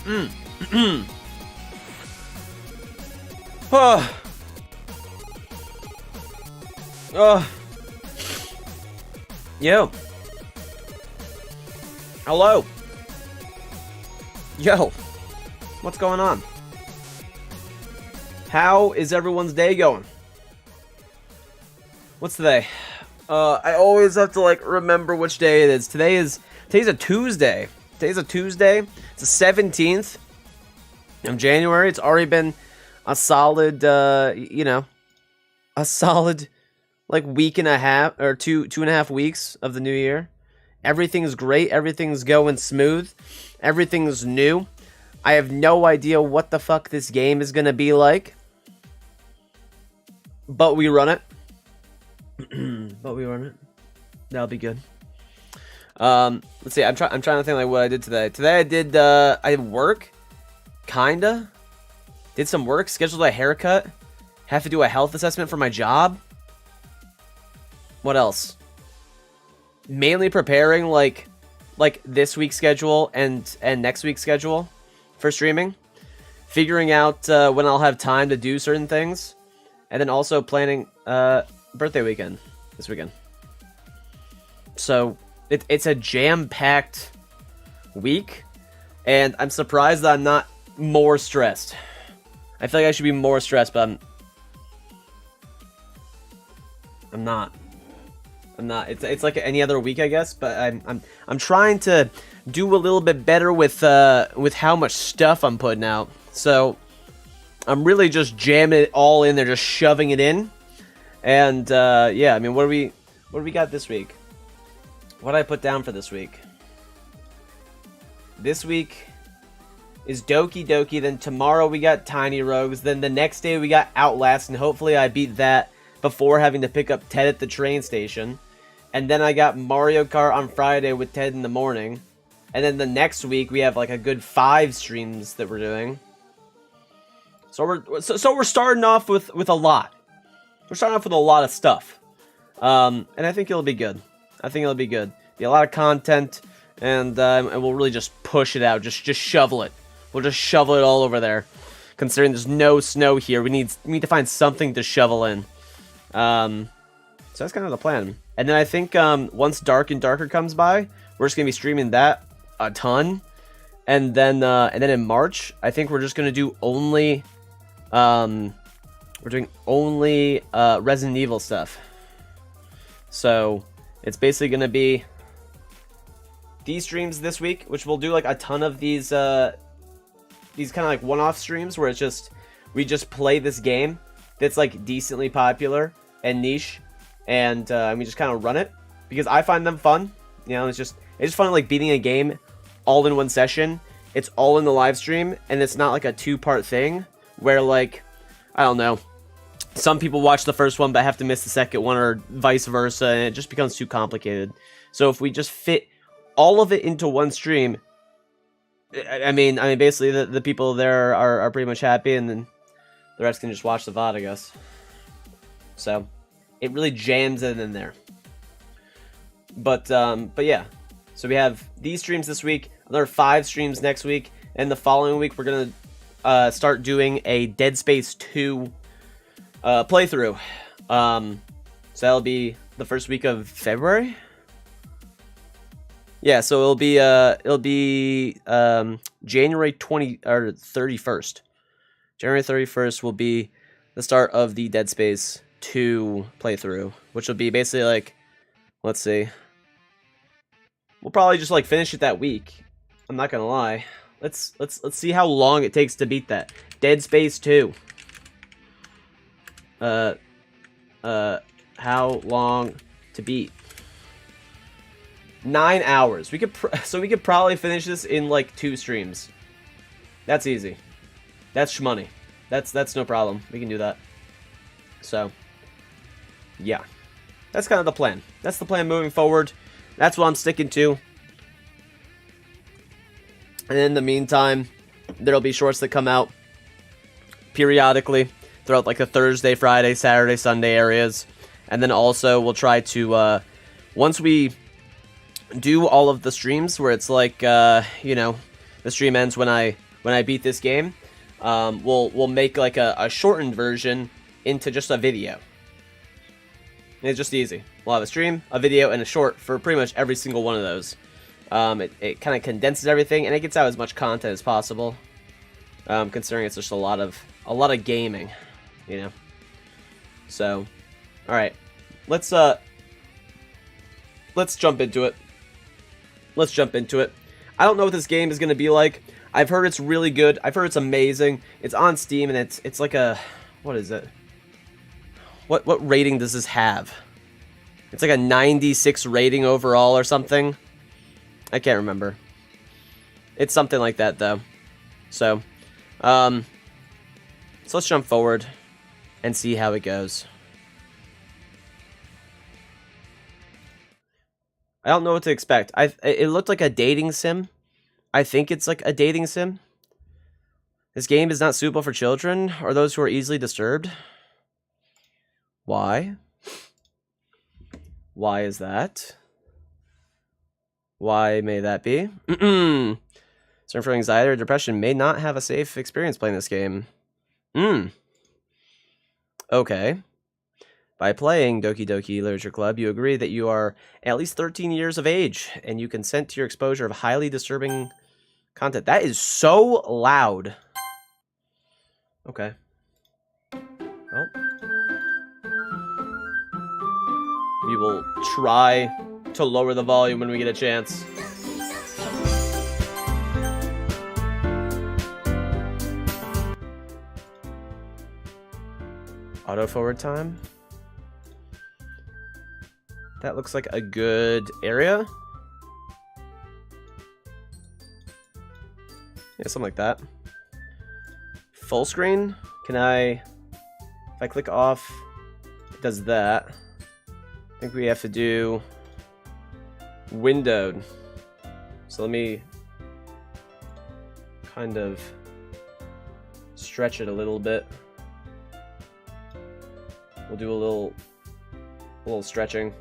Oh. Oh. Yo. Hello. Yo. What's going on? How is everyone's day going? What's today? I always have to like remember which day it is. Today's a Tuesday. Today's a Tuesday. It's the 17th of January. It's already been a solid, a solid like week and a half or two and a half weeks of the new year. Everything's great. Everything's going smooth. Everything's new. I have no idea what the fuck this game is gonna be like, but we run it. That'll be good. Let's see. I'm trying to think like what I did today. Today I did work, kinda. Did some work. Scheduled a haircut. Have to do a health assessment for my job. What else? Mainly preparing like this week's schedule and next week's schedule for streaming. Figuring out when I'll have time to do certain things, and then also planning birthday weekend this weekend. So it's a jam-packed week, and I'm surprised that I'm not more stressed. I feel like I should be more stressed, but I'm not. It's like any other week, I guess. But I'm trying to do a little bit better with how much stuff I'm putting out. So I'm really just jamming it all in there, just shoving it in. And yeah, I mean, what do we got this week? What did I put down for this week? This week is Doki Doki. Then tomorrow we got Tiny Rogues. Then the next day we got Outlast, and hopefully I beat that before having to pick up Ted at the train station. And then I got Mario Kart on Friday with Ted in the morning. And then the next week we have like a good 5 streams that we're doing. So we're starting off with a lot. We're starting off with a lot of stuff. And I think it'll be good. I think it'll be good. Be a lot of content, and we'll really just push it out. Just shovel it. We'll just shovel it all over there. Considering there's no snow here, we need to find something to shovel in. So that's kind of the plan. And then I think once Dark and Darker comes by, we're just gonna be streaming that a ton. And then in March, I think we're just gonna do only we're doing only Resident Evil stuff. So it's basically gonna be these streams this week, which we'll do like a ton of these kind of like one-off streams where it's just we just play this game that's like decently popular and niche, and we just kind of run it because I find them fun. You know, it's just fun like beating a game all in one session. It's all in the live stream, and it's not like a 2-part thing where like I don't know, some people watch the first one but have to miss the second one, or vice versa, and it just becomes too complicated. So if we just fit all of it into one stream, I mean basically the people there are pretty much happy, and then the rest can just watch the VOD, I guess. So it really jams it in there. But yeah. So we have these streams this week, another 5 streams next week, and the following week we're gonna start doing a Dead Space 2 playthrough. So that'll be the first week of February. Yeah, so it'll be January 31st. January 31st will be the start of the Dead Space 2 playthrough, which will be basically like, let's see, we'll probably just like finish it that week. I'm not gonna lie. Let's see how long it takes to beat that Dead Space 2. How long to beat? 9 hours. We could probably finish this in like 2 streams. That's easy. That's shmoney. That's no problem. We can do that. So, yeah. That's kind of the plan. That's the plan moving forward. That's what I'm sticking to. And in the meantime, there'll be shorts that come out periodically throughout like the Thursday, Friday, Saturday, Sunday areas. And then also we'll try to, once we do all of the streams where it's like, you know, the stream ends when I when I beat this game, we'll make like a shortened version into just a video. And it's just easy. We'll have a stream, a video, and a short for pretty much every single one of those. It kind of condenses everything, and it gets out as much content as possible. Considering it's just a lot of gaming, you know. So, all right, let's jump into it. Let's jump into it. I don't know what this game is gonna be like. I've heard it's really good. I've heard it's amazing. It's on Steam, and it's like a, what is it? What rating does this have? It's like a 96 rating overall or something. I can't remember. It's something like that though. So let's jump forward and see how it goes. I don't know what to expect. It looked like a dating sim. I think it's like a dating sim. This game is not suitable for children or those who are easily disturbed. Why? Why is that? Why may that be? Concern for anxiety or depression may not have a safe experience playing this game. Okay. By playing Doki Doki Literature Club, you agree that you are at least 13 years of age, and you consent to your exposure of highly disturbing content. That is so loud. Okay. Well, we will try to lower the volume when we get a chance. Auto forward time. That looks like a good area. Yeah, something like that. Full screen. Can I... If I click off, it does that. I think we have to do windowed. So let me kind of stretch it a little bit. We'll do a little stretching.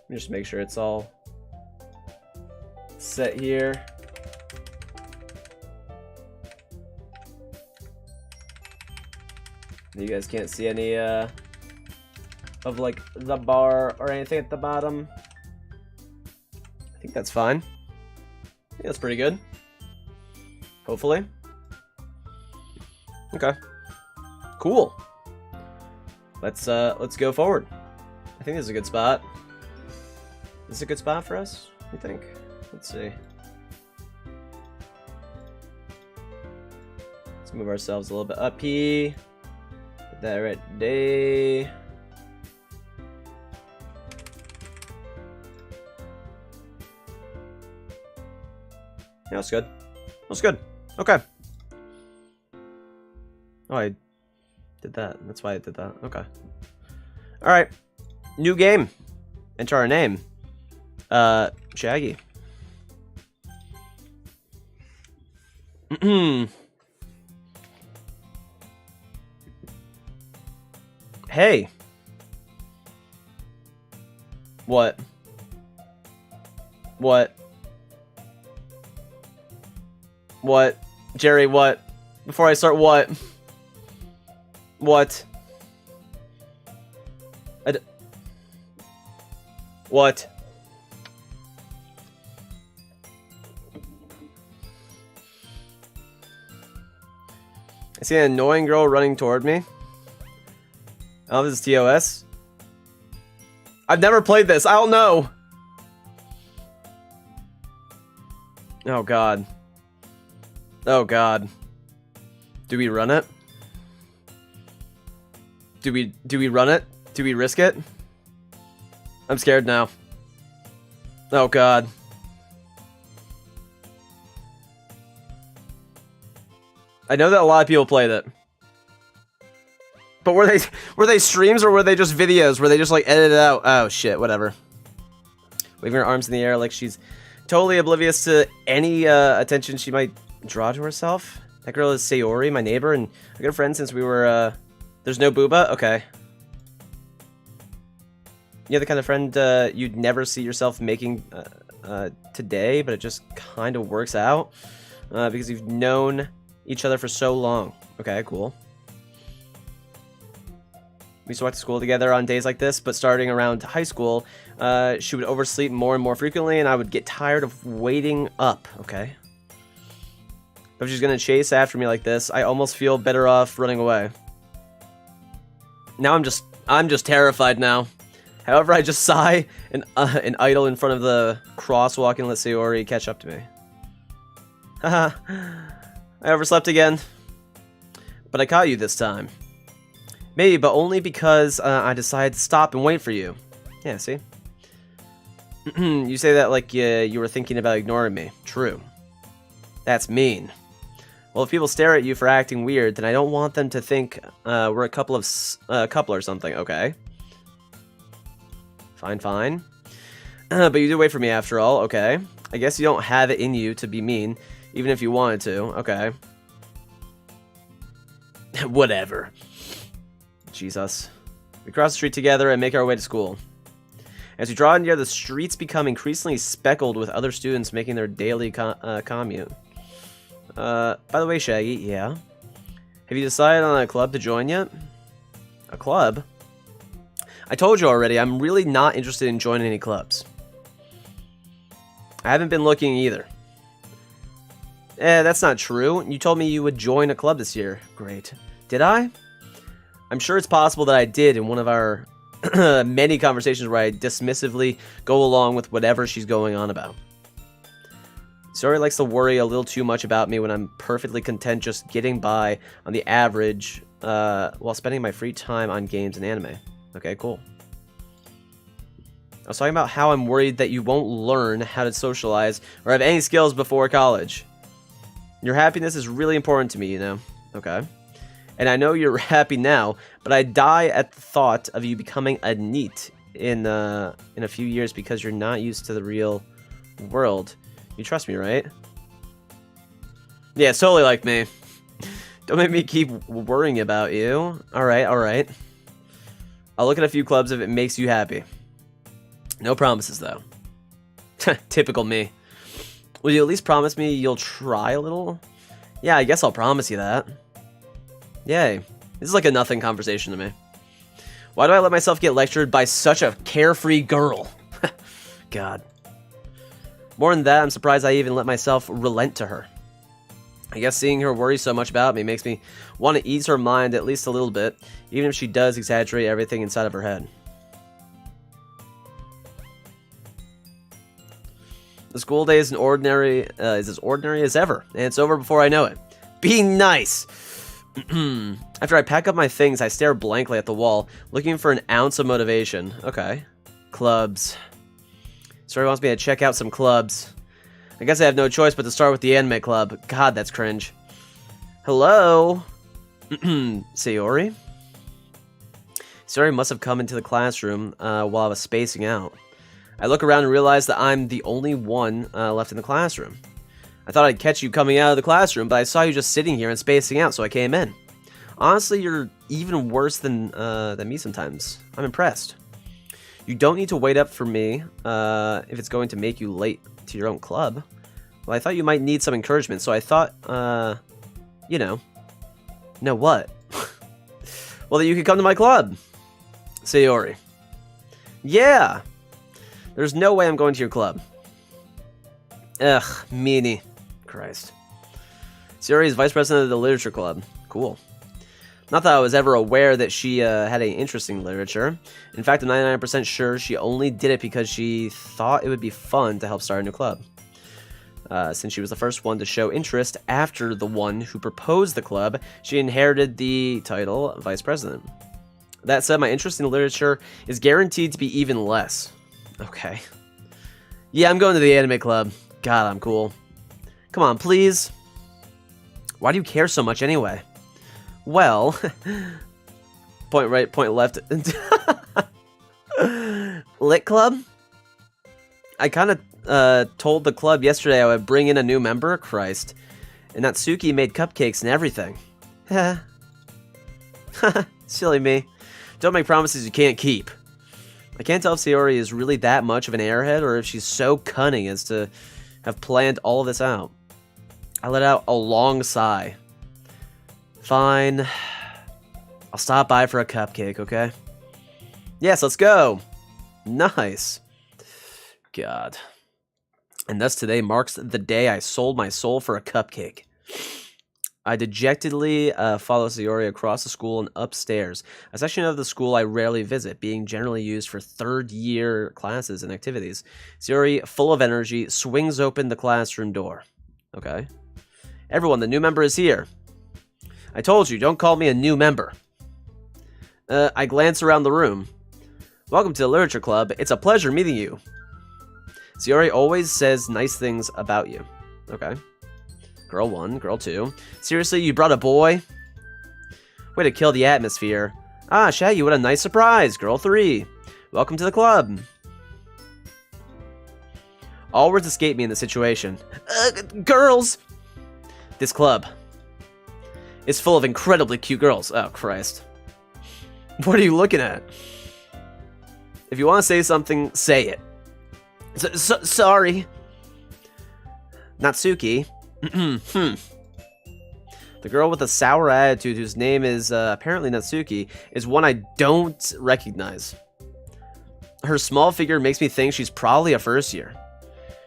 Let me just make sure it's all set here. You guys can't see any of like the bar or anything at the bottom. I think that's fine. I think that's pretty good. Hopefully. Okay. Cool. Let's go forward. I think this is a good spot. Is this a good spot for us, you think? Let's see. Let's move ourselves a little bit up here. Put that right there. Yeah, that's good. That's good. Okay. Oh, I did that. That's why I did that. Okay. Alright. New game. Enter our name. Shaggy. Hey. What? What? What? Jerry, what? Before I start, what? What? What? I see an annoying girl running toward me. Oh, this is TOS. I've never played this. I don't know. Oh, God. Oh, God. Do we run it? Do we run it? Do we risk it? I'm scared now. Oh, God. I know that a lot of people played it. But were they streams or were they just videos? Were they just like edited out? Oh shit, whatever. Waving her arms in the air like she's totally oblivious to any attention she might draw to herself. That girl is Sayori, my neighbor, and a good friend since we were There's no booba? Okay. You're the kind of friend you'd never see yourself making today, but it just kind of works out because you've known each other for so long. Okay, cool. We used to walk to school together on days like this, but starting around high school, she would oversleep more and more frequently, and I would get tired of waiting up. Okay. But if she's gonna chase after me like this, I almost feel better off running away. Now I'm just terrified now. However, I just sigh and idle in front of the crosswalk and let Sayori catch up to me. Haha, I overslept again. But I caught you this time. Maybe, but only because I decided to stop and wait for you. Yeah, see? You say that like you were thinking about ignoring me. True. That's mean. Well, if people stare at you for acting weird, then I don't want them to think we're a couple or something. Okay. Fine, fine. But you did wait for me after all. Okay. I guess you don't have it in you to be mean, even if you wanted to. Okay. Whatever. Jesus. We cross the street together and make our way to school. As we draw near, the streets become increasingly speckled with other students making their daily commute. By the way, Shaggy, yeah? Have you decided on a club to join yet? A club? I told you already, I'm really not interested in joining any clubs. I haven't been looking either. That's not true. You told me you would join a club this year. Great. Did I? I'm sure it's possible that I did in one of our many conversations where I dismissively go along with whatever she's going on about. Sayori likes to worry a little too much about me when I'm perfectly content just getting by on the average while spending my free time on games and anime. Okay, cool. I was talking about how I'm worried that you won't learn how to socialize or have any skills before college. Your happiness is really important to me, you know? Okay. And I know you're happy now, but I die at the thought of you becoming a NEET in a few years because you're not used to the real world. You trust me, right? Yeah, it's totally like me. Don't make me keep worrying about you. Alright, alright. I'll look at a few clubs if it makes you happy. No promises, though. Typical me. Will you at least promise me you'll try a little? Yeah, I guess I'll promise you that. Yay. This is like a nothing conversation to me. Why do I let myself get lectured by such a carefree girl? God. More than that, I'm surprised I even let myself relent to her. I guess seeing her worry so much about me makes me want to ease her mind at least a little bit, even if she does exaggerate everything inside of her head. The school day is as ordinary as ever, and it's over before I know it. Be nice! After I pack up my things, I stare blankly at the wall, looking for an ounce of motivation. Okay. Clubs. Sayori wants me to check out some clubs. I guess I have no choice but to start with the anime club. God, that's cringe. Hello? Sayori? Sayori must have come into the classroom while I was spacing out. I look around and realize that I'm the only one left in the classroom. I thought I'd catch you coming out of the classroom, but I saw you just sitting here and spacing out, so I came in. Honestly, you're even worse than me sometimes. I'm impressed. You don't need to wait up for me if it's going to make you late to your own club. Well, I thought you might need some encouragement, so I thought, you know. No, what? Well, that you could come to my club. Sayori. Yeah! There's no way I'm going to your club. Ugh, meanie. Christ. Sayori is vice president of the literature club. Cool. Not that I was ever aware that she had any interest in literature. In fact, I'm 99% sure she only did it because she thought it would be fun to help start a new club. Since she was the first one to show interest after the one who proposed the club, she inherited the title vice president. That said, my interest in literature is guaranteed to be even less. Okay. Yeah, I'm going to the anime club. God, I'm cool. Come on, please. Why do you care so much anyway? Well, point right, point left. Lit club? I kind of told the club yesterday I would bring in a new member. Christ. And Natsuki made cupcakes and everything. Silly me. Don't make promises you can't keep. I can't tell if Sayori is really that much of an airhead or if she's so cunning as to have planned all of this out. I let out a long sigh. Fine. I'll stop by for a cupcake, okay? Yes, let's go. Nice. God. And thus today marks the day I sold my soul for a cupcake. I dejectedly follow Sayori across the school and upstairs, a section of the school I rarely visit, being generally used for third-year classes and activities. Sayori, full of energy, swings open the classroom door. Okay. Everyone, the new member is here. I told you, don't call me a new member. I glance around the room. Welcome to the Literature Club. It's a pleasure meeting you. Sayori always says nice things about you. Okay. Girl 1, Girl 2. Seriously, you brought a boy? Way to kill the atmosphere. Ah, Shaggy, what a nice surprise. Girl 3. Welcome to the club. All words escape me in the situation. Girls! This club is full of incredibly cute girls. Oh, Christ. What are you looking at? If you want to say something, say it. Sorry. Natsuki. The girl with a sour attitude, whose name is apparently Natsuki, is one I don't recognize. Her small figure makes me think she's probably a first year.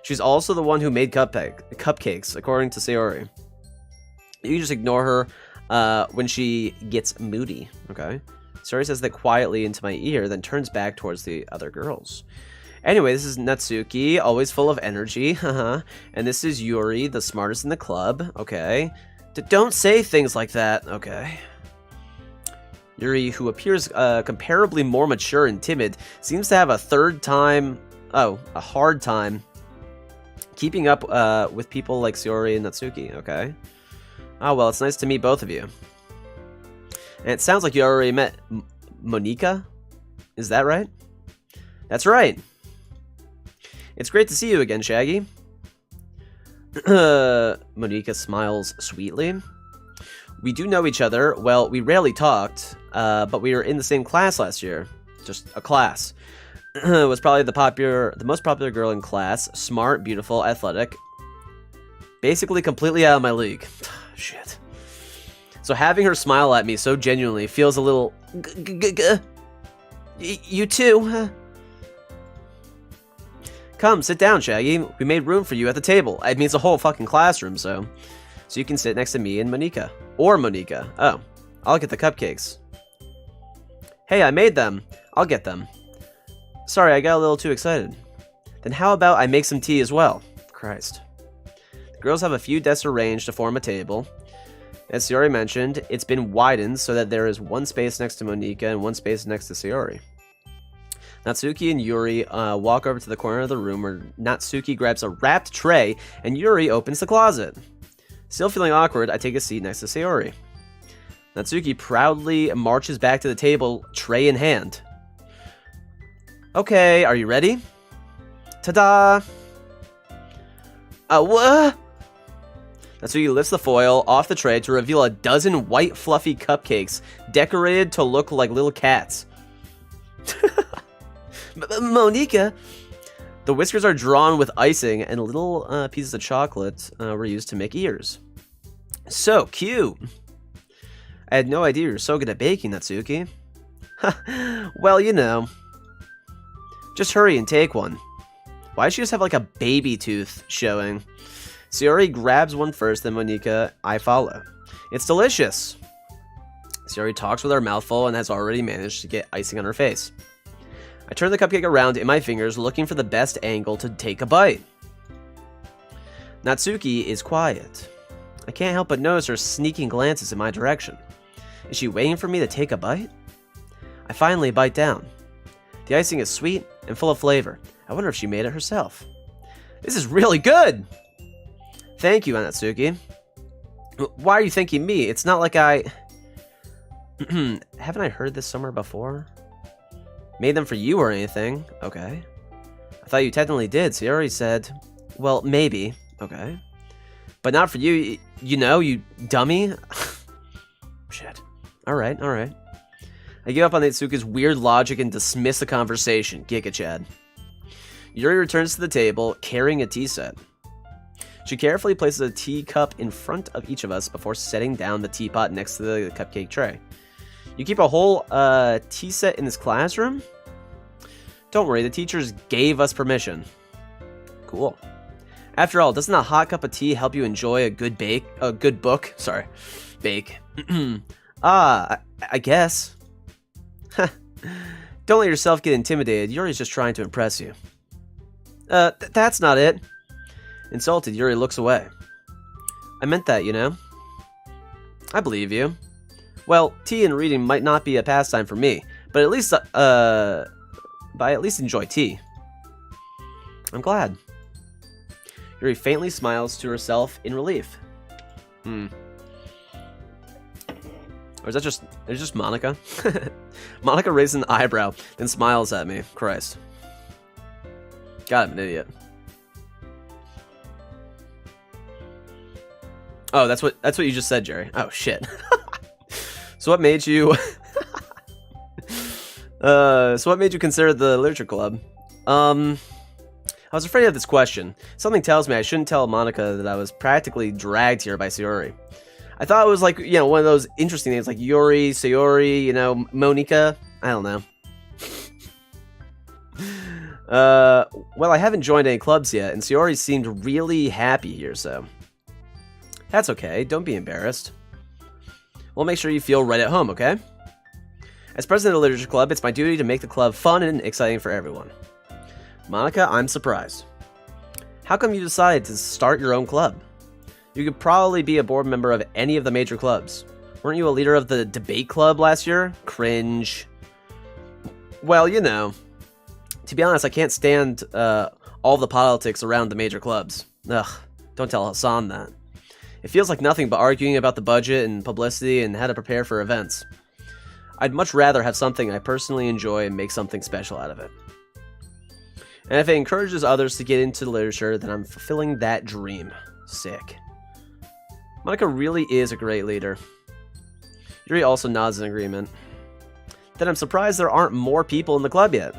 She's also the one who made cupcakes, according to Sayori. You can just ignore her when she gets moody, okay? Sayori says that quietly into my ear, then turns back towards the other girls. Anyway, this is Natsuki, always full of energy, and this is Yuri, the smartest in the club, okay? Don't say things like that, okay? Yuri, who appears comparably more mature and timid, seems to have a hard time keeping up with people like Sayori and Natsuki, okay? Oh, well, it's nice to meet both of you. And it sounds like you already met Monika? Is that right? That's right. It's great to see you again, Shaggy. Monika smiles sweetly. We do know each other. Well, we rarely talked, but we were in the same class last year. Just a class. Was probably the most popular girl in class. Smart, beautiful, athletic. Basically completely out of my league. Shit. So having her smile at me so genuinely feels a little... You too? Come, sit down, Shaggy. We made room for you at the table. It means a whole fucking classroom, so you can sit next to me and Monika. Or Monika. Oh, I'll get the cupcakes. Hey, I made them. I'll get them. Sorry, I got a little too excited. Then how about I make some tea as well? Christ. The girls have a few desks arranged to form a table. As Sayori mentioned, it's been widened so that there is one space next to Monika and one space next to Sayori. Natsuki and Yuri walk over to the corner of the room where Natsuki grabs a wrapped tray and Yuri opens the closet. Still feeling awkward, I take a seat next to Sayori. Natsuki proudly marches back to the table, tray in hand. Okay, are you ready? Ta-da! What? Natsuki lifts the foil off the tray to reveal a dozen white fluffy cupcakes decorated to look like little cats. Monika! The whiskers are drawn with icing and little pieces of chocolate were used to make ears. So cute! I had no idea you were so good at baking, Natsuki. Well, you know. Just hurry and take one. Why does she just have like a baby tooth showing? Sayori grabs one first, then Monika, I follow. It's delicious! Sayori talks with her mouth full and has already managed to get icing on her face. I turn the cupcake around in my fingers, looking for the best angle to take a bite. Natsuki is quiet. I can't help but notice her sneaking glances in my direction. Is she waiting for me to take a bite? I finally bite down. The icing is sweet and full of flavor. I wonder if she made it herself. This is really good! Thank you, Natsuki. Why are you thanking me? It's not like I... Haven't I heard this somewhere before? Made them for you or anything. Okay. I thought you technically did. Sayori said, well, maybe. Okay. But not for you, you know, you dummy. Shit. Alright, alright. I give up on Itsuka's weird logic and dismiss the conversation. Giga Chad. Yuri returns to the table, carrying a tea set. She carefully places a teacup in front of each of us before setting down the teapot next to the cupcake tray. You keep a whole tea set in this classroom? Don't worry, the teachers gave us permission. Cool. After all, doesn't a hot cup of tea help you enjoy a good book? Sorry, bake. I guess. Don't let yourself get intimidated. Yuri's just trying to impress you. That's not it. Insulted, Yuri looks away. I meant that, you know. I believe you. Well, tea and reading might not be a pastime for me, but at least, I at least enjoy tea. I'm glad. Yuri faintly smiles to herself in relief. Or is that just Monica? Monica raises an eyebrow, then smiles at me. Christ. God, I'm an idiot. Oh, that's what you just said, Jerry. Oh shit. So what made you consider the literature club? I was afraid of this question. Something tells me I shouldn't tell Monica that I was practically dragged here by Sayori. I thought it was like, you know, one of those interesting names like Yuri, Sayori, you know, Monica. I don't know. Well, I haven't joined any clubs yet, and Sayori seemed really happy here, so. That's okay, don't be embarrassed. We'll make sure you feel right at home, okay? As president of the Literature Club, it's my duty to make the club fun and exciting for everyone. Monica, I'm surprised. How come you decided to start your own club? You could probably be a board member of any of the major clubs. Weren't you a leader of the debate club last year? Cringe. Well, you know. To be honest, I can't stand all the politics around the major clubs. Ugh, don't tell Hassan that. It feels like nothing but arguing about the budget and publicity and how to prepare for events. I'd much rather have something I personally enjoy and make something special out of it. And if it encourages others to get into literature, then I'm fulfilling that dream. Sick. Monica really is a great leader. Yuri also nods in agreement. Then I'm surprised there aren't more people in the club yet.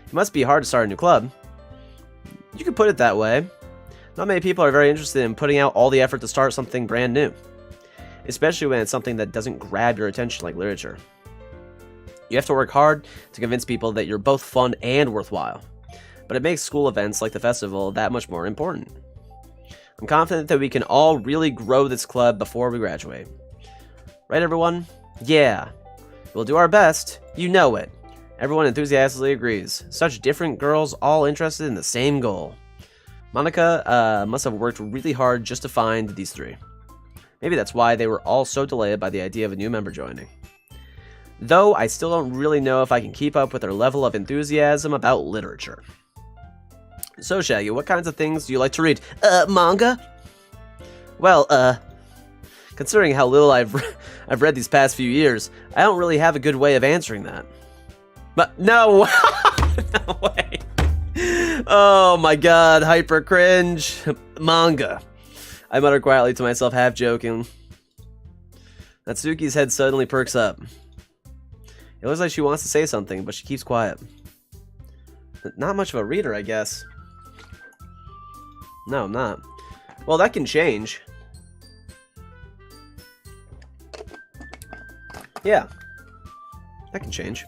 It must be hard to start a new club. You could put it that way. Not many people are very interested in putting out all the effort to start something brand new. Especially when it's something that doesn't grab your attention like literature. You have to work hard to convince people that you're both fun and worthwhile. But it makes school events like the festival that much more important. I'm confident that we can all really grow this club before we graduate. Right, everyone? Yeah. We'll do our best. You know it. Everyone enthusiastically agrees. Such different girls all interested in the same goal. Monica must have worked really hard just to find these three. Maybe that's why they were all so delighted by the idea of a new member joining. Though I still don't really know if I can keep up with their level of enthusiasm about literature. So, Shaggy, what kinds of things do you like to read? Manga? Well, considering how little I've read these past few years, I don't really have a good way of answering that. But, no! No way! Oh my god, hyper cringe. Manga. I mutter quietly to myself, half joking. Natsuki's head suddenly perks up. It looks like she wants to say something, but she keeps quiet. Not much of a reader, I guess. No, I'm not. Well, that can change. Yeah. That can change.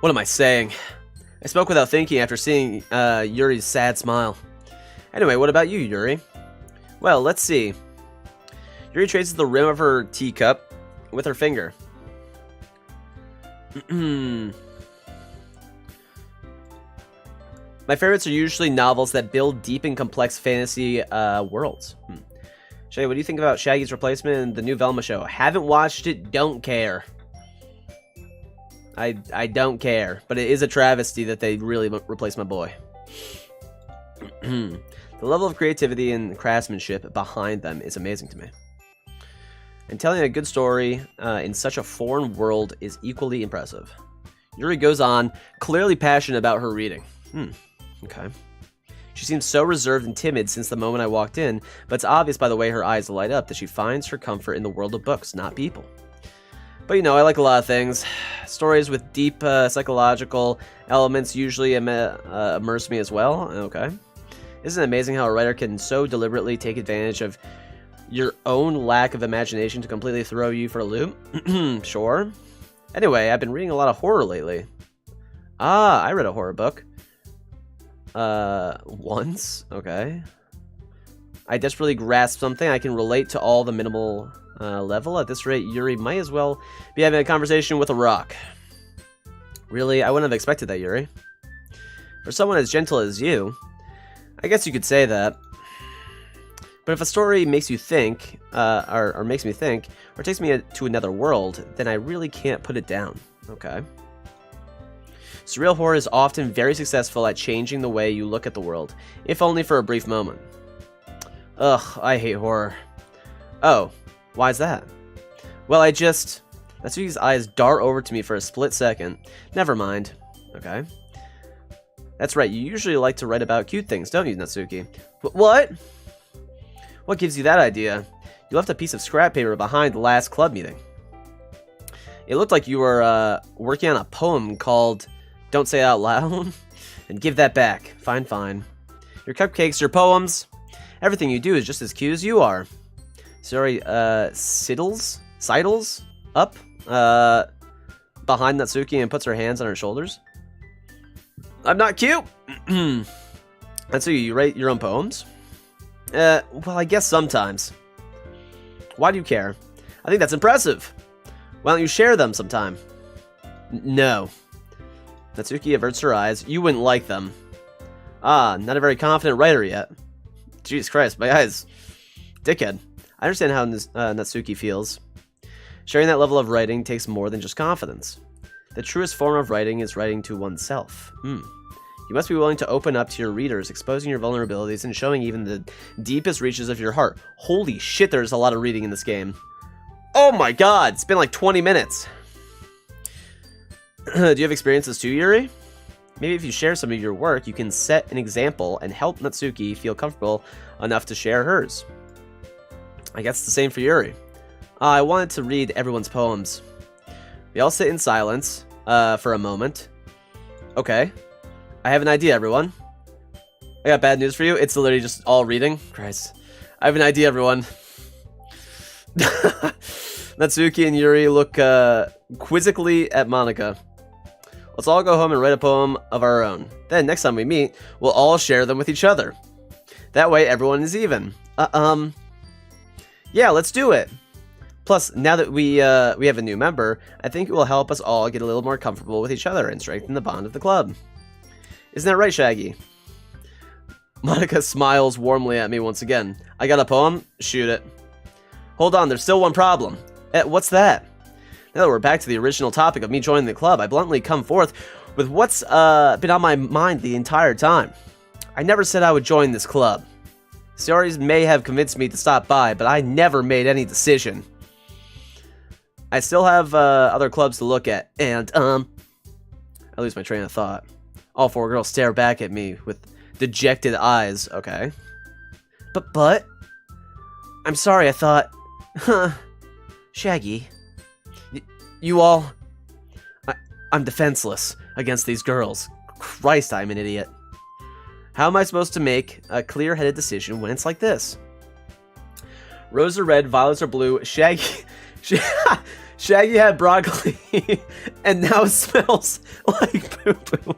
What am I saying? I spoke without thinking after seeing Yuri's sad smile. Anyway, what about you, Yuri? Well, let's see. Yuri traces the rim of her teacup with her finger. My favorites are usually novels that build deep and complex fantasy worlds. Shaggy, what do you think about Shaggy's replacement in the new Velma show? Haven't watched it, don't care. I don't care, but it is a travesty that they really replaced my boy. The level of creativity and craftsmanship behind them is amazing to me. And telling a good story in such a foreign world is equally impressive. Yuri goes on, clearly passionate about her reading. Okay. She seems so reserved and timid since the moment I walked in, but it's obvious by the way her eyes light up that she finds her comfort in the world of books, not people. But you know, I like a lot of things. Stories with deep psychological elements usually immerse me as well. Okay. Isn't it amazing how a writer can so deliberately take advantage of your own lack of imagination to completely throw you for a loop? Sure. Anyway, I've been reading a lot of horror lately. Ah, I read a horror book. Once? Okay. I desperately grasped something. I can relate to all the minimal level. At this rate, Yuri might as well be having a conversation with a rock. Really? I wouldn't have expected that, Yuri. For someone as gentle as you, I guess you could say that. But if a story makes you think, or makes me think, or takes me to another world, then I really can't put it down. Okay. Surreal horror is often very successful at changing the way you look at the world, if only for a brief moment. Ugh, I hate horror. Oh, why is that? Well, Natsuki's eyes dart over to me for a split second. Never mind. Okay. That's right, you usually like to write about cute things, don't you, Natsuki? What? What gives you that idea? You left a piece of scrap paper behind the last club meeting. It looked like you were working on a poem called Don't Say It Out Loud. And give that back. Fine, fine. Your cupcakes, your poems, everything you do is just as cute as you are. Sorry, sidles up behind Natsuki and puts her hands on her shoulders. I'm not cute. Natsuki, you write your own poems? Well, I guess sometimes. Why do you care? I think that's impressive. Why don't you share them sometime? No. Natsuki averts her eyes. You wouldn't like them. Ah, not a very confident writer yet. Jesus Christ, my eyes. Dickhead. I understand how Natsuki feels. Sharing that level of writing takes more than just confidence. The truest form of writing is writing to oneself. You must be willing to open up to your readers, exposing your vulnerabilities and showing even the deepest reaches of your heart. Holy shit, there's a lot of reading in this game. Oh my god, it's been like 20 minutes. Do you have experiences too, Yuri? Maybe if you share some of your work, you can set an example and help Natsuki feel comfortable enough to share hers. I guess it's the same for Yuri. I wanted to read everyone's poems. We all sit in silence for a moment. Okay. I have an idea, everyone. I got bad news for you. It's literally just all reading. Christ. I have an idea, everyone. Natsuki and Yuri look quizzically at Monika. Let's all go home and write a poem of our own. Then, next time we meet, we'll all share them with each other. That way, everyone is even. Yeah, let's do it. Plus, now that we have a new member, I think it will help us all get a little more comfortable with each other and strengthen the bond of the club. Isn't that right, Shaggy? Monika smiles warmly at me once again. I got a poem? Shoot it. Hold on, there's still one problem. What's that? Now that we're back to the original topic of me joining the club, I bluntly come forth with what's been on my mind the entire time. I never said I would join this club. Stories may have convinced me to stop by, but I never made any decision. I still have other clubs to look at, and I lose my train of thought. All four girls stare back at me with dejected eyes. Okay. But I'm sorry, I thought... Shaggy... You all... I'm defenseless against these girls. Christ, I'm an idiot. How am I supposed to make a clear-headed decision when it's like this? Roses are red, violets are blue, Shaggy had broccoli, and now smells like poo-poo.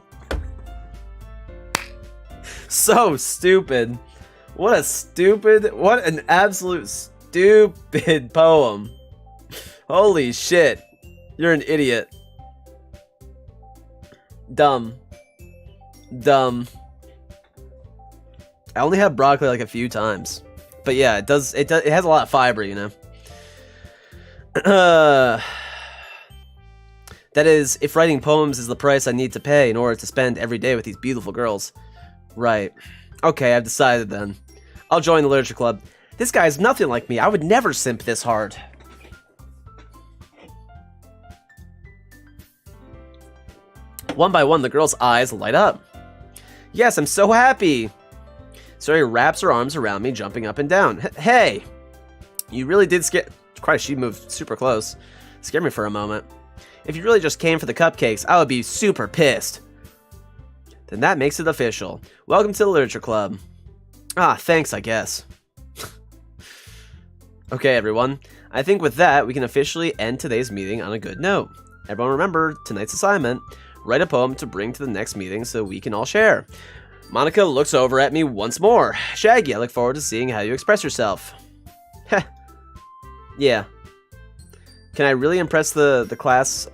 So stupid. What an absolute stupid poem. Holy shit. You're an idiot. Dumb. I only had broccoli like a few times. But yeah, it has a lot of fiber, you know. That is, if writing poems is the price I need to pay in order to spend every day with these beautiful girls. Right. Okay, I've decided then. I'll join the literature club. This guy's nothing like me. I would never simp this hard. One by one, the girl's eyes light up. Yes, I'm so happy. Sari wraps her arms around me, jumping up and down. Hey! You really did scare... Christ, she moved super close. Scared me for a moment. If you really just came for the cupcakes, I would be super pissed. Then that makes it official. Welcome to the Literature Club. Ah, thanks, I guess. Okay, everyone. I think with that, we can officially end today's meeting on a good note. Everyone remember tonight's assignment. Write a poem to bring to the next meeting so we can all share. Monica looks over at me once more. Shaggy, I look forward to seeing how you express yourself. Heh. Yeah. Can I really impress the class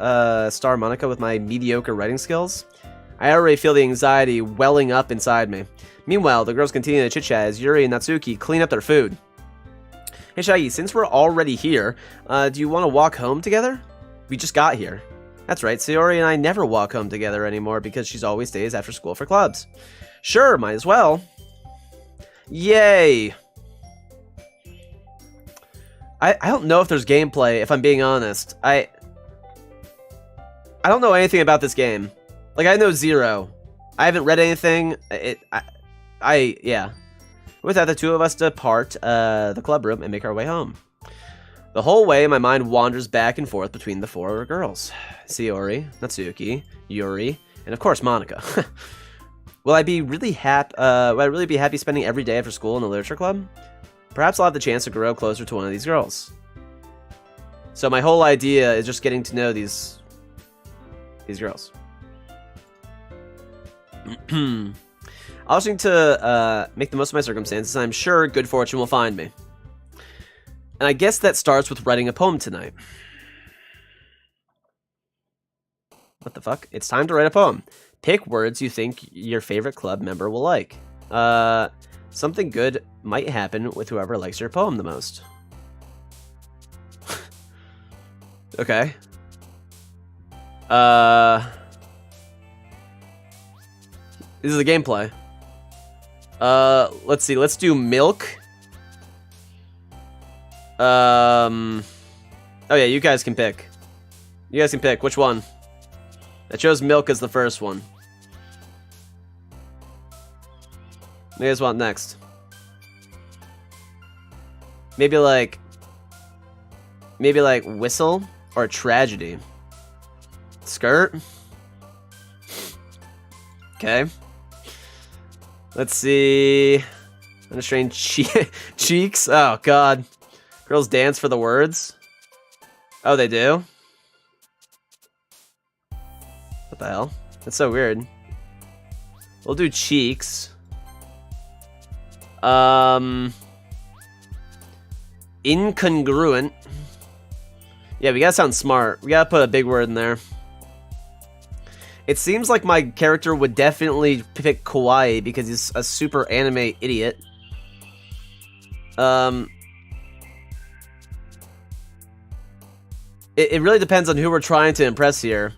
star Monica with my mediocre writing skills? I already feel the anxiety welling up inside me. Meanwhile, the girls continue to chit-chat as Yuri and Natsuki clean up their food. Hey Shaggy, since we're already here, do you want to walk home together? We just got here. That's right, Sayori and I never walk home together anymore because she's always stays after school for clubs. Sure, might as well. Yay! I don't know if there's gameplay, if I'm being honest. I don't know anything about this game. Like, I know zero. I haven't read anything. Yeah. With that, the two of us depart the club room and make our way home. The whole way, my mind wanders back and forth between the four girls. Sayori, Natsuki, Yuri, and of course, Monica. Will I really be happy spending every day after school in the literature club? Perhaps I'll have the chance to grow closer to one of these girls. So my whole idea is just getting to know these girls. I also need to make the most of my circumstances. I'm sure good fortune will find me. And I guess that starts with writing a poem tonight. What the fuck? It's time to write a poem. Pick words you think your favorite club member will like. Something good might happen with whoever likes your poem the most. Okay. This is the gameplay. Let's see. Let's do milk. Oh yeah, you guys can pick. You guys can pick. Which one? I chose milk as the first one. What do you guys want next? Maybe like whistle or tragedy. Skirt. Okay. Let's see. Unrestrained cheeks. Oh god. Girls dance for the words. Oh, they do? What the hell? That's so weird. We'll do cheeks. Incongruent. Yeah, we gotta sound smart. We gotta put a big word in there. It seems like my character would definitely pick kawaii because he's a super anime idiot. It really depends on who we're trying to impress here.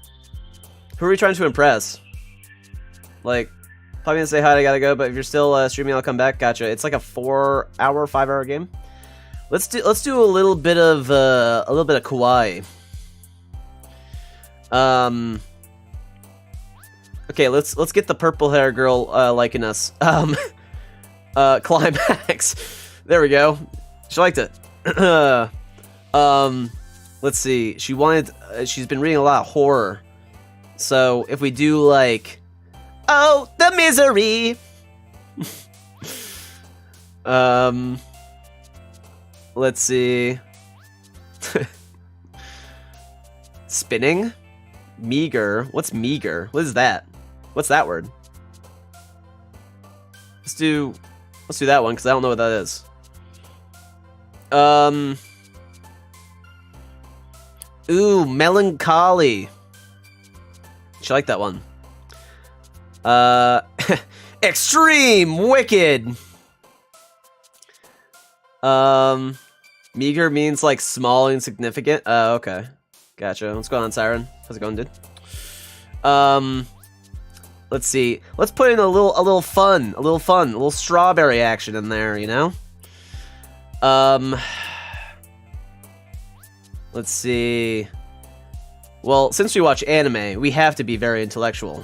Who are we trying to impress? Like, probably gonna say hi, I gotta go, but if you're still streaming, I'll come back. Gotcha. It's like a 4-hour, 5-hour game. Let's do a little bit of kawaii. Okay, let's get the purple hair girl liking us. Climax. There we go. She liked it. Let's see. She's been reading a lot of horror. So if we do like, oh, the misery. Let's see. Spinning? Meager. What's meager? What is that? What's that word? Let's do that one because I don't know what that is. Ooh, melancholy. She like that one. Extreme wicked. Meager means like small, insignificant. Oh, okay. Gotcha. What's going on, Siren? How's it going, dude? Let's see. Let's put in a little fun, a little strawberry action in there, you know? Let's see. Well, since we watch anime, we have to be very intellectual.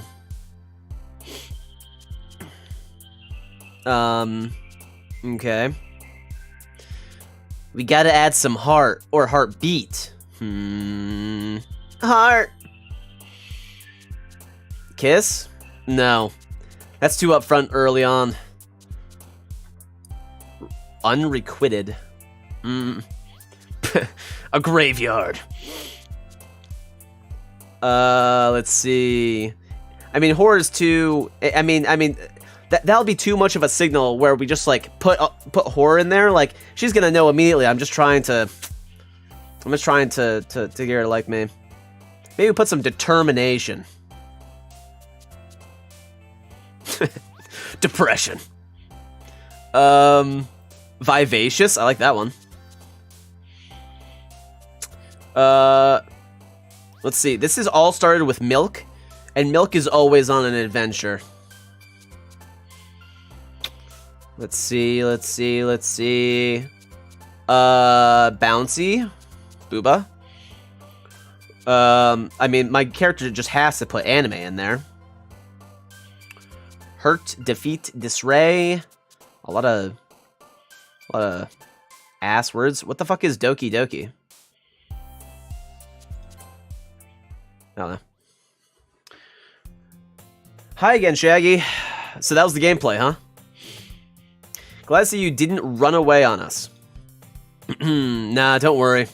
Okay. We gotta add some heart, or heartbeat. Heart. Kiss? No. That's too upfront early on. Unrequited. A graveyard. Let's see. I mean, horror's too. I mean, that'll be too much of a signal where we just like put horror in there. Like she's gonna know immediately. I'm just trying to get her to like me. Maybe put some determination. Depression. Vivacious. I like that one. Let's see. This is all started with Milk, and Milk is always on an adventure. Let's see. Bouncy. Booba. I mean, my character just has to put anime in there. Hurt, defeat, disarray. A lot of ass words. What the fuck is Doki Doki? I don't know. Hi again, Shaggy. So that was the gameplay, huh? Glad to see you didn't run away on us. Nah, don't worry.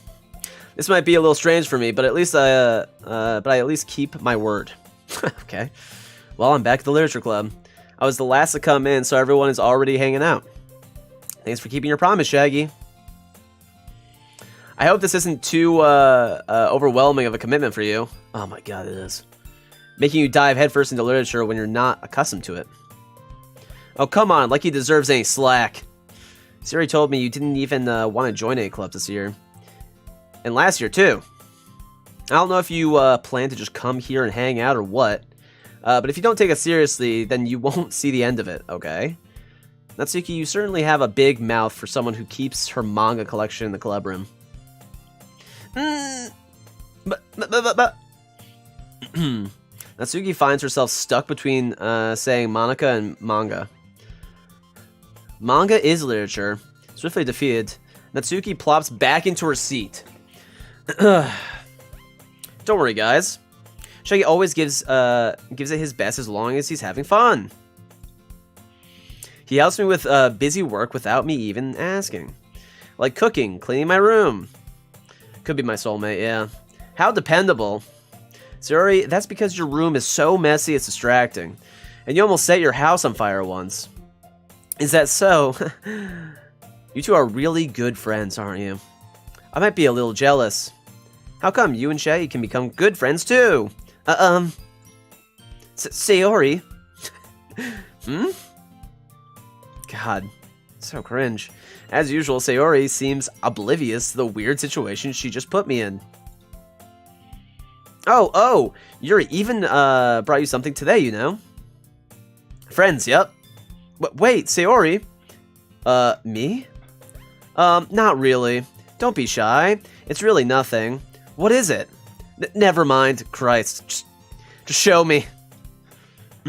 This might be a little strange for me, but at least I at least keep my word. Okay. Well, I'm back at the literature club. I was the last to come in, so everyone is already hanging out. Thanks for keeping your promise, Shaggy. I hope this isn't too overwhelming of a commitment for you. Oh my god, it is. Making you dive headfirst into literature when you're not accustomed to it. Oh, come on, like he deserves any slack. Siri told me you didn't even want to join a club this year. And last year, too. I don't know if you plan to just come here and hang out or what. But if you don't take it seriously, then you won't see the end of it, okay? Natsuki, you certainly have a big mouth for someone who keeps her manga collection in the club room. Natsuki finds herself stuck between saying Monica and manga. Manga is literature. Swiftly defeated, Natsuki plops back into her seat. Don't worry, guys. Shaggy always gives it his best as long as he's having fun. He helps me with busy work without me even asking. Like cooking, cleaning my room. Could be my soulmate, yeah. How dependable. Sorry, that's because your room is so messy it's distracting. And you almost set your house on fire once. Is that so? You two are really good friends, aren't you? I might be a little jealous. How come you and Shaggy can become good friends too? Sayori? God, so cringe. As usual, Sayori seems oblivious to the weird situation she just put me in. Oh, Yuri even brought you something today, you know? Friends, yep. Wait, Sayori? Me? Not really. Don't be shy. It's really nothing. What is it? Never mind. Christ. Just show me.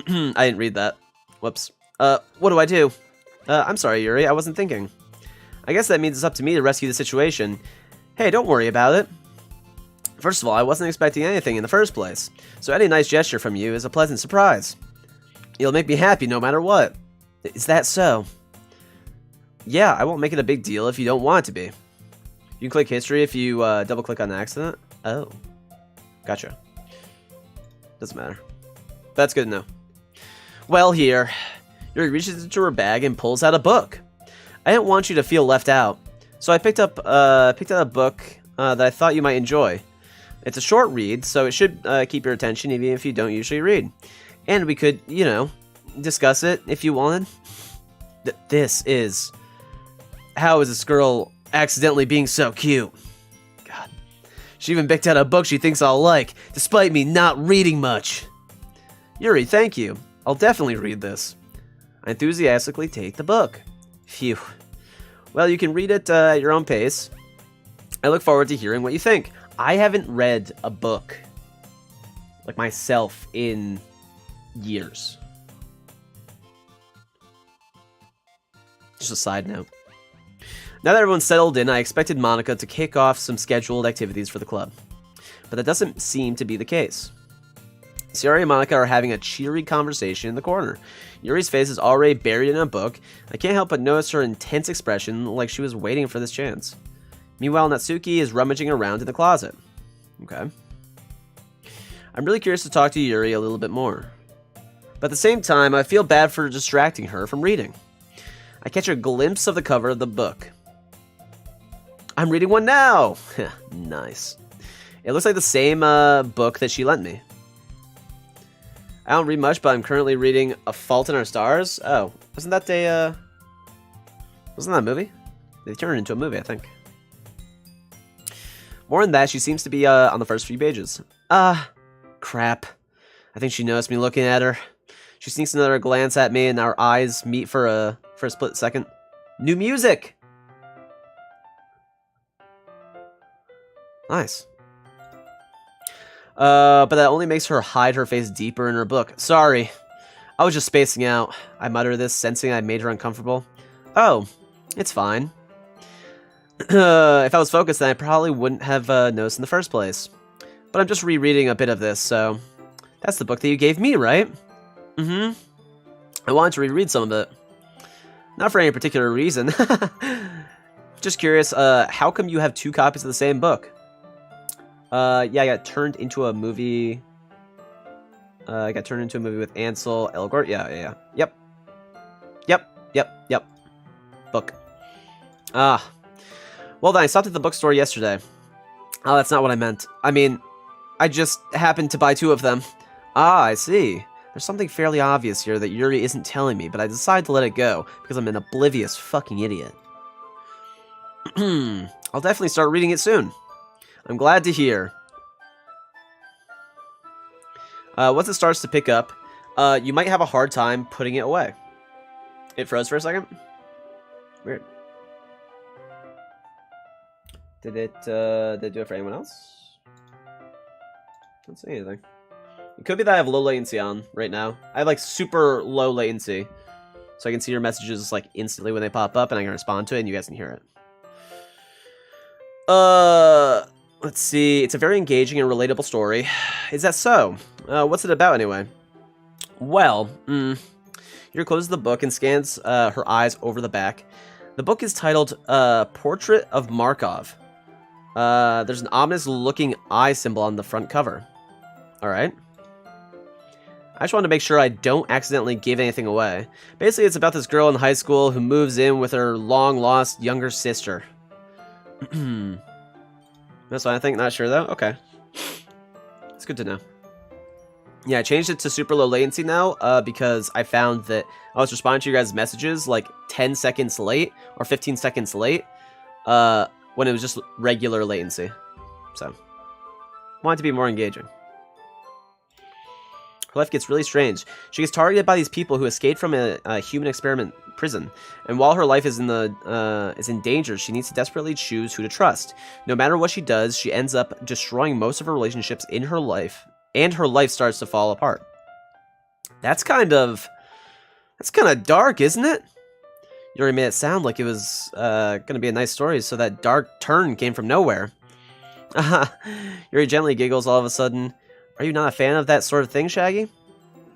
I didn't read that. Whoops. What do I do? I'm sorry, Yuri. I wasn't thinking. I guess that means it's up to me to rescue the situation. Hey, don't worry about it. First of all, I wasn't expecting anything in the first place, so any nice gesture from you is a pleasant surprise. You'll make me happy no matter what. Is that so? Yeah, I won't make it a big deal if you don't want it to be. You can click history if you double-click on accident. Oh. Gotcha. Doesn't matter. That's good to know. Well, here. Yuri reaches into her bag and pulls out a book. I didn't want you to feel left out, so I picked out a book that I thought you might enjoy. It's a short read, so it should keep your attention even if you don't usually read. And we could, you know, discuss it if you wanted. This is... How is this girl accidentally being so cute? God. She even picked out a book she thinks I'll like, despite me not reading much. Yuri, thank you. I'll definitely read this. I enthusiastically take the book. Phew. Well, you can read it at your own pace. I look forward to hearing what you think. I haven't read a book, like myself, in years. Just a side note. Now that everyone's settled in, I expected Monica to kick off some scheduled activities for the club. But that doesn't seem to be the case. Sayori and Monica are having a cheery conversation in the corner. Yuri's face is already buried in a book. I can't help but notice her intense expression, like she was waiting for this chance. Meanwhile, Natsuki is rummaging around in the closet. Okay. I'm really curious to talk to Yuri a little bit more. But at the same time, I feel bad for distracting her from reading. I catch a glimpse of the cover of the book. I'm reading one now! Nice. It looks like the same book that she lent me. I don't read much, but I'm currently reading A Fault in Our Stars. Oh, wasn't that a movie? They turned it into a movie, I think. More than that, she seems to be on the first few pages. Crap. I think she noticed me looking at her. She sneaks another glance at me, and our eyes meet for a split second. New music! Nice. But that only makes her hide her face deeper in her book. Sorry. I was just spacing out. I mutter this, sensing I made her uncomfortable. Oh, it's fine. If I was focused, then I probably wouldn't have noticed in the first place. But I'm just rereading a bit of this, so... That's the book that you gave me, right? Mm-hmm. I wanted to reread some of it. Not for any particular reason. Just curious, how come you have 2 copies of the same book? Yeah, I got turned into a movie. I got turned into a movie with Ansel Elgort. Yeah. Yep. Book. Well then, I stopped at the bookstore yesterday. Oh, that's not what I meant. I mean, I just happened to buy 2 of them. I see. There's something fairly obvious here that Yuri isn't telling me, but I decided to let it go because I'm an oblivious fucking idiot. I'll definitely start reading it soon. I'm glad to hear. Once it starts to pick up, you might have a hard time putting it away. It froze for a second. Weird. Did it do it for anyone else? I don't see anything. It could be that I have low latency on right now. I have like super low latency. So I can see your messages like instantly when they pop up and I can respond to it and you guys can hear it. Let's see. It's a very engaging and relatable story. Is that so? What's it about anyway? Well, Yuri closes the book and scans her eyes over the back. The book is titled Portrait of Markov. There's an ominous-looking eye symbol on the front cover. Alright. I just wanted to make sure I don't accidentally give anything away. Basically, it's about this girl in high school who moves in with her long-lost younger sister. That's what I think. Not sure, though. Okay. It's good to know. Yeah, I changed it to super low latency now because I found that I was responding to your guys' messages like 10 seconds late or 15 seconds late when it was just regular latency. So, I want it to be more engaging. Her life gets really strange. She gets targeted by these people who escaped from a human experiment prison, and while her life is in danger, she needs to desperately choose who to trust. No matter what she does, she ends up destroying most of her relationships in her life, and her life starts to fall apart. That's kind of dark, isn't it? Yuri made it sound like it was gonna be a nice story, so that dark turn came from nowhere. Yuri gently giggles all of a sudden. Are you not a fan of that sort of thing, Shaggy?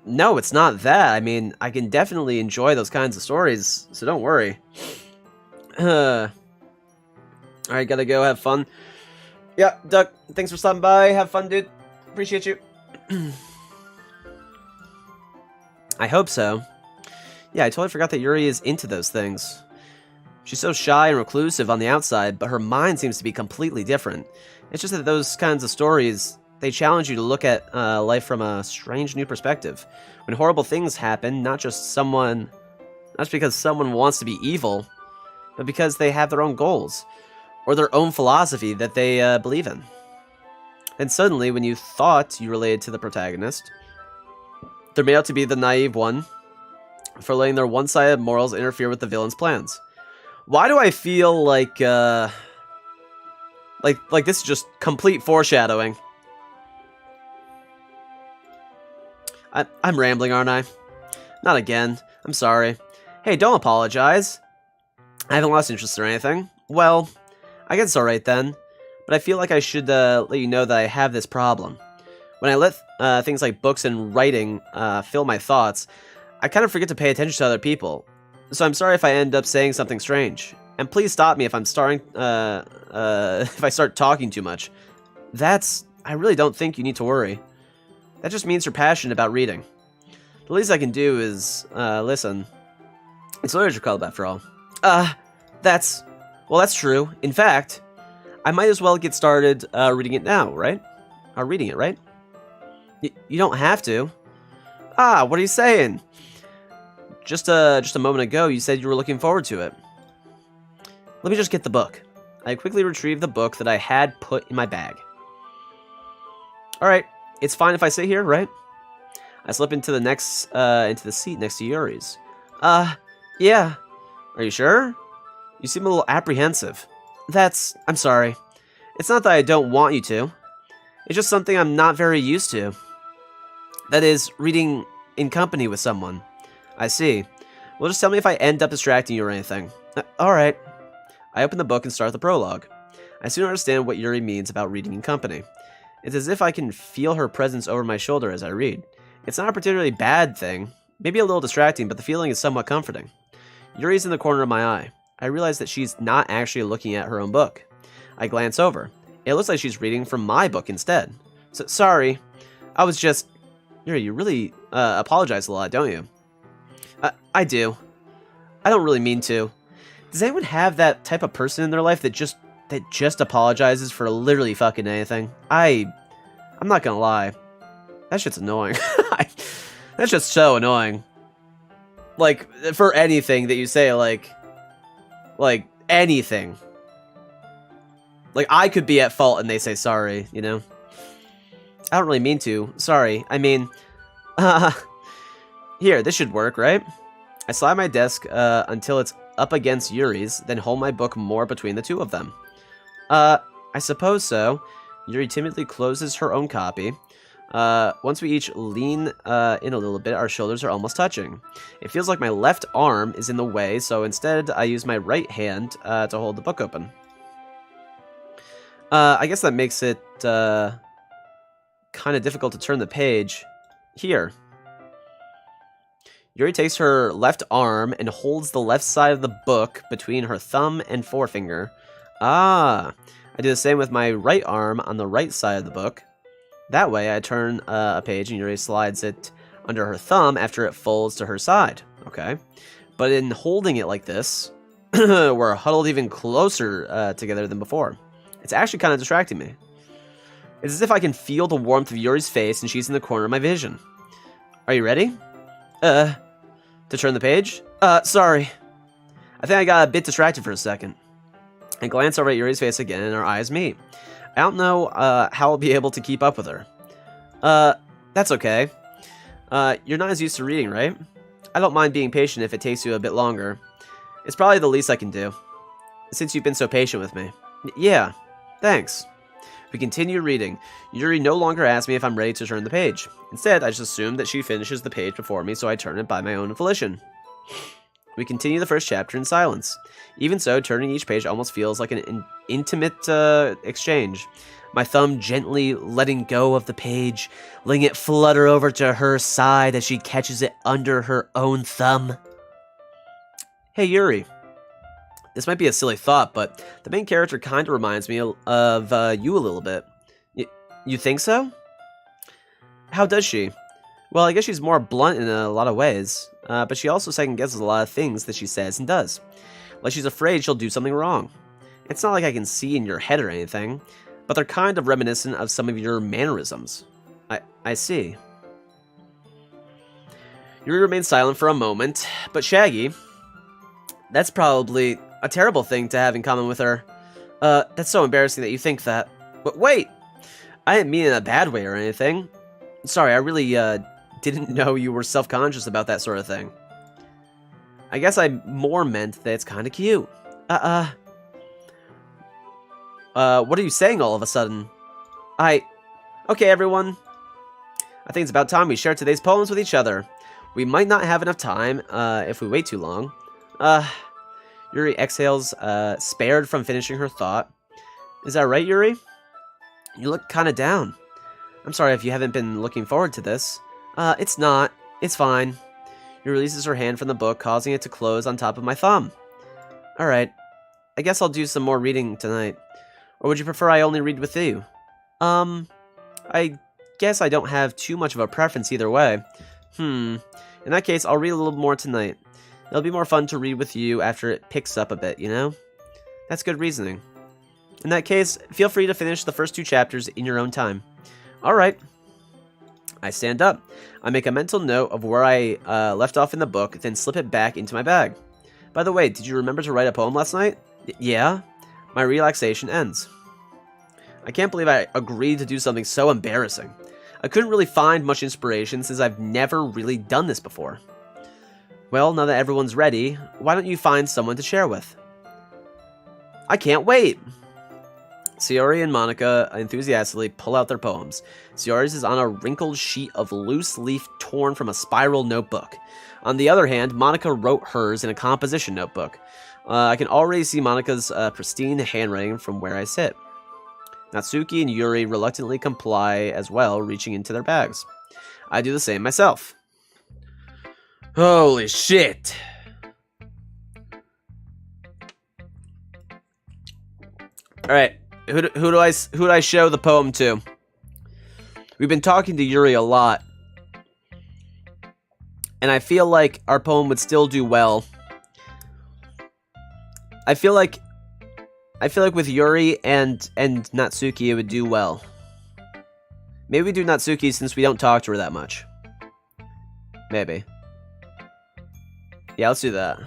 No, it's not that. I mean, I can definitely enjoy those kinds of stories, so don't worry. Alright, gotta go have fun. Yeah, Duck, thanks for stopping by. Have fun, dude. Appreciate you. I hope so. Yeah, I totally forgot that Yuri is into those things. She's so shy and reclusive on the outside, but her mind seems to be completely different. It's just that those kinds of stories, they challenge you to look at life from a strange new perspective. When horrible things happen, not just because someone wants to be evil, but because they have their own goals, or their own philosophy that they believe in. And suddenly, when you thought you related to the protagonist, they're made out to be the naive one, for letting their one-sided morals interfere with the villain's plans. Why do I feel like this is just complete foreshadowing? I'm rambling, aren't I? Not again. I'm sorry. Hey, don't apologize. I haven't lost interest or anything. Well, I guess it's alright then, but I feel like I should let you know that I have this problem. When I let things like books and writing fill my thoughts, I kind of forget to pay attention to other people. So I'm sorry if I end up saying something strange. And please stop me if I'm if I start talking too much. I really don't think you need to worry. That just means you're passionate about reading. The least I can do is, listen. It's literature club after all. That's true. In fact, I might as well get started, reading it now, right? Reading it, right? You don't have to. What are you saying? Just a moment ago, you said you were looking forward to it. Let me just get the book. I quickly retrieved the book that I had put in my bag. Alright, it's fine if I sit here, right? I slip into the seat next to Yuri's. Yeah. Are you sure? You seem a little apprehensive. I'm sorry. It's not that I don't want you to. It's just something I'm not very used to. That is, reading in company with someone. I see. Well, just tell me if I end up distracting you or anything. Alright. I open the book and start the prologue. I soon understand what Yuri means about reading in company. It's as if I can feel her presence over my shoulder as I read. It's not a particularly bad thing, maybe a little distracting, but the feeling is somewhat comforting. Yuri's in the corner of my eye. I realize that she's not actually looking at her own book. I glance over. It looks like she's reading from my book instead. Sorry. I was just... Yuri, you really apologize a lot, don't you? I do. I don't really mean to. Does anyone have that type of person in their life that just apologizes for literally fucking anything? I'm not gonna lie. That shit's annoying. That's just so annoying. Like, for anything that you say, like anything. Like, I could be at fault and they say sorry, you know? I don't really mean to. Sorry. I mean, here, this should work, right? I slide my desk until it's up against Yuri's, then hold my book more between the two of them. I suppose so. Yuri timidly closes her own copy. Once we each lean in a little bit, our shoulders are almost touching. It feels like my left arm is in the way, so instead I use my right hand to hold the book open. I guess that makes it kind of difficult to turn the page. Here. Yuri takes her left arm and holds the left side of the book between her thumb and forefinger. I do the same with my right arm on the right side of the book. That way, I turn a page and Yuri slides it under her thumb after it folds to her side. Okay. But in holding it like this, we're huddled even closer together than before. It's actually kind of distracting me. It's as if I can feel the warmth of Yuri's face and she's in the corner of my vision. Are you ready? To turn the page? Sorry. I think I got a bit distracted for a second. I glance over at Yuri's face again and our eyes meet. I don't know how I'll be able to keep up with her. That's okay. You're not as used to reading, right? I don't mind being patient if it takes you a bit longer. It's probably the least I can do. Since you've been so patient with me. Yeah, thanks. We continue reading. Yuri no longer asks me if I'm ready to turn the page. Instead, I just assume that she finishes the page before me, so I turn it by my own volition. We continue the first chapter in silence. Even so, turning each page almost feels like an intimate exchange. My thumb gently letting go of the page, letting it flutter over to her side as she catches it under her own thumb. Hey, Yuri. This might be a silly thought, but the main character kind of reminds me of you a little bit. You think so? How does she? Well, I guess she's more blunt in a lot of ways, but she also second-guesses a lot of things that she says and does. Like she's afraid she'll do something wrong. It's not like I can see in your head or anything, but they're kind of reminiscent of some of your mannerisms. I see. Yuri remains silent for a moment, but Shaggy, that's probably a terrible thing to have in common with her. That's so embarrassing that you think that. But wait! I didn't mean it in a bad way or anything. Sorry, I really, didn't know you were self-conscious about that sort of thing. I guess I more meant that it's kind of cute. What are you saying all of a sudden? Okay, everyone. I think it's about time we share today's poems with each other. We might not have enough time, if we wait too long. Yuri exhales, spared from finishing her thought. Is that right, Yuri? You look kind of down. I'm sorry if you haven't been looking forward to this. It's not. It's fine. Yuri releases her hand from the book, causing it to close on top of my thumb. Alright. I guess I'll do some more reading tonight. Or would you prefer I only read with you? I guess I don't have too much of a preference either way. In that case, I'll read a little more tonight. It'll be more fun to read with you after it picks up a bit, you know? That's good reasoning. In that case, feel free to finish the first 2 chapters in your own time. Alright. I stand up. I make a mental note of where I left off in the book, then slip it back into my bag. By the way, did you remember to write a poem last night? Yeah. My relaxation ends. I can't believe I agreed to do something so embarrassing. I couldn't really find much inspiration since I've never really done this before. Well, now that everyone's ready, why don't you find someone to share with? I can't wait! Sayori and Monica enthusiastically pull out their poems. Sayori's is on a wrinkled sheet of loose leaf torn from a spiral notebook. On the other hand, Monica wrote hers in a composition notebook. I can already see Monica's pristine handwriting from where I sit. Natsuki and Yuri reluctantly comply as well, reaching into their bags. I do the same myself. Holy shit! Alright, who do I show the poem to? We've been talking to Yuri a lot. And I feel like our poem would still do well. I feel like with Yuri and Natsuki it would do well. Maybe we do Natsuki since we don't talk to her that much. Maybe. Yeah, let's do that.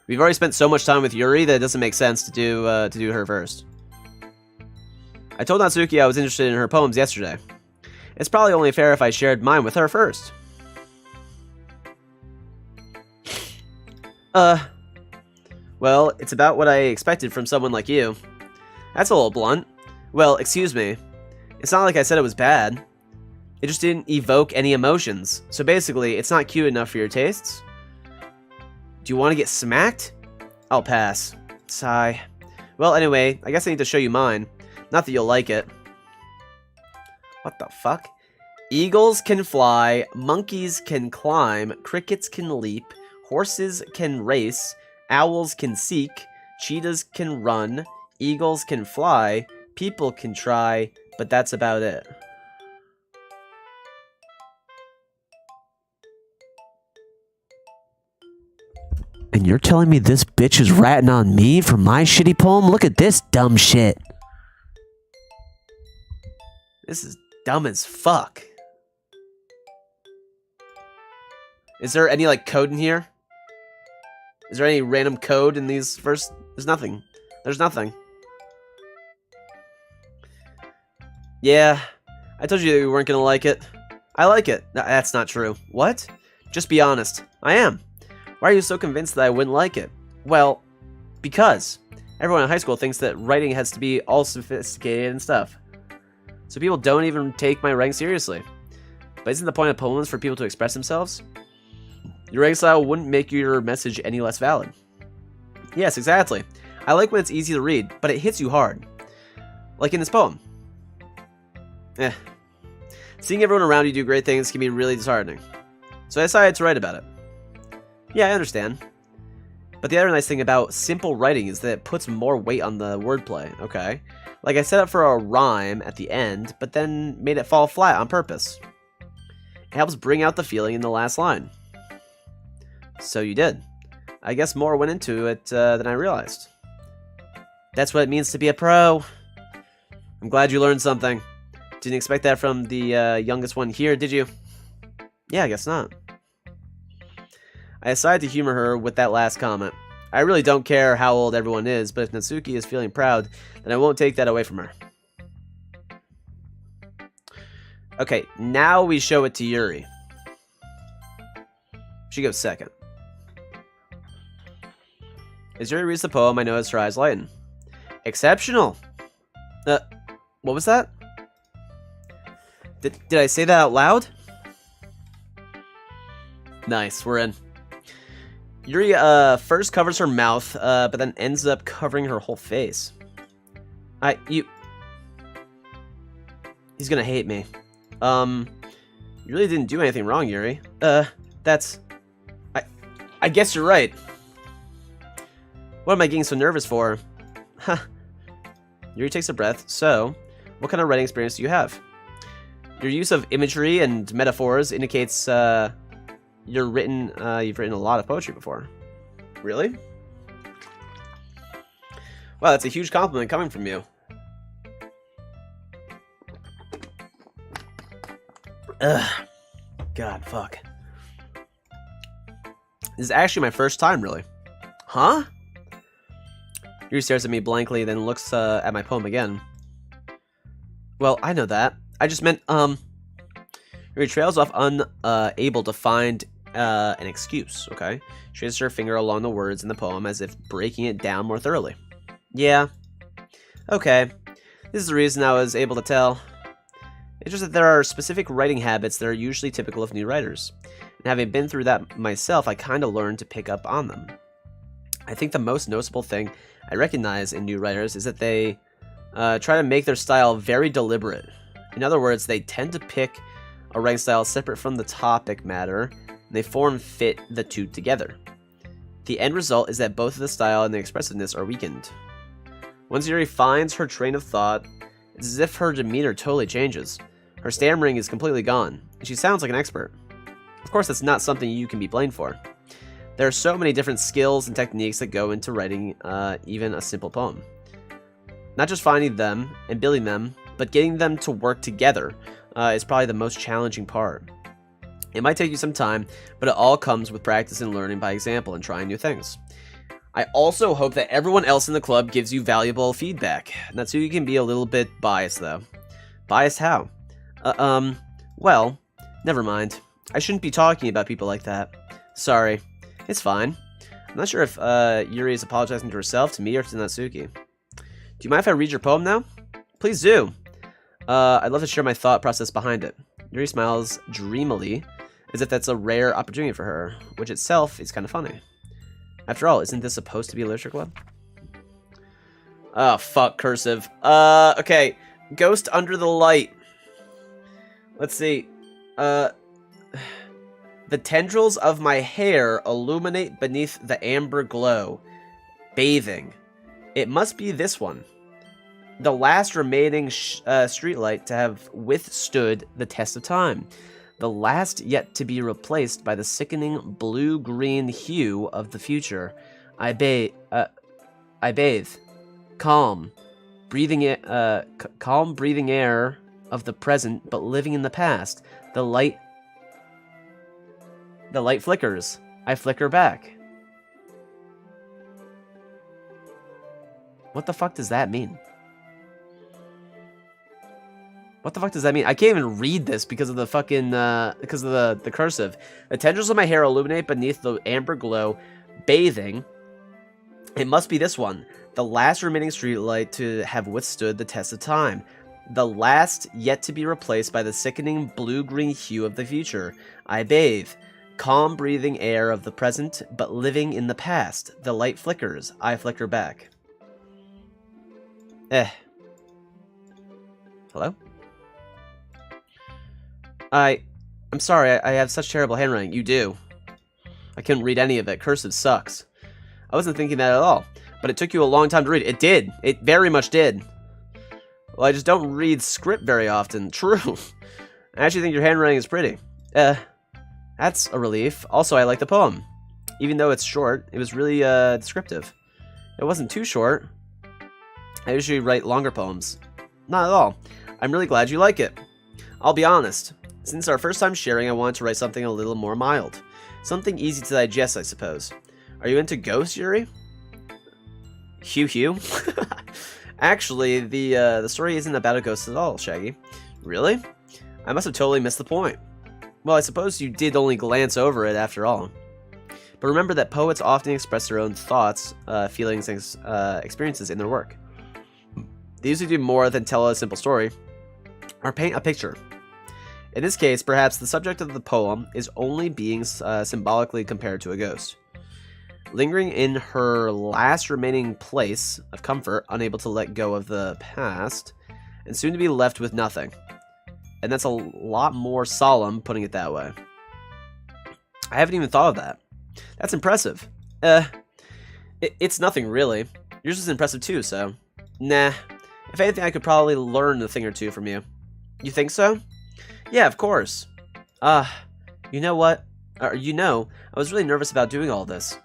We've already spent so much time with Yuri that it doesn't make sense to do her first. I told Natsuki I was interested in her poems yesterday. It's probably only fair if I shared mine with her first. Well, it's about what I expected from someone like you. That's a little blunt. Well, excuse me. It's not like I said it was bad. It just didn't evoke any emotions. So basically, it's not cute enough for your tastes. Do you want to get smacked? I'll pass. Sigh. Well, anyway, I guess I need to show you mine. Not that you'll like it. What the fuck? Eagles can fly, monkeys can climb, crickets can leap, horses can race, owls can seek, cheetahs can run, eagles can fly, people can try, but that's about it. And you're telling me this bitch is ratting on me for my shitty poem? Look at this dumb shit. This is dumb as fuck. Is there any, like, code in here? Is there any random code in these first? There's nothing. There's nothing. Yeah, I told you that we weren't gonna like it. I like it. No, that's not true. What? Just be honest. I am. Why are you so convinced that I wouldn't like it? Well, because everyone in high school thinks that writing has to be all sophisticated and stuff. So people don't even take my writing seriously. But isn't the point of poems for people to express themselves? Your writing style wouldn't make your message any less valid. Yes, exactly. I like when it's easy to read, but it hits you hard. Like in this poem. Seeing everyone around you do great things can be really disheartening. So I decided to write about it. Yeah, I understand. But the other nice thing about simple writing is that it puts more weight on the wordplay, okay? Like I set up for a rhyme at the end, but then made it fall flat on purpose. It helps bring out the feeling in the last line. So you did. I guess more went into it than I realized. That's what it means to be a pro. I'm glad you learned something. Didn't expect that from the youngest one here, did you? Yeah, I guess not. I decided to humor her with that last comment. I really don't care how old everyone is, but if Natsuki is feeling proud, then I won't take that away from her. Okay, now we show it to Yuri. She goes second. As Yuri reads the poem, I notice her eyes lighten. Exceptional! What was that? Did I say that out loud? Nice, we're in. Yuri first covers her mouth, but then ends up covering her whole face. He's gonna hate me. You really didn't do anything wrong, Yuri. I guess you're right. What am I getting so nervous for? Huh. Yuri takes a breath. So, what kind of writing experience do you have? Your use of imagery and metaphors indicates you've written a lot of poetry before. Really? Wow, that's a huge compliment coming from you. Ugh. God, fuck. This is actually my first time, really. Huh? Yuri stares at me blankly, then looks at my poem again. Well, I know that. I just meant, Yuri trails off unable to find an excuse, okay? She traces her finger along the words in the poem as if breaking it down more thoroughly. Yeah. Okay. This is the reason I was able to tell. It's just that there are specific writing habits that are usually typical of new writers. And having been through that myself, I kind of learned to pick up on them. I think the most noticeable thing I recognize in new writers is that they try to make their style very deliberate. In other words, they tend to pick a writing style separate from the topic matter, and they fit the two together. The end result is that both the style and the expressiveness are weakened. Once Yuri finds her train of thought, it's as if her demeanor totally changes. Her stammering is completely gone, and she sounds like an expert. Of course, that's not something you can be blamed for. There are so many different skills and techniques that go into writing even a simple poem. Not just finding them and building them, but getting them to work together is probably the most challenging part. It might take you some time, but it all comes with practice and learning by example and trying new things. I also hope that everyone else in the club gives you valuable feedback. Natsuki can be a little bit biased, though. Biased how? Well, never mind. I shouldn't be talking about people like that. Sorry. It's fine. I'm not sure if Yuri is apologizing to herself, to me, or to Natsuki. Do you mind if I read your poem now? Please do. I'd love to share my thought process behind it. Yuri smiles dreamily, as if that's a rare opportunity for her, which itself is kind of funny. After all, isn't this supposed to be a literature club? Oh, fuck, cursive. Okay. Ghost under the light. Let's see. The tendrils of my hair illuminate beneath the amber glow. Bathing. It must be this one. The last remaining streetlight to have withstood the test of time. The last yet to be replaced by the sickening blue-green hue of the future. I bathe. Calm. Calm breathing air of the present, but living in the past. The light flickers. I flicker back. What the fuck does that mean? What the fuck does that mean? I can't even read this because of the fucking, because of the cursive. The tendrils of my hair illuminate beneath the amber glow, bathing. It must be this one. The last remaining streetlight to have withstood the test of time. The last yet to be replaced by the sickening blue-green hue of the future. I bathe. Calm breathing air of the present, but living in the past. The light flickers. I flicker back. Hello? I'm sorry, I have such terrible handwriting. You do. I couldn't read any of it. Cursive sucks. I wasn't thinking that at all. But it took you a long time to read. It did. It very much did. Well, I just don't read script very often. True. I actually think your handwriting is pretty. That's a relief. Also, I like the poem. Even though it's short, it was really, descriptive. It wasn't too short. I usually write longer poems. Not at all. I'm really glad you like it. I'll be honest. Since our first time sharing, I wanted to write something a little more mild. Something easy to digest, I suppose. Are you into ghosts, Yuri? Hugh? Actually, the story isn't about a ghost at all, Shaggy. Really? I must have totally missed the point. Well, I suppose you did only glance over it after all. But remember that poets often express their own thoughts, feelings, and experiences in their work. They usually do more than tell a simple story, or paint a picture. In this case, perhaps the subject of the poem is only being symbolically compared to a ghost. Lingering in her last remaining place of comfort, unable to let go of the past, and soon to be left with nothing. And that's a lot more solemn, putting it that way. I haven't even thought of that. That's impressive. It's nothing, really. Yours is impressive, too, so... Nah. If anything, I could probably learn a thing or two from you. You think so? Yeah, of course. You know what? I was really nervous about doing all this.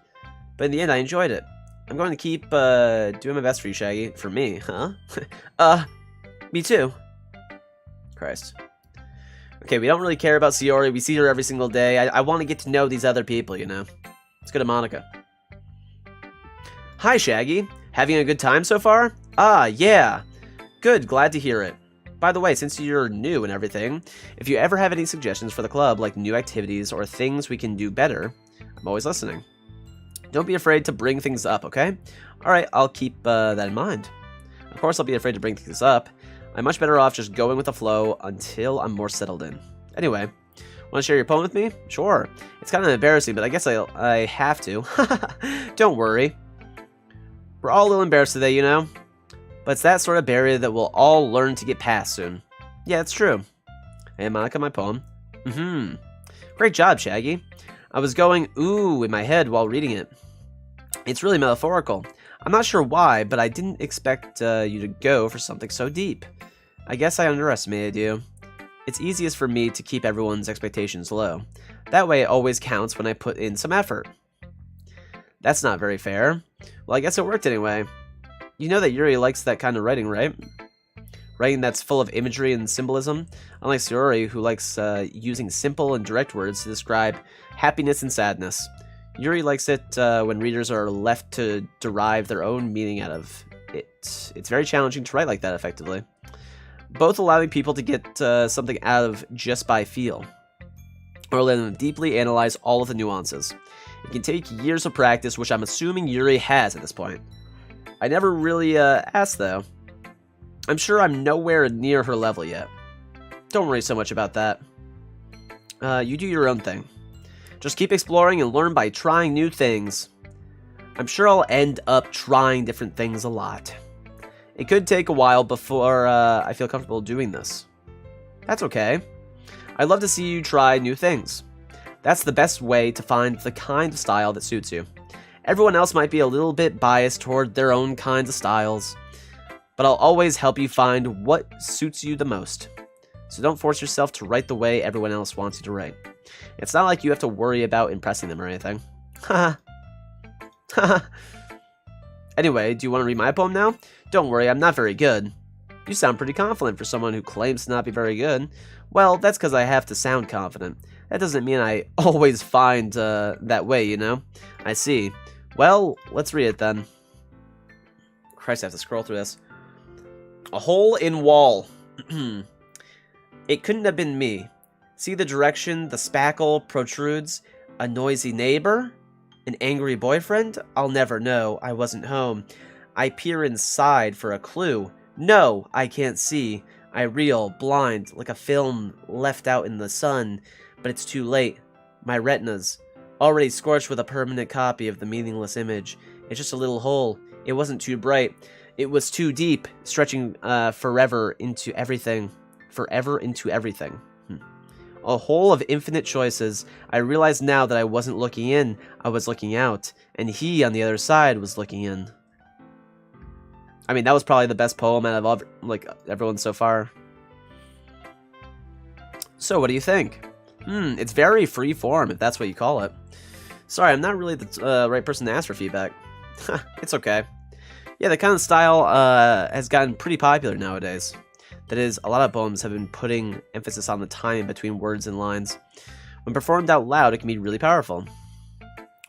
But in the end, I enjoyed it. I'm going to keep, doing my best for you, Shaggy. For me, huh? Me too. Christ. Okay, we don't really care about Sayori. We see her every single day. I want to get to know these other people, you know? Let's go to Monica. Hi, Shaggy. Having a good time so far? Yeah. Good, glad to hear it. By the way, since you're new and everything, if you ever have any suggestions for the club, like new activities or things we can do better, I'm always listening. Don't be afraid to bring things up, okay? Alright, I'll keep that in mind. Of course, I'll be afraid to bring things up. I'm much better off just going with the flow until I'm more settled in. Anyway, want to share your poem with me? Sure. It's kind of embarrassing, but I guess I have to. Don't worry. We're all a little embarrassed today, you know? But it's that sort of barrier that we'll all learn to get past soon. Yeah, it's true. Hey, Monica, my poem. Great job, Shaggy. I was going ooh in my head while reading it. It's really metaphorical. I'm not sure why, but I didn't expect you to go for something so deep. I guess I underestimated you. It's easiest for me to keep everyone's expectations low. That way it always counts when I put in some effort. That's not very fair. Well, I guess it worked anyway. You know that Yuri likes that kind of writing, right? Writing that's full of imagery and symbolism, unlike Sayori, who likes using simple and direct words to describe happiness and sadness. Yuri likes it when readers are left to derive their own meaning out of it. It's very challenging to write like that effectively. Both allowing people to get something out of just by feel, or letting them deeply analyze all of the nuances. It can take years of practice, which I'm assuming Yuri has at this point. I never really asked, though. I'm sure I'm nowhere near her level yet. Don't worry so much about that. You do your own thing. Just keep exploring and learn by trying new things. I'm sure I'll end up trying different things a lot. It could take a while before I feel comfortable doing this. That's okay. I'd love to see you try new things. That's the best way to find the kind of style that suits you. Everyone else might be a little bit biased toward their own kinds of styles, but I'll always help you find what suits you the most. So don't force yourself to write the way everyone else wants you to write. It's not like you have to worry about impressing them or anything. Haha. Anyway, do you want to read my poem now? Don't worry, I'm not very good. You sound pretty confident for someone who claims to not be very good. Well, that's because I have to sound confident. That doesn't mean I always find that way, you know? I see. Well, let's read it then. Christ, I have to scroll through this. A hole in wall. It couldn't have been me. See the direction the spackle protrudes? A noisy neighbor? An angry boyfriend? I'll never know. I wasn't home. I peer inside for a clue. No, I can't see. I reel, blind, like a film left out in the sun. But it's too late. My retina's already scorched with a permanent copy of the meaningless image. It's just a little hole. It wasn't too bright. It was too deep, stretching forever into everything. Forever into everything. A hole of infinite choices. I realize now that I wasn't looking in, I was looking out. And he, on the other side, was looking in. I mean, that was probably the best poem out of everyone so far. So, what do you think? It's very free form, if that's what you call it. Sorry, I'm not really the right person to ask for feedback. It's okay. Yeah, the kind of style has gotten pretty popular nowadays. That is, a lot of poems have been putting emphasis on the time between words and lines. When performed out loud, it can be really powerful.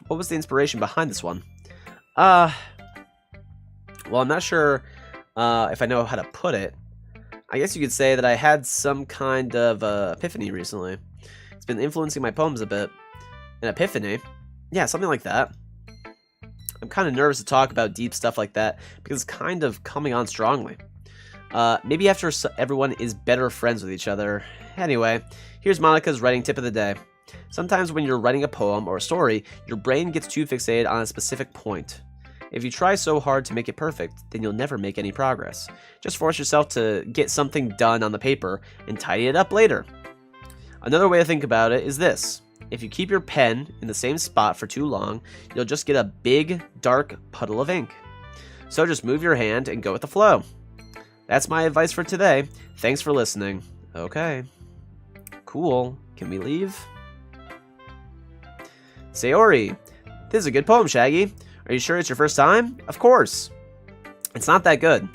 What was the inspiration behind this one? Well, I'm not sure if I know how to put it. I guess you could say that I had some kind of epiphany recently. It's been influencing my poems a bit. An epiphany? Yeah, something like that. I'm kind of nervous to talk about deep stuff like that because it's kind of coming on strongly. Maybe after everyone is better friends with each other. Anyway, here's Monica's writing tip of the day. Sometimes when you're writing a poem or a story, your brain gets too fixated on a specific point. If you try so hard to make it perfect, then you'll never make any progress. Just force yourself to get something done on the paper and tidy it up later. Another way to think about it is this. If you keep your pen in the same spot for too long, you'll just get a big, dark puddle of ink. So just move your hand and go with the flow. That's my advice for today. Thanks for listening. Okay. Cool. Can we leave? Sayori. This is a good poem, Shaggy. Are you sure it's your first time? Of course. It's not that good.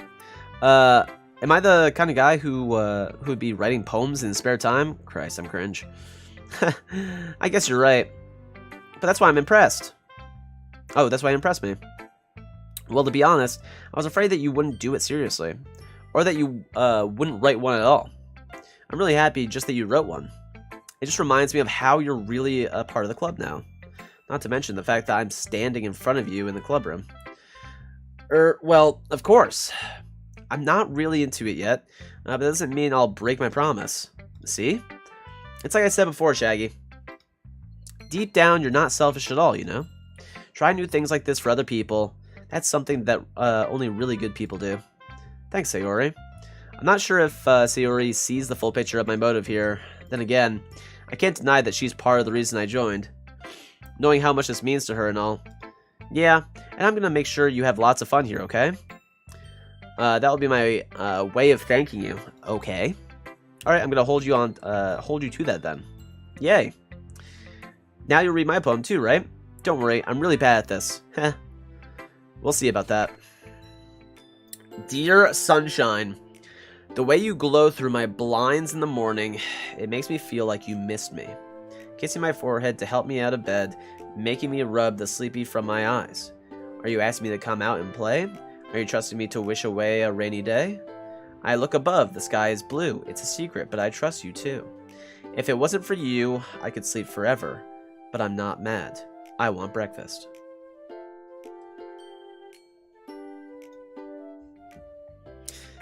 Am I the kind of guy who would be writing poems in spare time? Christ, I'm cringe. I guess you're right. But that's why I'm impressed. Oh, that's why you impressed me. Well, to be honest, I was afraid that you wouldn't do it seriously. Or that you wouldn't write one at all. I'm really happy just that you wrote one. It just reminds me of how you're really a part of the club now. Not to mention the fact that I'm standing in front of you in the club room. Well, of course. I'm not really into it yet, but that doesn't mean I'll break my promise. See? It's like I said before, Shaggy. Deep down, you're not selfish at all, you know? Try new things like this for other people. That's something that only really good people do. Thanks, Sayori. I'm not sure if Sayori sees the full picture of my motive here. Then again, I can't deny that she's part of the reason I joined. Knowing how much this means to her and all. Yeah, and I'm gonna make sure you have lots of fun here, okay? That'll be my way of thanking you. Okay. Alright, I'm gonna hold you to that then. Yay. Now you'll read my poem too, right? Don't worry, I'm really bad at this. Heh. We'll see about that. Dear Sunshine, the way you glow through my blinds in the morning, it makes me feel like you missed me. Kissing my forehead to help me out of bed, making me rub the sleepy from my eyes. Are you asking me to come out and play? Are you trusting me to wish away a rainy day? I look above, the sky is blue. It's a secret, but I trust you too. If it wasn't for you, I could sleep forever. But I'm not mad. I want breakfast.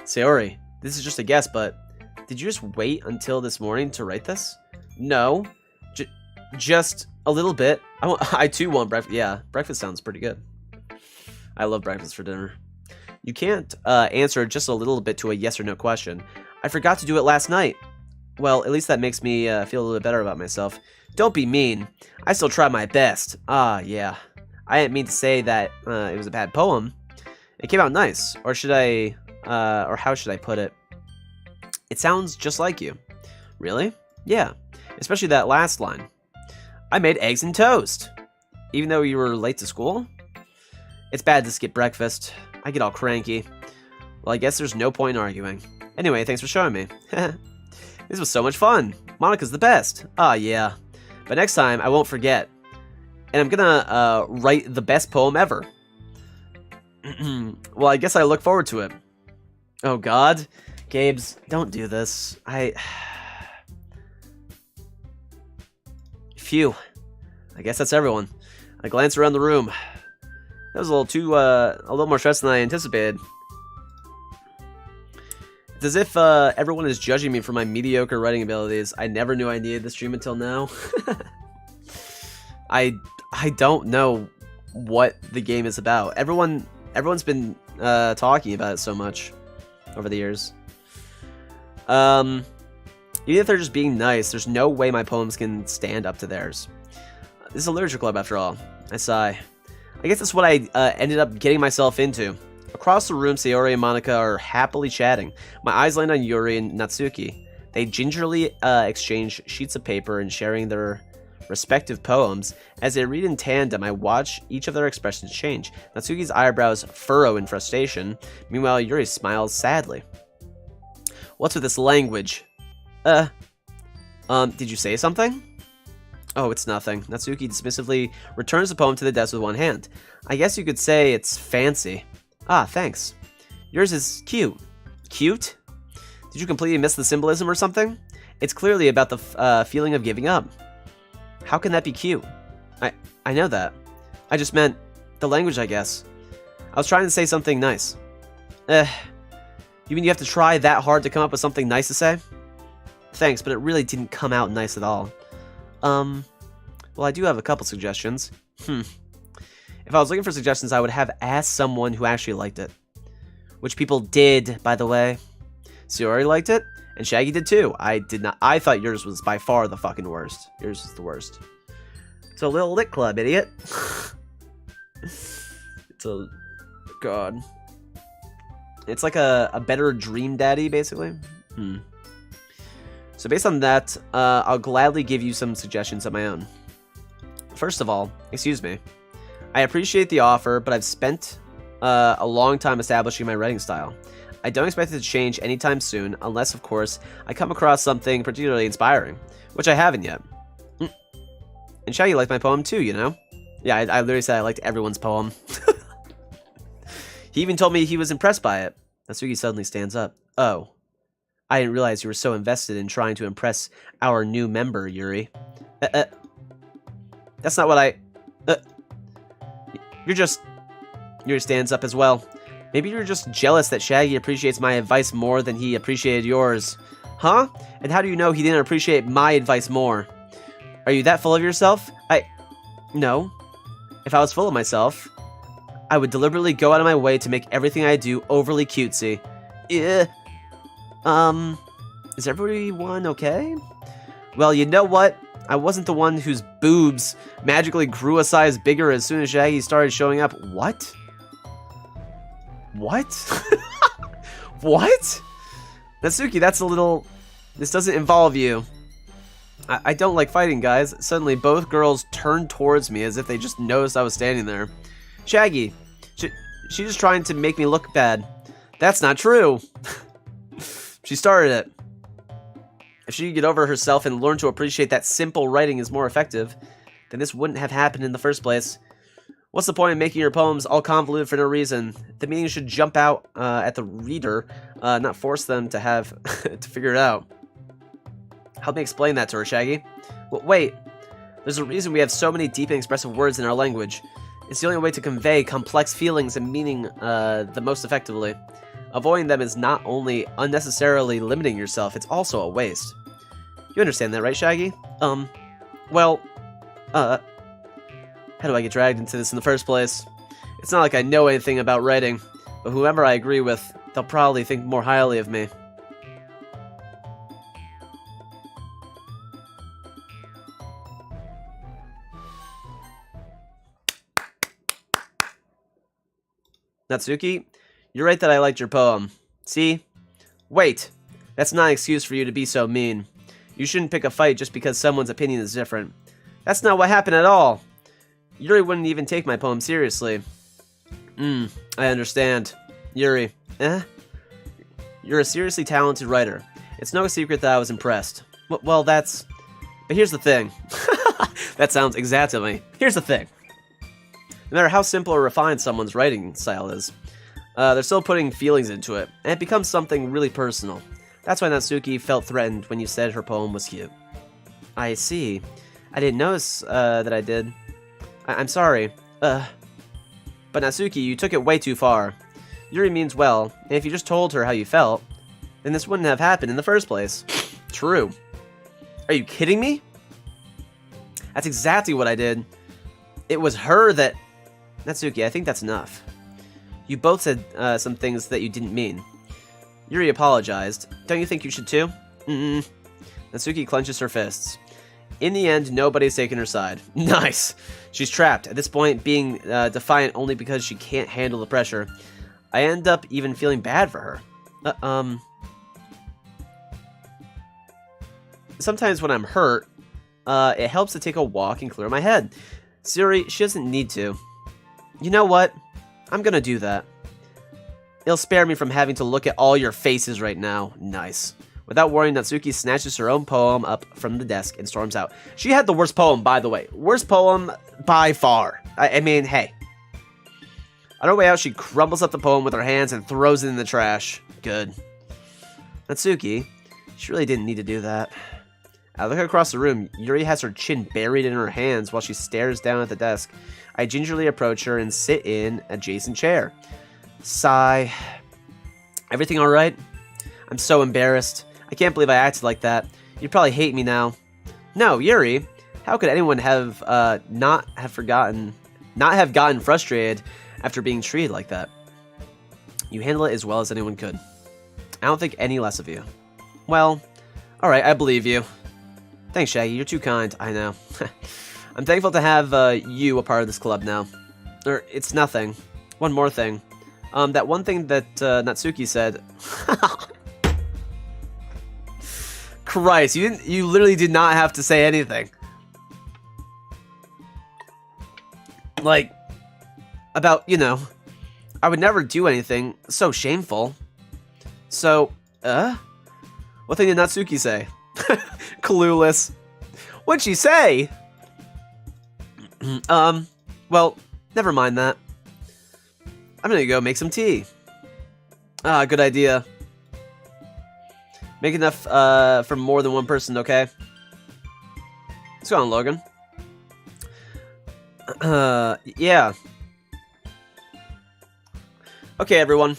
Sayori, this is just a guess, but did you just wait until this morning to write this? No. Just a little bit. I too want breakfast. Yeah, breakfast sounds pretty good. I love breakfast for dinner. You can't answer just a little bit to a yes or no question. I forgot to do it last night. Well, at least that makes me feel a little bit better about myself. Don't be mean. I still tried my best. Ah, yeah. I didn't mean to say that it was a bad poem. It came out nice. Or should I... or how should I put it? It sounds just like you. Really? Yeah. Especially that last line. I made eggs and toast. Even though you were late to school? It's bad to skip breakfast. I get all cranky. Well, I guess there's no point in arguing. Anyway, thanks for showing me. This was so much fun. Monica's the best. Ah, yeah. But next time, I won't forget. And I'm gonna write the best poem ever. Well, I guess I look forward to it. Oh, God. Gabes, don't do this. Phew. I guess that's everyone. I glance around the room. That was a little more stress than I anticipated. It's as if everyone is judging me for my mediocre writing abilities. I never knew I needed the stream until now. I don't know what the game is about. Everyone's been talking about it so much over the years. Even if they're just being nice, there's no way my poems can stand up to theirs. This is a literature club after all. I sigh. I guess that's what I ended up getting myself into. Across the room, Sayori and Monica are happily chatting. My eyes land on Yuri and Natsuki. They gingerly exchange sheets of paper and sharing their respective poems. As they read in tandem, I watch each of their expressions change. Natsuki's eyebrows furrow in frustration. Meanwhile, Yuri smiles sadly. What's with this language? Did you say something? Oh, it's nothing. Natsuki dismissively returns the poem to the desk with one hand. I guess you could say it's fancy. Ah, thanks. Yours is cute. Cute? Did you completely miss the symbolism or something? It's clearly about the feeling of giving up. How can that be cute? I know that. I just meant the language, I guess. I was trying to say something nice. You mean you have to try that hard to come up with something nice to say? Thanks, but it really didn't come out nice at all. Well, I do have a couple suggestions. If I was looking for suggestions, I would have asked someone who actually liked it. Which people did, by the way. Sayori liked it, and Shaggy did too. I did not. I thought yours was by far the fucking worst. Yours is the worst. It's a little lit club, idiot. It's a... God. It's like a better Dream Daddy, basically. So based on that, I'll gladly give you some suggestions of my own. First of all, excuse me. I appreciate the offer, but I've spent a long time establishing my writing style. I don't expect it to change anytime soon, unless, of course, I come across something particularly inspiring, which I haven't yet. And Shaggy liked my poem too, you know? Yeah, I literally said I liked everyone's poem. He even told me he was impressed by it. Natsuki suddenly stands up. Oh. I didn't realize you were so invested in trying to impress our new member, Yuri. That's not what I... Yuri stands up as well. Maybe you're just jealous that Shaggy appreciates my advice more than he appreciated yours. Huh? And how do you know he didn't appreciate my advice more? Are you that full of yourself? No. If I was full of myself, I would deliberately go out of my way to make everything I do overly cutesy. Is everyone okay? Well, you know what? I wasn't the one whose boobs magically grew a size bigger as soon as Shaggy started showing up. What? What? What? Natsuki, that's a little... This doesn't involve you. I don't like fighting, guys. Suddenly, both girls turned towards me as if they just noticed I was standing there. Shaggy, she's just trying to make me look bad. That's not true. She started it. If she could get over herself and learn to appreciate that simple writing is more effective, then this wouldn't have happened in the first place. What's the point of making your poems all convoluted for no reason? The meaning should jump out at the reader, not force them to have to figure it out. Help me explain that to her, Shaggy. Wait, there's a reason we have so many deep and expressive words in our language. It's the only way to convey complex feelings and meaning the most effectively. Avoiding them is not only unnecessarily limiting yourself, it's also a waste. You understand that, right, Shaggy? Well, how do I get dragged into this in the first place? It's not like I know anything about writing, but whoever I agree with, they'll probably think more highly of me. Natsuki, you're right that I liked your poem. See? Wait, that's not an excuse for you to be so mean. You shouldn't pick a fight just because someone's opinion is different. That's not what happened at all. Yuri wouldn't even take my poem seriously. I understand. Yuri, You're a seriously talented writer. It's no secret that I was impressed. Well, that's... But here's the thing. That sounds exact to me. Here's the thing. No matter how simple or refined someone's writing style is, they're still putting feelings into it, and it becomes something really personal. That's why Natsuki felt threatened when you said her poem was cute. I see. I didn't notice that I did. I'm sorry. But Natsuki, you took it way too far. Yuri means well, and if you just told her how you felt, then this wouldn't have happened in the first place. True. Are you kidding me? That's exactly what I did. It was her that... Natsuki, I think that's enough. You both said some things that you didn't mean. Yuri apologized. Don't you think you should too? Natsuki clenches her fists. In the end, nobody's taken her side. Nice. She's trapped, at this point being defiant only because she can't handle the pressure. I end up even feeling bad for her. Sometimes when I'm hurt, it helps to take a walk and clear my head. Sayori, she doesn't need to. You know what? I'm gonna do that. It'll spare me from having to look at all your faces right now. Nice. Without warning, Natsuki snatches her own poem up from the desk and storms out. She had the worst poem, by the way. Worst poem by far. I mean, hey. On her way out, she crumbles up the poem with her hands and throws it in the trash. Good. Natsuki, she really didn't need to do that. I look across the room. Yuri has her chin buried in her hands while she stares down at the desk. I gingerly approach her and sit in an adjacent chair. Sigh. Everything alright? I'm so embarrassed. I can't believe I acted like that. You'd probably hate me now. No, Yuri. How could anyone have not have gotten frustrated after being treated like that? You handle it as well as anyone could. I don't think any less of you. Well, alright, I believe you. Thanks, Shaggy, you're too kind, I know. I'm thankful to have you a part of this club now. It's nothing. One more thing. That one thing that Natsuki said... Christ, you literally did not have to say anything. Like, about, you know, I would never do anything so shameful. So, what thing did Natsuki say? Clueless. What'd she say? Well, never mind that. I'm gonna go make some tea. Ah, good idea. Make enough, for more than one person, okay? Let's go on, Logan. Yeah. Okay, everyone.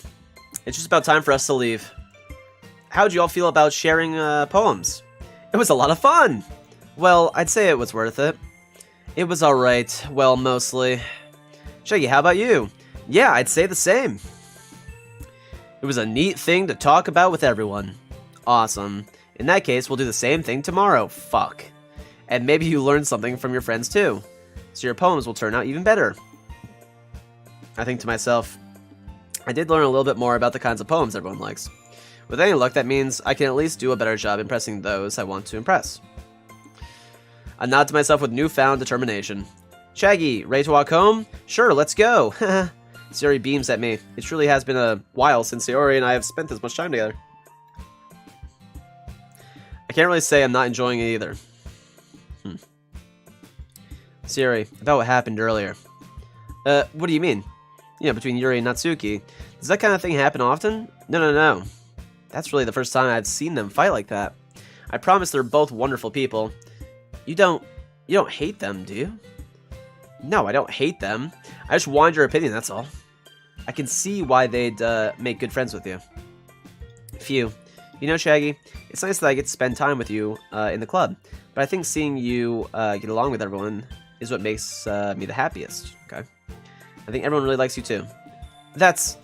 It's just about time for us to leave. How'd you all feel about sharing, poems? It was a lot of fun! Well, I'd say it was worth it. It was alright. Well, mostly. Shaggy, how about you? Yeah, I'd say the same. It was a neat thing to talk about with everyone. Awesome. In that case, we'll do the same thing tomorrow. Fuck. And maybe you learned something from your friends too. So your poems will turn out even better. I think to myself, I did learn a little bit more about the kinds of poems everyone likes. With any luck, that means I can at least do a better job impressing those I want to impress. I nod to myself with newfound determination. Shaggy, ready to walk home? Sure, let's go. Sayori beams at me. It truly has been a while since Sayori and I have spent this much time together. I can't really say I'm not enjoying it either. Sayori, about what happened earlier. What do you mean? You know, between Yuri and Natsuki. Does that kind of thing happen often? No. That's really the first time I've seen them fight like that. I promise they're both wonderful people. You don't hate them, do you? No, I don't hate them. I just wanted your opinion, that's all. I can see why they'd make good friends with you. Phew. You know, Shaggy, it's nice that I get to spend time with you in the club, but I think seeing you get along with everyone is what makes me the happiest, okay? I think everyone really likes you too. That's...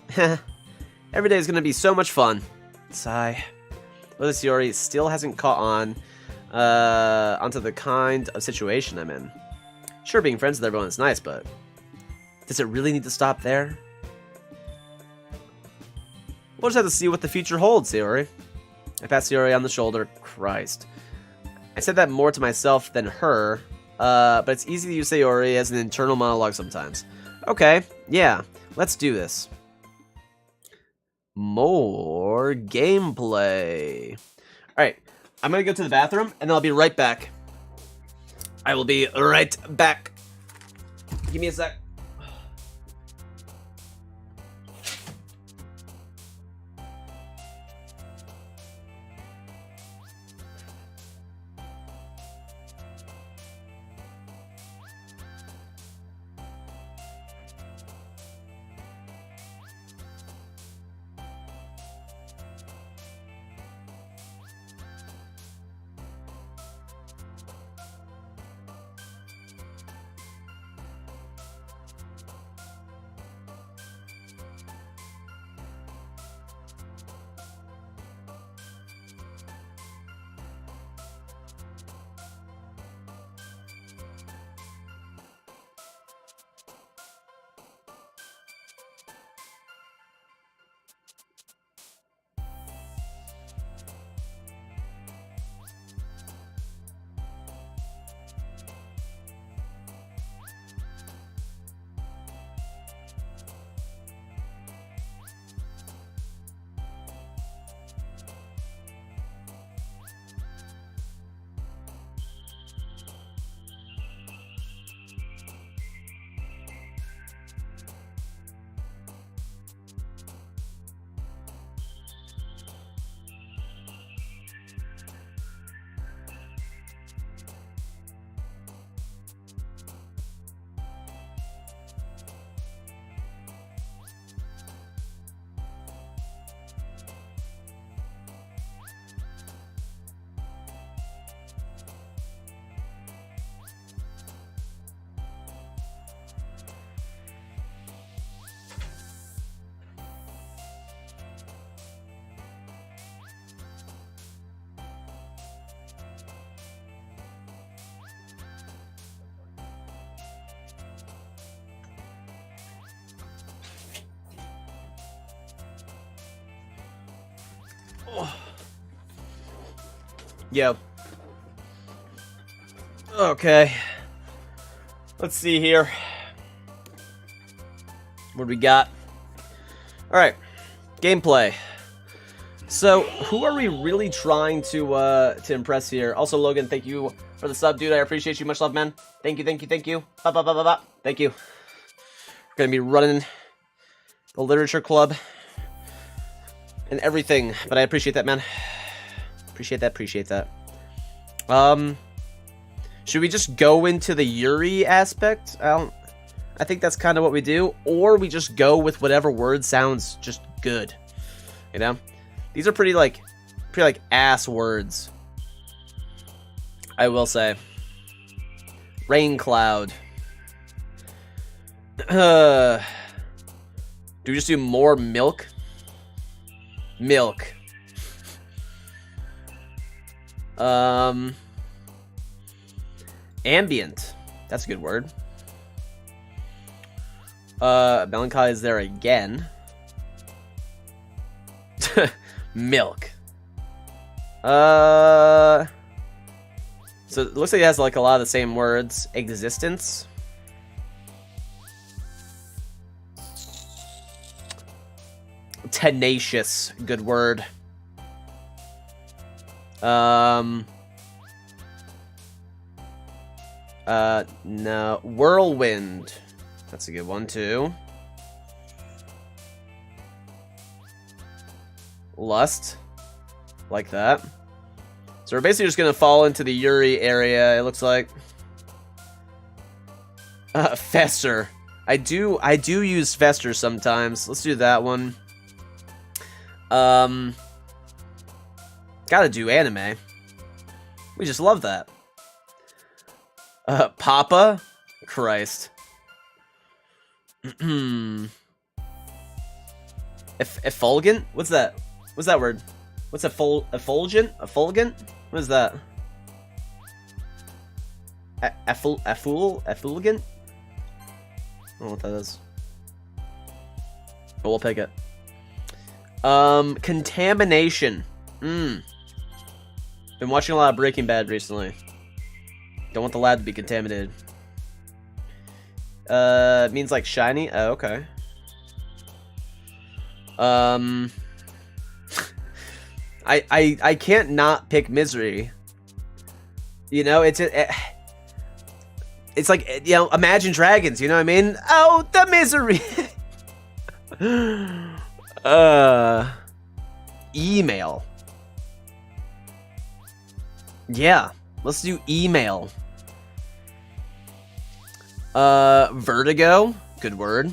every day is going to be so much fun. Sigh. Well, this Sayori still hasn't caught on onto the kind of situation I'm in. Sure, being friends with everyone is nice, but does it really need to stop there? We'll just have to see what the future holds, Sayori. I pat Sayori on the shoulder. Christ. I said that more to myself than her, but it's easy to use Sayori as an internal monologue sometimes. Okay, yeah, let's do this. More gameplay. Alright, I'm gonna go to the bathroom, and then I'll be right back. I will be right back. Give me a sec. Oh. Yo. Okay. Let's see here. What do we got? Alright. Gameplay. So, who are we really trying to impress here? Also, Logan, thank you for the sub, dude. I appreciate you. Much love, man. Thank you, thank you, thank you. Ba, ba, ba, ba, ba. Thank you. We're gonna be running the literature club and everything, but I appreciate that, man. Appreciate that, appreciate that. Should we just go into the Yuri aspect? I think that's kind of what we do, or we just go with whatever word sounds just good. You know? These are pretty ass words. I will say. Rain cloud. Do we just do more milk? Milk. Ambient. That's a good word. Melancholy is there again. Milk. So it looks like it has like a lot of the same words. Existence. Tenacious. Good word. No. Whirlwind. That's a good one, too. Lust. Like that. So we're basically just gonna fall into the Yuri area, it looks like. Fester. I do use Fester sometimes. Let's do that one. Gotta do anime. We just love that. Papa? Christ. Effulgent? What's that? What's that word? What's effulgent? Effulgent? What is that? Effulgent? I don't know what that is. But we'll pick it. Contamination. Been watching a lot of Breaking Bad recently. Don't want the lab to be contaminated. It means like shiny? Oh, okay. I can't not pick misery. You know, it's like, you know, Imagine Dragons, you know what I mean? Oh, the misery. Email. Yeah, let's do email. Vertigo, good word.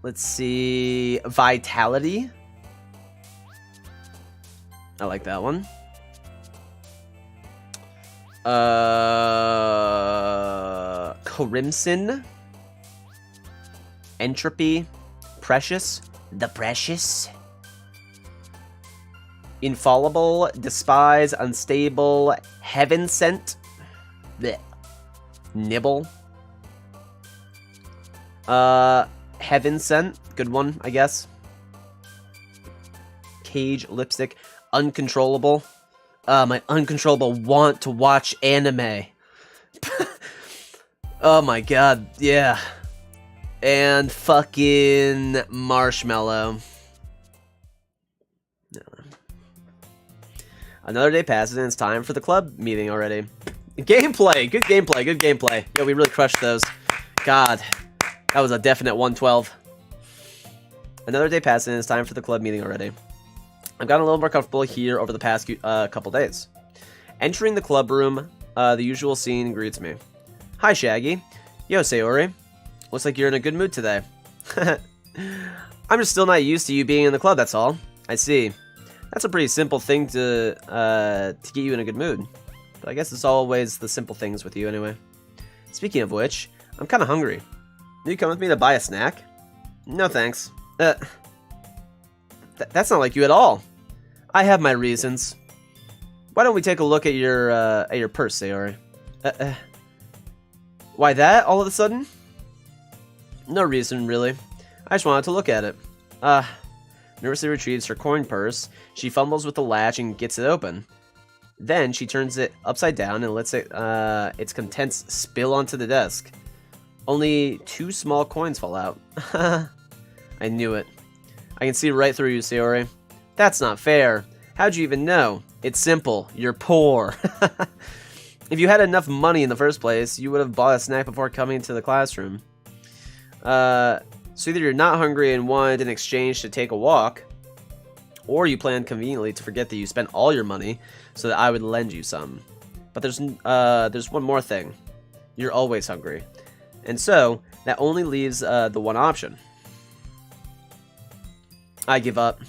Let's see, vitality. I like that one. Crimson. Entropy. Precious. The precious. Infallible. Despise. Unstable. Heaven sent. Blech. Nibble. Heaven sent. Good one, I guess. Cage. Lipstick. Uncontrollable. My uncontrollable want to watch anime. Oh my god, yeah. And fucking marshmallow. No. Another day passes and it's time for the club meeting already. Gameplay! Good gameplay, good gameplay. Yo, we really crushed those. God. That was a definite 112. Another day passes and it's time for the club meeting already. I've gotten a little more comfortable here over the past couple days. Entering the club room, the usual scene greets me. Hi, Shaggy. Yo, Sayori. Looks like you're in a good mood today. I'm just still not used to you being in the club, that's all. I see. That's a pretty simple thing to get you in a good mood. But I guess it's always the simple things with you anyway. Speaking of which, I'm kind of hungry. Will you come with me to buy a snack? No thanks. That's not like you at all. I have my reasons. Why don't we take a look at your purse, Sayori? Why that, all of a sudden? No reason, really. I just wanted to look at it. nervously retrieves her coin purse. She fumbles with the latch and gets it open. Then she turns it upside down and lets its contents spill onto the desk. Only 2 small coins fall out. I knew it. I can see right through you, Sayori. That's not fair. How'd you even know? It's simple. You're poor. If you had enough money in the first place, you would have bought a snack before coming into the classroom. So either you're not hungry and wanted in exchange to take a walk, or you planned conveniently to forget that you spent all your money so that I would lend you some. But there's one more thing. You're always hungry. And so, that only leaves the one option. I give up.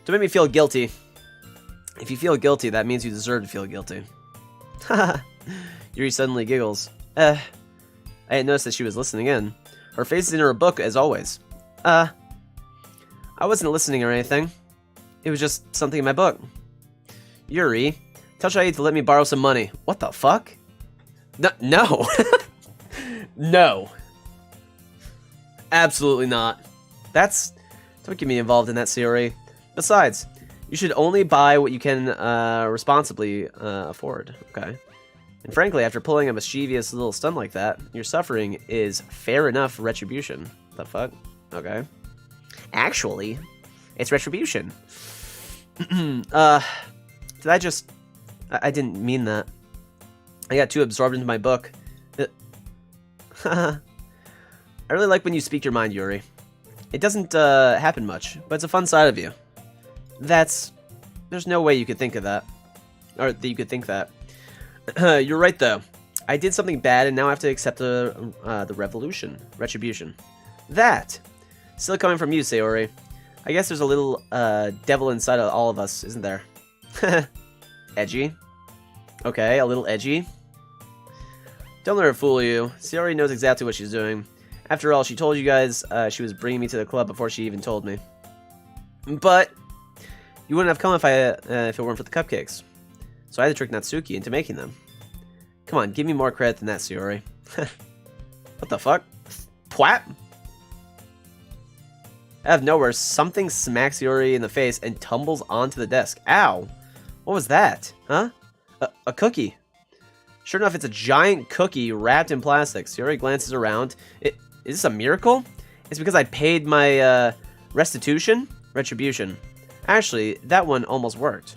Don't make me feel guilty. If you feel guilty, that means you deserve to feel guilty. Yuri suddenly giggles. I didn't notice that she was listening in. Her face is in her book, as always. I wasn't listening or anything. It was just something in my book. Yuri, tell Shaggy to let me borrow some money. What the fuck? No. No. Absolutely not. Don't get me involved in that, Sayori. Besides, you should only buy what you can responsibly afford. Okay. And frankly, after pulling a mischievous little stunt like that, your suffering is fair enough retribution. The fuck? Okay. Actually, it's retribution. Did I just... I didn't mean that. I got too absorbed into my book. I really like when you speak your mind, Yuri. It doesn't happen much, but it's a fun side of you. There's no way you could think of that. Or that you could think that. You're right, though. I did something bad, and now I have to accept the retribution. That! Still coming from you, Sayori. I guess there's a little devil inside of all of us, isn't there? Edgy. Okay, a little edgy. Don't let her fool you. Sayori knows exactly what she's doing. After all, she told you guys she was bringing me to the club before she even told me. But you wouldn't have come if it weren't for the cupcakes. So I had to trick Natsuki into making them. Come on, give me more credit than that, Sayori. What the fuck? Pwat? Out of nowhere, something smacks Sayori in the face and tumbles onto the desk. Ow! What was that? Huh? A cookie. Sure enough, it's a giant cookie wrapped in plastic. Sayori glances around. Is this a miracle? It's because I paid my retribution. Actually, that one almost worked.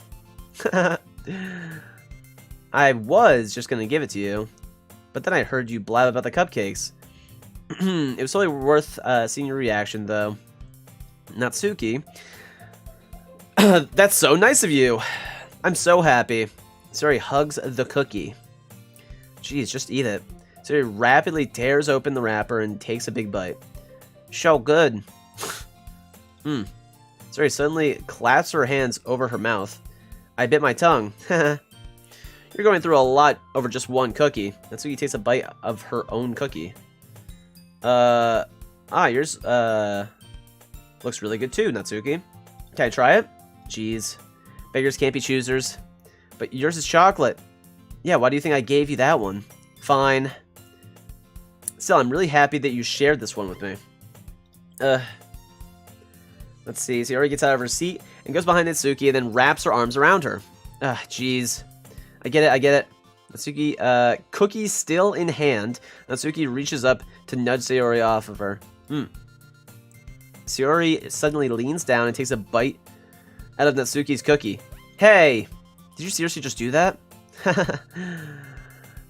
I was just gonna give it to you, but then I heard you blab about the cupcakes. It was totally worth seeing your reaction, though. Natsuki. That's so nice of you. I'm so happy. Sayori hugs the cookie. Jeez, just eat it. Sayori rapidly tears open the wrapper and takes a big bite. So good. Sayori suddenly clasps her hands over her mouth. I bit my tongue. You're going through a lot over just one cookie. Natsuki takes a bite of her own cookie. Yours, looks really good too, Natsuki. Can I try it? Jeez. Beggars can't be choosers. But yours is chocolate. Yeah, why do you think I gave you that one? Fine. Still, I'm really happy that you shared this one with me. Let's see. Sayori gets out of her seat and goes behind Natsuki and then wraps her arms around her. Jeez. I get it. Natsuki, cookie still in hand. Natsuki reaches up to nudge Sayori off of her. Sayori suddenly leans down and takes a bite out of Natsuki's cookie. Hey! Did you seriously just do that?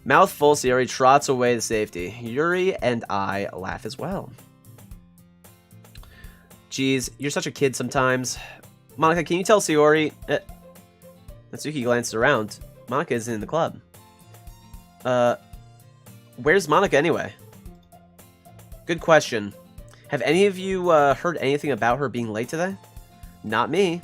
Mouth full, Sayori trots away to safety. Yuri and I laugh as well. Jeez, you're such a kid sometimes. Monika, can you tell Sayori... Natsuki glances around. Monika isn't in the club. Where's Monika anyway? Good question. Have any of you heard anything about her being late today? Not me.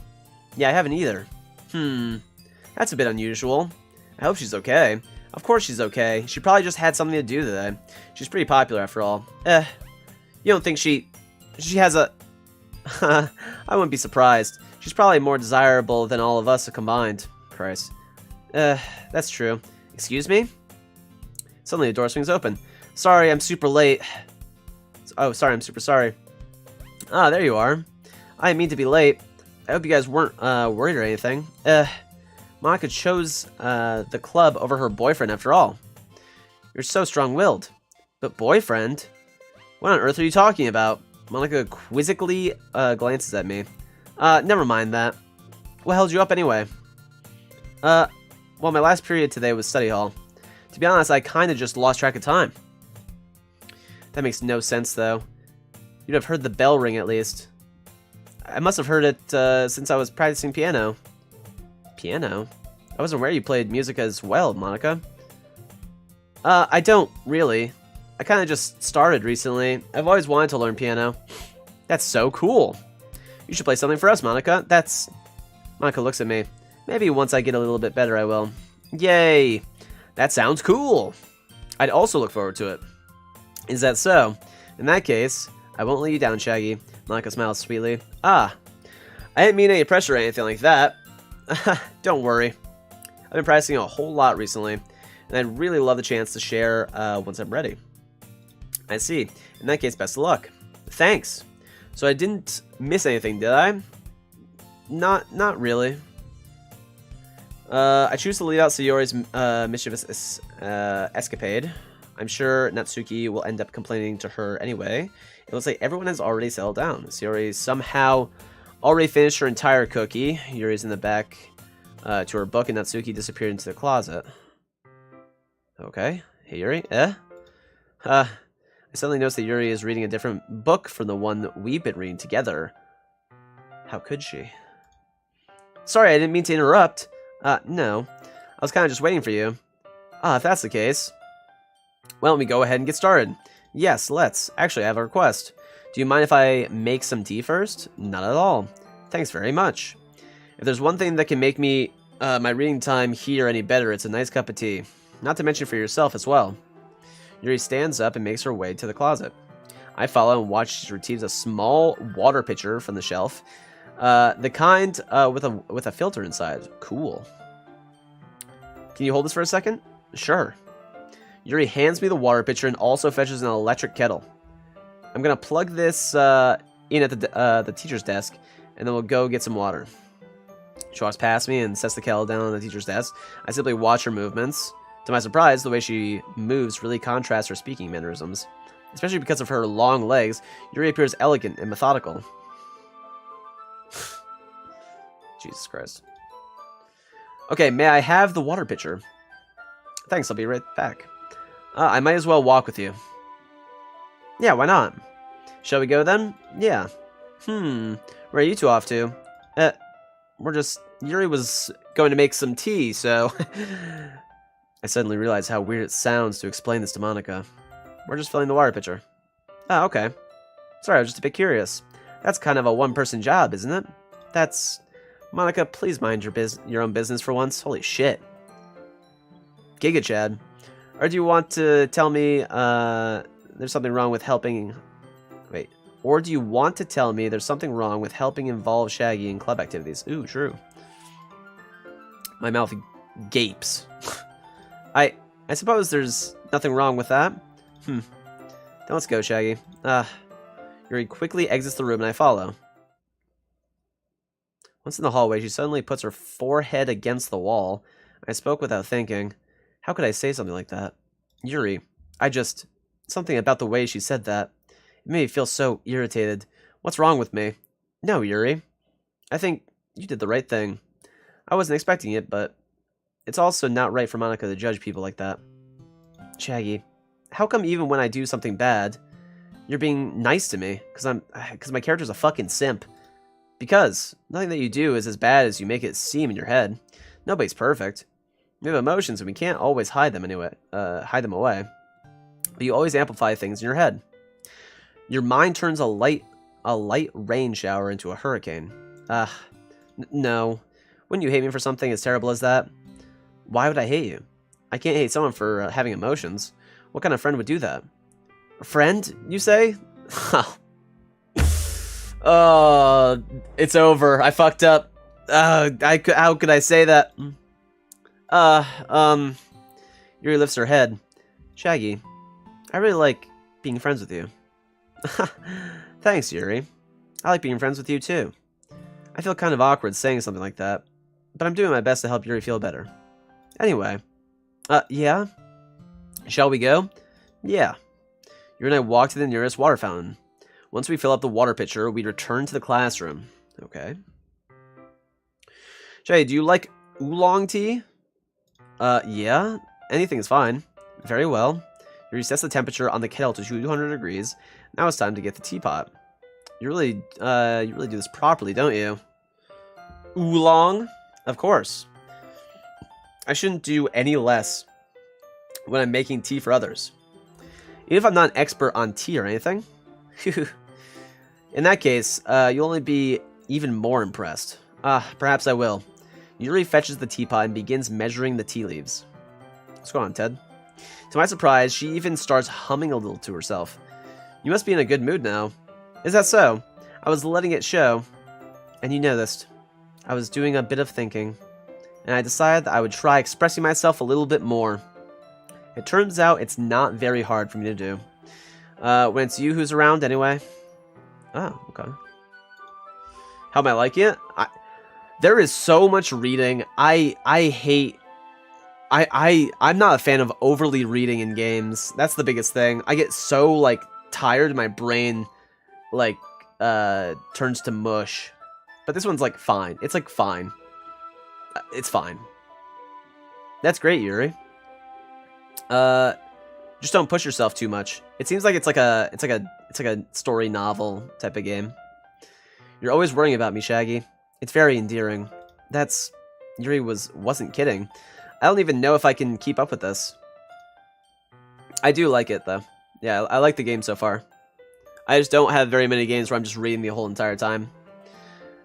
Yeah, I haven't either. That's a bit unusual. I hope she's okay. Of course she's okay. She probably just had something to do today. She's pretty popular after all. You don't think she has a... I wouldn't be surprised. She's probably more desirable than all of us combined. Christ. That's true. Excuse me? Suddenly the door swings open. Sorry, I'm super late. Oh, sorry, I'm super sorry. Ah, there you are. I didn't mean to be late. I hope you guys weren't worried or anything. Monica chose the club over her boyfriend after all. You're so strong-willed. But boyfriend? What on earth are you talking about? Monica quizzically glances at me. Never mind that. What held you up anyway? Well, my last period today was study hall. To be honest, I kinda just lost track of time. That makes no sense, though. You'd have heard the bell ring at least. I must have heard it since I was practicing piano. Piano? I wasn't aware you played music as well, Monica. I don't, really. I kinda just started recently. I've always wanted to learn piano. That's so cool. You should play something for us, Monica. Monica looks at me. Maybe once I get a little bit better, I will. Yay! That sounds cool! I'd also look forward to it. Is that so? In that case, I won't let you down, Shaggy. Monica smiles sweetly. I didn't mean any pressure or anything like that. Don't worry. I've been practicing a whole lot recently, and I'd really love the chance to share once I'm ready. I see. In that case, best of luck. Thanks. So I didn't miss anything, did I? Not really. I choose to leave out Sayori's mischievous escapade. I'm sure Natsuki will end up complaining to her anyway. It looks like everyone has already settled down. Sayori somehow already finished her entire cookie. Yuri's in the back to her book, and Natsuki disappeared into the closet. Okay. Hey, Yuri? I suddenly noticed that Yuri is reading a different book from the one we've been reading together. How could she? Sorry, I didn't mean to interrupt. No. I was kind of just waiting for you. If that's the case. Well, let me go ahead and get started. Yes, let's. Actually, I have a request. Do you mind if I make some tea first? Not at all. Thanks very much. If there's one thing that can make me, my reading time here any better, it's a nice cup of tea. Not to mention for yourself as well. Yuri stands up and makes her way to the closet. I follow and watch as she retrieves a small water pitcher from the shelf. The kind with a filter inside. Cool. Can you hold this for a second? Sure. Yuri hands me the water pitcher and also fetches an electric kettle. I'm gonna plug this in at the teacher's desk, and then we'll go get some water. She walks past me and sets the kettle down on the teacher's desk. I simply watch her movements. To my surprise, the way she moves really contrasts her speaking mannerisms. Especially because of her long legs, Yuri appears elegant and methodical. Jesus Christ. Okay, may I have the water pitcher? Thanks, I'll be right back. I might as well walk with you. Yeah, why not? Shall we go then? Yeah. Where are you two off to? Yuri was going to make some tea, so... I suddenly realized how weird it sounds to explain this to Monica. We're just filling the water pitcher. Oh, okay. Sorry, I was just a bit curious. That's kind of a one-person job, isn't it? That's... Monica, please mind your own business for once. Holy shit. Giga Chad. Or do you want to tell me there's something wrong with helping... Wait. Or do you want to tell me there's something wrong with helping involve Shaggy in club activities? Ooh, true. My mouth gapes. I suppose there's nothing wrong with that. Then let's go, Shaggy. Yuri quickly exits the room and I follow. Once in the hallway, she suddenly puts her forehead against the wall. I spoke without thinking. How could I say something like that? Yuri, something about the way she said that. It made me feel so irritated. What's wrong with me? No, Yuri. I think you did the right thing. I wasn't expecting it, but it's also not right for Monica to judge people like that. Shaggy, how come even when I do something bad, you're being nice to me? Because my character's a fucking simp. Because nothing that you do is as bad as you make it seem in your head. Nobody's perfect. We have emotions and we can't always hide them away. But you always amplify things in your head. Your mind turns a light rain shower into a hurricane. No. Wouldn't you hate me for something as terrible as that? Why would I hate you? I can't hate someone for having emotions. What kind of friend would do that? A friend, you say? Oh, it's over. I fucked up. How could I say that? Yuri lifts her head. Shaggy, I really like being friends with you. Thanks, Yuri. I like being friends with you too. I feel kind of awkward saying something like that, but I'm doing my best to help Yuri feel better. Anyway, yeah? Shall we go? Yeah. Yuri and I walk to the nearest water fountain. Once we fill up the water pitcher, we return to the classroom. Okay. Shay, do you like oolong tea? Yeah. Anything is fine. Very well. Yuri sets the temperature on the kettle to 200 degrees. Now it's time to get the teapot. You really do this properly, don't you? Oolong? Of course. I shouldn't do any less when I'm making tea for others. Even if I'm not an expert on tea or anything. In that case, you'll only be even more impressed. Perhaps I will. Yuri fetches the teapot and begins measuring the tea leaves. What's going on, Ted? To my surprise, she even starts humming a little to herself. You must be in a good mood now. Is that so? I was letting it show. And you noticed. I was doing a bit of thinking. And I decided that I would try expressing myself a little bit more. It turns out it's not very hard for me to do. When it's you who's around anyway. Oh, okay. How am I liking it? There is so much reading. I'm not a fan of overly reading in games. That's the biggest thing. I get so, like, tired, my brain, like, turns to mush. But this one's, like, fine. It's, like, fine. It's fine. That's great, Yuri. Just don't push yourself too much. It seems like it's like a story novel type of game. You're always worrying about me, Shaggy. It's very endearing. Yuri wasn't kidding. I don't even know if I can keep up with this. I do like it, though. Yeah, I like the game so far. I just don't have very many games where I'm just reading the whole entire time.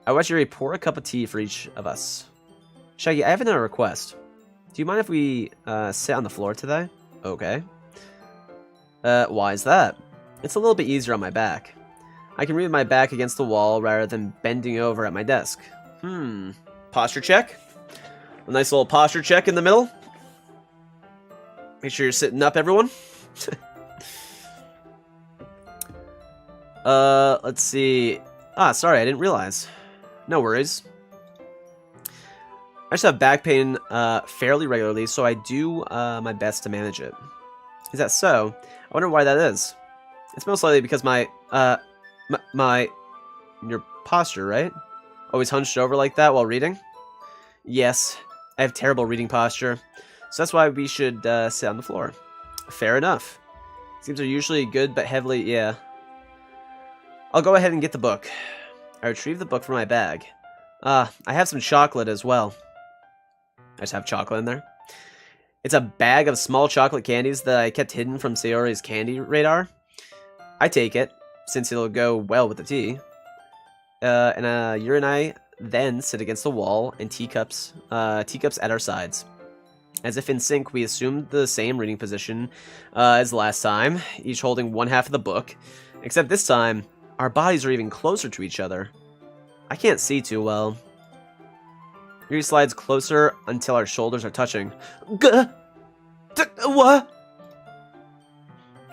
I watch Yuri pour a cup of tea for each of us. Shaggy, I have another request. Do you mind if we sit on the floor today? Okay. Why is that? It's a little bit easier on my back. I can read my back against the wall rather than bending over at my desk. Posture check. A nice little posture check in the middle. Make sure you're sitting up, everyone. Let's see. Sorry, I didn't realize. No worries. I just have back pain fairly regularly, so I do my best to manage it. Is that so? I wonder why that is. It's most likely because your posture, right? Always hunched over like that while reading? Yes, I have terrible reading posture, so that's why we should sit on the floor. Fair enough. Seems are usually good, but heavily, yeah. I'll go ahead and get the book. I retrieve the book from my bag. I have some chocolate as well. I just have chocolate in there. It's a bag of small chocolate candies that I kept hidden from Sayori's candy radar. I take it, since it'll go well with the tea. Yuri and I then sit against the wall and teacups at our sides. As if in sync, we assumed the same reading position as last time, each holding one half of the book. Except this time, our bodies are even closer to each other. I can't see too well. Yuri slides closer until our shoulders are touching. What?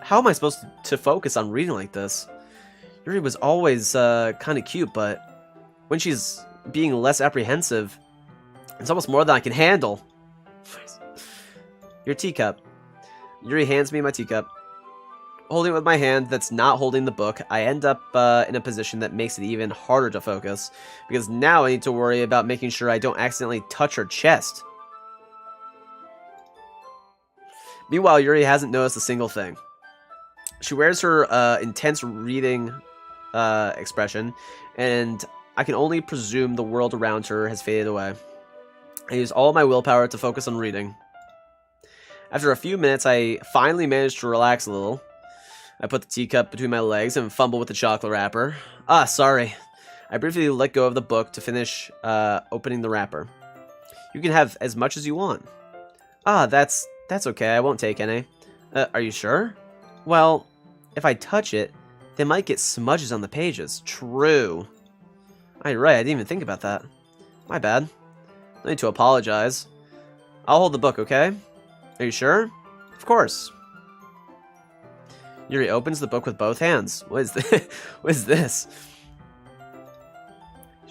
How am I supposed to focus on reading like this? Yuri was always kind of cute, but when she's being less apprehensive, it's almost more than I can handle. Your teacup. Yuri hands me my teacup. Holding it with my hand that's not holding the book, I end up in a position that makes it even harder to focus, because now I need to worry about making sure I don't accidentally touch her chest. Meanwhile, Yuri hasn't noticed a single thing. She wears her intense reading expression, and I can only presume the world around her has faded away. I use all my willpower to focus on reading. After a few minutes, I finally manage to relax a little. I put the teacup between my legs and fumble with the chocolate wrapper. Sorry. I briefly let go of the book to finish opening the wrapper. You can have as much as you want. That's okay. I won't take any. Are you sure? Well, if I touch it, they might get smudges on the pages. True. You're right. I didn't even think about that. My bad. No need to apologize. I'll hold the book, okay? Are you sure? Of course. Yuri opens the book with both hands. What is this? What is this?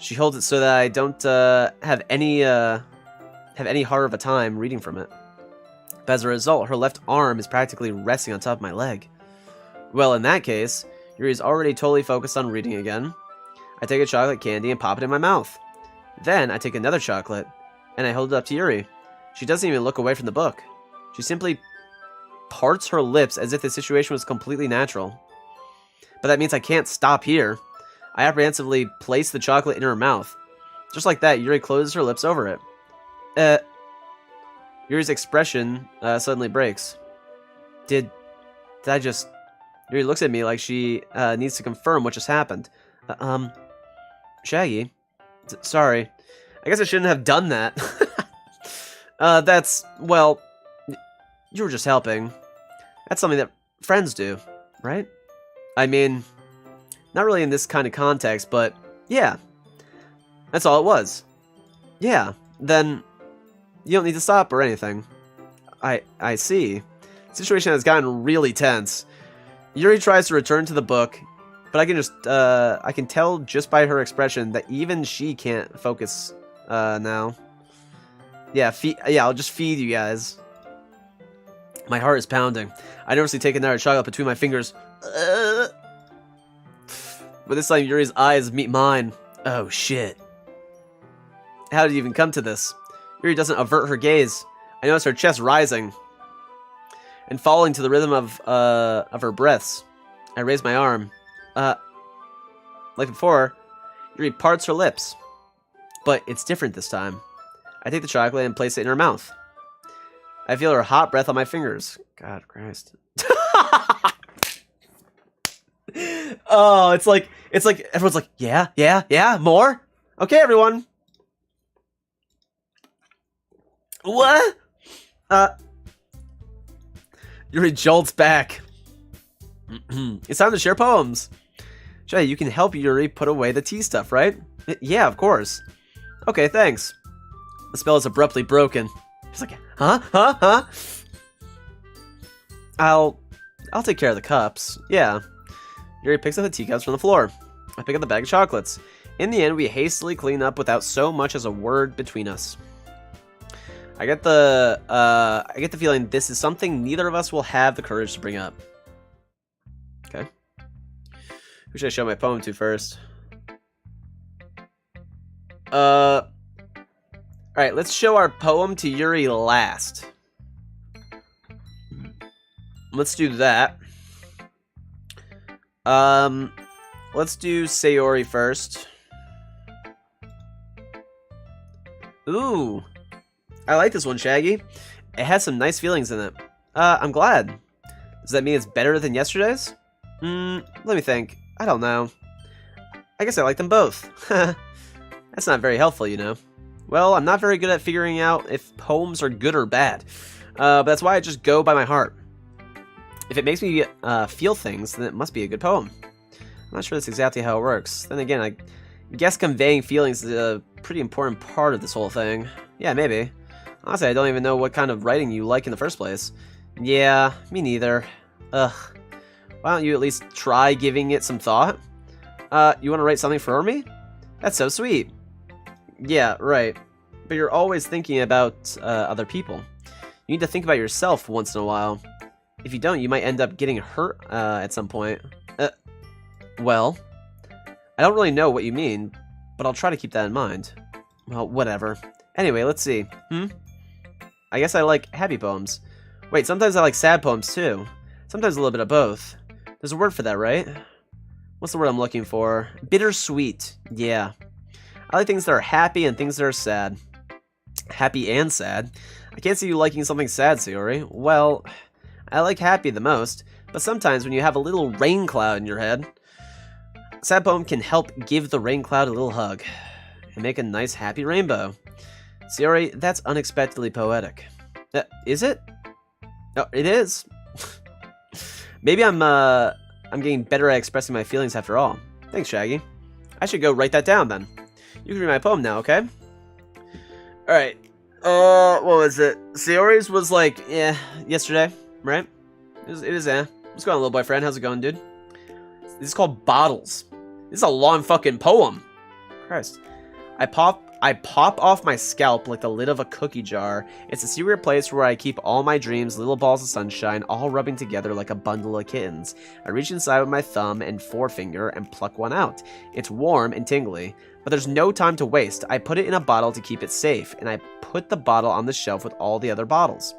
She holds it so that I don't have any harder of a time reading from it. But as a result, her left arm is practically resting on top of my leg. Well, in that case, Yuri's already totally focused on reading again. I take a chocolate candy and pop it in my mouth. Then I take another chocolate, and I hold it up to Yuri. She doesn't even look away from the book. She simply parts her lips as if the situation was completely natural. But that means I can't stop here. I apprehensively place the chocolate in her mouth. Just like that, Yuri closes her lips over it. Yuri's expression suddenly breaks. Did I just... Yuri looks at me like she needs to confirm what just happened. Shaggy? Sorry. I guess I shouldn't have done that. Well, you were just helping. That's something that friends do, right? I mean, not really in this kind of context, but yeah. That's all it was. Yeah, then you don't need to stop or anything. I see. The situation has gotten really tense. Yuri tries to return to the book, but I can tell just by her expression that even she can't focus now. Yeah, I'll just feed you guys. My heart is pounding. I nervously take another chocolate between my fingers. But this time Yuri's eyes meet mine. Oh shit. How did you even come to this? Yuri doesn't avert her gaze. I notice her chest rising and falling to the rhythm of her breaths. I raise my arm. Like before, Yuri parts her lips. But it's different this time. I take the chocolate and place it in her mouth. I feel her hot breath on my fingers. God Christ. Oh, it's like everyone's like, yeah, more? Okay, everyone. What? Yuri jolts back. It's time to share poems. Jay, you can help Yuri put away the tea stuff, right? Yeah, of course. Okay, thanks. The spell is abruptly broken. He's like, huh? I'll take care of the cups. Yeah. Yuri picks up the teacups from the floor. I pick up the bag of chocolates. In the end, we hastily clean up without so much as a word between us. I get the feeling this is something neither of us will have the courage to bring up. Okay. Who should I show my poem to first? Alright, let's show our poem to Yuri last. Let's do that. Let's do Sayori first. Ooh. I like this one, Shaggy. It has some nice feelings in it. I'm glad. Does that mean it's better than yesterday's? Let me think. I don't know. I guess I like them both. That's not very helpful, you know. Well, I'm not very good at figuring out if poems are good or bad. But that's why I just go by my heart. If it makes me feel things, then it must be a good poem. I'm not sure that's exactly how it works. Then again, I guess conveying feelings is a pretty important part of this whole thing. Yeah, maybe. Honestly, I don't even know what kind of writing you like in the first place. Yeah, me neither. Ugh. Why don't you at least try giving it some thought? You want to write something for me? That's so sweet. Yeah, right. But you're always thinking about other people. You need to think about yourself once in a while. If you don't, you might end up getting hurt at some point. Well, I don't really know what you mean, but I'll try to keep that in mind. Well, whatever. Anyway, let's see. I guess I like happy poems. Wait, sometimes I like sad poems too. Sometimes a little bit of both. There's a word for that, right? What's the word I'm looking for? Bittersweet. Yeah. I like things that are happy and things that are sad. Happy and sad. I can't see you liking something sad, Sayori. Well, I like happy the most, but sometimes when you have a little rain cloud in your head, a sad poem can help give the rain cloud a little hug and make a nice happy rainbow. Sayori, that's unexpectedly poetic. Is it? No, it is. Maybe I'm getting better at expressing my feelings after all. Thanks, Shaggy. I should go write that down then. You can read my poem now, okay? Alright. What was it? Sayori's was like, yeah, yesterday, right? It was What's going on, little boyfriend? How's it going, dude? This is called Bottles. This is a long fucking poem. Christ. I pop off my scalp like the lid of a cookie jar. It's a secret place where I keep all my dreams, little balls of sunshine, all rubbing together like a bundle of kittens. I reach inside with my thumb and forefinger and pluck one out. It's warm and tingly, but there's no time to waste. I put it in a bottle to keep it safe, and I put the bottle on the shelf with all the other bottles.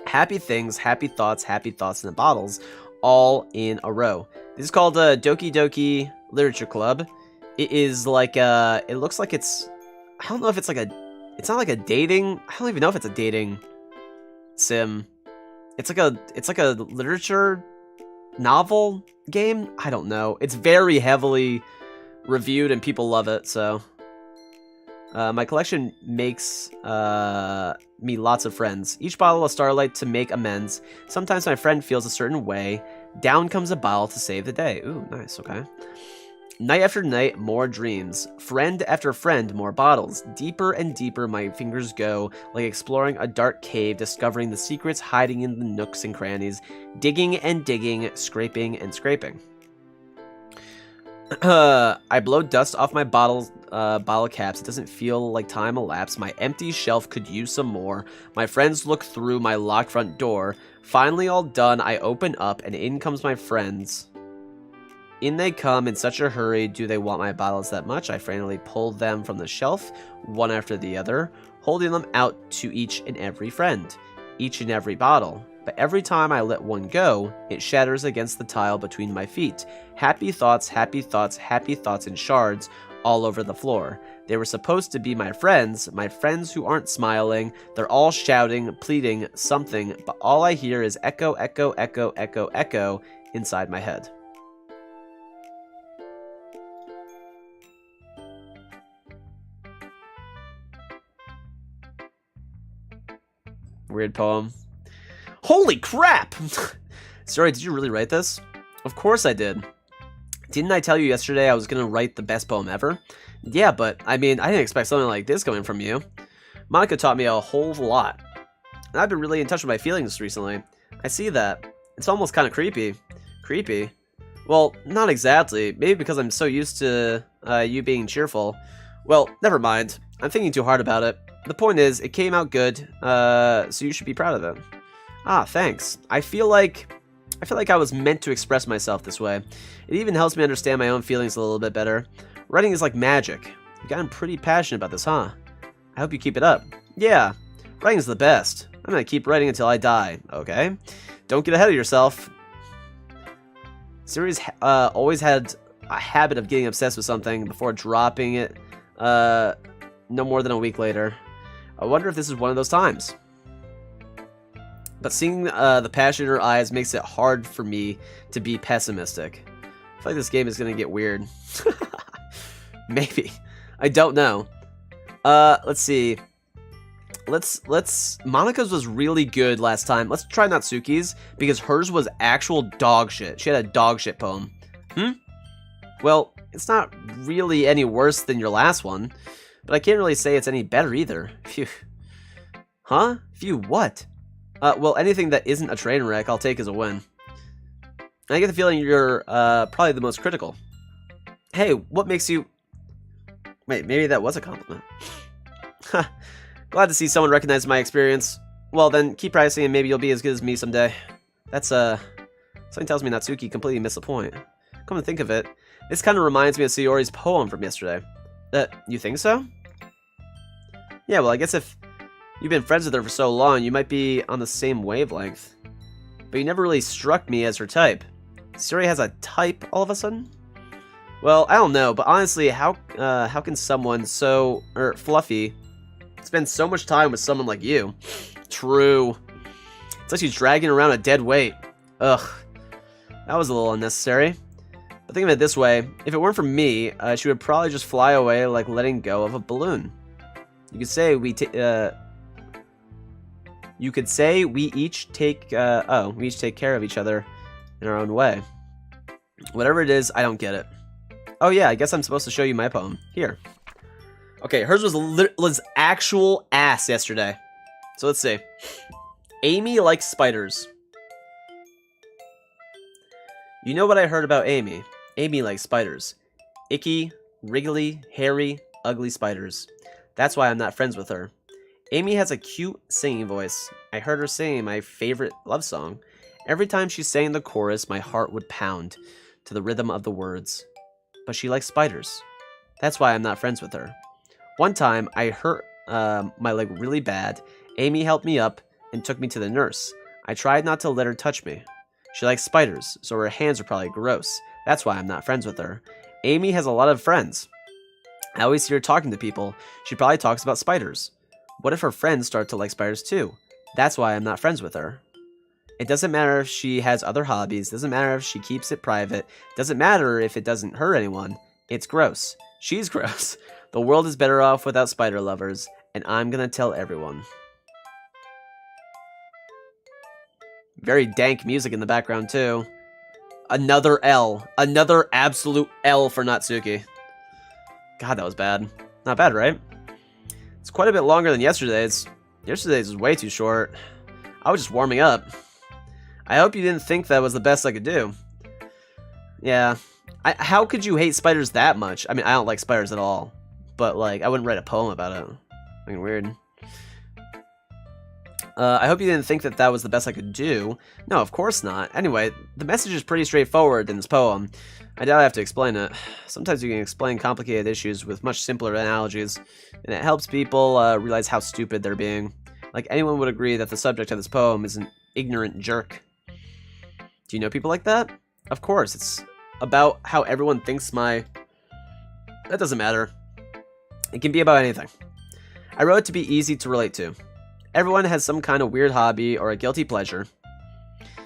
Happy things, happy thoughts in the bottles, all in a row. This is called Doki Doki Literature Club. It is like it looks like it's, I don't know if it's like it's not like a dating, I don't even know if it's a dating sim. It's like a literature novel game. I don't know. It's very heavily reviewed and people love it, so. My collection makes me lots of friends. Each bottle a starlight to make amends. Sometimes my friend feels a certain way. Down comes a bottle to save the day. Ooh, nice, okay. Night after night, more dreams. Friend after friend, more bottles. Deeper and deeper my fingers go, like exploring a dark cave, discovering the secrets hiding in the nooks and crannies. Digging and digging, scraping and scraping. I blow dust off my bottle caps. It doesn't feel like time elapsed. My empty shelf could use some more. My friends look through my locked front door. Finally all done, I open up, and in comes my friends. In they come in such a hurry. Do they want my bottles that much? I frantically pull them from the shelf, one after the other, holding them out to each and every friend, each and every bottle. But every time I let one go, it shatters against the tile between my feet. Happy thoughts, happy thoughts, happy thoughts in shards all over the floor. They were supposed to be my friends who aren't smiling. They're all shouting, pleading, something, but all I hear is echo, echo, echo, echo, echo inside my head. Weird poem. Holy crap! Sorry, did you really write this? Of course I did. Didn't I tell you yesterday I was gonna write the best poem ever? Yeah, but, I mean, I didn't expect something like this coming from you. Monica taught me a whole lot. And I've been really in touch with my feelings recently. I see that. It's almost kind of creepy. Creepy? Well, not exactly. Maybe because I'm so used to you being cheerful. Well, never mind. I'm thinking too hard about it. The point is, it came out good, so you should be proud of it. Ah, thanks. I feel like I was meant to express myself this way. It even helps me understand my own feelings a little bit better. Writing is like magic. You've gotten pretty passionate about this, huh? I hope you keep it up. Yeah, writing's the best. I'm gonna keep writing until I die, okay? Don't get ahead of yourself. Series always had a habit of getting obsessed with something before dropping it no more than a week later. I wonder if this is one of those times. But seeing the passion in her eyes makes it hard for me to be pessimistic. I feel like this game is going to get weird. Maybe. I don't know. Let's see. Monica's was really good last time. Let's try Natsuki's, because hers was actual dog shit. She had a dog shit poem. Well, it's not really any worse than your last one, but I can't really say it's any better either. Phew. Huh? Phew, what? Well, anything that isn't a train wreck, I'll take as a win. I get the feeling you're, probably the most critical. Hey, what makes you... Wait, maybe that was a compliment. Glad to see someone recognize my experience. Well, then, keep practicing and maybe you'll be as good as me someday. That's, something tells me Natsuki completely missed the point. Come to think of it, this kind of reminds me of Sayori's poem from yesterday. You think so? Yeah, well, I guess if you've been friends with her for so long, you might be on the same wavelength. But you never really struck me as her type. Sayori has a type all of a sudden? Well, I don't know, but honestly, how can someone so fluffy spend so much time with someone like you? True. It's like she's dragging around a dead weight. Ugh. That was a little unnecessary. But think of it this way, if it weren't for me, she would probably just fly away like letting go of a balloon. You could say we each take care of each other in our own way. Whatever it is, I don't get it. Oh yeah, I guess I'm supposed to show you my poem. Here. Okay, hers was actual ass yesterday. So let's see. Amy likes spiders. You know what I heard about Amy. Amy likes spiders. Icky, wriggly, hairy, ugly spiders. That's why I'm not friends with her. Amy has a cute singing voice. I heard her singing my favorite love song. Every time she sang the chorus, my heart would pound to the rhythm of the words. But she likes spiders. That's why I'm not friends with her. One time, I hurt my leg really bad. Amy helped me up and took me to the nurse. I tried not to let her touch me. She likes spiders, so her hands are probably gross. That's why I'm not friends with her. Amy has a lot of friends. I always see her talking to people. She probably talks about spiders. What if her friends start to like spiders too? That's why I'm not friends with her. It doesn't matter if she has other hobbies. Doesn't matter if she keeps it private. Doesn't matter if it doesn't hurt anyone. It's gross. She's gross. The world is better off without spider lovers, and I'm gonna tell everyone. Very dank music in the background, too. Another L. Another absolute L for Natsuki. God, that was bad. Not bad, right? It's quite a bit longer than yesterday's. Yesterday's was way too short. I was just warming up. I hope you didn't think that was the best I could do. Yeah. How could you hate spiders that much? I mean, I don't like spiders at all. But, like, I wouldn't write a poem about it. Fucking weird. I hope you didn't think that that was the best I could do. No, of course not. Anyway, the message is pretty straightforward in this poem. I doubt I have to explain it. Sometimes you can explain complicated issues with much simpler analogies, and it helps people realize how stupid they're being. Like, anyone would agree that the subject of this poem is an ignorant jerk. Do you know people like that? Of course, it's about how everyone thinks my... That doesn't matter. It can be about anything. I wrote it to be easy to relate to. Everyone has some kind of weird hobby or a guilty pleasure.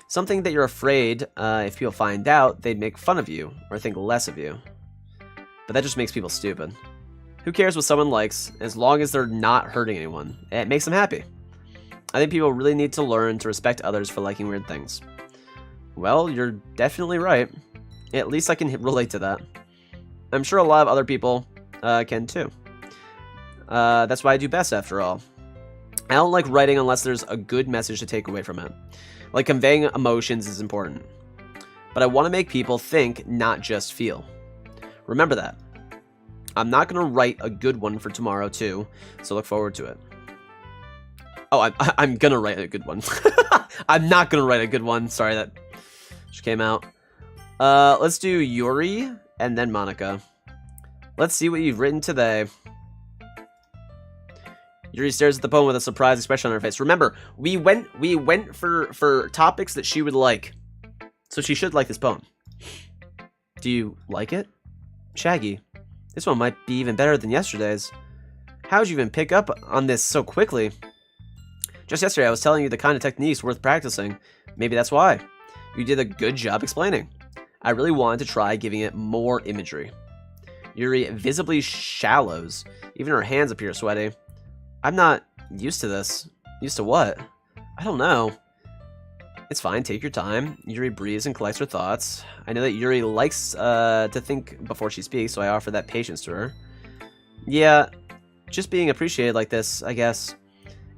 Something that you're afraid if people find out, they'd make fun of you or think less of you. But that just makes people stupid. Who cares what someone likes, as long as they're not hurting anyone? It makes them happy. I think people really need to learn to respect others for liking weird things. Well, you're definitely right. At least I can relate to that. I'm sure a lot of other people can too. That's why I do best, after all. I don't like writing unless there's a good message to take away from it. Like, conveying emotions is important. But I want to make people think, not just feel. Remember that. I'm not going to write a good one for tomorrow, too, so look forward to it. Oh, I'm going to write a good one. I'm not going to write a good one. Sorry, that just came out. Let's do Yuri and then Monica. Let's see what you've written today. Yuri stares at the poem with a surprised expression on her face. Remember, we went for topics that she would like. So she should like this poem. Do you like it? Shaggy, this one might be even better than yesterday's. How'd you even pick up on this so quickly? Just yesterday I was telling you the kind of techniques worth practicing. Maybe that's why. You did a good job explaining. I really wanted to try giving it more imagery. Yuri visibly shallows. Even her hands appear sweaty. I'm not used to this. Used to what? I don't know. It's fine, take your time. Yuri breathes and collects her thoughts. I know that Yuri likes to think before she speaks, so I offer that patience to her. Yeah, just being appreciated like this, I guess.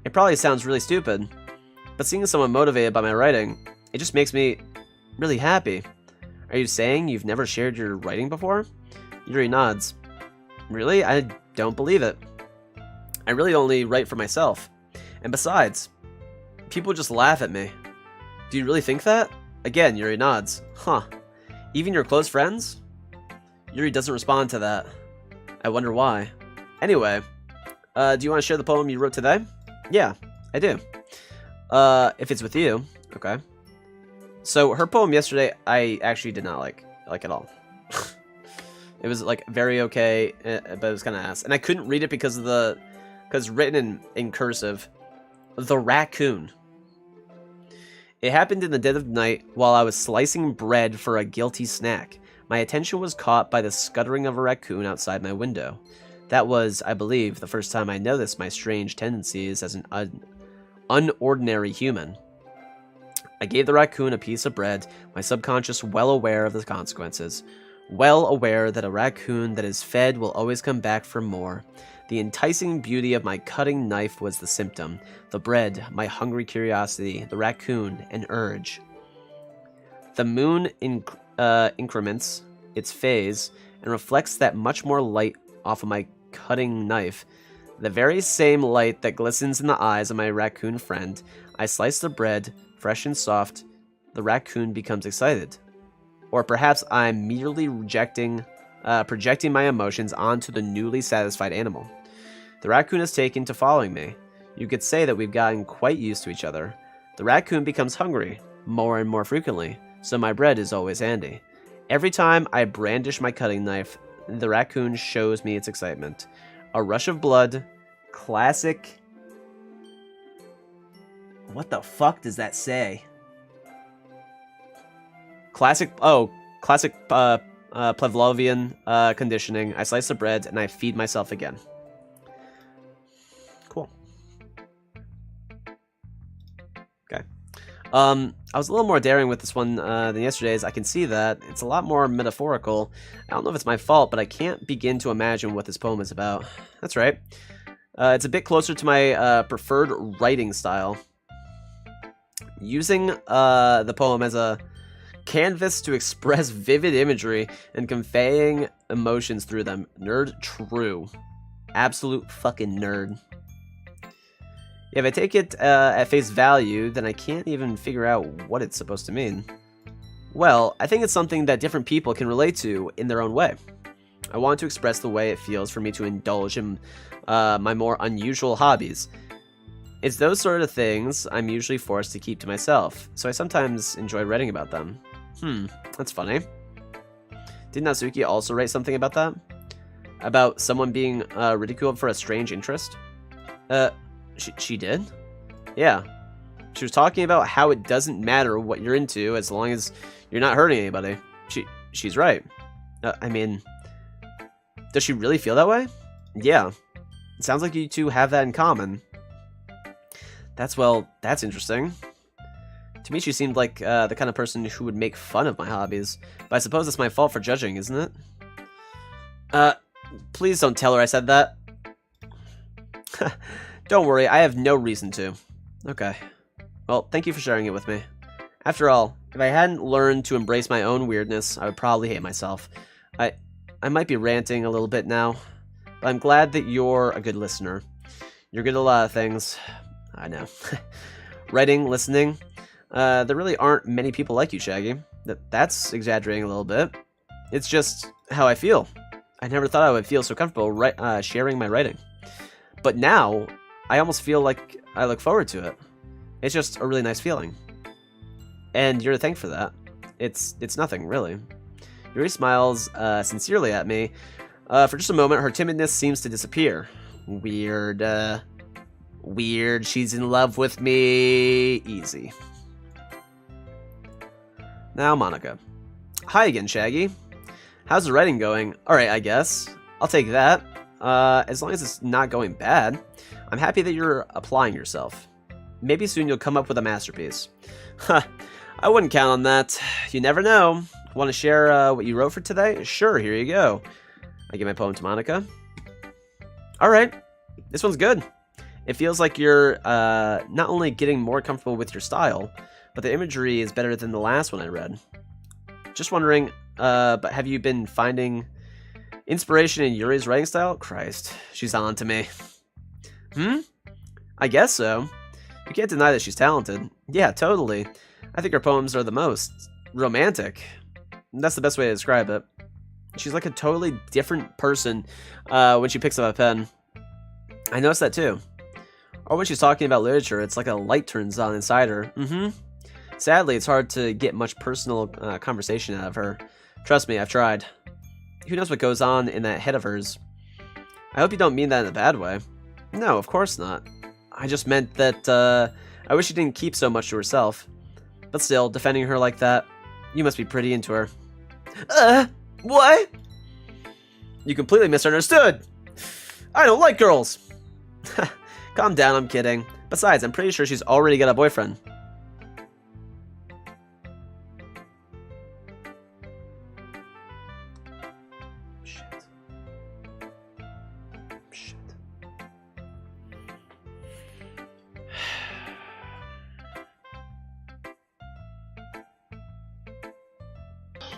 It probably sounds really stupid, but seeing someone motivated by my writing, it just makes me really happy. Are you saying you've never shared your writing before? Yuri nods. Really? I don't believe it. I really only write for myself. And besides, people just laugh at me. Do you really think that? Again, Yuri nods. Huh. Even your close friends? Yuri doesn't respond to that. I wonder why. Anyway, do you want to share the poem you wrote today? Yeah, I do. If it's with you. Okay. So, her poem yesterday, I actually did not like at all. It was, like, very okay, but it was kind of ass. And I couldn't read it because of because written in cursive. The raccoon. It happened in the dead of night while I was slicing bread for a guilty snack. My attention was caught by the scuttering of a raccoon outside my window. That was, I believe, the first time I noticed my strange tendencies as an unordinary human. I gave the raccoon a piece of bread, my subconscious well aware of the consequences. Well aware that a raccoon that is fed will always come back for more. The enticing beauty of my cutting knife was the symptom. The bread, my hungry curiosity, the raccoon, an urge. The moon increments its phase and reflects that much more light off of my cutting knife. The very same light that glistens in the eyes of my raccoon friend. I slice the bread, fresh and soft. The raccoon becomes excited. Or perhaps I'm merely projecting my emotions onto the newly satisfied animal. The raccoon is taken to following me. You could say that we've gotten quite used to each other. The raccoon becomes hungry, more and more frequently, so my bread is always handy. Every time I brandish my cutting knife, the raccoon shows me its excitement. A rush of blood, classic... What the fuck does that say? Classic Pavlovian conditioning. I slice the bread and I feed myself again. Cool. Okay. I was a little more daring with this one than yesterday's. I can see that. It's a lot more metaphorical. I don't know if it's my fault, but I can't begin to imagine what this poem is about. That's right. It's a bit closer to my preferred writing style. Using the poem as a canvas to express vivid imagery and conveying emotions through them. Nerd true. Absolute fucking nerd. If I take it at face value, then I can't even figure out what it's supposed to mean. Well, I think it's something that different people can relate to in their own way. I want to express the way it feels for me to indulge in my more unusual hobbies. It's those sort of things I'm usually forced to keep to myself, so I sometimes enjoy writing about them. That's funny. Did Natsuki also write something about that? About someone being ridiculed for a strange interest? She did? Yeah. She was talking about how it doesn't matter what you're into as long as you're not hurting anybody. She's right. I mean, does she really feel that way? Yeah. It sounds like you two have that in common. That's interesting. To me, she seemed like the kind of person who would make fun of my hobbies. But I suppose it's my fault for judging, isn't it? Please don't tell her I said that. Don't worry, I have no reason to. Okay. Well, thank you for sharing it with me. After all, if I hadn't learned to embrace my own weirdness, I would probably hate myself. I might be ranting a little bit now, but I'm glad that you're a good listener. You're good at a lot of things. I know. Writing, listening. There really aren't many people like you, Shaggy. That's exaggerating a little bit. It's just how I feel. I never thought I would feel so comfortable sharing my writing. But now, I almost feel like I look forward to it. It's just a really nice feeling. And you're to thank for that. It's nothing, really. Yuri smiles sincerely at me. For just a moment, her timidness seems to disappear. Weird. She's in love with me. Easy. Now, Monica. Hi again, Shaggy. How's the writing going? Alright, I guess. I'll take that. As long as it's not going bad. I'm happy that you're applying yourself. Maybe soon you'll come up with a masterpiece. Huh. I wouldn't count on that. You never know. Want to share what you wrote for today? Sure, here you go. I give my poem to Monica. Alright. This one's good. It feels like you're not only getting more comfortable with your style, but the imagery is better than the last one I read. Just wondering, but have you been finding inspiration in Yuri's writing style? Christ, she's on to me. I guess so. You can't deny that she's talented. Yeah, totally. I think her poems are the most romantic. That's the best way to describe it. She's like a totally different person when she picks up a pen. I noticed that too. Or when she's talking about literature, it's like a light turns on inside her. Sadly, it's hard to get much personal conversation out of her. Trust me, I've tried. Who knows what goes on in that head of hers? I hope you don't mean that in a bad way. No, of course not. I just meant that I wish she didn't keep so much to herself. But still, defending her like that, you must be pretty into her. What? You completely misunderstood. I don't like girls. Calm down, I'm kidding. Besides, I'm pretty sure she's already got a boyfriend. Shit.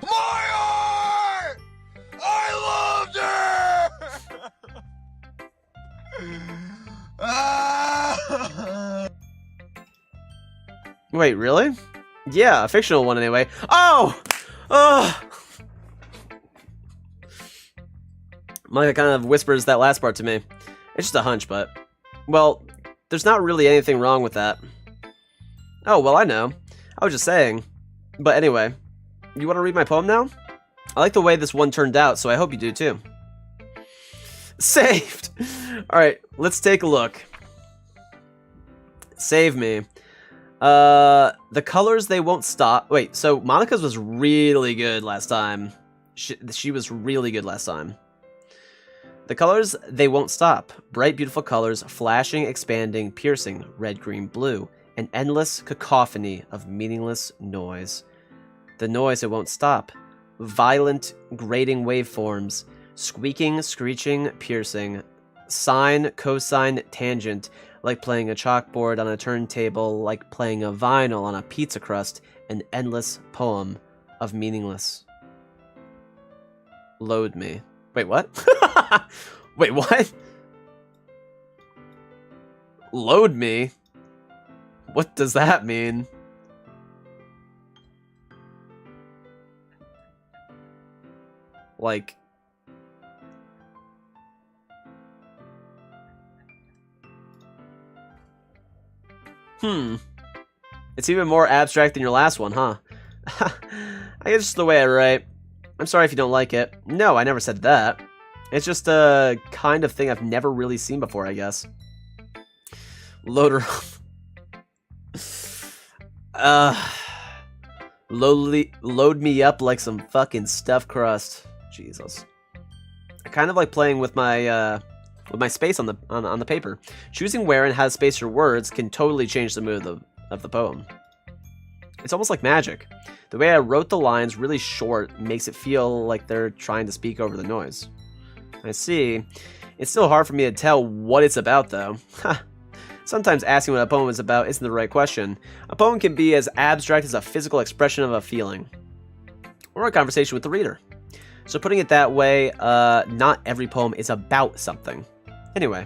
My heart! I loved her! Wait, really? Yeah, a fictional one anyway. Oh! Oh! Micah kind of whispers that last part to me. It's just a hunch, but... Well, there's not really anything wrong with that. Oh, well, I know. I was just saying. But anyway, you want to read my poem now? I like the way this one turned out, so I hope you do too. Saved! Alright, let's take a look. Save me. The colors, they won't stop. Wait, so Monica's was really good last time. She was really good last time. The colors, they won't stop. Bright, beautiful colors, flashing, expanding, piercing, red, green, blue. An endless cacophony of meaningless noise. The noise, it won't stop. Violent, grating waveforms. Squeaking, screeching, piercing. Sine, cosine, tangent. Like playing a chalkboard on a turntable. Like playing a vinyl on a pizza crust. An endless poem of meaningless. Load me. Wait, what? Wait, what? Load me? What does that mean? Like... It's even more abstract than your last one, huh? I guess it's the way I write. I'm sorry if you don't like it. No, I never said that. It's just a kind of thing I've never really seen before, I guess. Loader. Load me up like some fucking stuffed crust. Jesus. I kind of like playing with my space on the paper. Choosing where and how to space your words can totally change the mood of the poem. It's almost like magic. The way I wrote the lines really short makes it feel like they're trying to speak over the noise. I see. It's still hard for me to tell what it's about, though. Sometimes asking what a poem is about isn't the right question. A poem can be as abstract as a physical expression of a feeling, or a conversation with the reader. So putting it that way, not every poem is about something. Anyway,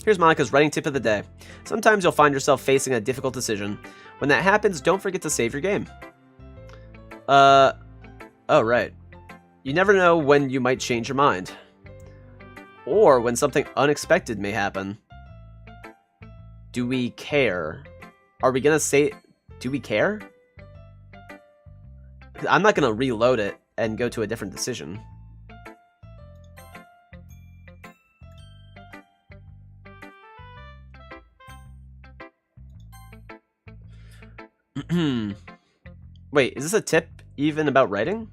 here's Monica's writing tip of the day. Sometimes you'll find yourself facing a difficult decision. When that happens, don't forget to save your game. Oh, right. You never know when you might change your mind. Or when something unexpected may happen. Do we care? Are we gonna say, do we care? I'm not gonna reload it and go to a different decision. Wait, is this a tip even about writing?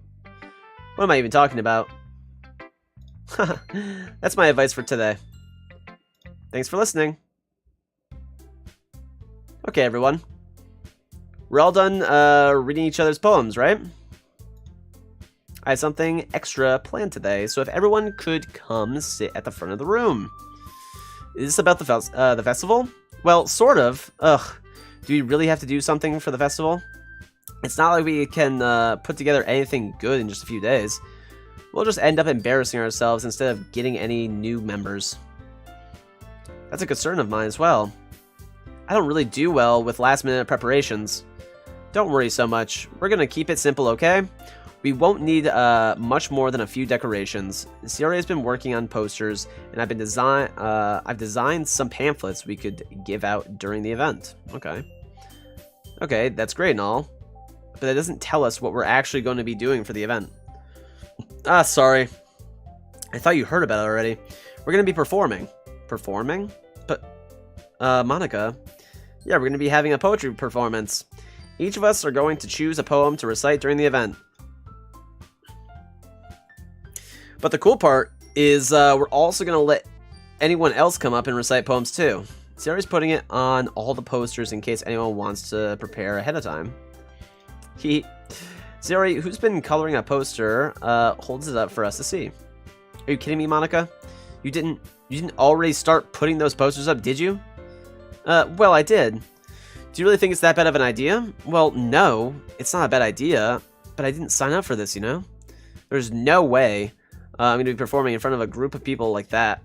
What am I even talking about? That's my advice for today. Thanks for listening. Okay, everyone. We're all done reading each other's poems, right? I have something extra planned today, so if everyone could come sit at the front of the room. Is this about the festival? Well, sort of. Ugh. Do we really have to do something for the festival? It's not like we can put together anything good in just a few days. We'll just end up embarrassing ourselves instead of getting any new members. That's a concern of mine as well. I don't really do well with last-minute preparations. Don't worry so much. We're gonna keep it simple, okay? We won't need much more than a few decorations. Sierra has been working on posters, and I've designed some pamphlets we could give out during the event. Okay. Okay, that's great and all, but that doesn't tell us what we're actually going to be doing for the event. Ah, sorry. I thought you heard about it already. We're going to be performing. Performing? But, Monica. Yeah, we're going to be having a poetry performance. Each of us are going to choose a poem to recite during the event. But the cool part is we're also going to let anyone else come up and recite poems too. Sari's putting it on all the posters in case anyone wants to prepare ahead of time. Sari, who's been coloring a poster, holds it up for us to see. Are you kidding me, Monica? You didn't already start putting those posters up, did you? Well, I did. Do you really think it's that bad of an idea? Well, no, it's not a bad idea, but I didn't sign up for this, you know? There's no way I'm going to be performing in front of a group of people like that.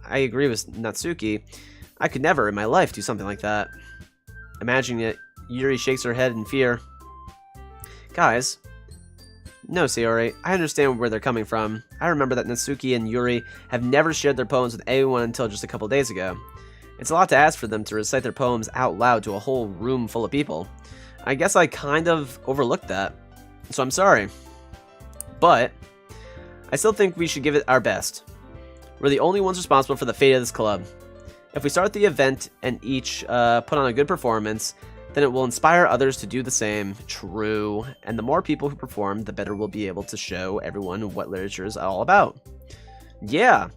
I agree with Natsuki. I could never in my life do something like that. Imagining it, Yuri shakes her head in fear. Guys. No, Sayori, I understand where they're coming from. I remember that Natsuki and Yuri have never shared their poems with anyone until just a couple days ago. It's a lot to ask for them to recite their poems out loud to a whole room full of people. I guess I kind of overlooked that, so I'm sorry. But I still think we should give it our best. We're the only ones responsible for the fate of this club. If we start the event and each put on a good performance, then it will inspire others to do the same. True. And the more people who perform, the better we'll be able to show everyone what literature is all about. Yeah,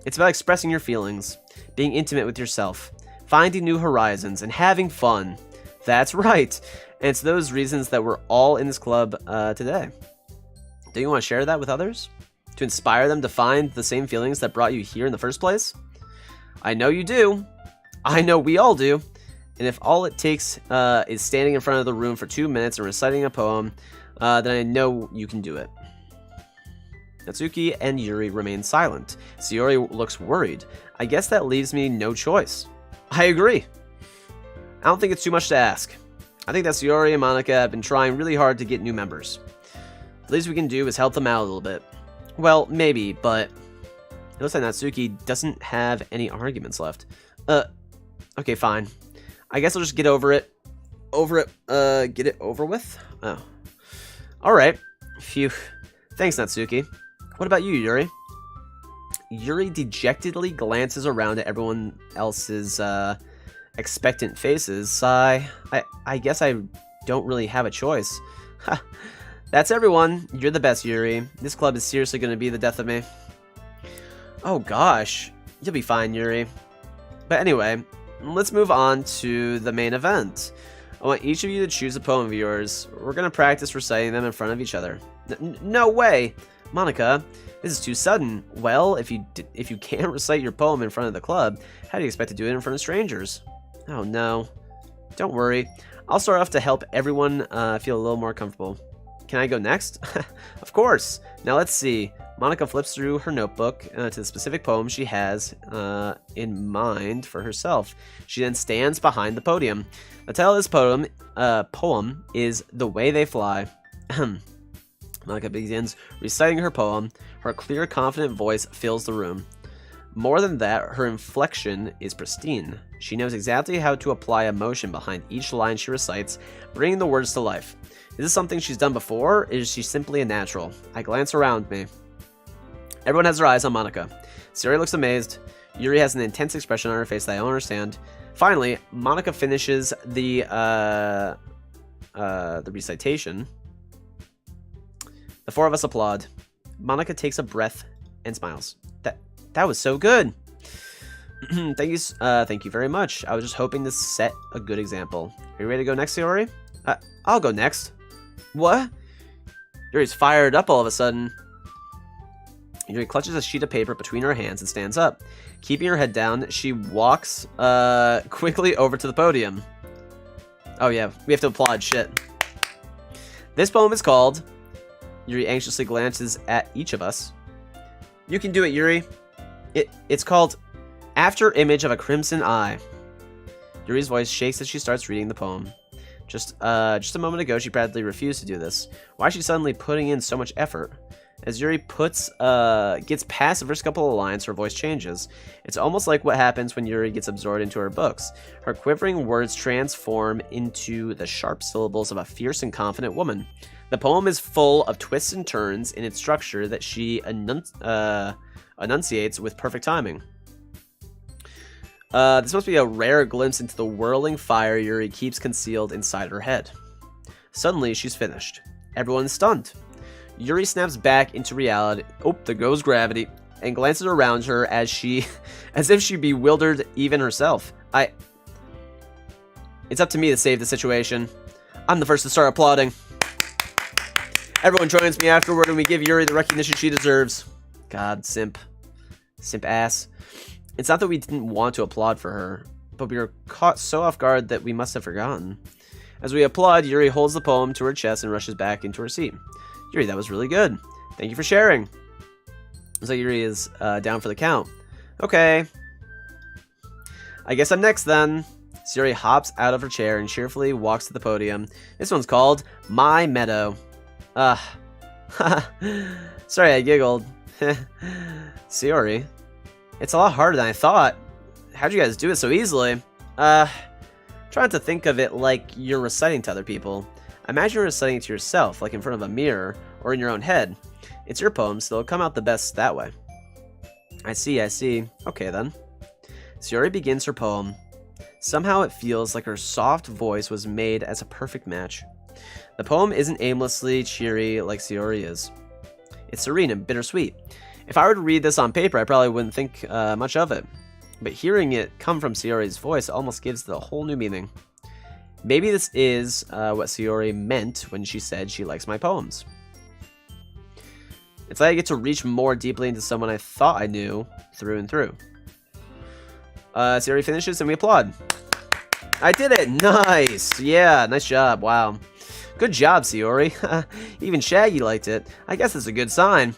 it's about expressing your feelings, being intimate with yourself, finding new horizons, and having fun. That's right. And it's those reasons that we're all in this club today. Do you want to share that with others? To inspire them to find the same feelings that brought you here in the first place? I know you do. I know we all do. And if all it takes is standing in front of the room for 2 minutes and reciting a poem, then I know you can do it. Natsuki and Yuri remain silent. Sayori looks worried. I guess that leaves me no choice. I agree. I don't think it's too much to ask. I think that Sayori and Monika have been trying really hard to get new members. The least we can do is help them out a little bit. Well, maybe, but it looks like Natsuki doesn't have any arguments left. Okay, fine. I guess I'll just get over it. Get it over with? Oh. Alright. Phew. Thanks, Natsuki. What about you, Yuri? Yuri dejectedly glances around at everyone else's, expectant faces. I guess I don't really have a choice. Ha. That's everyone. You're the best, Yuri. This club is seriously going to be the death of me. Oh, gosh. You'll be fine, Yuri. But anyway, let's move on to the main event. I want each of you to choose a poem of yours. We're going to practice reciting them in front of each other. No way! Monika, this is too sudden. Well, if you can't recite your poem in front of the club, how do you expect to do it in front of strangers? Oh, no. Don't worry. I'll start off to help everyone feel a little more comfortable. Can I go next? Of course. Now let's see. Monika flips through her notebook to the specific poem she has in mind for herself. She then stands behind the podium. The title of this poem is The Way They Fly. Monika begins reciting her poem. Her clear, confident voice fills the room. More than that, her inflection is pristine. She knows exactly how to apply emotion behind each line she recites, bringing the words to life. Is this something she's done before, or is she simply a natural? I glance around me. Everyone has their eyes on Monika. Sayori looks amazed. Yuri has an intense expression on her face that I don't understand. Finally, Monika finishes the recitation. The four of us applaud. Monika takes a breath and smiles. That was so good. Thank you very much. I was just hoping to set a good example. Are you ready to go next, Sayori? I'll go next. What? Yuri's fired up all of a sudden. Yuri clutches a sheet of paper between her hands and stands up. Keeping her head down, she walks quickly over to the podium. Oh yeah, we have to applaud, shit. This poem is called... Yuri anxiously glances at each of us. You can do it, Yuri. It's called After Image of a Crimson Eye. Yuri's voice shakes as she starts reading the poem. Just a moment ago, she practically refused to do this. Why is she suddenly putting in so much effort? As Yuri gets past the first couple of lines, her voice changes. It's almost like what happens when Yuri gets absorbed into her books. Her quivering words transform into the sharp syllables of a fierce and confident woman. The poem is full of twists and turns in its structure that she enunciates with perfect timing. This must be a rare glimpse into the whirling fire Yuri keeps concealed inside her head. Suddenly, she's finished. Everyone is stunned. Yuri snaps back into reality. Oh, there goes gravity. And glances around her as if she bewildered even herself. It's up to me to save the situation. I'm the first to start applauding. Everyone joins me afterward and we give Yuri the recognition she deserves. God, simp. Simp ass. It's not that we didn't want to applaud for her, but we were caught so off guard that we must have forgotten. As we applaud, Yuri holds the poem to her chest and rushes back into her seat. Yuri, that was really good. Thank you for sharing. So Yuri is down for the count. Okay. I guess I'm next then. Sayori hops out of her chair and cheerfully walks to the podium. This one's called My Meadow. Sorry, I giggled. Sayori, it's a lot harder than I thought. How'd you guys do it so easily? Trying to think of it like you're reciting to other people. Imagine you're reciting it to yourself, like in front of a mirror, or in your own head. It's your poem, so it'll come out the best that way. I see. Okay then. Sayori begins her poem. Somehow it feels like her soft voice was made as a perfect match. The poem isn't aimlessly cheery like Sayori is. It's serene and bittersweet. If I were to read this on paper, I probably wouldn't think much of it. But hearing it come from Sayori's voice almost gives it a whole new meaning. Maybe this is what Sayori meant when she said she likes my poems. It's like I get to reach more deeply into someone I thought I knew through and through. Sayori finishes and we applaud. I did it! Nice! Yeah, nice job. Wow. Good job, Sayori. Even Shaggy liked it. I guess it's a good sign.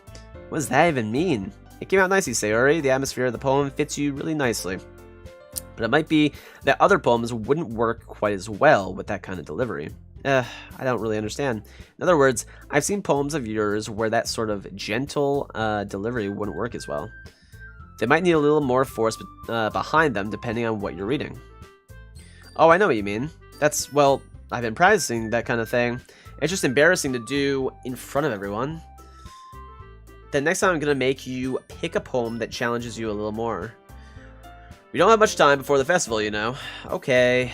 What does that even mean? It came out nicely, Sayori. The atmosphere of the poem fits you really nicely. But it might be that other poems wouldn't work quite as well with that kind of delivery. I don't really understand. In other words, I've seen poems of yours where that sort of gentle delivery wouldn't work as well. They might need a little more force behind them depending on what you're reading. Oh, I know what you mean. Well, I've been practicing that kind of thing. It's just embarrassing to do in front of everyone. The next time I'm going to make you pick a poem that challenges you a little more. We don't have much time before the festival, you know. Okay.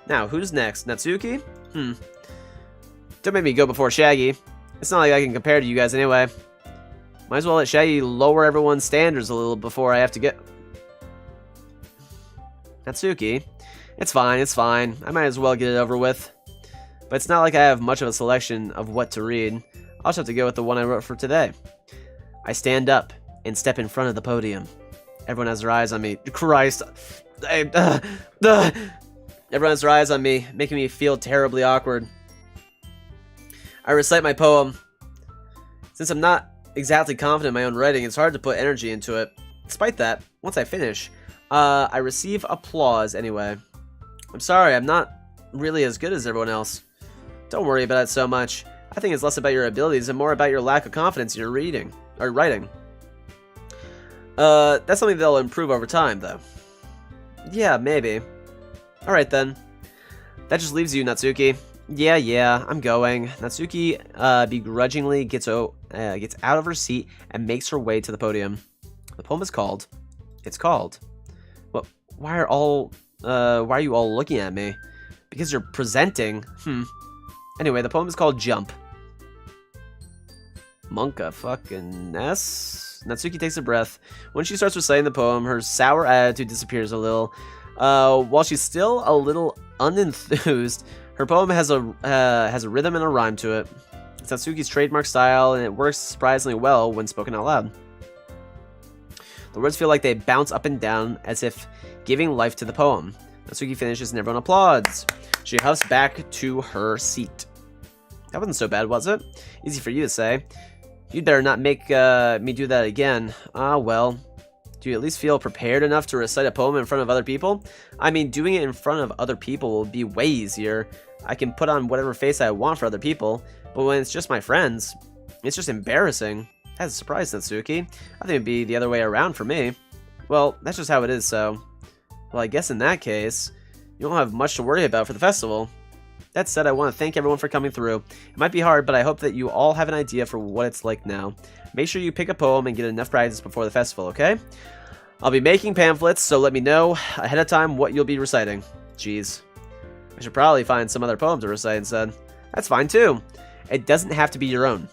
Now, who's next? Natsuki? Don't make me go before Shaggy. It's not like I can compare to you guys anyway. Might as well let Shaggy lower everyone's standards a little before I have to get... Natsuki? It's fine. I might as well get it over with. But it's not like I have much of a selection of what to read. I'll just have to go with the one I wrote for today. I stand up and step in front of the podium. Everyone has their eyes on me. Christ. Everyone has their eyes on me, making me feel terribly awkward. I recite my poem. Since I'm not exactly confident in my own writing, it's hard to put energy into it. Despite that, once I finish, I receive applause anyway. I'm sorry, I'm not really as good as everyone else. Don't worry about it so much. I think it's less about your abilities and more about your lack of confidence in your reading or writing. That's something that'll improve over time, though. Yeah, maybe. Alright then. That just leaves you, Natsuki. Yeah, I'm going. Natsuki begrudgingly gets out of her seat and makes her way to the podium. The poem is called... It's called... What? Why are you all looking at me? Because you're presenting. Anyway, the poem is called Jump. Monka fucking S. Natsuki takes a breath. When she starts reciting the poem, her sour attitude disappears a little. While she's still a little unenthused, her poem has a rhythm and a rhyme to it. It's Natsuki's trademark style, and it works surprisingly well when spoken out loud. The words feel like they bounce up and down as if giving life to the poem. Natsuki finishes and everyone applauds. She huffs back to her seat. That wasn't so bad, was it? Easy for you to say. You'd better not make me do that again. Ah, well. Do you at least feel prepared enough to recite a poem in front of other people? I mean, doing it in front of other people will be way easier. I can put on whatever face I want for other people, but when it's just my friends, it's just embarrassing. That's a surprise, Natsuki. I think it'd be the other way around for me. Well, that's just how it is, so... Well, I guess in that case, you don't have much to worry about for the festival. That said, I want to thank everyone for coming through. It might be hard, but I hope that you all have an idea for what it's like now. Make sure you pick a poem and get enough practice before the festival, okay? I'll be making pamphlets, so let me know ahead of time what you'll be reciting. Jeez. I should probably find some other poem to recite instead. That's fine too. It doesn't have to be your own.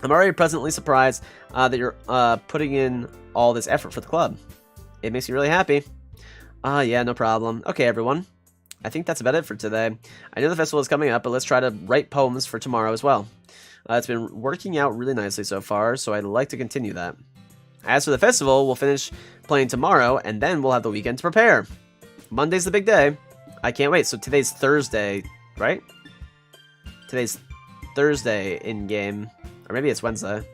I'm already pleasantly surprised that you're putting in all this effort for the club. It makes me really happy. Yeah, no problem. Okay, everyone. I think that's about it for today. I know the festival is coming up, but let's try to write poems for tomorrow as well. It's been working out really nicely so far, so I'd like to continue that. As for the festival, we'll finish playing tomorrow, and then we'll have the weekend to prepare. Monday's the big day. I can't wait. So today's Thursday, right? Today's Thursday in-game. Or maybe it's Wednesday.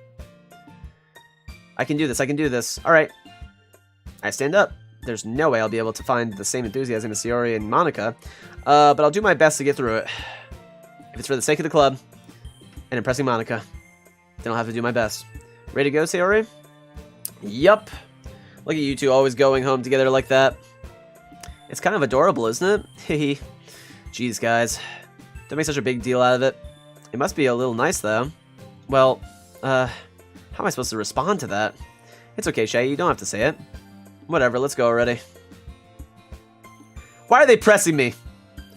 I can do this. Alright. I stand up. there's no way I'll be able to find the same enthusiasm as Sayori and Monica, but I'll do my best to get through it. If it's for the sake of the club and impressing Monica, then I'll have to do my best. Ready to go, Sayori? Yup. Look at you two always going home together like that. It's kind of adorable, isn't it? Hehe. Jeez, guys. Don't make such a big deal out of it. It must be a little nice, though. Well, how am I supposed to respond to that? It's okay, Shaggy. You don't have to say it. Whatever, let's go already. Why are they pressing me?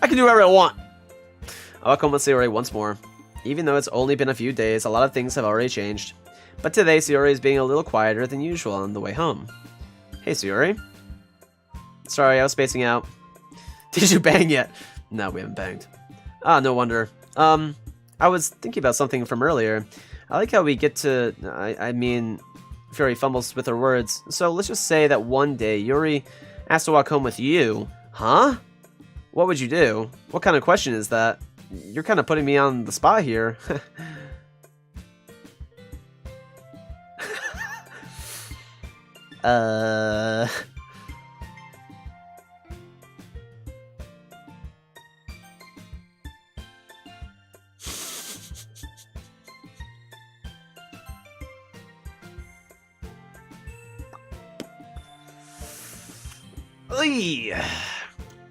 I can do whatever I want. I'll walk home with Sayori once more. Even though it's only been a few days, a lot of things have already changed. But today, Sayori is being a little quieter than usual on the way home. Hey, Sayori. Sorry, I was spacing out. Did you bang yet? No, we haven't banged. Ah, no wonder. I was thinking about something from earlier. I like how we get to... I mean... Yuri fumbles with her words. So let's just say that one day, Yuri asked to walk home with you. Huh? What would you do? What kind of question is that? You're kind of putting me on the spot here.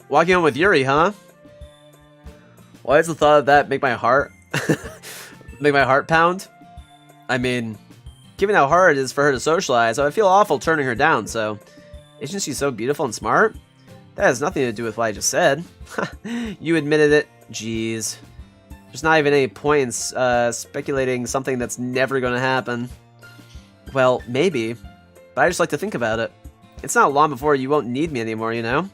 Walking home with Yuri, huh? Why does the thought of that make my heart pound? I mean, given how hard it is for her to socialize, I would feel awful turning her down, so isn't she so beautiful and smart? That has nothing to do with what I just said. You admitted it. Jeez. There's not even any point in speculating something that's never going to happen. Well, maybe, but I just like to think about it. It's not long before you won't need me anymore, you know?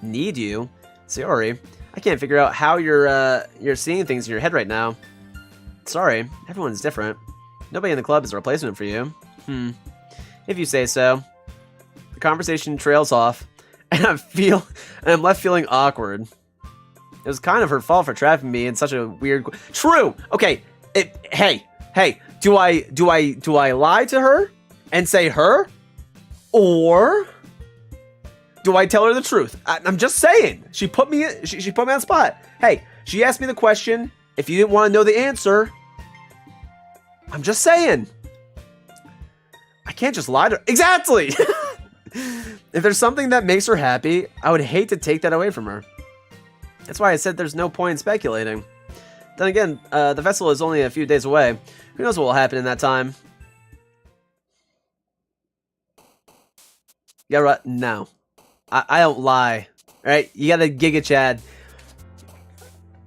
Need you? Sayori, I can't figure out how you're seeing things in your head right now. Sorry, everyone's different. Nobody in the club is a replacement for you. If you say so. The conversation trails off, and I'm left feeling awkward. It was kind of her fault for trapping me in such a weird... True! Okay, hey, do I lie to her and say her? Or do I tell her the truth? I'm just saying. She put me on the spot. Hey, she asked me the question. If you didn't want to know the answer, I'm just saying. I can't just lie to her. Exactly. If there's something that makes her happy, I would hate to take that away from her. That's why I said there's no point in speculating. Then again, the festival is only a few days away. Who knows what will happen in that time? Yeah, right. No. I don't lie. Alright? You got a Giga Chad.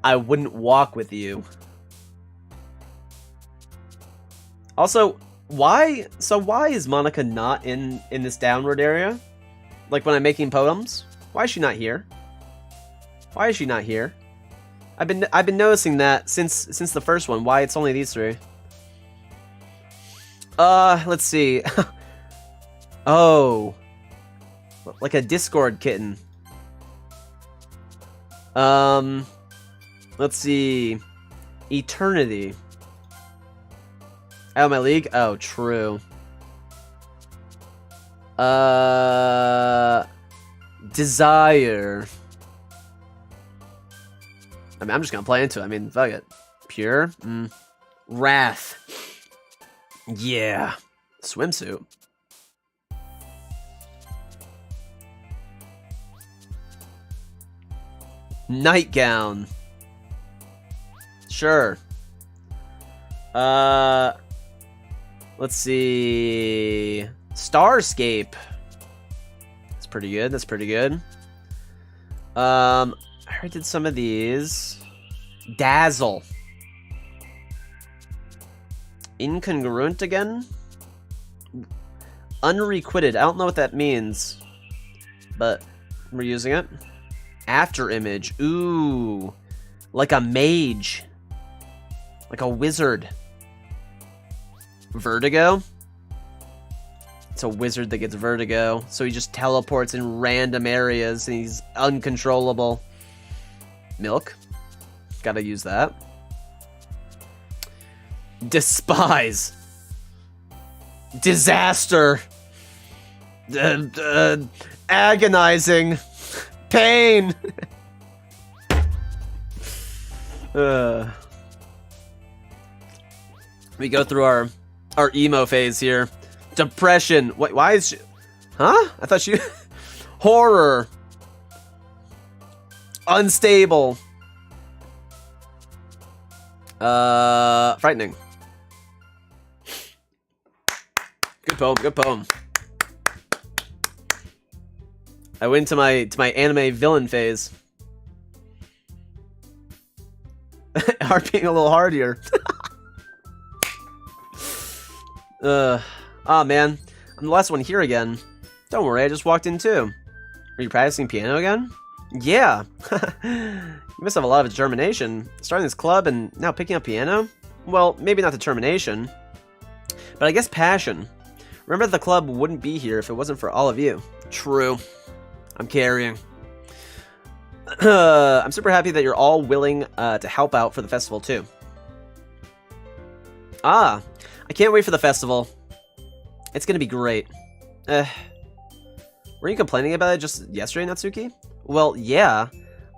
I wouldn't walk with you. Also, why is Monica not in this downward area? Like when I'm making poems? Why is she not here? Why is she not here? I've been noticing that since the first one. Why it's only these three? Let's see. Oh. Like a Discord kitten. Let's see. Eternity. Out of my league? Oh, true. Desire. I mean, I'm just gonna play into it. I mean, fuck it. Pure? Wrath. Yeah. Swimsuit. Nightgown. Sure. Let's see. Starscape. That's pretty good. That's pretty good. I already did some of these. Dazzle. Incongruent again? Unrequited. I don't know what that means, but we're using it. After image. Ooh. Like a mage. Like a wizard. Vertigo. It's a wizard that gets vertigo. So he just teleports in random areas and he's uncontrollable. Milk. Gotta use that. Despise. Disaster. Agonizing. Pain. We go through our emo phase here. Depression. Why is she... Huh? I thought she... Horror. Unstable. Frightening. Good poem, good poem. I went to my anime villain phase. Art being a little hard here. Oh man, I'm the last one here again. Don't worry, I just walked in too. Are you practicing piano again? Yeah. You must have a lot of determination. Starting this club and now picking up piano? Well, maybe not determination, but I guess passion. Remember, the club wouldn't be here if it wasn't for all of you. True. I'm carrying. I'm super happy that you're all willing to help out for the festival too. Ah, I can't wait for the festival. It's gonna be great. Were you complaining about it just yesterday, Natsuki? Well, yeah.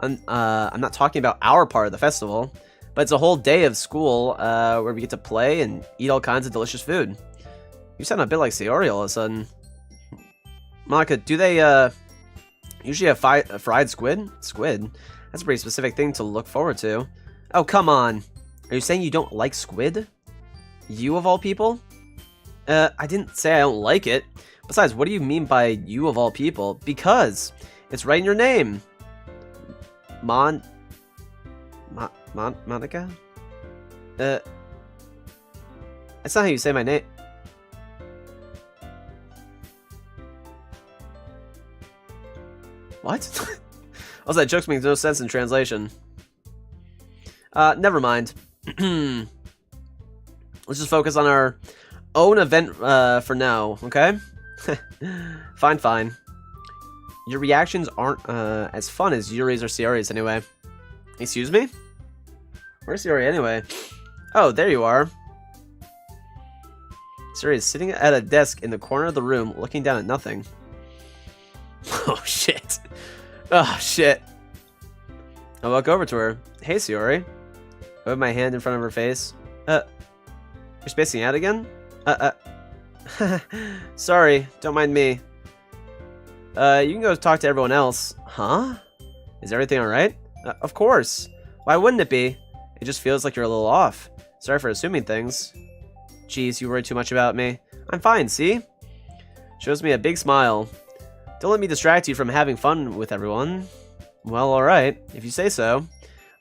I'm not talking about our part of the festival, but it's a whole day of school where we get to play and eat all kinds of delicious food. You sound a bit like Sayori all of a sudden. Monica, do they usually have fried squid? Squid? That's a pretty specific thing to look forward to. Oh, come on. Are you saying you don't like squid? You of all people? I didn't say I don't like it. Besides, what do you mean by you of all people? Because it's right in your name. Monica? That's not how you say my name. What? Also, that joke makes no sense in translation. Never mind. Let's just focus on our own event for now, okay? Fine. Your reactions aren't as fun as Yuri's or Sayori's anyway. Excuse me? Where's Sayori anyway? Oh, there you are. Sayori is sitting at a desk in the corner of the room, looking down at nothing. Oh, shit. Oh, shit. I walk over to her. Hey, Sayori. I put my hand in front of her face. You're spacing out again? Sorry, don't mind me. You can go talk to everyone else. Huh? Is everything alright? Of course. Why wouldn't it be? It just feels like you're a little off. Sorry for assuming things. Jeez, you worry too much about me. I'm fine, see? Shows me a big smile. Don't let me distract you from having fun with everyone. Well, alright, if you say so.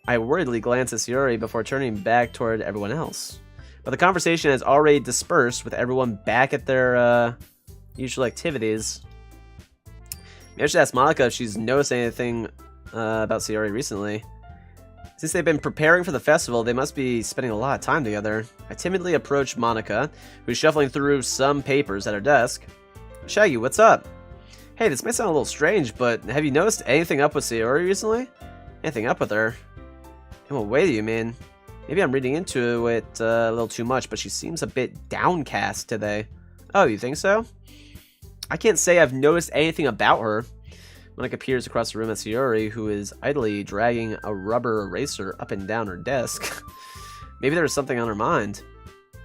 I worriedly glance at Sayori before turning back toward everyone else. But the conversation has already dispersed with everyone back at their usual activities. Maybe I should ask Monica if she's noticed anything about Sayori recently. Since they've been preparing for the festival, they must be spending a lot of time together. I timidly approach Monica, who's shuffling through some papers at her desk. Shaggy, what's up? Hey, this may sound a little strange, but have you noticed anything up with Sayori recently? Anything up with her? In what way do you mean? Maybe I'm reading into it a little too much, but she seems a bit downcast today. Oh, you think so? I can't say I've noticed anything about her. Monica peers across the room at Sayori, who is idly dragging a rubber eraser up and down her desk. Maybe there's something on her mind.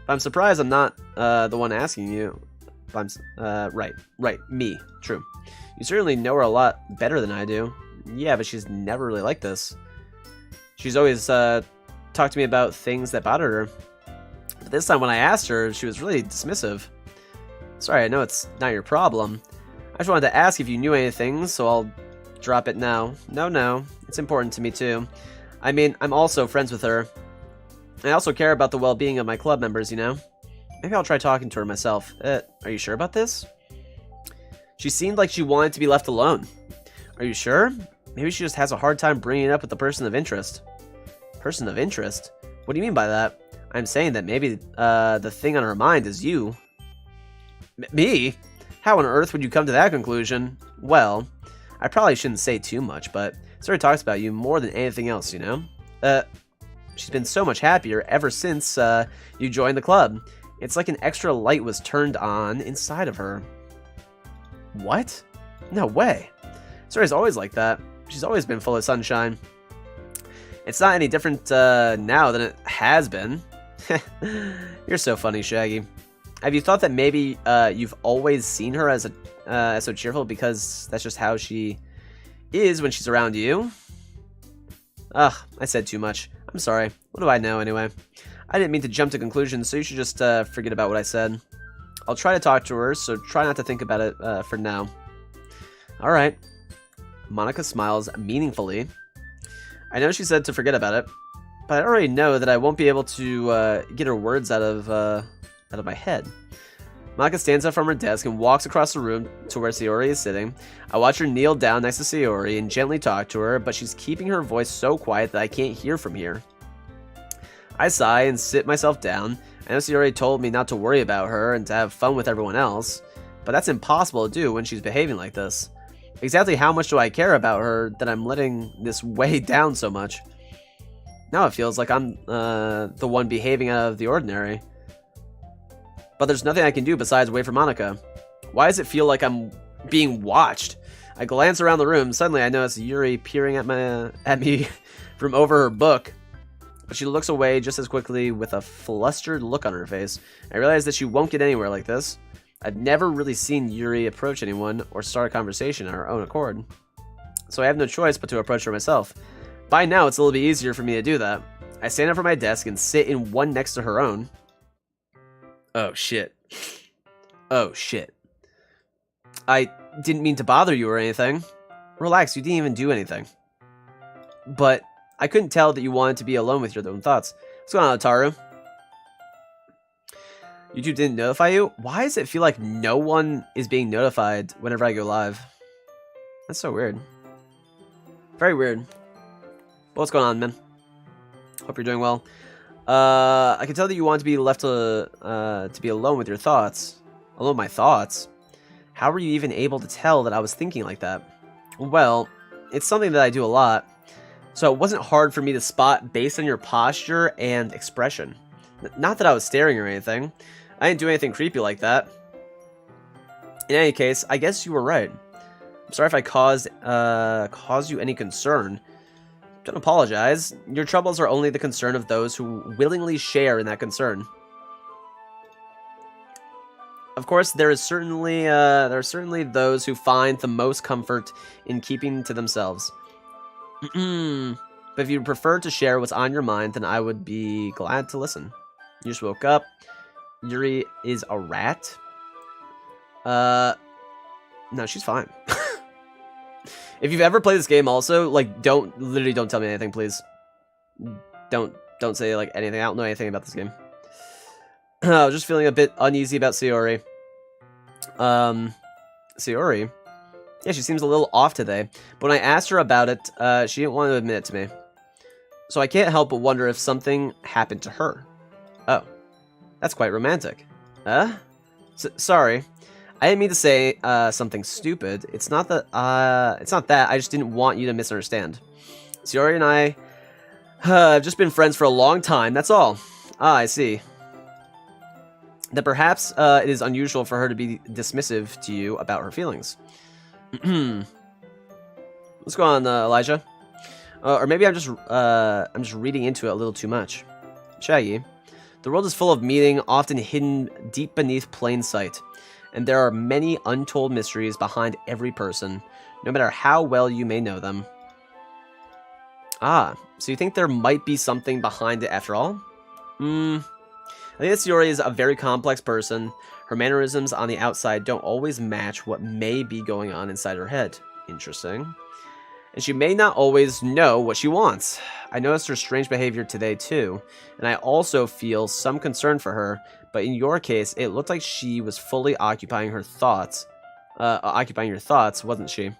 But I'm surprised I'm not the one asking you. Right, me, true. You certainly know her a lot better than I do. Yeah, but she's never really like this. She's always talked to me about things that bothered her. But this time when I asked her, she was really dismissive. Sorry, I know it's not your problem. I just wanted to ask if you knew anything, so I'll drop it now. No, it's important to me too. I mean, I'm also friends with her. I also care about the well-being of my club members, you know? Maybe I'll try talking to her myself. Are you sure about this? She seemed like she wanted to be left alone. Are you sure? Maybe she just has a hard time bringing it up with the person of interest. Person of interest? What do you mean by that? I'm saying that maybe the thing on her mind is you. Me? How on earth would you come to that conclusion? Well, I probably shouldn't say too much, but Sarah talks about you more than anything else, you know? She's been so much happier ever since you joined the club. It's like an extra light was turned on inside of her. What? No way. Sayori's always like that. She's always been full of sunshine. It's not any different now than it has been. You're so funny, Shaggy. Have you thought that maybe you've always seen her as so cheerful because that's just how she is when she's around you? Ugh, I said too much. I'm sorry. What do I know anyway? I didn't mean to jump to conclusions, so you should just forget about what I said. I'll try to talk to her, so try not to think about it for now. Alright. Monica smiles meaningfully. I know she said to forget about it, but I already know that I won't be able to get her words out of my head. Monica stands up from her desk and walks across the room to where Sayori is sitting. I watch her kneel down next to Sayori and gently talk to her, but she's keeping her voice so quiet that I can't hear from here. I sigh and sit myself down. I know Sayori told me not to worry about her and to have fun with everyone else, but that's impossible to do when she's behaving like this. Exactly how much do I care about her that I'm letting this weigh down so much? Now it feels like I'm the one behaving out of the ordinary. But there's nothing I can do besides wait for Monica. Why does it feel like I'm being watched? I glance around the room. Suddenly I notice Yuri peering at me from over her book. But she looks away just as quickly with a flustered look on her face. I realize that she won't get anywhere like this. I've never really seen Yuri approach anyone or start a conversation on her own accord. So I have no choice but to approach her myself. By now, it's a little bit easier for me to do that. I stand up from my desk and sit in one next to her own. Oh, shit. Oh, shit. I didn't mean to bother you or anything. Relax, you didn't even do anything. But I couldn't tell that you wanted to be alone with your own thoughts. What's going on, Otaru? YouTube didn't notify you? Why does it feel like no one is being notified whenever I go live? That's so weird. Very weird. What's going on, man? Hope you're doing well. I can tell that you want to be left to be alone with your thoughts. Alone with my thoughts? How were you even able to tell that I was thinking like that? Well, it's something that I do a lot. So it wasn't hard for me to spot based on your posture and expression. Not that I was staring or anything. I didn't do anything creepy like that. In any case, I guess you were right. I'm sorry if I caused you any concern. Don't apologize. Your troubles are only the concern of those who willingly share in that concern. Of course, there are certainly those who find the most comfort in keeping to themselves. But if you prefer to share what's on your mind, then I would be glad to listen. You just woke up. Yuri is a rat. No, she's fine. If you've ever played this game also, like, literally don't tell me anything, please. Don't say, like, anything. I don't know anything about this game. I was just feeling a bit uneasy about Sayori. Sayori? Yeah, she seems a little off today. But when I asked her about it, she didn't want to admit it to me. So I can't help but wonder if something happened to her. Oh. That's quite romantic. Sorry. I didn't mean to say something stupid. It's not that I just didn't want you to misunderstand. Sayori and I have just been friends for a long time, that's all. Ah, I see. That perhaps it is unusual for her to be dismissive to you about her feelings. What's going on, Elijah? Or maybe I'm just reading into it a little too much. Shaggy. The world is full of meaning, often hidden deep beneath plain sight. And there are many untold mysteries behind every person, no matter how well you may know them. Ah, so you think there might be something behind it after all? I think that Sayori is a very complex person. Her mannerisms on the outside don't always match what may be going on inside her head. Interesting. And she may not always know what she wants. I noticed her strange behavior today too, and I also feel some concern for her, but in your case, it looked like she was fully occupying her thoughts. Occupying your thoughts, wasn't she?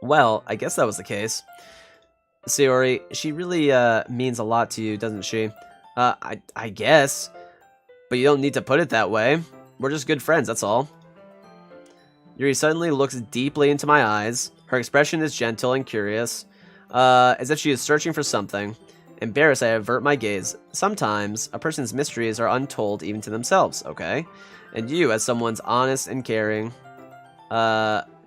Well, I guess that was the case. Sayori, she really means a lot to you, doesn't she? I guess. But you don't need to put it that way. We're just good friends, that's all. Yuri suddenly looks deeply into my eyes. Her expression is gentle and curious, as if she is searching for something. Embarrassed, I avert my gaze. Sometimes, a person's mysteries are untold even to themselves, okay? And you, as someone's honest and caring,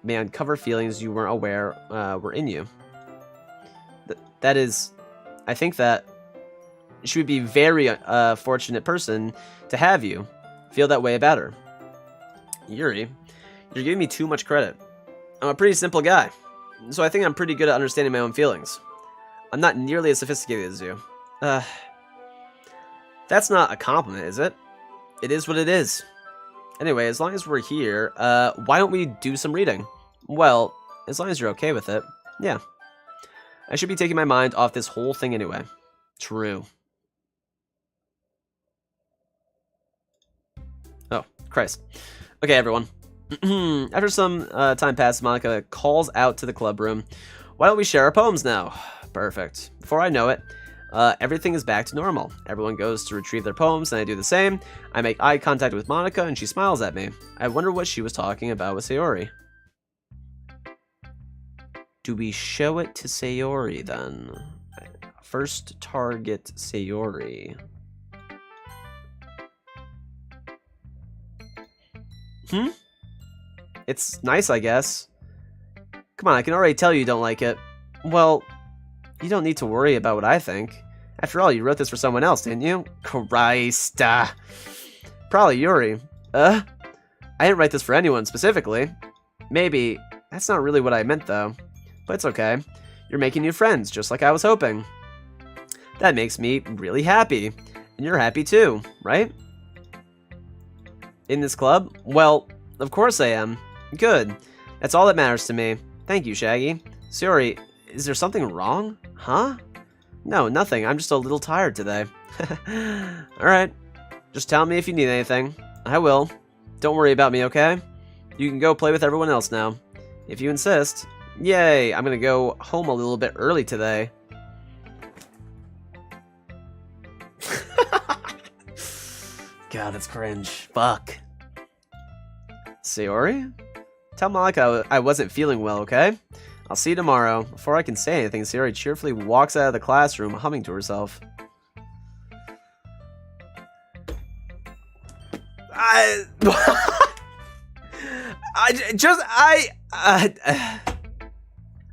may uncover feelings you weren't aware were in you. That is, I think that she would be a very fortunate person to have you feel that way about her. Yuri, you're giving me too much credit. I'm a pretty simple guy, so I think I'm pretty good at understanding my own feelings. I'm not nearly as sophisticated as you. That's not a compliment, is it? It is what it is. Anyway, as long as we're here, why don't we do some reading? Well, as long as you're okay with it, yeah. I should be taking my mind off this whole thing anyway. True. Oh, Christ. Okay, everyone. After some time passes, Monica calls out to the club room. Why don't we share our poems now? Perfect. Before I know it, everything is back to normal. Everyone goes to retrieve their poems, and I do the same. I make eye contact with Monica, and she smiles at me. I wonder what she was talking about with Sayori. Do we show it to Sayori, then? First target Sayori. It's nice, I guess. Come on, I can already tell you don't like it. Well, you don't need to worry about what I think. After all, you wrote this for someone else, didn't you? Christ. Probably Yuri. I didn't write this for anyone specifically. Maybe. That's not really what I meant, though. But it's okay. You're making new friends, just like I was hoping. That makes me really happy. And you're happy too, right? In this club? Well, of course I am. Good. That's all that matters to me. Thank you, Shaggy. Sorry, is there something wrong? Huh? No, nothing. I'm just a little tired today. Alright. Just tell me if you need anything. I will. Don't worry about me, okay? You can go play with everyone else now. If you insist. Yay, I'm gonna go home a little bit early today. God, that's cringe. Fuck. Sayori? Tell Monica I wasn't feeling well, okay? I'll see you tomorrow. Before I can say anything, Sayori cheerfully walks out of the classroom, humming to herself.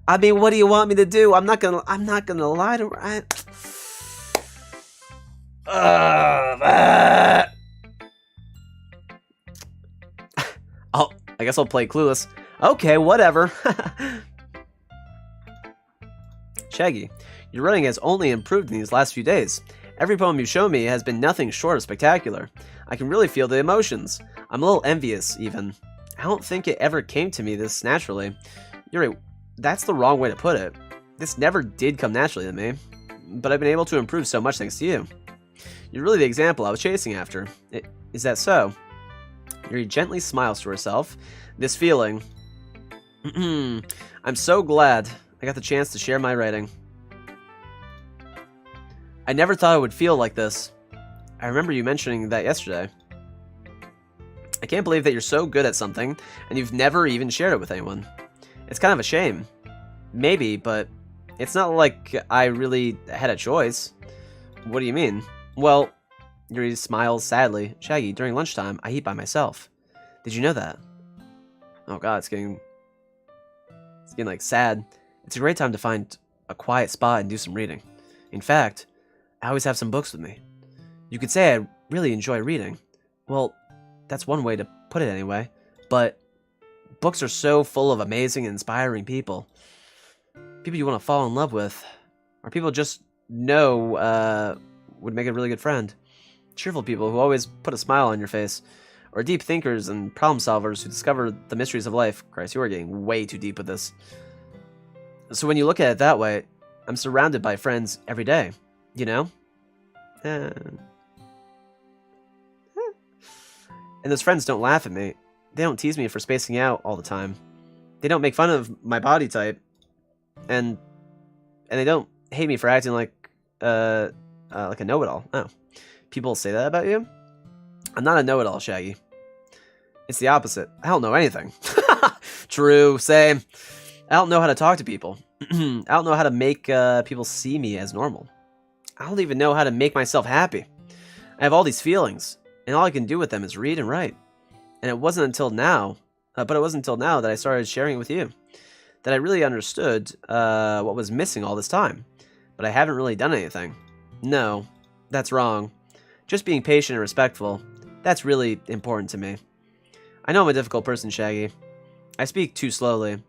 I mean, what do you want me to do? I'm not gonna lie to her. I guess I'll play Clueless. Okay, whatever. Shaggy, your writing has only improved in these last few days. Every poem you've shown me has been nothing short of spectacular. I can really feel the emotions. I'm a little envious, even. I don't think it ever came to me this naturally. Yuri, that's the wrong way to put it. This never did come naturally to me. But I've been able to improve so much thanks to you. You're really the example I was chasing after. Is that so? Yuri gently smiles to herself. This feeling. I'm so glad I got the chance to share my writing. I never thought it would feel like this. I remember you mentioning that yesterday. I can't believe that you're so good at something, and you've never even shared it with anyone. It's kind of a shame. Maybe, but it's not like I really had a choice. What do you mean? Well, Yuri smiles sadly. Shaggy, during lunchtime, I eat by myself. Did you know that? Oh god, it's getting like sad. It's a great time to find a quiet spot and do some reading. In fact, I always have some books with me. You could say I really enjoy reading. Well, that's one way to put it anyway. But books are so full of amazing and inspiring people. People you want to fall in love with. Or people just know would make a really good friend. Cheerful people who always put a smile on your face. Or deep thinkers and problem solvers who discover the mysteries of life. Christ, you are getting way too deep with this. So when you look at it that way, I'm surrounded by friends every day. You know? And those friends don't laugh at me. They don't tease me for spacing out all the time. They don't make fun of my body type. And they don't hate me for acting like a know-it-all. Oh. People say that about you? I'm not a know-it-all, Shaggy. It's the opposite. I don't know anything. True, same. I don't know how to talk to people. I don't know how to make people see me as normal. I don't even know how to make myself happy. I have all these feelings, and all I can do with them is read and write. And it wasn't until now But it wasn't until now that I started sharing it with you that I really understood what was missing all this time. But I haven't really done anything. No, that's wrong. Just being patient and respectful, that's really important to me. I know I'm a difficult person, Shaggy. I speak too slowly.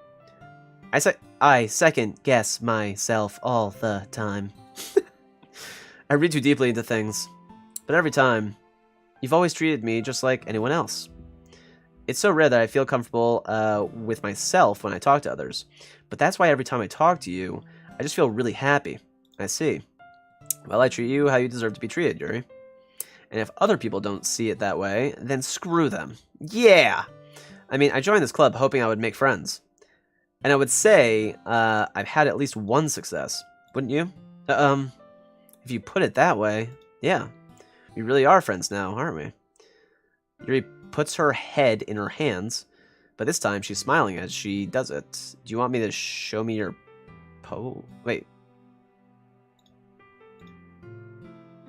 I second guess myself all the time. I read too deeply into things. But every time, you've always treated me just like anyone else. It's so rare that I feel comfortable with myself when I talk to others. But that's why every time I talk to you, I just feel really happy. I see. Well, I treat you how you deserve to be treated, Yuri. And if other people don't see it that way, then screw them. Yeah! I mean, I joined this club hoping I would make friends. And I would say I've had at least one success. Wouldn't you? If you put it that way, yeah. We really are friends now, aren't we? Yuri puts her head in her hands, but this time she's smiling as she does it. Do you want me to show me your Wait.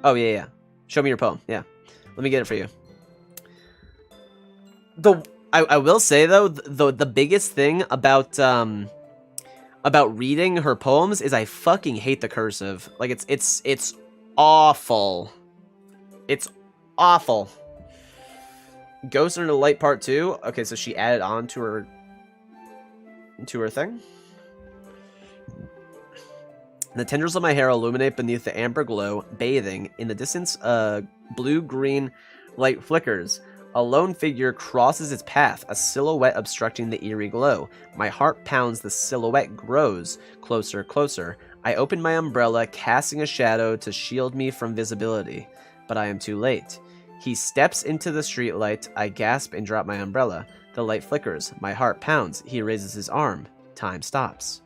Oh, yeah. Show me your poem. Yeah. Let me get it for you. I will say, though, the biggest thing about reading her poems is I fucking hate the cursive. Like, it's awful. It's awful. Ghost Under the Light Part 2. Okay, so she added on to her thing. The tendrils of my hair illuminate beneath the amber glow, bathing. In the distance, blue-green light flickers. A lone figure crosses its path, a silhouette obstructing the eerie glow. My heart pounds, the silhouette grows. Closer, closer. I open my umbrella, casting a shadow to shield me from visibility. But I am too late. He steps into the streetlight. I gasp and drop my umbrella. The light flickers. My heart pounds. He raises his arm. Time stops.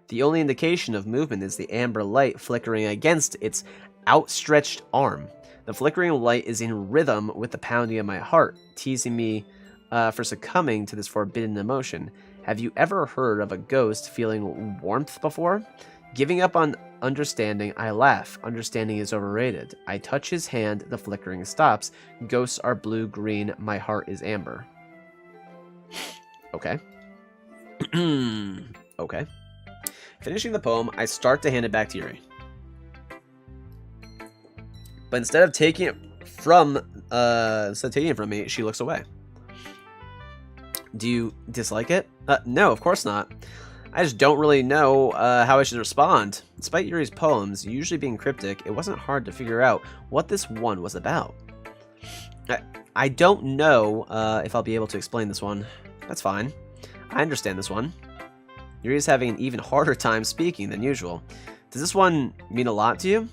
The only indication of movement is the amber light flickering against its outstretched arm. The flickering light is in rhythm with the pounding of my heart, teasing me for succumbing to this forbidden emotion. Have you ever heard of a ghost feeling warmth before? Giving up on understanding, I laugh. Understanding is overrated. I touch his hand, the flickering stops. Ghosts are blue-green, my heart is amber. Okay. Okay. Finishing the poem, I start to hand it back to Yuri. But instead of taking it from me, she looks away. Do you dislike it? No, of course not. I just don't really know how I should respond. Despite Yuri's poems usually being cryptic, it wasn't hard to figure out what this one was about. I don't know if I'll be able to explain this one. That's fine. I understand this one. Yuri is having an even harder time speaking than usual. Does this one mean a lot to you?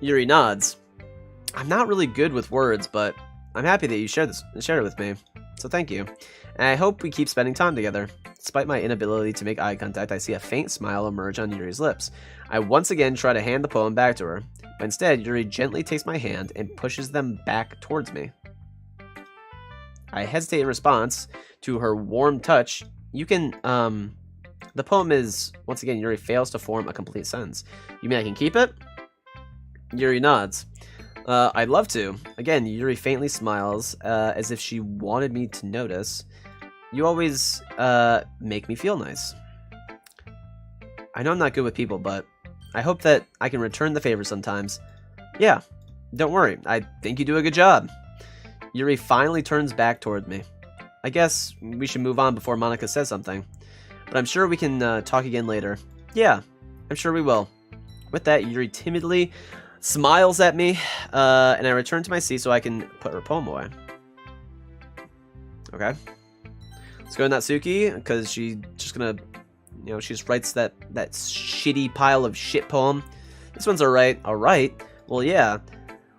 Yuri nods. I'm not really good with words, but I'm happy that you shared it with me. So thank you. And I hope we keep spending time together. Despite my inability to make eye contact, I see a faint smile emerge on Yuri's lips. I once again try to hand the poem back to her, but instead Yuri gently takes my hand and pushes them back towards me. I hesitate in response to her warm touch. You can, the poem is, once again, Yuri fails to form a complete sentence. You mean I can keep it? Yuri nods. I'd love to. Again, Yuri faintly smiles, as if she wanted me to notice. You always, make me feel nice. I know I'm not good with people, but I hope that I can return the favor sometimes. Yeah, don't worry. I think you do a good job. Yuri finally turns back toward me. I guess we should move on before Monica says something. But I'm sure we can talk again later. Yeah, I'm sure we will. With that, Yuri timidly smiles at me, and I return to my seat so I can put her poem away. Okay. Let's go to Natsuki, because she's just gonna, she just writes that shitty pile of shit poem. This one's alright. Alright? Well, yeah.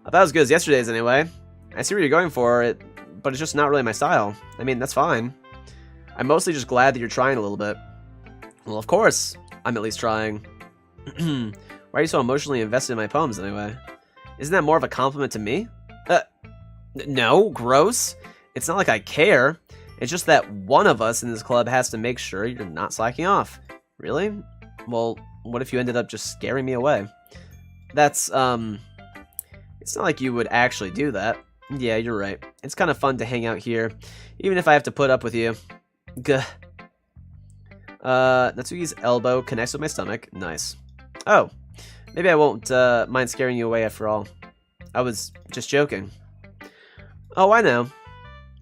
About as good as yesterday's, anyway. I see what you're going for, but it's just not really my style. I mean, that's fine. I'm mostly just glad that you're trying a little bit. Well, of course, I'm at least trying. Why are you so emotionally invested in my poems, anyway? Isn't that more of a compliment to me? No, gross. It's not like I care. It's just that one of us in this club has to make sure you're not slacking off. Really? Well, what if you ended up just scaring me away? That's, it's not like you would actually do that. Yeah, you're right. It's kind of fun to hang out here, even if I have to put up with you. Gah. Natsuki's elbow connects with my stomach. Nice. Oh, maybe I won't mind scaring you away after all. I was just joking. Oh, I know.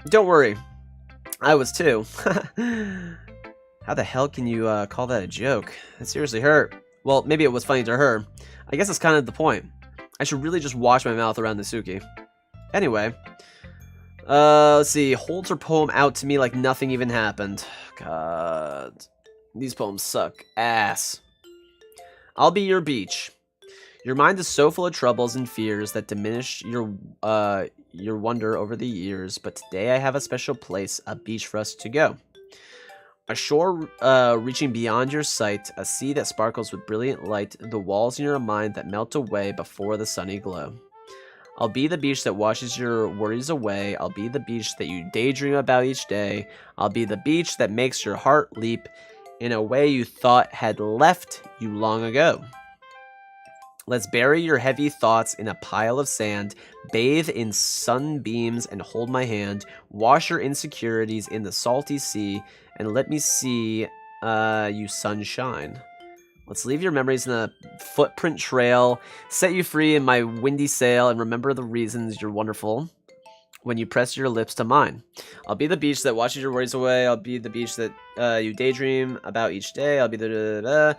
Don't worry. I was too. How the hell can you call that a joke? That seriously hurt. Well, maybe it was funny to her. I guess that's kind of the point. I should really just wash my mouth around Natsuki. Anyway. Let's see. Holds her poem out to me like nothing even happened. God. These poems suck ass. I'll be your beach. Your mind is so full of troubles and fears that diminish your wonder over the years, but today I have a special place, a beach for us to go. A shore reaching beyond your sight, a sea that sparkles with brilliant light, the walls in your mind that melt away before the sunny glow. I'll be the beach that washes your worries away. I'll be the beach that you daydream about each day. I'll be the beach that makes your heart leap in a way you thought had left you long ago. Let's bury your heavy thoughts in a pile of sand, bathe in sunbeams and hold my hand, wash your insecurities in the salty sea, and let me see you sunshine. Let's leave your memories in a footprint trail, set you free in my windy sail, and remember the reasons you're wonderful when you press your lips to mine. I'll be the beach that washes your worries away. I'll be the beach that you daydream about each day. I'll be the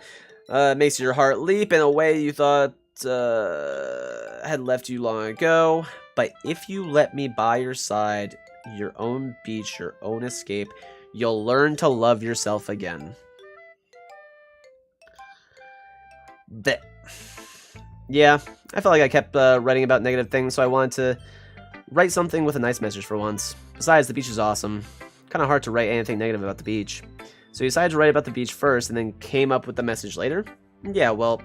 makes your heart leap in a way you thought had left you long ago. But if you let me by your side, your own beach, your own escape, you'll learn to love yourself again. Yeah, I felt like I kept writing about negative things, so I wanted to write something with a nice message for once. Besides, the beach is awesome. Kind of hard to write anything negative about the beach. So you decided to write about the beach first and then came up with the message later? Yeah, well,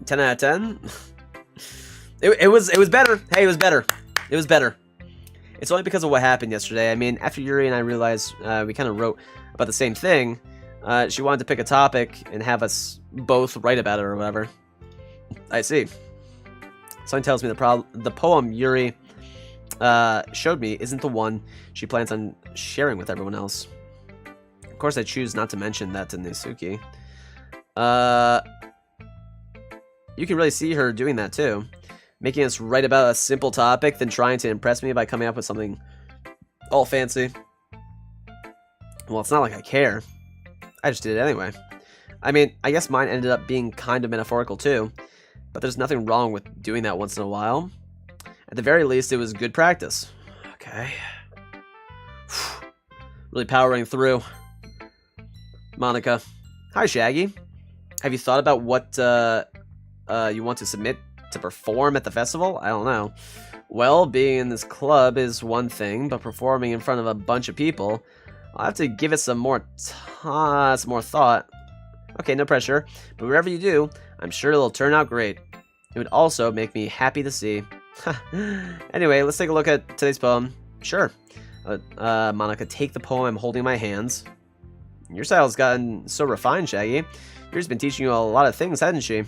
10 out of 10? It was better. Hey, it was better. It was better. It's only because of what happened yesterday. I mean, after Yuri and I realized we kind of wrote about the same thing, she wanted to pick a topic and have us both write about it or whatever. I see. Something tells me the poem Yuri showed me isn't the one she plans on sharing with everyone else. Of course, I choose not to mention that to Natsuki. You can really see her doing that too. Making us write about a simple topic, then trying to impress me by coming up with something all fancy. Well, it's not like I care. I just did it anyway. I mean, I guess mine ended up being kind of metaphorical too, but there's nothing wrong with doing that once in a while. At the very least, it was good practice. Okay. Really powering through. Monica. Hi, Shaggy. Have you thought about what you want to submit to perform at the festival? I don't know. Well, being in this club is one thing, but performing in front of a bunch of people, I'll have to give it some more thought. Okay, no pressure, but whatever you do, I'm sure it'll turn out great. It would also make me happy to see. Anyway, let's take a look at today's poem. Sure. Monica, take the poem I'm holding in my hands. Your style's gotten so refined, Shaggy. Yuri's been teaching you a lot of things, hasn't she?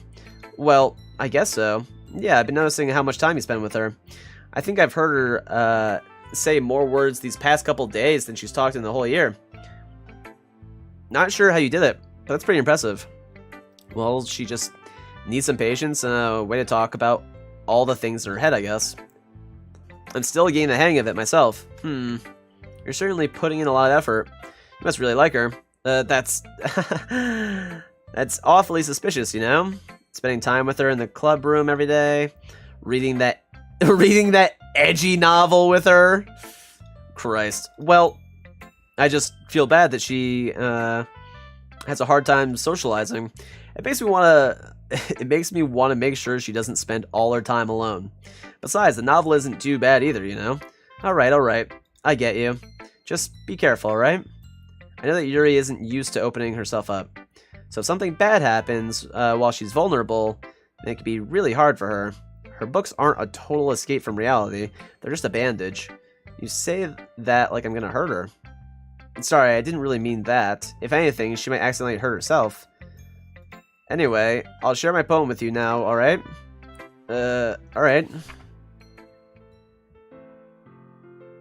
Well, I guess so. Yeah, I've been noticing how much time you spend with her. I think I've heard her say more words these past couple days than she's talked in the whole year. Not sure how you did it, but that's pretty impressive. Well, she just needs some patience and a way to talk about all the things in her head, I guess. I'm still getting the hang of it myself. You're certainly putting in a lot of effort. You must really like her. That's awfully suspicious, you know? Spending time with her in the club room every day, reading that edgy novel with her. Christ. Well, I just feel bad that she has a hard time socializing. It makes me want to make sure she doesn't spend all her time alone. Besides, the novel isn't too bad either, you know? Alright. I get you. Just be careful, alright? I know that Yuri isn't used to opening herself up. So if something bad happens while she's vulnerable, then it can be really hard for her. Her books aren't a total escape from reality. They're just a bandage. You say that like I'm gonna hurt her. Sorry, I didn't really mean that. If anything, she might accidentally hurt herself. Anyway, I'll share my poem with you now, alright? Alright.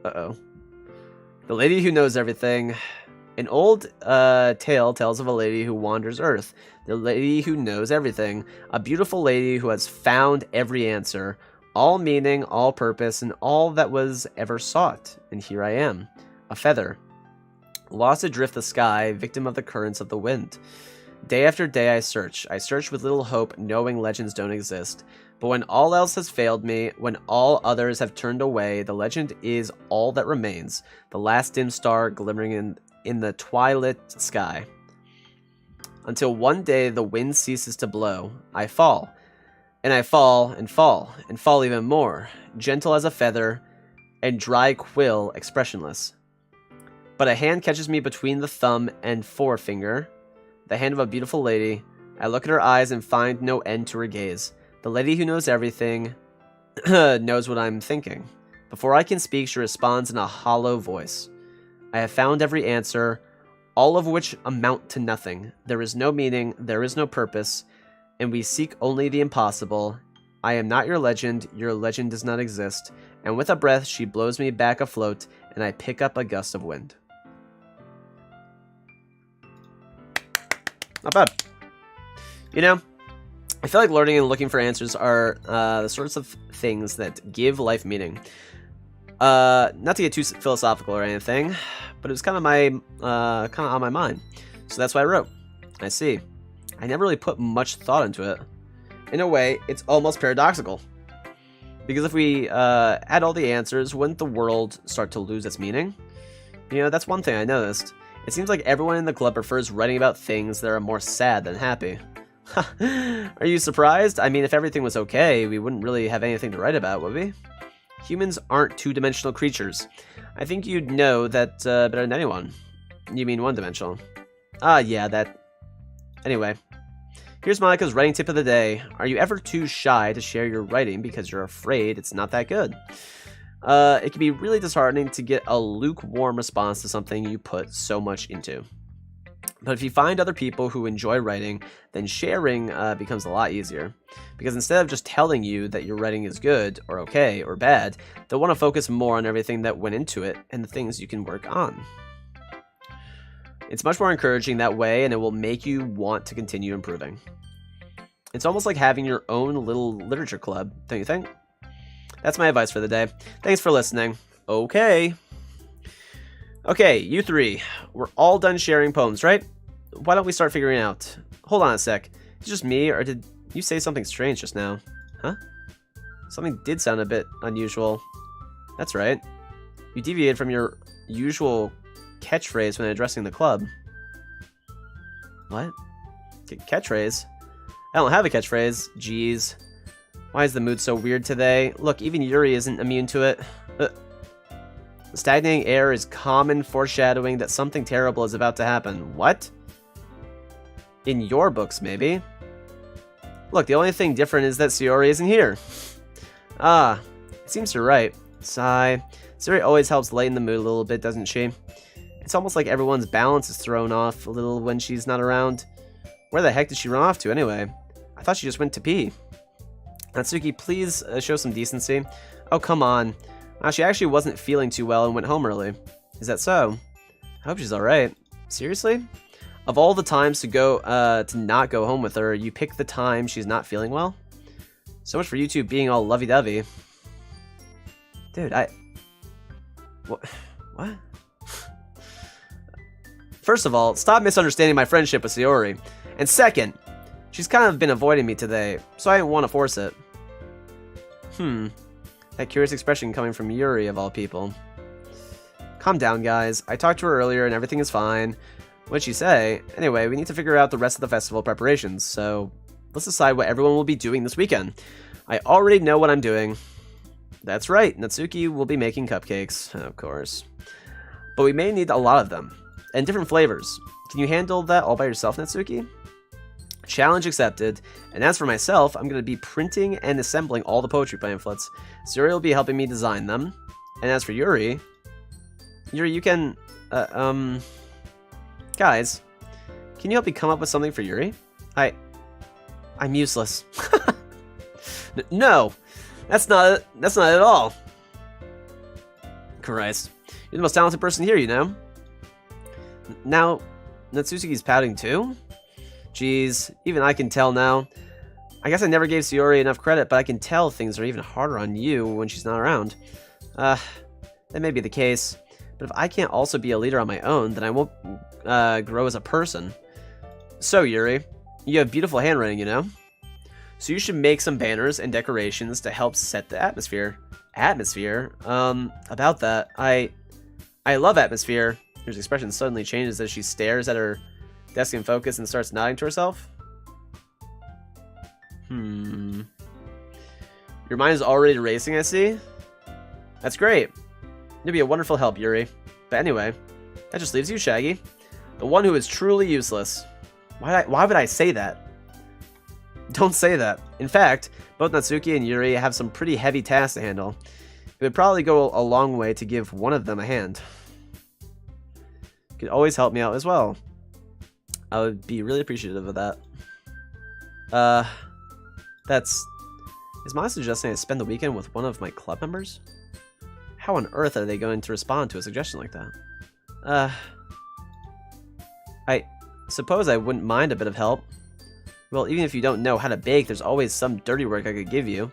Uh-oh. The lady who knows everything. An old tale tells of a lady who wanders Earth. The lady who knows everything. A beautiful lady who has found every answer. All meaning, all purpose, and all that was ever sought. And here I am. A feather. Lost adrift the sky, victim of the currents of the wind. Day after day I search. I search with little hope, knowing legends don't exist. But when all else has failed me, when all others have turned away, the legend is all that remains. The last dim star glimmering in the twilit sky. Until one day the wind ceases to blow. I fall. And I fall, and fall, and fall even more. Gentle as a feather, and dry quill, expressionless. But a hand catches me between the thumb and forefinger. The hand of a beautiful lady. I look at her eyes and find no end to her gaze. The lady who knows everything knows what I'm thinking. Before I can speak, she responds in a hollow voice. I have found every answer, all of which amount to nothing. There is no meaning, there is no purpose, and we seek only the impossible. I am not your legend does not exist. And with a breath, she blows me back afloat, and I pick up a gust of wind. Not bad. You know, I feel like learning and looking for answers are the sorts of things that give life meaning. Not to get too philosophical or anything, but it was kind of on my mind, so that's why I wrote. I see. I never really put much thought into it. In a way, it's almost paradoxical, because if we had all the answers, wouldn't the world start to lose its meaning? You know, that's one thing I noticed. It seems like everyone in the club prefers writing about things that are more sad than happy. Are you surprised? I mean, if everything was okay, we wouldn't really have anything to write about, would we? Humans aren't two-dimensional creatures. I think you'd know that better than anyone. You mean one-dimensional. Yeah, that... Anyway. Here's Monica's writing tip of the day. Are you ever too shy to share your writing because you're afraid it's not that good? It can be really disheartening to get a lukewarm response to something you put so much into. But if you find other people who enjoy writing, then sharing becomes a lot easier. Because instead of just telling you that your writing is good, or okay, or bad, they'll want to focus more on everything that went into it and the things you can work on. It's much more encouraging that way, and it will make you want to continue improving. It's almost like having your own little literature club, don't you think? That's my advice for the day. Thanks for listening. Okay, you three. We're all done sharing poems, right? Why don't we start figuring out? Hold on a sec. Is it just me, or did you say something strange just now? Huh? Something did sound a bit unusual. That's right. You deviated from your usual catchphrase when addressing the club. What? Catchphrase? I don't have a catchphrase. Jeez. Why is the mood so weird today? Look, even Yuri isn't immune to it. The stagnating air is common foreshadowing that something terrible is about to happen. What? In your books, maybe? Look, the only thing different is that Sayori isn't here. Ah, it seems you're right. Sigh. Sayori always helps lighten the mood a little bit, doesn't she? It's almost like everyone's balance is thrown off a little when she's not around. Where the heck did she run off to, anyway? I thought she just went to pee. Natsuki, please show some decency. Oh, come on. She actually wasn't feeling too well and went home early. Is that so? I hope she's alright. Seriously? Of all the times to not go home with her, you pick the time she's not feeling well? So much for you two being all lovey-dovey. Dude, What? First of all, stop misunderstanding my friendship with Sayori. And second, she's kind of been avoiding me today, so I didn't want to force it. That curious expression coming from Yuri, of all people. Calm down, guys. I talked to her earlier and everything is fine. What'd she say? Anyway, we need to figure out the rest of the festival preparations, so let's decide what everyone will be doing this weekend. I already know what I'm doing. That's right, Natsuki will be making cupcakes, of course. But we may need a lot of them, and different flavors. Can you handle that all by yourself, Natsuki? Challenge accepted. And as for myself, I'm going to be printing and assembling all the poetry pamphlets. Sayori will be helping me design them. And as for Yuri, you can, guys, can you help me come up with something for Yuri? I'm useless. No, that's not it at all. Christ. You're the most talented person here, you know? Now, Natsuki's pouting too? Jeez, even I can tell now. I guess I never gave Sayori enough credit, but I can tell things are even harder on you when she's not around. That may be the case, but if I can't also be a leader on my own, then I won't grow as a person. So, Yuri, you have beautiful handwriting, you know? So you should make some banners and decorations to help set the atmosphere. Atmosphere? About that, I love atmosphere. Her expression suddenly changes as she stares at her desk in focus and starts nodding to herself. Your mind is already racing, I see. That's great. You'll be a wonderful help, Yuri. But anyway, that just leaves you, Shaggy. The one who is truly useless. Why would I say that? Don't say that. In fact, both Natsuki and Yuri have some pretty heavy tasks to handle. It would probably go a long way to give one of them a hand. You could always help me out as well. I would be really appreciative of that. Is Mom suggesting I spend the weekend with one of my club members? How on earth are they going to respond to a suggestion like that? I suppose I wouldn't mind a bit of help. Well, even if you don't know how to bake, there's always some dirty work I could give you.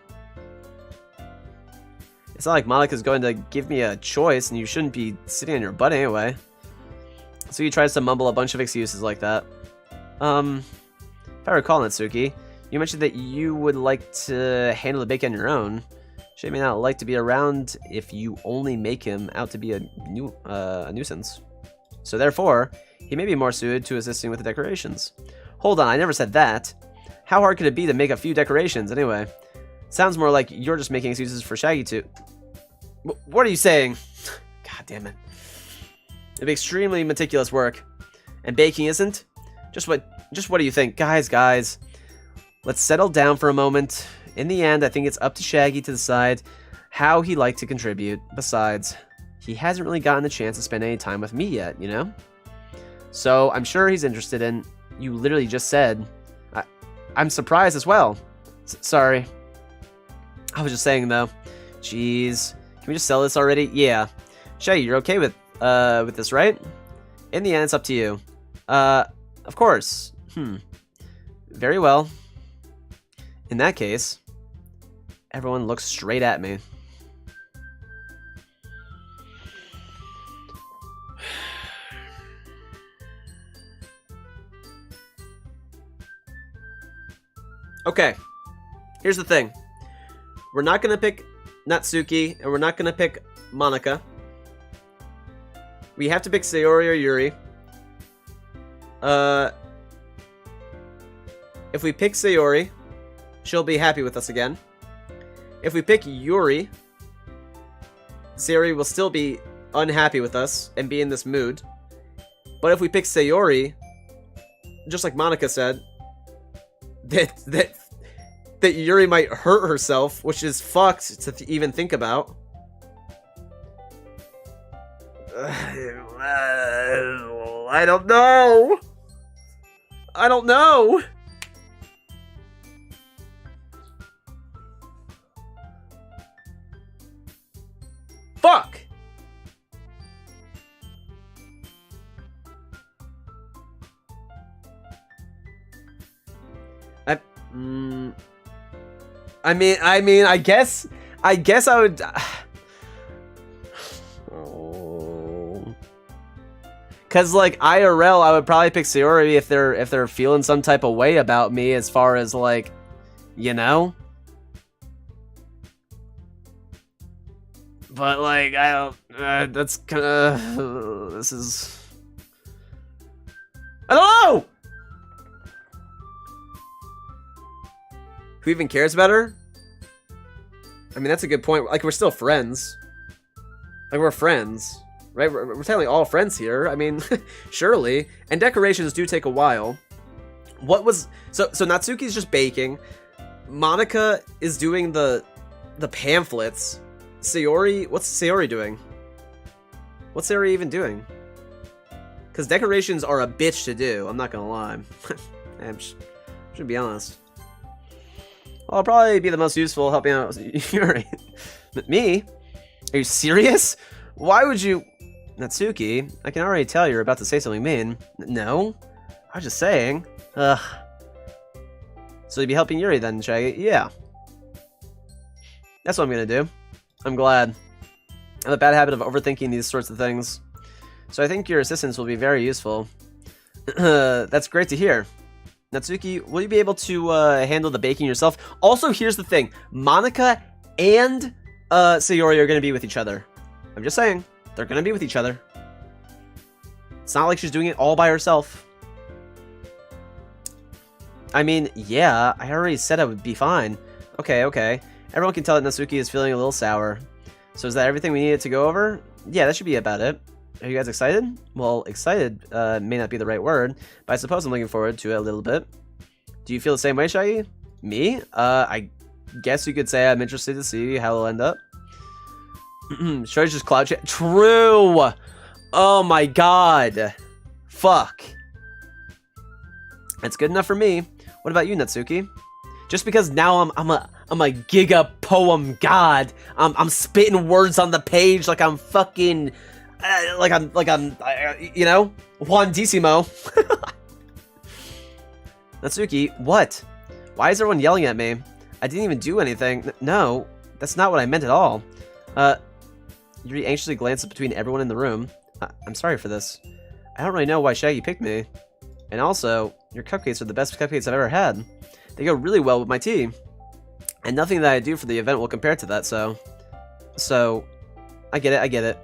It's not like Monika's going to give me a choice, and you shouldn't be sitting on your butt anyway. So he tries to mumble a bunch of excuses like that. If I recall, Natsuki, you mentioned that you would like to handle the bake on your own. She may not like to be around if you only make him out to be a nuisance. So therefore, he may be more suited to assisting with the decorations. Hold on, I never said that. How hard could it be to make a few decorations, anyway? Sounds more like you're just making excuses for Shaggy to... What are you saying? God damn it. It'd be extremely meticulous work. And baking isn't? Just what do you think? Guys. Let's settle down for a moment. In the end, I think it's up to Shaggy to decide how he'd like to contribute. Besides, he hasn't really gotten the chance to spend any time with me yet, you know? So, I'm sure he's interested in... You literally just said... I'm surprised as well. Sorry. I was just saying, though. Jeez. Can we just sell this already? Yeah. Shaggy, you're okay with this, right? In the end, it's up to you. Of course. Very well. In that case, everyone looks straight at me. Okay, here's the thing. We're not going to pick Natsuki, and we're not going to pick Monika. We have to pick Sayori or Yuri. If we pick Sayori, she'll be happy with us again. If we pick Yuri, Sayori will still be unhappy with us and be in this mood. But if we pick Sayori, just like Monika said, that Yuri might hurt herself, which is fucked to even think about. I don't know. Fuck. I mean, I guess I would. Cause like IRL, I would probably pick Sayori if they're feeling some type of way about me, as far as like, you know. But like I don't. That's kind of. This is. I don't know. Who even cares about her? I mean, that's a good point. Like, we're still friends. Like, we're friends. Right? We're technically all friends here. I mean, surely. And decorations do take a while. What was... So Natsuki's just baking. Monika is doing the pamphlets. Sayori... What's Sayori doing? What's Sayori even doing? Because decorations are a bitch to do. I'm not gonna lie. I'm just gonna be honest. I'll probably be the most useful helping out Yuri. Me? Are you serious? Why would you... Natsuki, I can already tell you're about to say something mean. No. I was just saying. Ugh. So you'd be helping Yuri then, Shaggy? Yeah. That's what I'm gonna do. I'm glad. I have a bad habit of overthinking these sorts of things. So I think your assistance will be very useful. That's great to hear. Natsuki, will you be able to handle the baking yourself? Also, here's the thing. Monica and Sayori are going to be with each other. I'm just saying. They're going to be with each other. It's not like she's doing it all by herself. I mean, yeah, I already said I would be fine. Okay, okay. Everyone can tell that Natsuki is feeling a little sour. So is that everything we needed to go over? Yeah, that should be about it. Are you guys excited? Well, excited may not be the right word, but I suppose I'm looking forward to it a little bit. Do you feel the same way, Shaggy? Me? I guess you could say I'm interested to see how it'll end up. Should I just cloud chat? True! Oh my god. Fuck. That's good enough for me. What about you, Natsuki? Just because now I'm a giga poem god. I'm spitting words on the page like I'm fucking... like I'm, you know, Juandissimo. Natsuki, what? Why is everyone yelling at me? I didn't even do anything. No, that's not what I meant at all. Yuri anxiously glances between everyone in the room. I'm sorry for this. I don't really know why Shaggy picked me. And also, your cupcakes are the best cupcakes I've ever had. They go really well with my tea. And nothing that I do for the event will compare to that, so... I get it.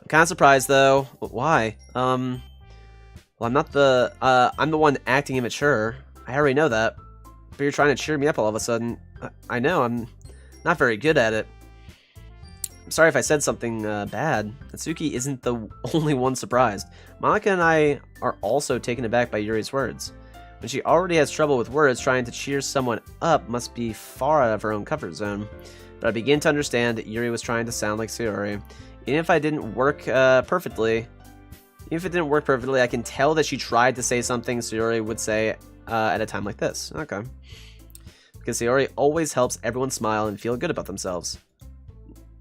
I'm kind of surprised, though. Why? Well, I'm not the, I'm the one acting immature. I already know that. But you're trying to cheer me up all of a sudden. I know, I'm not very good at it. I'm sorry if I said something, bad. Natsuki isn't the only one surprised. Monica and I are also taken aback by Yuri's words. When she already has trouble with words, trying to cheer someone up must be far out of her own comfort zone. But I begin to understand that Yuri was trying to sound like Sayori. Even if it didn't work perfectly, I can tell that she tried to say something Sayori would say at a time like this. Okay. Because Sayori always helps everyone smile and feel good about themselves.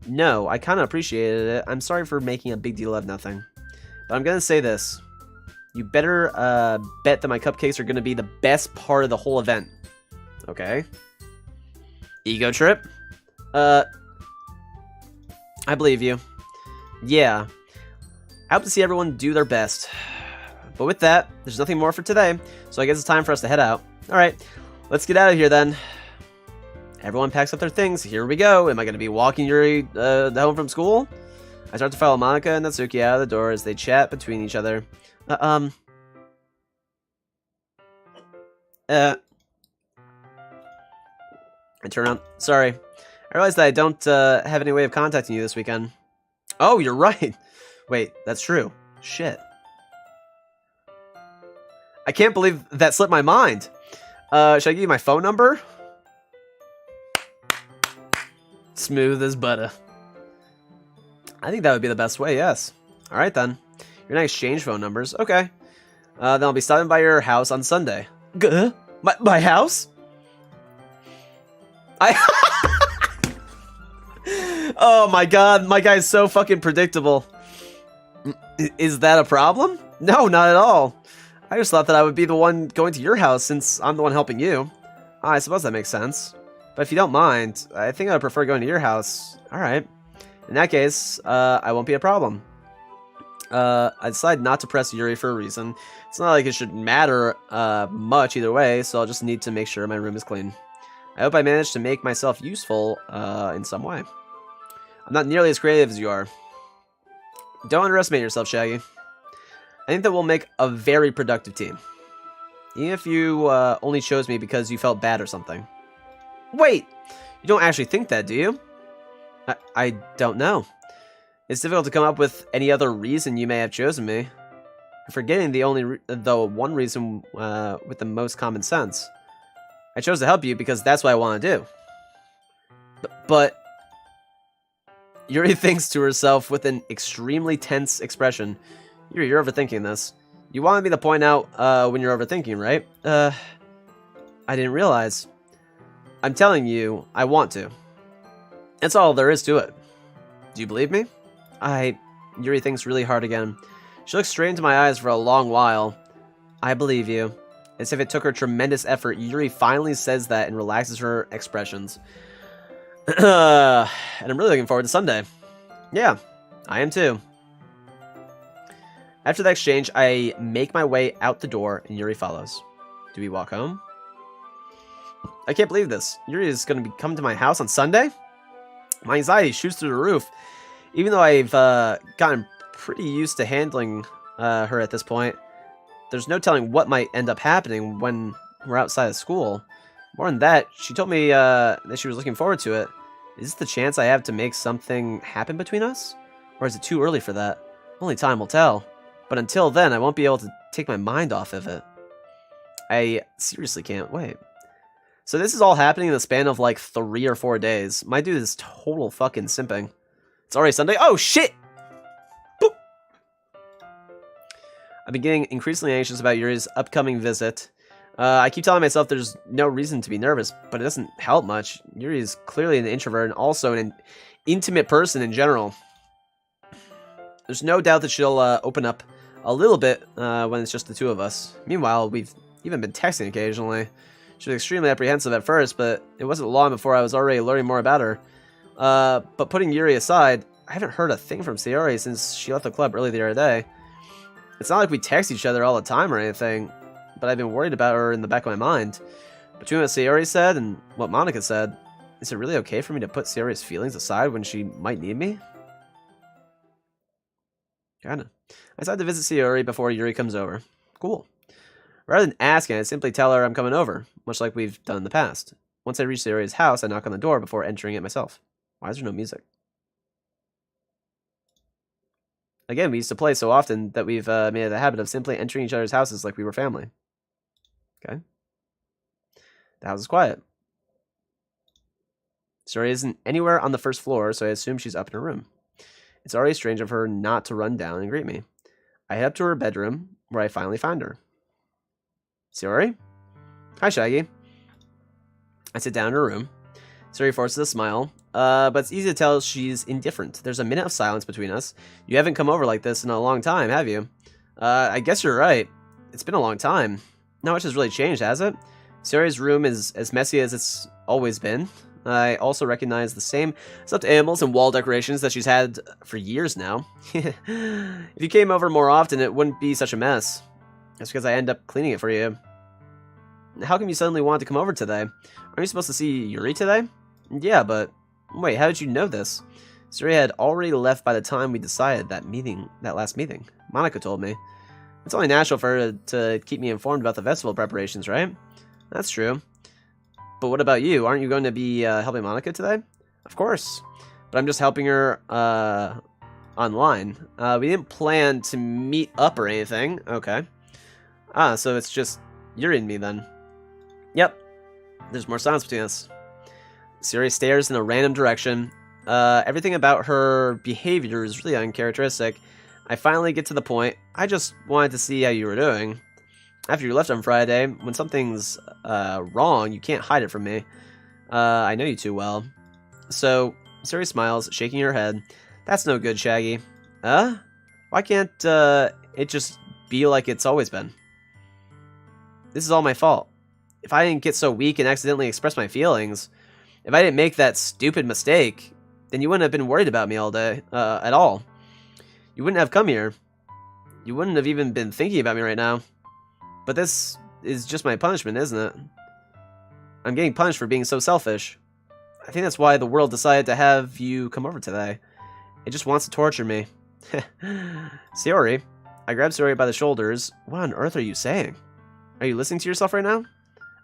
No, I kind of appreciated it. I'm sorry for making a big deal out of nothing. But I'm going to say this. You better bet that my cupcakes are going to be the best part of the whole event. Okay. Ego trip? I believe you. Yeah. I hope to see everyone do their best. But with that, there's nothing more for today, so I guess it's time for us to head out. Alright, let's get out of here then. Everyone packs up their things. Here we go. Am I going to be walking Yuri home from school? I start to follow Monica and Natsuki out of the door as they chat between each other. I turn on. Sorry. I realize that I don't have any way of contacting you this weekend. Oh, you're right. Wait, that's true. Shit. I can't believe that slipped my mind. Should I give you my phone number? Smooth as butter. I think that would be the best way, yes. Alright then. You're gonna exchange phone numbers. Okay. Then I'll be stopping by your house on Sunday. My house? Oh my god, my guy's so fucking predictable. Is that a problem? No, not at all. I just thought that I would be the one going to your house since I'm the one helping you. I suppose that makes sense. But if you don't mind, I think I would prefer going to your house. Alright. In that case, I won't be a problem. I decided not to press Yuri for a reason. It's not like it should matter much either way, so I'll just need to make sure my room is clean. I hope I managed to make myself useful in some way. I'm not nearly as creative as you are. Don't underestimate yourself, Shaggy. I think that we'll make a very productive team. Even if you only chose me because you felt bad or something. Wait! You don't actually think that, do you? I don't know. It's difficult to come up with any other reason you may have chosen me. You're forgetting the one reason with the most common sense. I chose to help you because that's what I want to do. But Yuri thinks to herself with an extremely tense expression. Yuri, you're overthinking this. You wanted me to point out when you're overthinking, right? I didn't realize. I'm telling you, I want to. That's all there is to it. Do you believe me? I Yuri thinks really hard again. She looks straight into my eyes for a long while. I believe you. As if it took her tremendous effort, Yuri finally says that and relaxes her expressions. And I'm really looking forward to Sunday. Yeah, I am too. After the exchange, I make my way out the door and Yuri follows. Do we walk home? I can't believe this. Yuri is going to be coming to my house on Sunday? My anxiety shoots through the roof. Even though I've gotten pretty used to handling her at this point, there's no telling what might end up happening when we're outside of school. More than that, she told me that she was looking forward to it. Is this the chance I have to make something happen between us? Or is it too early for that? Only time will tell. But until then, I won't be able to take my mind off of it. I seriously can't wait. So this is all happening in the span of like 3 or 4 days. My dude is total fucking simping. It's already Sunday. Oh, shit! Boop! I've been getting increasingly anxious about Yuri's upcoming visit. I keep telling myself there's no reason to be nervous, but it doesn't help much. Yuri is clearly an introvert and also an intimate person in general. There's no doubt that she'll open up a little bit when it's just the two of us. Meanwhile, we've even been texting occasionally. She was extremely apprehensive at first, but it wasn't long before I was already learning more about her. But putting Yuri aside, I haven't heard a thing from Sayori since she left the club early the other day. It's not like we text each other all the time or anything, but I've been worried about her in the back of my mind. Between what Sayori said and what Monika said, is it really okay for me to put Sayori's feelings aside when she might need me? Kinda. I decided to visit Sayori before Yuri comes over. Cool. Rather than asking, I simply tell her I'm coming over, much like we've done in the past. Once I reach Sayori's house, I knock on the door before entering it myself. Why is there no music? Again, we used to play so often that we've made it a habit of simply entering each other's houses like we were family. Okay. The house is quiet. Sayori isn't anywhere on the first floor, so I assume she's up in her room. It's already strange of her not to run down and greet me. I head up to her bedroom, where I finally find her. Sayori? Hi, Shaggy. I sit down in her room. Sayori forces a smile, but it's easy to tell she's indifferent. There's a minute of silence between us. You haven't come over like this in a long time, have you? I guess you're right. It's been a long time. Not much has really changed, has it? Sayori's room is as messy as it's always been. I also recognize the same stuffed animals and wall decorations that she's had for years now. If you came over more often, it wouldn't be such a mess. That's because I end up cleaning it for you. How come you suddenly want to come over today? Aren't you supposed to see Yuri today? Yeah, but... Wait, how did you know this? Sayori had already left by the time we decided that last meeting. Monika told me. It's only natural for her to keep me informed about the festival preparations, right? That's true. But what about you? Aren't you going to be helping Monika today? Of course. But I'm just helping her online. We didn't plan to meet up or anything. Okay. So it's just Yuri and me then. Yep. There's more silence between us. Sayori stares in a random direction. Everything about her behavior is really uncharacteristic. I finally get to the point. I just wanted to see how you were doing. After you left on Friday, when something's wrong, you can't hide it from me. I know you too well. So, Sayori smiles, shaking her head. That's no good, Shaggy. Why can't it just be like it's always been? This is all my fault. If I didn't get so weak and accidentally express my feelings, if I didn't make that stupid mistake, then you wouldn't have been worried about me all day, at all. You wouldn't have come here. You wouldn't have even been thinking about me right now. But this is just my punishment, isn't it? I'm getting punished for being so selfish. I think that's why the world decided to have you come over today. It just wants to torture me. Sayori. I grab Sayori by the shoulders. What on earth are you saying? Are you listening to yourself right now?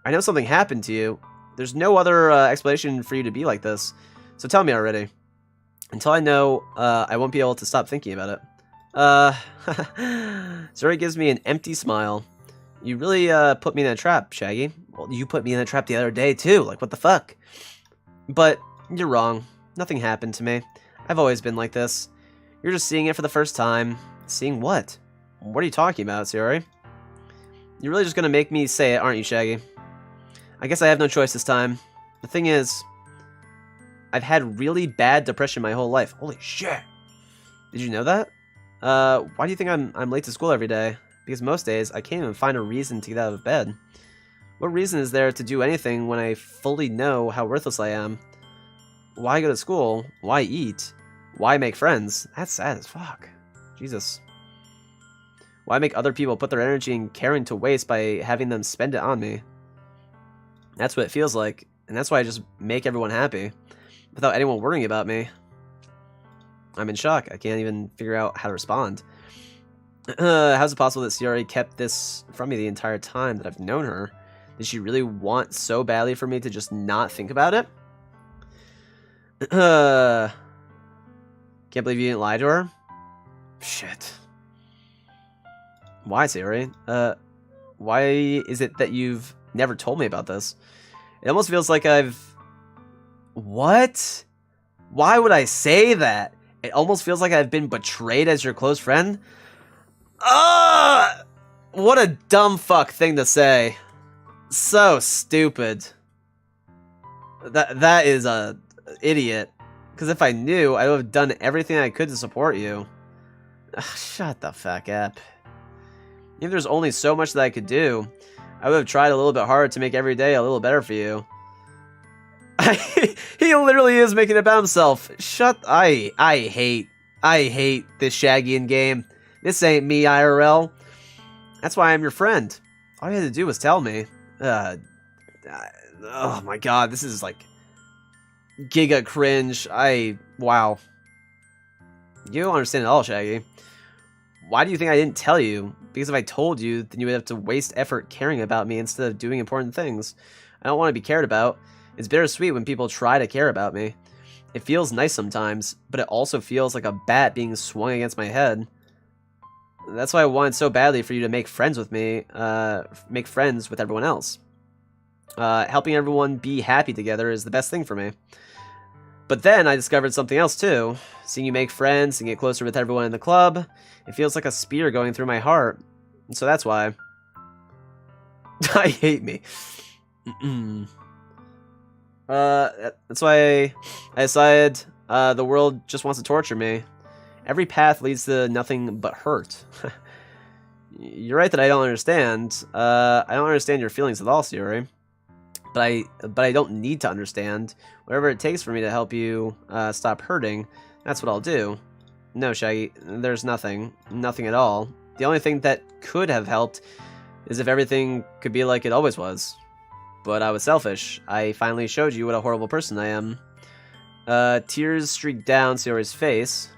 I know something happened to you. There's no other explanation for you to be like this. So tell me already. Until I know, I won't be able to stop thinking about it. Sayori gives me an empty smile. You really put me in a trap, Shaggy. Well, you put me in a trap the other day, too. Like, what the fuck? But you're wrong. Nothing happened to me. I've always been like this. You're just seeing it for the first time. Seeing what? What are you talking about, Sayori? You're really just gonna make me say it, aren't you, Shaggy? I guess I have no choice this time. The thing is, I've had really bad depression my whole life. Holy shit. Did you know that? Why do you think I'm late to school every day? Because most days, I can't even find a reason to get out of bed. What reason is there to do anything when I fully know how worthless I am? Why go to school? Why eat? Why make friends? That's sad as fuck. Jesus. Why make other people put their energy and caring to waste by having them spend it on me? That's what it feels like, and that's why I just make everyone happy, without anyone worrying about me. I'm in shock. I can't even figure out how to respond. How's it possible that Sayori kept this from me the entire time that I've known her? Did she really want so badly for me to just not think about it? Can't believe you didn't lie to her? Shit. Why, Sayori? Why is it that you've never told me about this? It almost feels like I've... What? Why would I say that? It almost feels like I've been betrayed as your close friend? What a dumb fuck thing to say. So stupid. That is a idiot. Because if I knew, I would have done everything I could to support you. Ugh, shut the fuck up. If there's only so much that I could do, I would have tried a little bit harder to make every day a little better for you. He literally is making it about himself. I hate this Shaggy game. This ain't me, IRL. That's why I'm your friend. All you had to do was tell me. Oh my god, this is like giga cringe. Wow. You don't understand at all, Shaggy. Why do you think I didn't tell you? Because if I told you, then you would have to waste effort caring about me instead of doing important things. I don't want to be cared about. It's bittersweet when people try to care about me. It feels nice sometimes, but it also feels like a bat being swung against my head. That's why I wanted so badly for you to make friends with me, make friends with everyone else. Helping everyone be happy together is the best thing for me. But then I discovered something else too. Seeing you make friends and get closer with everyone in the club, it feels like a spear going through my heart. And so that's why. I hate me. That's why I decided the world just wants to torture me. Every path leads to nothing but hurt. You're right that I don't understand. I don't understand your feelings at all, Sayori. But I don't need to understand. Whatever it takes for me to help you stop hurting, that's what I'll do. No, Shaggy, there's nothing. Nothing at all. The only thing that could have helped is if everything could be like it always was. But I was selfish. I finally showed you what a horrible person I am. Tears streaked down Sayori's face.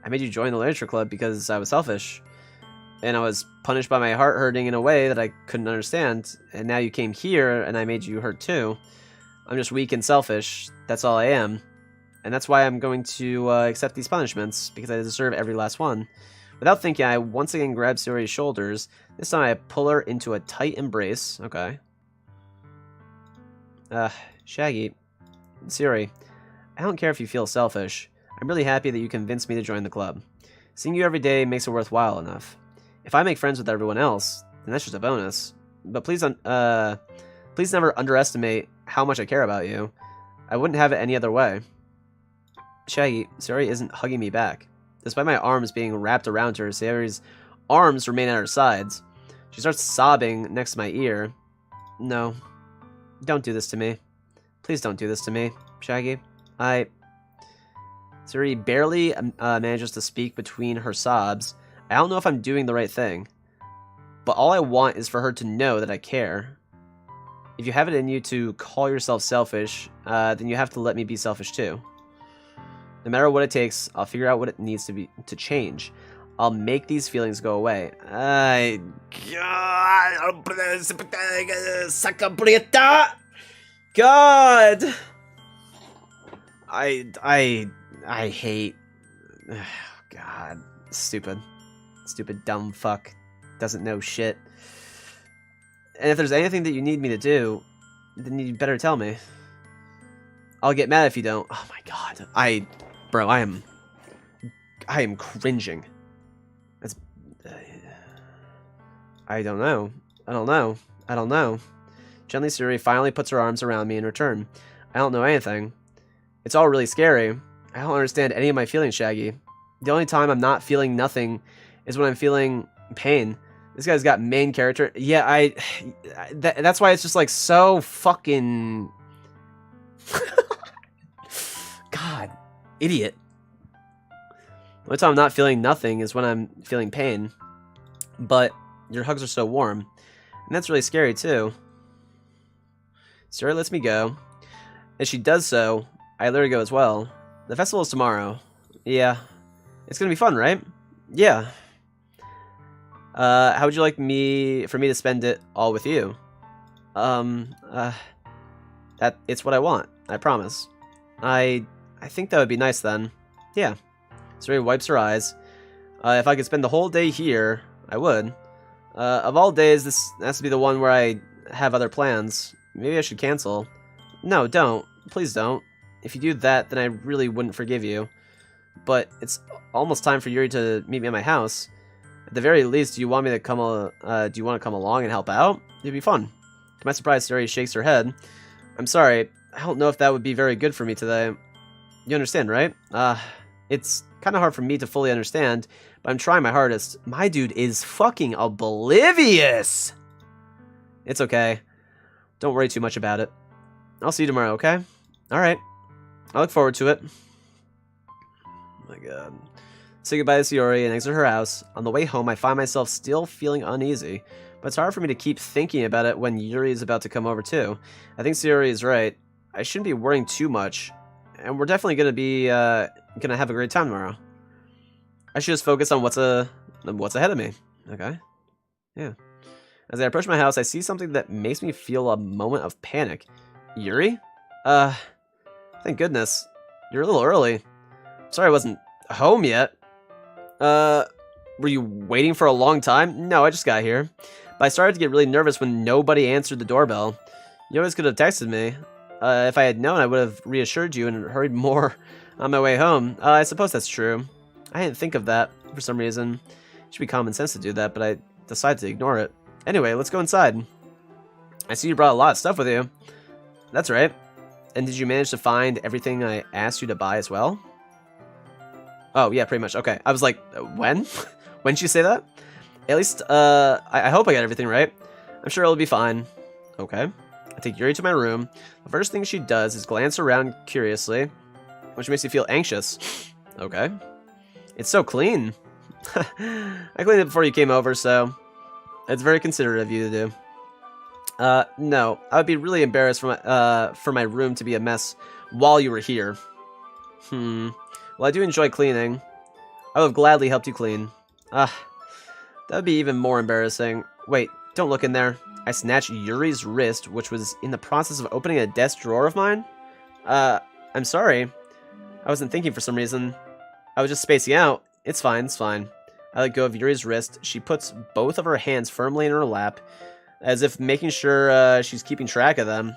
I made you join the literature club because I was selfish. And I was punished by my heart hurting in a way that I couldn't understand. And now you came here and I made you hurt too. I'm just weak and selfish. That's all I am. And that's why I'm going to accept these punishments, because I deserve every last one. Without thinking, I once again grab Sayori's shoulders. This time I pull her into a tight embrace. Okay. Shaggy. Sayori, I don't care if you feel selfish. I'm really happy that you convinced me to join the club. Seeing you every day makes it worthwhile enough. If I make friends with everyone else, then that's just a bonus. But please never underestimate how much I care about you. I wouldn't have it any other way. Shaggy, Sayori isn't hugging me back. Despite my arms being wrapped around her, Sayori's arms remain at her sides. She starts sobbing next to my ear. No. Don't do this to me. Please don't do this to me, Shaggy. Sayori barely manages to speak between her sobs. I don't know if I'm doing the right thing, but all I want is for her to know that I care. If you have it in you to call yourself selfish, then you have to let me be selfish too. No matter what it takes, I'll figure out what it needs to change. I'll make these feelings go away. God! I hate... God. Stupid. Stupid dumb fuck. Doesn't know shit. And if there's anything that you need me to do, then you better tell me. I'll get mad if you don't. Oh my god. Bro, I am cringing. That's... I don't know. I don't know. Gently, Sayori finally puts her arms around me in return. I don't know anything. It's all really scary. I don't understand any of my feelings, Shaggy. The only time I'm not feeling nothing is when I'm feeling pain. This guy's got main character. Yeah, that's why it's just like so fucking... God, idiot. The only time I'm not feeling nothing is when I'm feeling pain. But your hugs are so warm. And that's really scary too. Sarah lets me go. As she does so, I let her go as well. The festival is tomorrow. Yeah. It's gonna be fun, right? Yeah. How would you like for me to spend it all with you? It's what I want. I promise. I think that would be nice then. Yeah. Suri wipes her eyes. If I could spend the whole day here, I would. Of all days, this has to be the one where I have other plans. Maybe I should cancel. No, don't. Please don't. If you do that, then I really wouldn't forgive you. But it's almost time for Yuri to meet me at my house. At the very least, do you want to come along and help out? It'd be fun. To my surprise, Yuri shakes her head. I'm sorry. I don't know if that would be very good for me today. You understand, right? It's kind of hard for me to fully understand, but I'm trying my hardest. My dude is fucking oblivious! It's okay. Don't worry too much about it. I'll see you tomorrow, okay? Alright. I look forward to it. Oh my god. Say goodbye to Sayori and exit her house. On the way home, I find myself still feeling uneasy, but it's hard for me to keep thinking about it when Yuri is about to come over too. I think Sayori is right. I shouldn't be worrying too much, and we're definitely gonna have a great time tomorrow. I should just focus on what's ahead of me. Okay. Yeah. As I approach my house, I see something that makes me feel a moment of panic. Yuri? Thank goodness. You're a little early. Sorry I wasn't home yet. Were you waiting for a long time? No, I just got here. But I started to get really nervous when nobody answered the doorbell. You always could have texted me. If I had known, I would have reassured you and hurried more on my way home. I suppose that's true. I didn't think of that for some reason. It should be common sense to do that, but I decided to ignore it. Anyway, let's go inside. I see you brought a lot of stuff with you. That's right. And did you manage to find everything I asked you to buy as well? Oh, yeah, pretty much. Okay. I was like, when? When did you say that? At least, I hope I got everything right. I'm sure it'll be fine. Okay. I take Yuri to my room. The first thing she does is glance around curiously, which makes me feel anxious. Okay. It's so clean. I cleaned it before you came over, so it's very considerate of you to do. No. I would be really embarrassed for my room to be a mess while you were here. Well, I do enjoy cleaning. I would have gladly helped you clean. That would be even more embarrassing. Wait, don't look in there. I snatched Yuri's wrist, which was in the process of opening a desk drawer of mine. I'm sorry. I wasn't thinking for some reason. I was just spacing out. It's fine, it's fine. I let go of Yuri's wrist. She puts both of her hands firmly in her lap, as if making sure she's keeping track of them.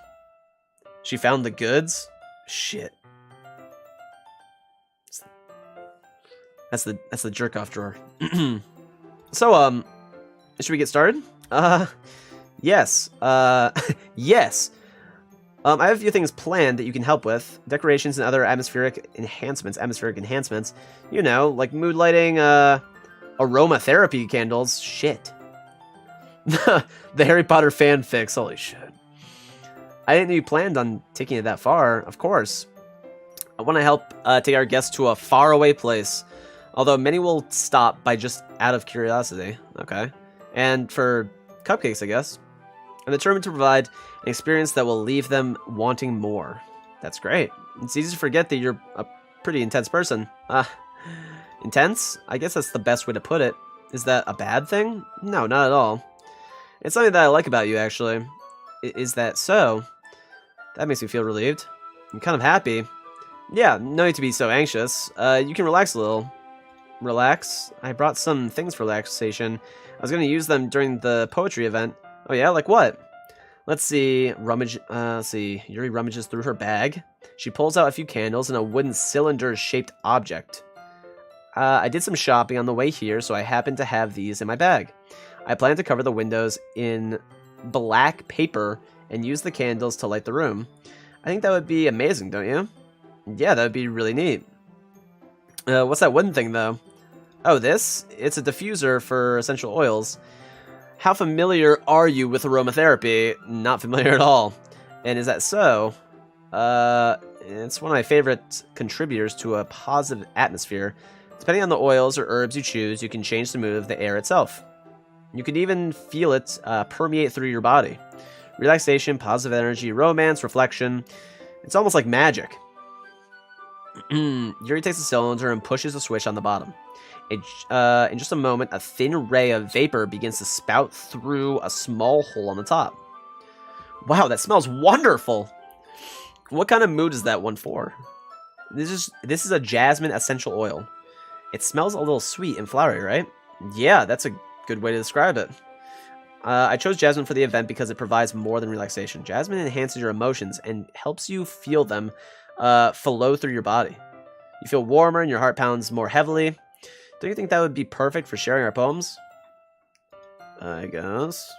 She found the goods? Shit. That's the jerk-off drawer. So, should we get started? Yes. Yes. I have a few things planned that you can help with. Decorations and other atmospheric enhancements. You know, like mood lighting, aromatherapy candles. Shit. The Harry Potter fanfics. Holy shit. I didn't know you planned on taking it that far. Of course. I want to help take our guests to a faraway place. Although many will stop by just out of curiosity. Okay. And for cupcakes, I guess. I'm determined to provide an experience that will leave them wanting more. That's great. It's easy to forget that you're a pretty intense person. Intense? I guess that's the best way to put it. Is that a bad thing? No, not at all. It's something that I like about you, actually. Is that so? That makes me feel relieved. I'm kind of happy. Yeah, no need to be so anxious. You can relax a little. Relax? I brought some things for relaxation. I was going to use them during the poetry event. Oh yeah, like what? Let's see. Let's see. Yuri rummages through her bag. She pulls out a few candles and a wooden cylinder-shaped object. I did some shopping on the way here, so I happen to have these in my bag. I plan to cover the windows in black paper and use the candles to light the room. I think that would be amazing, don't you? Yeah, that would be really neat. What's that wooden thing, though? Oh, this? It's a diffuser for essential oils. How familiar are you with aromatherapy? Not familiar at all. And is that so? It's one of my favorite contributors to a positive atmosphere. Depending on the oils or herbs you choose, you can change the mood of the air itself. You can even feel it permeate through your body. Relaxation, positive energy, romance, reflection. It's almost like magic. Yuri takes the cylinder and pushes the switch on the bottom. In just a moment, a thin ray of vapor begins to spout through a small hole on the top. Wow, that smells wonderful! What kind of mood is that one for? This is a jasmine essential oil. It smells a little sweet and flowery, right? Yeah, that's a good way to describe it. I chose jasmine for the event because it provides more than relaxation. Jasmine enhances your emotions and helps you feel them flow through your body. You feel warmer and your heart pounds more heavily. Don't you think that would be perfect for sharing our poems? I guess.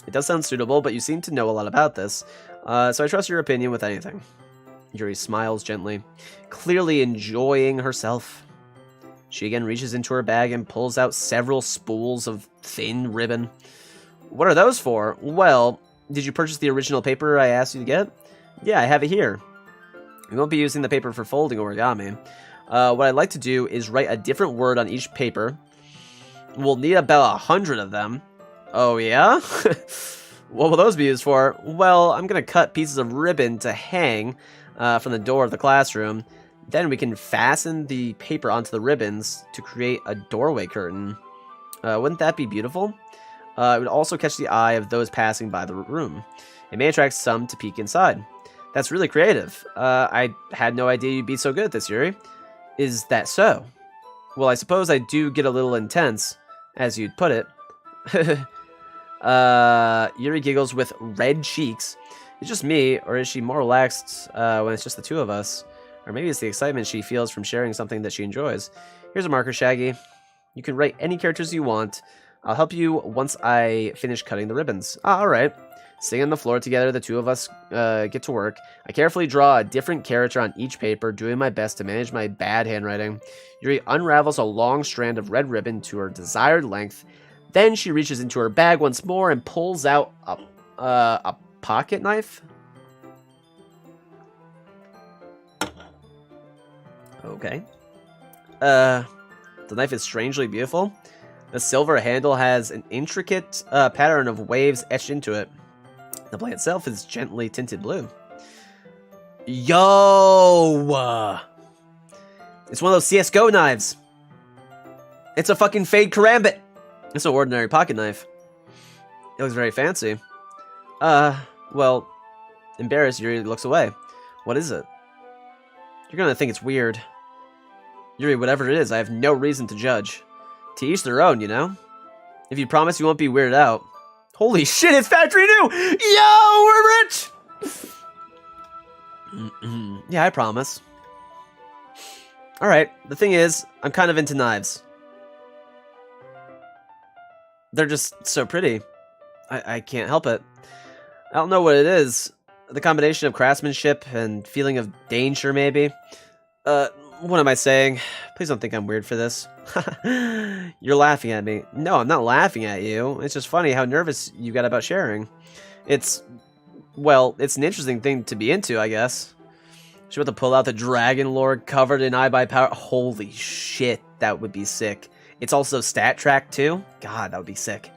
It does sound suitable, but you seem to know a lot about this, so I trust your opinion with anything. Yuri smiles gently, clearly enjoying herself. She again reaches into her bag and pulls out several spools of thin ribbon. What are those for? Well, did you purchase the original paper I asked you to get? Yeah, I have it here. We won't be using the paper for folding origami. What I'd like to do is write a different word on each paper. We'll need about 100 of them. Oh, yeah? What will those be used for? Well, I'm going to cut pieces of ribbon to hang from the door of the classroom. Then we can fasten the paper onto the ribbons to create a doorway curtain. Wouldn't that be beautiful? It would also catch the eye of those passing by the room. It may attract some to peek inside. That's really creative. I had no idea you'd be so good at this, Yuri. Is that so? Well, I suppose I do get a little intense, as you'd put it. Yuri giggles with red cheeks. It's just me, or is she more relaxed when it's just the two of us? Or maybe it's the excitement she feels from sharing something that she enjoys. Here's a marker, Shaggy. You can write any characters you want. I'll help you once I finish cutting the ribbons. Alright. Sitting on the floor together, the two of us get to work. I carefully draw a different character on each paper, doing my best to manage my bad handwriting. Yuri unravels a long strand of red ribbon to her desired length. Then she reaches into her bag once more and pulls out a pocket knife. Okay. The knife is strangely beautiful. The silver handle has an intricate pattern of waves etched into it. The blade itself is gently tinted blue. Yo! It's one of those CSGO knives. It's a fucking Fade Karambit. It's an ordinary pocket knife. It looks very fancy. Well, embarrassed, Yuri looks away. What is it? You're gonna think it's weird. Yuri, whatever it is, I have no reason to judge. To each their own, you know? If you promise you won't be weirded out. Holy shit, it's Factory New! Yo, we're rich! Yeah, I promise. Alright, the thing is, I'm kind of into knives. They're just so pretty. I can't help it. I don't know what it is. The combination of craftsmanship and feeling of danger, maybe. What am I saying? Please don't think I'm weird for this. You're laughing at me. No, I'm not laughing at you. It's just funny how nervous you got about sharing. Well, it's an interesting thing to be into, I guess. She's about to pull out the Dragon Lord covered in iBuy power. Holy shit, that would be sick. It's also stat track too. God, that would be sick.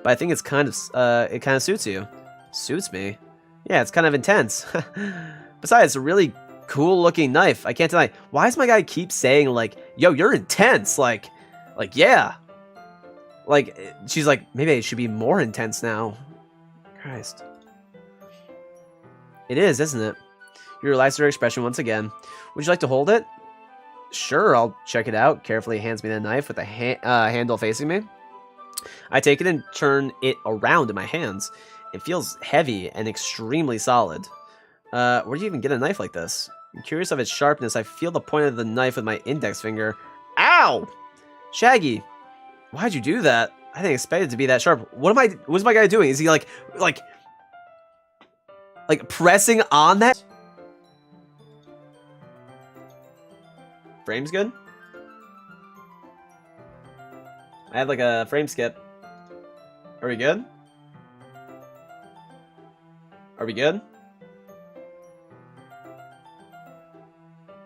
But I think it's kind of it kind of suits you. Suits me. Yeah, it's kind of intense. Besides, it's a really cool looking knife. I can't deny. Why does my guy keep saying like, "Yo, you're intense"? Like, yeah. Like, she's like, maybe it should be more intense now. Christ. It is, isn't it? You relax her expression once again. Would you like to hold it? Sure, I'll check it out. Carefully hands me the knife with the handle facing me. I take it and turn it around in my hands. It feels heavy and extremely solid. Where do you even get a knife like this? I'm curious of its sharpness. I feel the point of the knife with my index finger. Ow! Shaggy, why'd you do that? I didn't expect it to be that sharp. What's my guy doing? Is he like pressing on that? Frame's good? I had like a frame skip. Are we good? Are we good?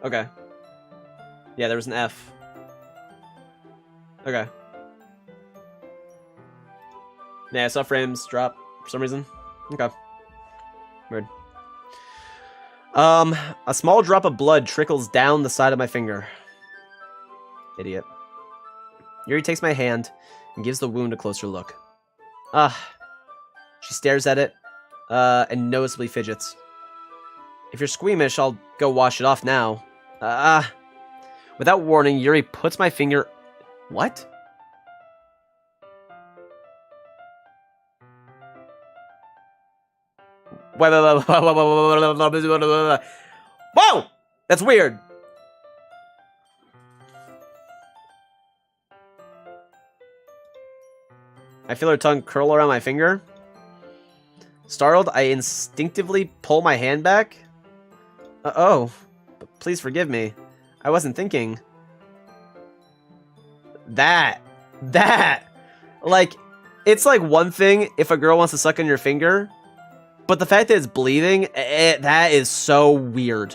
Okay. Yeah, there was an F. Okay. Yeah, I saw frames drop for some reason. Okay. Weird. A small drop of blood trickles down the side of my finger. Idiot. Yuri takes my hand and gives the wound a closer look. She stares at it, and noticeably fidgets. If you're squeamish, I'll go wash it off now. Without warning, Yuri puts my finger... What? Whoa! That's weird. I feel her tongue curl around my finger. Startled, I instinctively pull my hand back. Oh, please forgive me. I wasn't thinking. That. Like, it's like one thing if a girl wants to suck on your finger, but the fact that it's bleeding, that is so weird.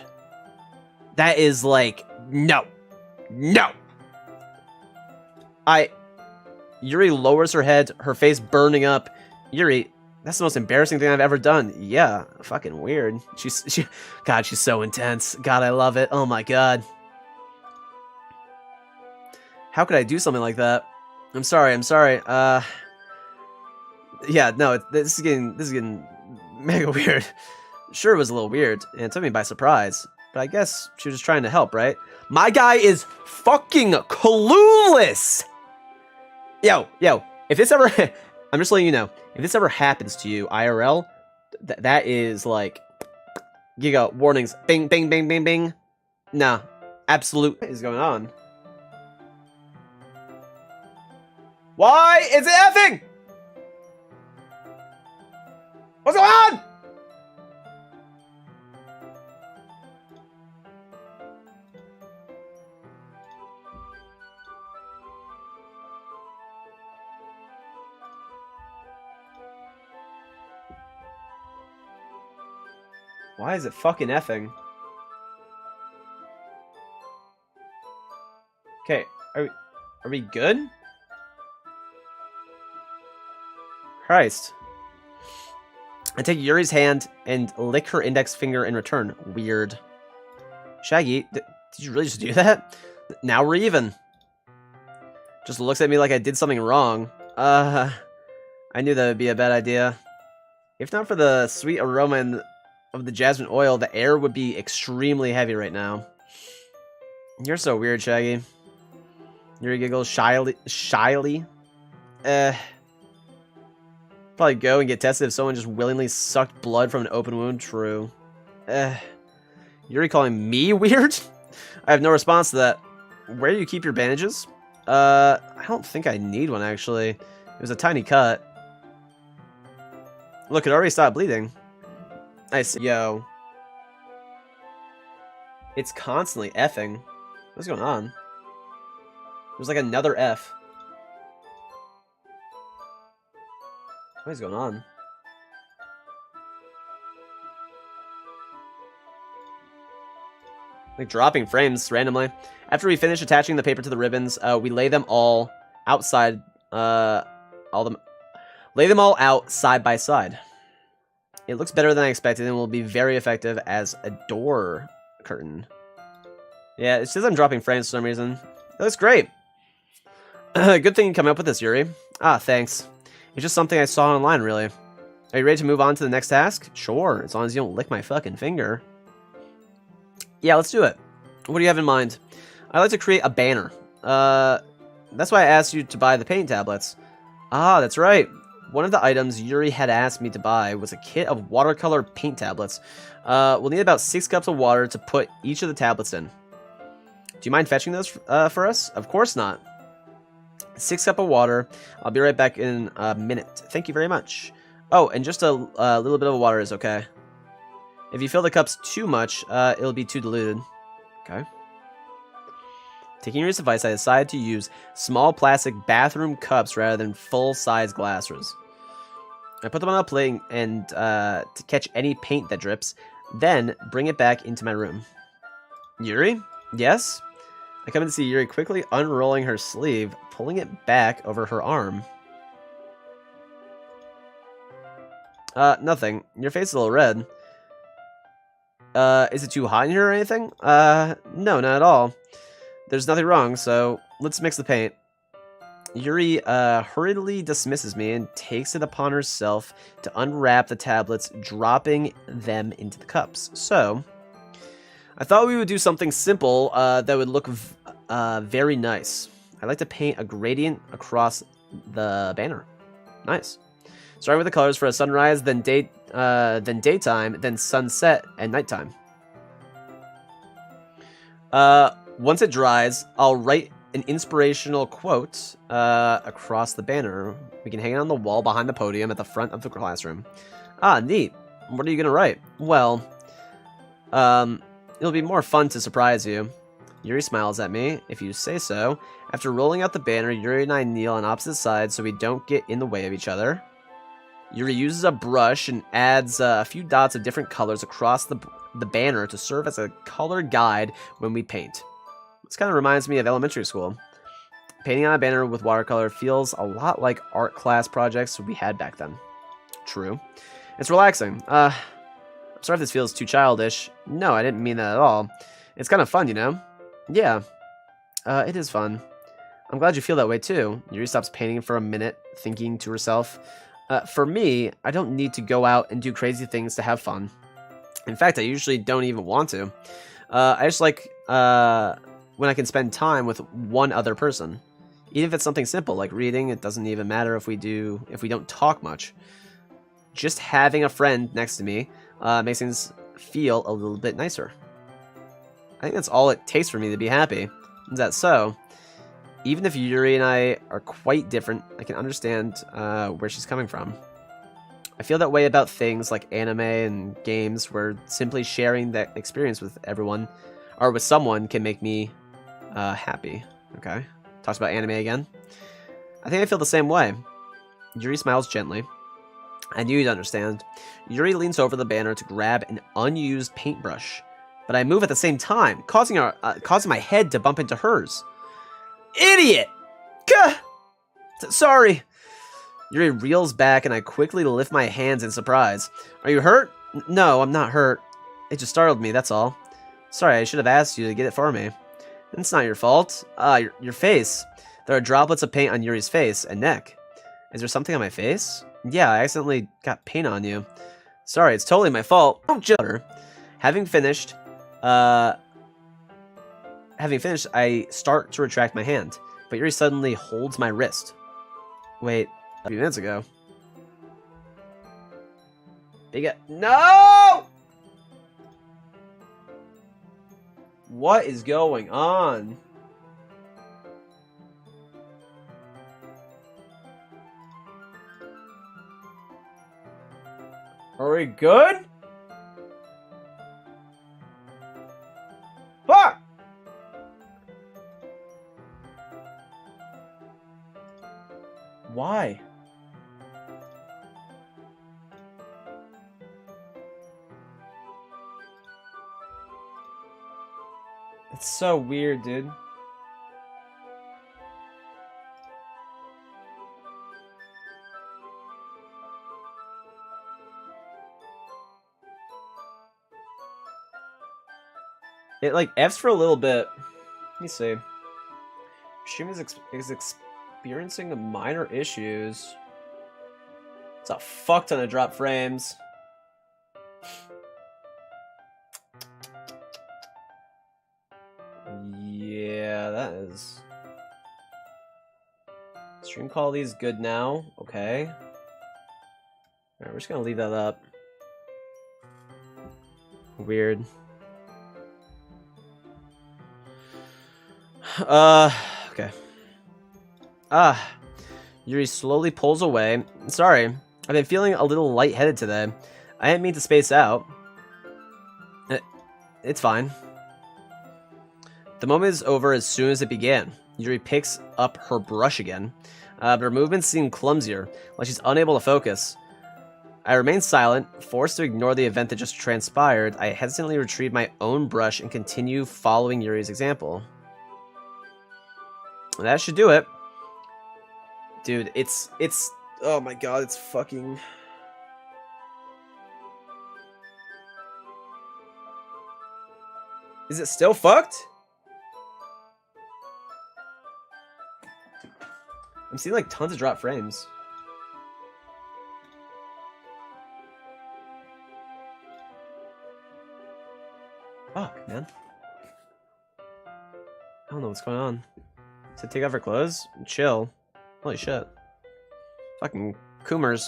That is like, no. Yuri lowers her head, her face burning up. Yuri, that's the most embarrassing thing I've ever done. Yeah, fucking weird. God, she's so intense. God, I love it. Oh my god. How could I do something like that? I'm sorry. Yeah, no, this is getting mega weird. Sure, it was a little weird, and it took me by surprise. But I guess she was just trying to help, right? My guy is fucking clueless! Yo, if this ever... I'm just letting you know, if this ever happens to you, IRL, that is like... Giga warnings. Bing, bing, bing, bing, bing. Nah, absolute... What is going on? Why is it effing? What's going on? Why is it fucking effing? Okay, are we good? Christ. I take Yuri's hand and lick her index finger in return. Weird. Shaggy, did you really just do that? Now we're even. Just looks at me like I did something wrong. I knew that would be a bad idea. If not for the sweet aroma of the jasmine oil, the air would be extremely heavy right now. You're so weird, Shaggy. Yuri giggles shyly. Probably go and get tested if someone just willingly sucked blood from an open wound. True. Yuri calling me weird? I have no response to that. Where do you keep your bandages? I don't think I need one, actually. It was a tiny cut. Look, it already stopped bleeding. Nice. Yo. It's constantly effing. What's going on? There's like another F. What is going on? Like dropping frames randomly. After we finish attaching the paper to the ribbons, we lay them all outside. Lay them all out side by side. It looks better than I expected and will be very effective as a door curtain. Yeah, it says I'm dropping frames for some reason. That looks great. Good thing you come up with this, Yuri. Ah, thanks. It's just something I saw online, really. Are you ready to move on to the next task? Sure, as long as you don't lick my fucking finger. Yeah, let's do it. What do you have in mind? I'd like to create a banner. That's why I asked you to buy the paint tablets. Ah, that's right. One of the items Yuri had asked me to buy was a kit of watercolor paint tablets. We'll need about 6 cups of water to put each of the tablets in. Do you mind fetching those for us? Of course not. 6 cups of water. I'll be right back in a minute. Thank you very much. Oh, and just a little bit of water is okay. If you fill the cups too much, it'll be too diluted. Okay. Taking Yuri's advice, I decided to use small plastic bathroom cups rather than full-size glasses. I put them on a plate and to catch any paint that drips, then bring it back into my room. Yuri? Yes? I come in to see Yuri quickly unrolling her sleeve, pulling it back over her arm. Nothing. Your face is a little red. Is it too hot in here or anything? No, not at all. There's nothing wrong, so let's mix the paint. Yuri, hurriedly dismisses me and takes it upon herself to unwrap the tablets, dropping them into the cups. So, I thought we would do something simple, that would look, very nice. I'd like to paint a gradient across the banner. Nice. Starting with the colors for a sunrise, then daytime, then sunset, and nighttime. Once it dries, I'll write an inspirational quote across the banner. We can hang it on the wall behind the podium at the front of the classroom. Ah, neat. What are you going to write? Well, it'll be more fun to surprise you. Yuri smiles at me, if you say so. After rolling out the banner, Yuri and I kneel on opposite sides so we don't get in the way of each other. Yuri uses a brush and adds a few dots of different colors across the banner to serve as a color guide when we paint. This kind of reminds me of elementary school. Painting on a banner with watercolor feels a lot like art class projects we had back then. True. It's relaxing. I'm sorry if this feels too childish. No, I didn't mean that at all. It's kind of fun, you know? Yeah. It is fun. I'm glad you feel that way too. Yuri stops painting for a minute, thinking to herself. For me, I don't need to go out and do crazy things to have fun. In fact, I usually don't even want to. I just like when I can spend time with one other person. Even if it's something simple like reading, it doesn't even matter if we don't talk much. Just having a friend next to me makes things feel a little bit nicer. I think that's all it takes for me to be happy. Is that so? Even if Yuri and I are quite different, I can understand where she's coming from. I feel that way about things like anime and games, where simply sharing that experience with everyone, or with someone, can make me happy. Okay. Talks about anime again. I think I feel the same way. Yuri smiles gently. I knew you'd understand. Yuri leans over the banner to grab an unused paintbrush, but I move at the same time, causing my head to bump into hers. Idiot! Gah! Sorry. Yuri reels back and I quickly lift my hands in surprise. Are you hurt? No, I'm not hurt. It just startled me, that's all. Sorry, I should have asked you to get it for me. It's not your fault. Your face. There are droplets of paint on Yuri's face and neck. Is there something on my face? Yeah, I accidentally got paint on you. Sorry, it's totally my fault. Don't judge her. Having finished, I start to retract my hand, but Yuri suddenly holds my wrist. Wait, a few minutes ago. No! What is going on? Are we good? Fuck! Why? It's so weird, dude. It like F's for a little bit. Let me see. Stream is experiencing minor issues. It's a fuck ton of drop frames. Yeah, that is. Stream quality is good now. Okay. Alright, we're just gonna leave that up. Weird. Okay. Yuri slowly pulls away. Sorry, I've been feeling a little lightheaded today. I didn't mean to space out. It's fine. The moment is over as soon as it began. Yuri picks up her brush again, but her movements seem clumsier, like she's unable to focus. I remain silent, forced to ignore the event that just transpired. I hesitantly retrieve my own brush and continue following Yuri's example. That should do it. Dude, it's... Oh my god, it's fucking... Is it still fucked? I'm seeing like tons of drop frames. Fuck, man. I don't know what's going on. So take off her clothes? Chill. Holy shit. Fucking Coomers.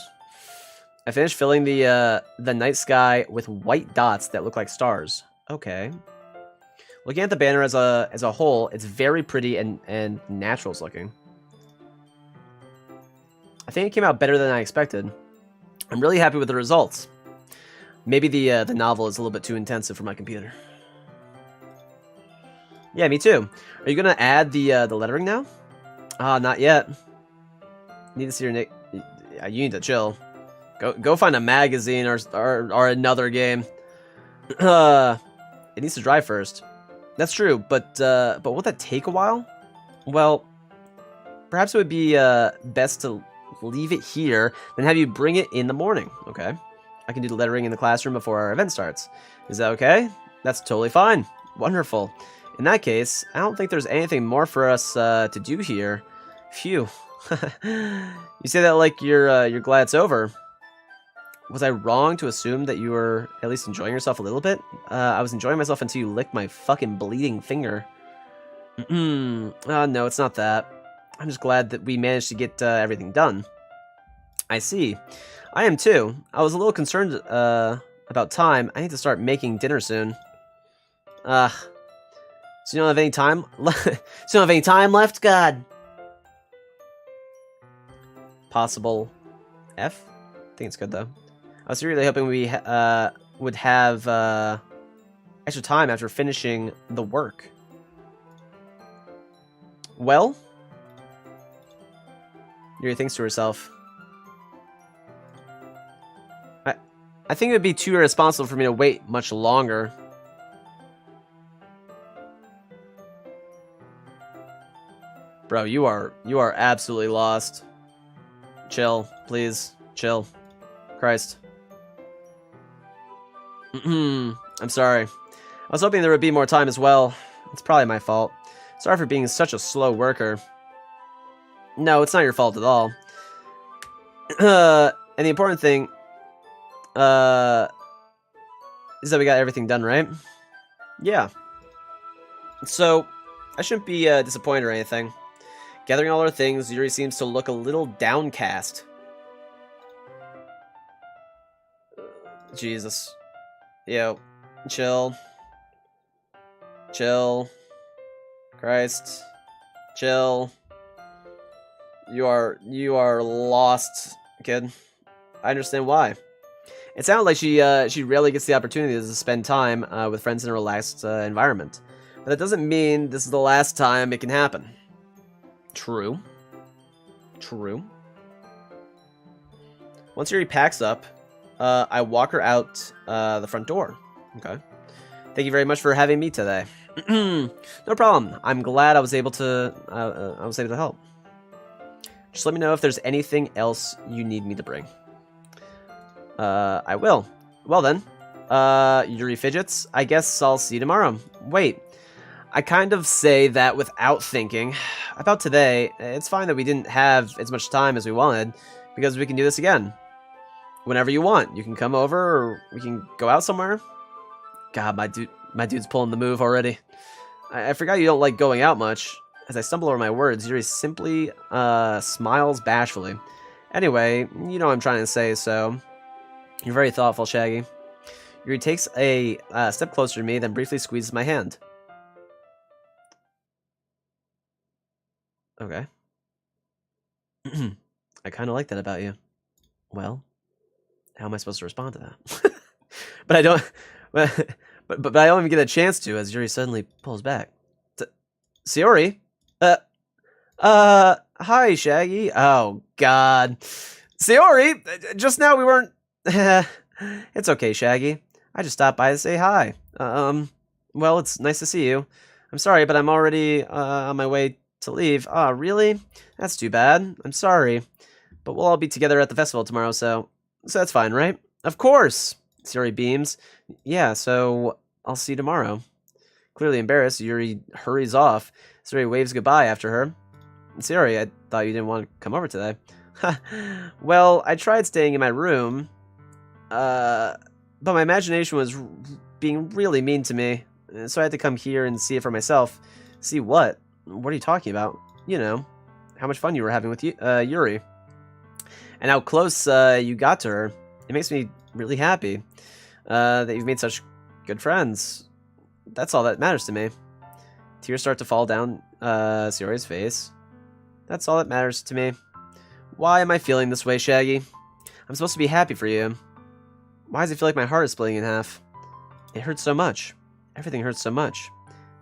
I finished filling the night sky with white dots that look like stars. Okay. Looking at the banner as a whole, it's very pretty and naturals looking. I think it came out better than I expected. I'm really happy with the results. Maybe the novel is a little bit too intensive for my computer. Yeah, me too. Are you gonna add the lettering now? Not yet. Need to see your nick. Yeah, you need to chill. Go find a magazine or another game. It needs to dry first. That's true, but won't that take a while? Well, perhaps it would be best to leave it here, then have you bring it in the morning. Okay. I can do the lettering in the classroom before our event starts. Is that okay? That's totally fine. Wonderful. In that case, I don't think there's anything more for us to do here. Phew. You say that like you're glad it's over. Was I wrong to assume that you were at least enjoying yourself a little bit? I was enjoying myself until you licked my fucking bleeding finger. No, it's not that. I'm just glad that we managed to get everything done. I see. I am too. I was a little concerned about time. I need to start making dinner soon. So you don't have any time? So you don't have any time left? God. Possible F? I think it's good though. I was really hoping we would have extra time after finishing the work. Well, Yuri thinks to herself. I think it would be too irresponsible for me to wait much longer. Bro, you are absolutely lost. Chill, please. Chill. Christ. I'm sorry. I was hoping there would be more time as well. It's probably my fault. Sorry for being such a slow worker. No, it's not your fault at all. And the important thing is that we got everything done, right? Yeah. So, I shouldn't be disappointed or anything. Gathering all our things, Yuri seems to look a little downcast. Jesus. Yo. Chill. Chill. Christ. Chill. You are lost, kid. I understand why. It sounded like she rarely gets the opportunity to spend time with friends in a relaxed environment. But that doesn't mean this is the last time it can happen. True. True. Once Yuri packs up, I walk her out the front door. Okay. Thank you very much for having me today. No problem. I'm glad I was able to help. Just let me know if there's anything else you need me to bring. I will. Well then, Yuri fidgets. I guess I'll see you tomorrow. Wait, I kind of say that without thinking. About today, it's fine that we didn't have as much time as we wanted, because we can do this again. Whenever you want. You can come over, or we can go out somewhere. God, my dude's pulling the move already. I forgot you don't like going out much. As I stumble over my words, Yuri simply smiles bashfully. Anyway, you know what I'm trying to say, so... You're very thoughtful, Shaggy. Yuri takes a step closer to me, then briefly squeezes my hand. Okay. I kind of like that about you. Well, how am I supposed to respond to that? But I don't... But I don't even get a chance to, as Yuri suddenly pulls back. Sayori? Hi, Shaggy. Oh, God. Sayori, just now we weren't... It's okay, Shaggy. I just stopped by to say hi. Well, it's nice to see you. I'm sorry, but I'm already, on my way to leave. Ah, really? That's too bad. I'm sorry. But we'll all be together at the festival tomorrow, so that's fine, right? Of course! Sayori beams. Yeah, so I'll see you tomorrow. Clearly embarrassed, Yuri hurries off. Sayori waves goodbye after her. Sayori, I thought you didn't want to come over today. Well, I tried staying in my room, but my imagination was being really mean to me, so I had to come here and see it for myself. See what? What are you talking about? You know, how much fun you were having with Yuri. And how close you got to her. It makes me really happy that you've made such good friends. That's all that matters to me. Tears start to fall down Sayori's face. That's all that matters to me. Why am I feeling this way, Shaggy? I'm supposed to be happy for you. Why does it feel like my heart is splitting in half? It hurts so much. Everything hurts so much.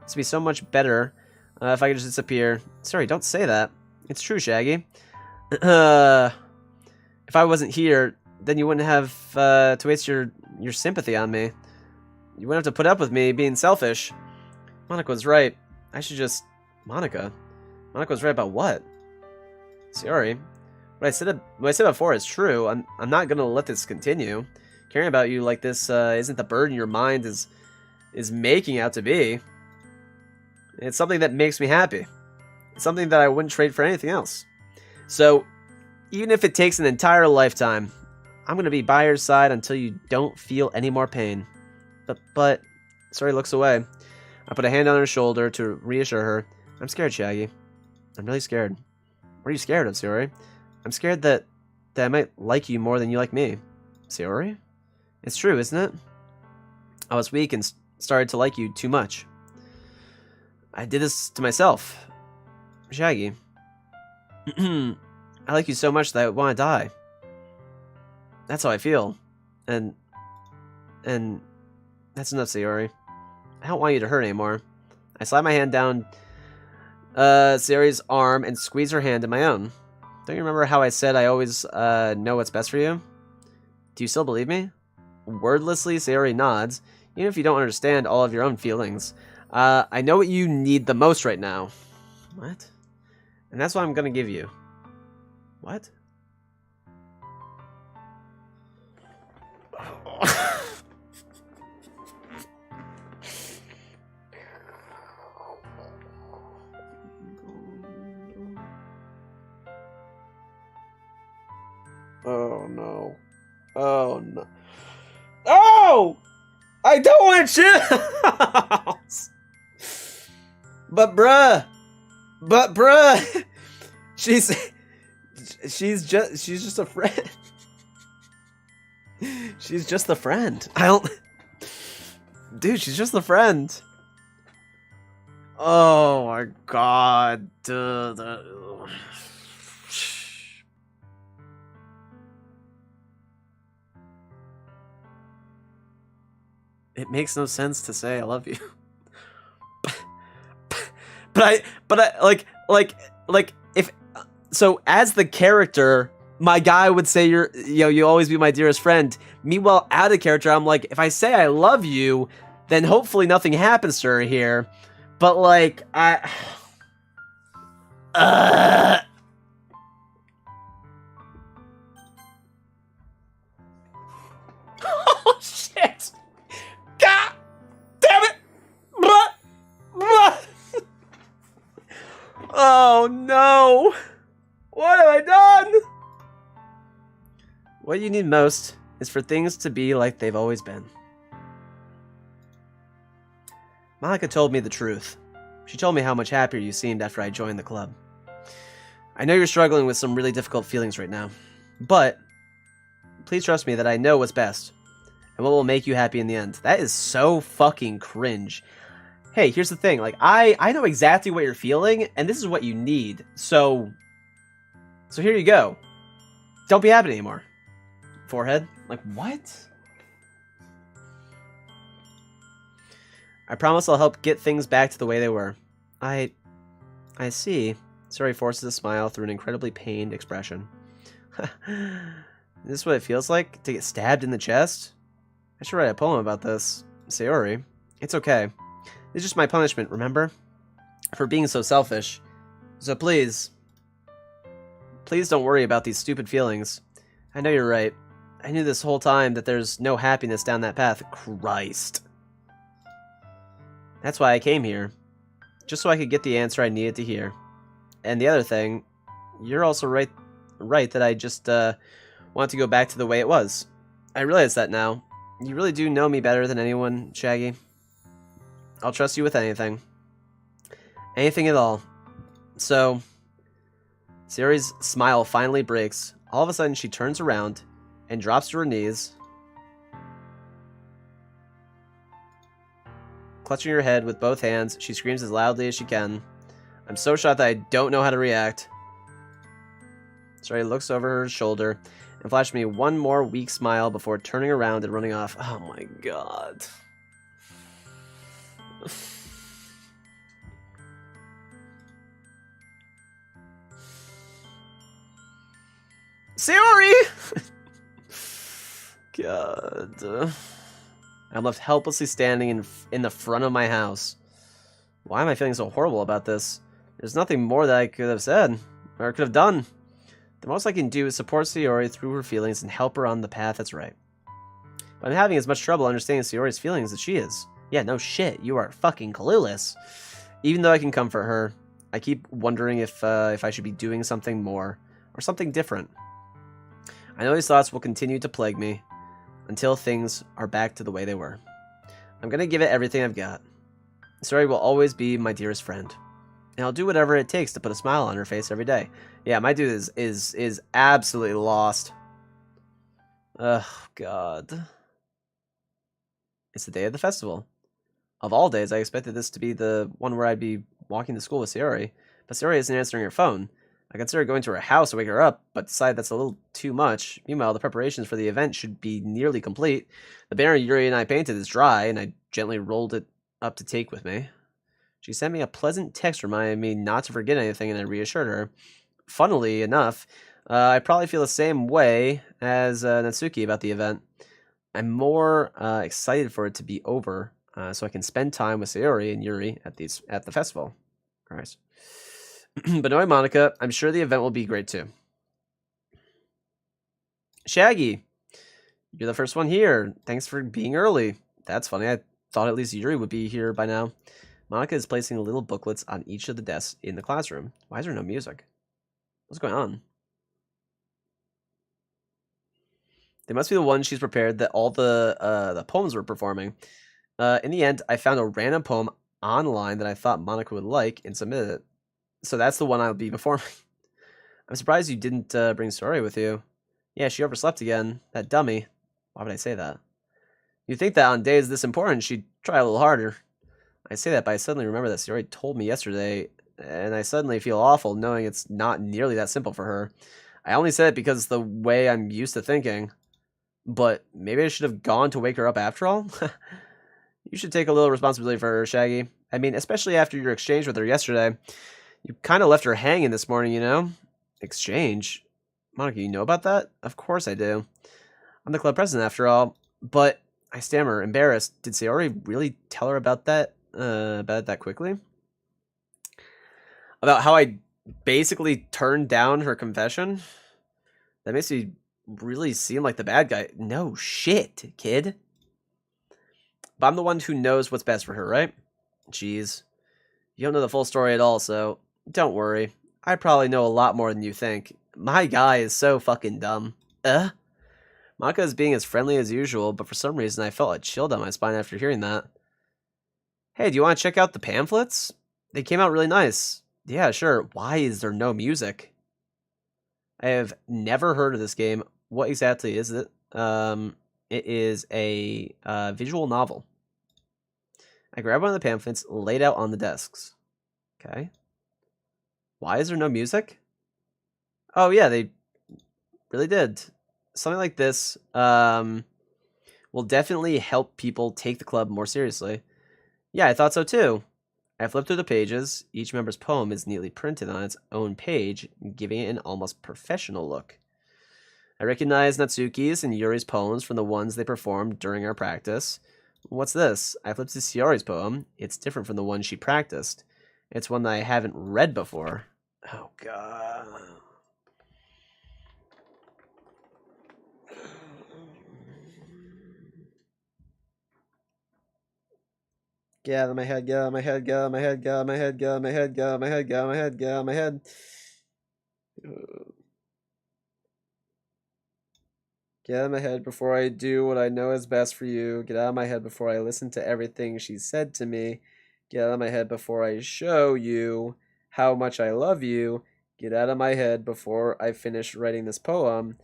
It's be so much better if I could just disappear. Sorry, don't say that. It's true, Shaggy. If I wasn't here, then you wouldn't have to waste your sympathy on me. You wouldn't have to put up with me being selfish. Monica was right. I should just... Monica was right about what? Sayori. What I said before is true. I'm not gonna let this continue. Caring about you like this isn't the burden your mind is making out to be. It's something that makes me happy. It's something that I wouldn't trade for anything else. So, even if it takes an entire lifetime, I'm gonna be by your side until you don't feel any more pain. But Sayori looks away. I put a hand on her shoulder to reassure her. I'm scared, Shaggy. I'm really scared. What are you scared of, Sayori? I'm scared that I might like you more than you like me. Sayori? It's true, isn't it? I was weak and started to like you too much. I did this to myself. Shaggy. I like you so much that I want to die. That's how I feel. And that's enough, Sayori. I don't want you to hurt anymore. I slide my hand down Sayori's arm and squeeze her hand in my own. Don't you remember how I said I always know what's best for you? Do you still believe me? Wordlessly, Sayori nods, even if you don't understand all of your own feelings. I know what you need the most right now. What? And that's what I'm gonna give you. What? Oh no. Oh no. Oh! I don't want chills! But bruh! She's just a friend. She's just a friend. Dude, she's just a friend. Oh my god. It makes no sense to say I love you. but I like if so as the character, my guy would say you'll always be my dearest friend. Meanwhile, out of character, I'm like, if I say I love you, then hopefully nothing happens to her here. But like oh shit. God damn it! Oh no! What have I done? What you need most is for things to be like they've always been. Monica told me the truth. She told me how much happier you seemed after I joined the club. I know you're struggling with some really difficult feelings right now, but please trust me that I know what's best and what will make you happy in the end. That is so fucking cringe. Hey, here's the thing. Like, I know exactly what you're feeling, and this is what you need. So here you go. Don't be happy anymore. Forehead. Like, what? I promise I'll help get things back to the way they were. I I see. Sayori forces a smile through an incredibly pained expression. Is this what it feels like? To get stabbed in the chest? I should write a poem about this. Sayori, it's okay. It's just my punishment, remember? For being so selfish. So please don't worry about these stupid feelings. I know you're right. I knew this whole time that there's no happiness down that path. Christ. That's why I came here. Just so I could get the answer I needed to hear. And the other thing, you're also right that I just want to go back to the way it was. I realize that now. You really do know me better than anyone, Shaggy. I'll trust you with anything. Anything at all. So, Sayori's smile finally breaks. All of a sudden, she turns around and drops to her knees, clutching her head with both hands. She screams as loudly as she can. I'm so shocked that I don't know how to react. Sayori looks over her shoulder and flashes me one more weak smile before turning around and running off. Oh my god. Sayori! God. I'm left helplessly standing in the front of my house. Why am I feeling so horrible about this? There's nothing more that I could have said, or could have done. The most I can do is support Sayori through her feelings and help her on the path that's right. But I'm having as much trouble understanding Sayori's feelings as she is. Yeah, no shit, you are fucking clueless. Even though I can comfort her, I keep wondering if I should be doing something more, or something different. I know these thoughts will continue to plague me until things are back to the way they were. I'm gonna give it everything I've got. Sayori will always be my dearest friend. And I'll do whatever it takes to put a smile on her face every day. Yeah, my dude is absolutely lost. Oh, God. It's the day of the festival. Of all days, I expected this to be the one where I'd be walking to school with Sayori, but Sayori isn't answering her phone. I considered going to her house to wake her up, but decided that's a little too much. Meanwhile, the preparations for the event should be nearly complete. The banner Yuri and I painted is dry, and I gently rolled it up to take with me. She sent me a pleasant text reminding me not to forget anything, and I reassured her. Funnily enough, I probably feel the same way as Natsuki about the event. I'm more excited for it to be over, so I can spend time with Sayori and Yuri at the festival. Christ. But knowing Monica, I'm sure the event will be great too. Shaggy, you're the first one here. Thanks for being early. That's funny. I thought at least Yuri would be here by now. Monica is placing little booklets on each of the desks in the classroom. Why is there no music? What's going on? They must be the ones she's prepared that all the poems were performing. In the end, I found a random poem online that I thought Monica would like and submitted it. So that's the one I'll be performing. I'm surprised you didn't bring Sayori with you. Yeah, she overslept again. That dummy. Why would I say that? You'd think that on days this important, she'd try a little harder. I say that, but I suddenly remember that Sayori told me yesterday, and I suddenly feel awful knowing it's not nearly that simple for her. I only said it because the way I'm used to thinking. But maybe I should have gone to wake her up after all? You should take a little responsibility for her, Shaggy. I mean, especially after your exchange with her yesterday. You kind of left her hanging this morning, you know? Exchange? Monica, you know about that? Of course I do. I'm the club president after all. But, I stammer, embarrassed. Did Sayori really tell her about that quickly? About how I basically turned down her confession? That makes me really seem like the bad guy. No shit, kid. But I'm the one who knows what's best for her, right? Jeez. You don't know the full story at all, so don't worry. I probably know a lot more than you think. My guy is so fucking dumb. Monica is being as friendly as usual, but for some reason I felt a chill down my spine after hearing that. Hey, do you want to check out the pamphlets? They came out really nice. Yeah, sure. Why is there no music? I have never heard of this game. What exactly is it? It is a visual novel. I grabbed one of the pamphlets laid out on the desks. Okay. Why is there no music? Oh, yeah, they really did. Something like this will definitely help people take the club more seriously. Yeah, I thought so too. I flip through the pages. Each member's poem is neatly printed on its own page, giving it an almost professional look. I recognize Natsuki's and Yuri's poems from the ones they performed during our practice. What's this? I flip to Sayori's poem. It's different from the one she practiced. It's one that I haven't read before. Oh, God. Get out of my head, get out of my head, get out of my head, get out of my head, get out of my head, get out of my head, get out of my head, get out of my head. Get out of my head before I do what I know is best for you. Get out of my head before I listen to everything she said to me. Get out of my head before I show you how much I love you. Get out of my head before I finish writing this poem.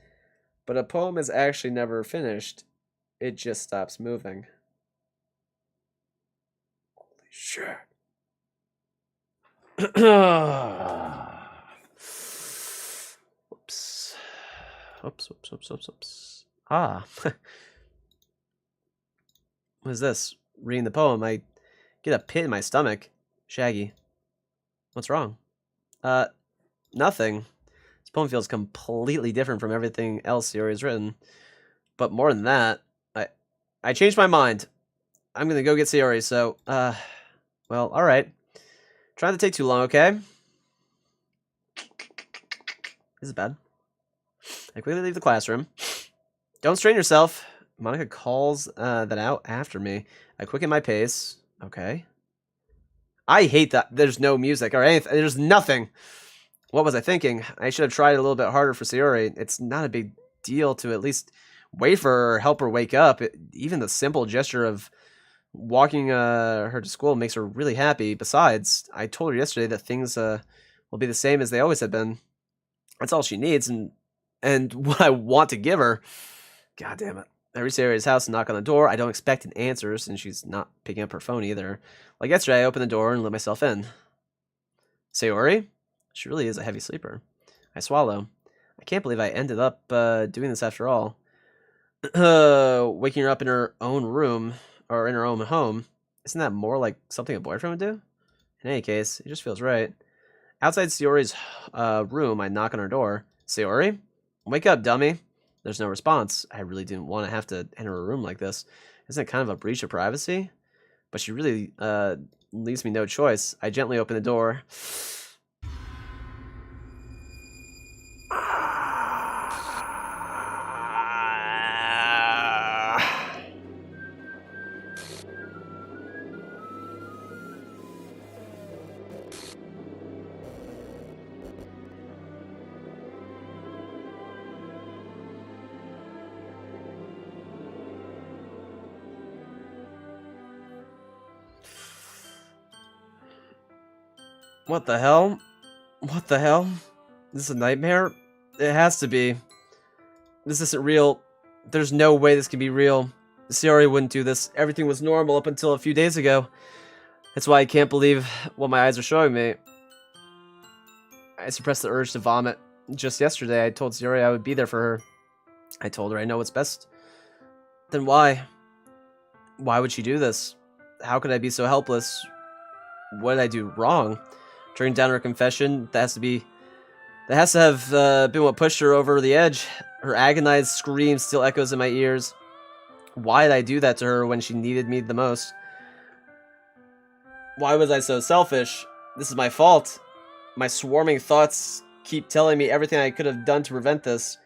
But a poem is actually never finished. It just stops moving. Holy shit. Whoops. Whoops. Ah. What is this? Reading the poem, I get a pit in my stomach. Shaggy. What's wrong? Nothing. This poem feels completely different from everything else Yuri's written. But more than that, I changed my mind. I'm gonna go get Sayori, so, well, alright. Try not to take too long, okay? This is bad. I quickly leave the classroom. Don't strain yourself. Monica calls that out after me. I quicken my pace. Okay. I hate that there's no music or anything. There's nothing. What was I thinking? I should have tried a little bit harder for Sayori. It's not a big deal to at least wait for her or help her wake up. Even the simple gesture of walking her to school makes her really happy. Besides, I told her yesterday that things will be the same as they always have been. That's all she needs, and what I want to give her. God damn it. I reach Sayori's house and knock on the door. I don't expect an answer since she's not picking up her phone either. Like yesterday, I open the door and let myself in. Sayori? She really is a heavy sleeper. I swallow. I can't believe I ended up doing this after all. Waking her up in her own room, or in her own home. Isn't that more like something a boyfriend would do? In any case, it just feels right. Outside Sayori's room, I knock on her door. Sayori? Wake up, dummy. There's no response. I really didn't want to have to enter a room like this. Isn't it kind of a breach of privacy? But she really leaves me no choice. I gently open the door. What the hell? What the hell? This is a nightmare? It has to be. This isn't real. There's no way this can be real. Sayori wouldn't do this. Everything was normal up until a few days ago. That's why I can't believe what my eyes are showing me. I suppressed the urge to vomit. Just yesterday, I told Sayori I would be there for her. I told her I know what's best. Then why? Why would she do this? How could I be so helpless? What did I do wrong? Turning down her confession, that has to have been what pushed her over the edge. Her agonized scream still echoes in my ears. Why did I do that to her when she needed me the most? Why was I so selfish? This is my fault. My swarming thoughts keep telling me everything I could have done to prevent this.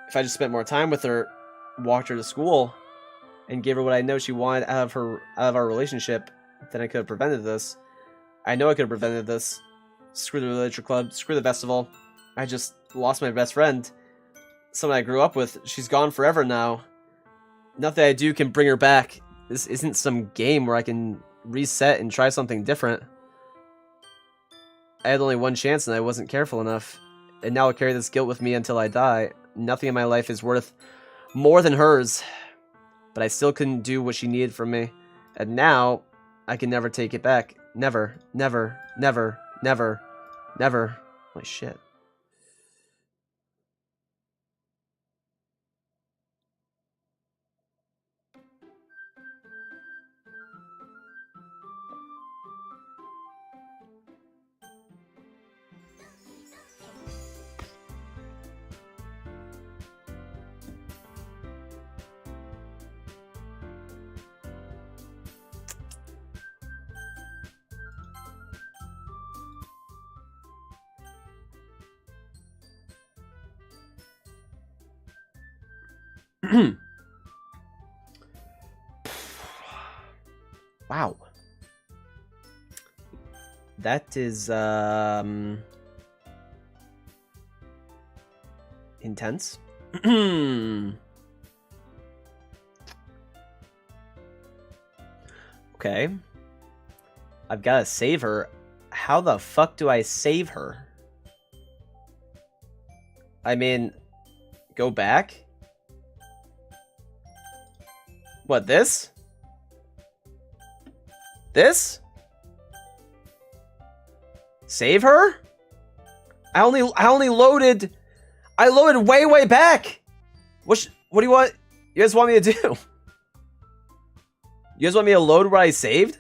If I just spent more time with her, walked her to school, and gave her what I know she wanted out of our relationship, then I could have prevented this. I know I could have prevented this. Screw the literature club. Screw the festival. I just lost my best friend. Someone I grew up with. She's gone forever now. Nothing I do can bring her back. This isn't some game where I can reset and try something different. I had only one chance and I wasn't careful enough. And now I'll carry this guilt with me until I die. Nothing in my life is worth more than hers. But I still couldn't do what she needed from me. And now, I can never take it back. Never. Holy shit. Wow. That is, intense. Okay. I've got to save her. How the fuck do I save her? I mean, go back? What, this? This? Save her? I only loaded... I loaded way back! What do you want? You guys want me to do? You guys want me to load where I saved?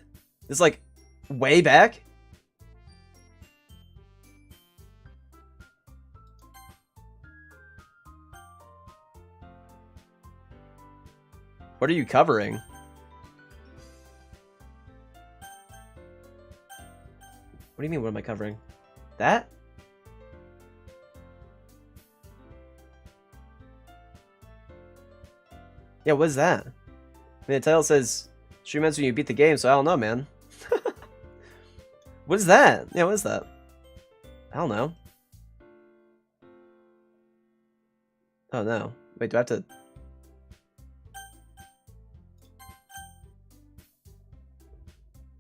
It's like, way back? What are you covering? What do you mean, what am I covering? That? Yeah, what is that? I mean, the title says, stream ends when you beat the game, so I don't know, man. What is that? Yeah, what is that? I don't know. Oh, no. Wait, do I have to...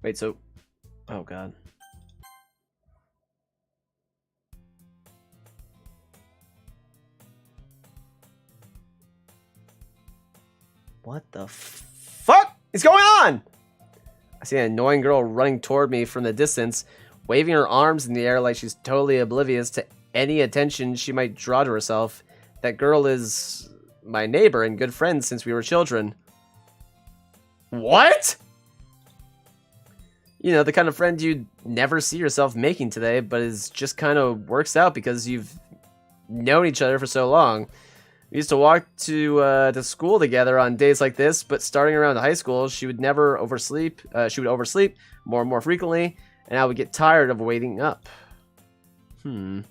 Wait, so... Oh, God. What the fuck is going on? I see an annoying girl running toward me from the distance, waving her arms in the air like she's totally oblivious to any attention she might draw to herself. That girl is my neighbor and good friend since we were children. What? You know, the kind of friend you'd never see yourself making today, but is just kind of works out because you've known each other for so long. We used to walk to school together on days like this, but starting around high school, she would never oversleep. She would oversleep more and more frequently, and I would get tired of waiting up. But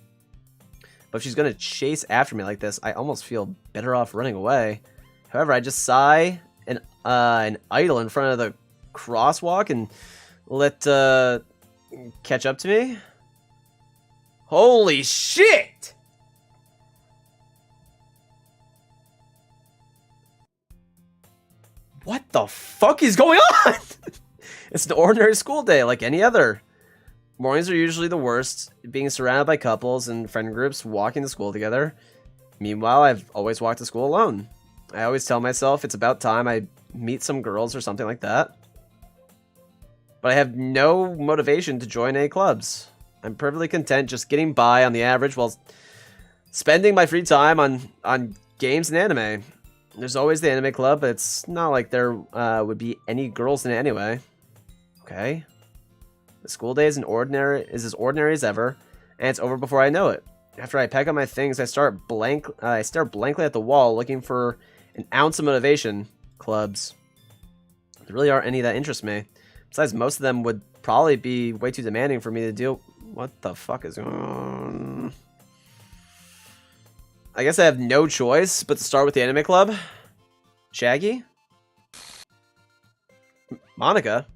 if she's gonna chase after me like this, I almost feel better off running away. However, I just sigh and idle in front of the crosswalk and let catch up to me. Holy shit! What the fuck is going on? It's an ordinary school day like any other. Mornings are usually the worst, being surrounded by couples and friend groups walking to school together. Meanwhile, I've always walked to school alone. I always tell myself it's about time I meet some girls or something like that. But I have no motivation to join any clubs. I'm perfectly content just getting by on the average while spending my free time on games and anime. There's always the anime club, but it's not like there would be any girls in it anyway. Okay. The school day is as ordinary as ever, and it's over before I know it. After I pack up my things, I stare blankly at the wall, looking for an ounce of motivation. Clubs. There really aren't any that interest me. Besides, most of them would probably be way too demanding for me to deal. What the fuck is going on? I guess I have no choice but to start with the anime club. Shaggy? Monica?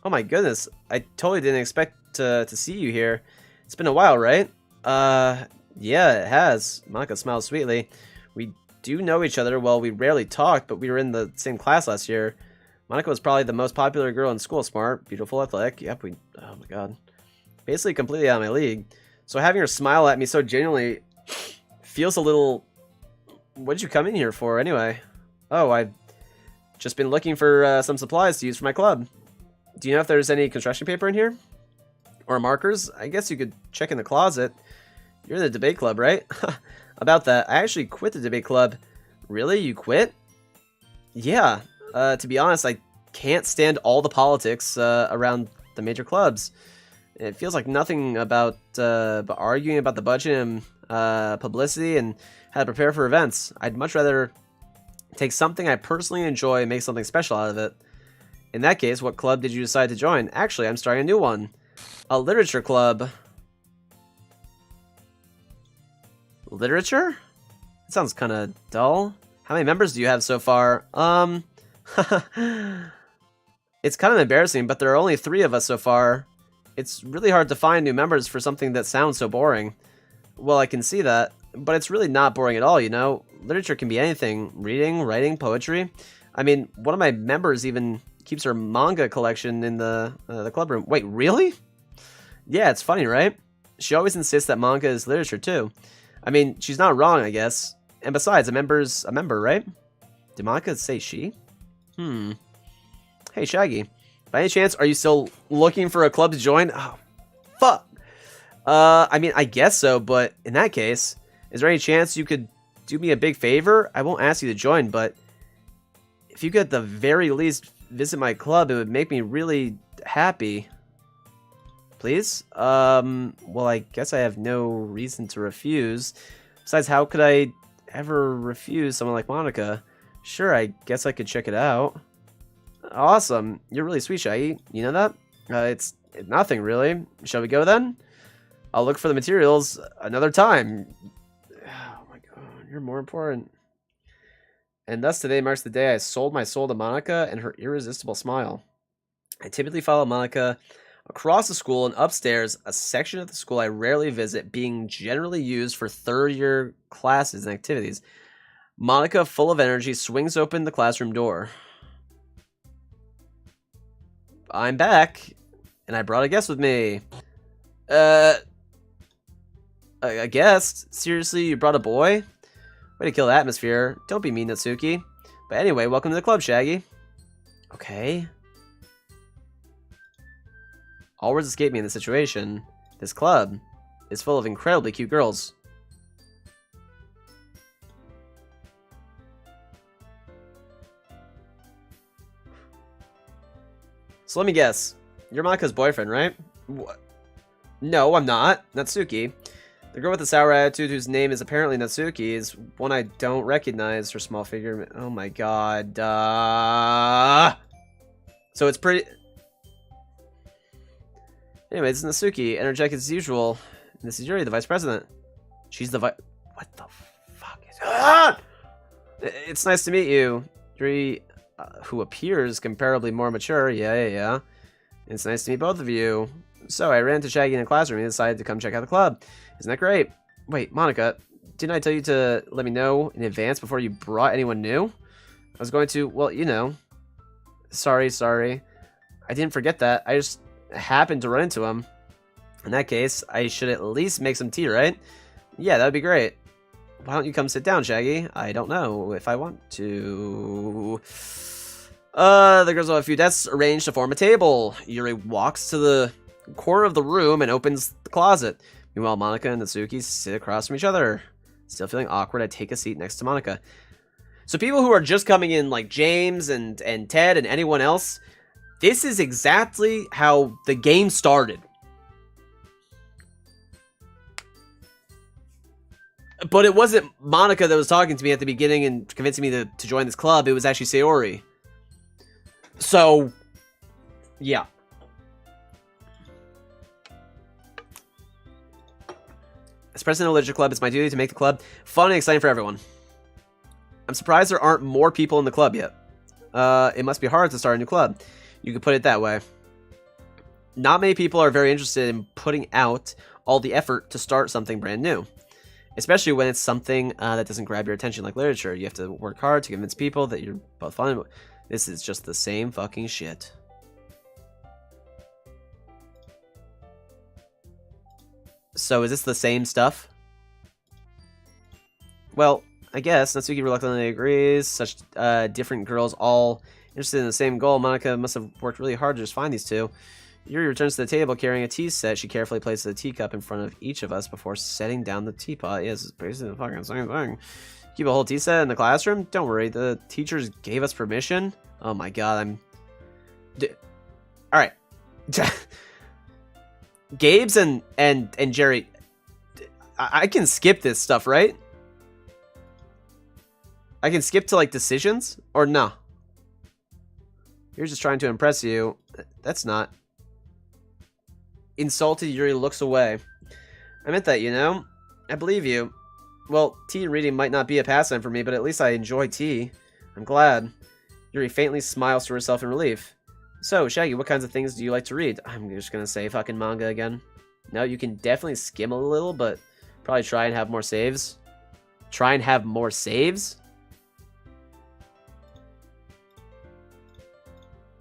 Oh my goodness, I totally didn't expect to see you here. It's been a while, right? Yeah, it has. Monica smiles sweetly. We do know each other. Well, we rarely talked, but we were in the same class last year. Monica was probably the most popular girl in school. Smart, beautiful, athletic. Yep, oh my god. Basically completely out of my league. So having her smile at me so genuinely feels a little... What did you come in here for, anyway? Oh, I've just been looking for some supplies to use for my club. Do you know if there's any construction paper in here? Or markers? I guess you could check in the closet. You're in the debate club, right? About that, I actually quit the debate club. Really? You quit? Yeah. To be honest, I can't stand all the politics around the major clubs. It feels like nothing about but arguing about the budget and publicity and how to prepare for events. I'd much rather take something I personally enjoy and make something special out of it. In that case, what club did you decide to join? Actually, I'm starting a new one. A literature club. Literature? That sounds kind of dull. How many members do you have so far? It's kind of embarrassing, but there are only 3 of us so far. It's really hard to find new members for something that sounds so boring. Well, I can see that, but it's really not boring at all, you know? Literature can be anything. Reading, writing, poetry. I mean, one of my members even keeps her manga collection in the club room. Wait, really? Yeah, it's funny, right? She always insists that manga is literature, too. I mean, she's not wrong, I guess. And besides, a member's a member, right? Did Monica say she? Hey, Shaggy. By any chance, are you still looking for a club to join? Oh, fuck. I mean, I guess so, but in that case, is there any chance you could do me a big favor? I won't ask you to join, but if you could at the very least visit my club, it would make me really happy. Please? Well, I guess I have no reason to refuse. Besides, how could I ever refuse someone like Monica? Sure, I guess I could check it out. Awesome. You're really sweet, Shaggy. You know that? It's nothing, really. Shall we go, then? I'll look for the materials another time. Oh, my God. You're more important. And thus, today marks the day I sold my soul to Monica and her irresistible smile. I typically follow Monica across the school and upstairs, a section of the school I rarely visit, being generally used for third-year classes and activities. Monica, full of energy, swings open the classroom door. I'm back, and I brought a guest with me. A guest? Seriously, you brought a boy? Way to kill the atmosphere. Don't be mean, Natsuki. But anyway, welcome to the club, Shaggy. Okay. All words escape me in this situation. This club is full of incredibly cute girls. So let me guess. You're Monika's boyfriend, right? What? No, I'm not. Natsuki. The girl with the sour attitude whose name is apparently Natsuki is one I don't recognize. Her small figure. Oh my god. So it's pretty... Anyway, this is Natsuki. Energetic as usual. And this is Yuri, the vice president. She's the vice... What the fuck is... It's nice to meet you. Yuri, who appears comparably more mature. Yeah. It's nice to meet both of you. So, I ran into Shaggy in the classroom and decided to come check out the club. Isn't that great? Wait, Monica, didn't I tell you to let me know in advance before you brought anyone new? I was going to, well, you know. Sorry. I didn't forget that. I just happened to run into him. In that case, I should at least make some tea, right? Yeah, that would be great. Why don't you come sit down, Shaggy? I don't know if I want to... The girls have a few desks arranged to form a table. Yuri walks to the corner of the room and opens the closet. Meanwhile, Monica and Natsuki sit across from each other. Still feeling awkward, I take a seat next to Monica. So people who are just coming in, like James and Ted and anyone else, this is exactly how the game started. But it wasn't Monica that was talking to me at the beginning and convincing me to join this club. It was actually Sayori. So, yeah. As president of the Literature Club, it's my duty to make the club fun and exciting for everyone. I'm surprised there aren't more people in the club yet. It must be hard to start a new club. You could put it that way. Not many people are very interested in putting out all the effort to start something brand new. Especially when it's something that doesn't grab your attention like literature. You have to work hard to convince people that you're both fun. This is just the same fucking shit. So is this the same stuff? Well, I guess. Natsuki reluctantly agrees. Such different girls all interested in the same goal. Monica must have worked really hard to just find these two. Yuri returns to the table carrying a tea set. She carefully places a teacup in front of each of us before setting down the teapot. Yes, it's basically the fucking same thing. Keep a whole tea set in the classroom? Don't worry, the teachers gave us permission. Oh my god, Alright. Gabe's and Jerry... I can skip this stuff, right? I can skip to, like, decisions? Or no? You're just trying to impress you. That's not... Insulted, Yuri looks away. I meant that, you know? I believe you. Well, tea and reading might not be a pastime for me, but at least I enjoy tea. I'm glad. Yuri faintly smiles to herself in relief. So, Shaggy, what kinds of things do you like to read? I'm just gonna say fucking manga again. No, you can definitely skim a little, but probably try and have more saves. Try and have more saves?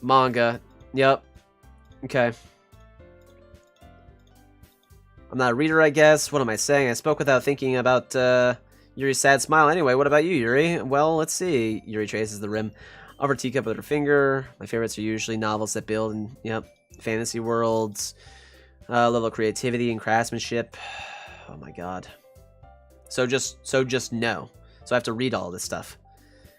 Manga. Yep. Okay. I'm not a reader, I guess. What am I saying? I spoke without thinking about Yuri's sad smile. Anyway, what about you, Yuri? Well, let's see. Yuri traces the rim of her teacup with her finger. My favorites are usually novels that build in, yep, fantasy worlds, level of creativity and craftsmanship. Oh my god. So just no. So I have to read all this stuff.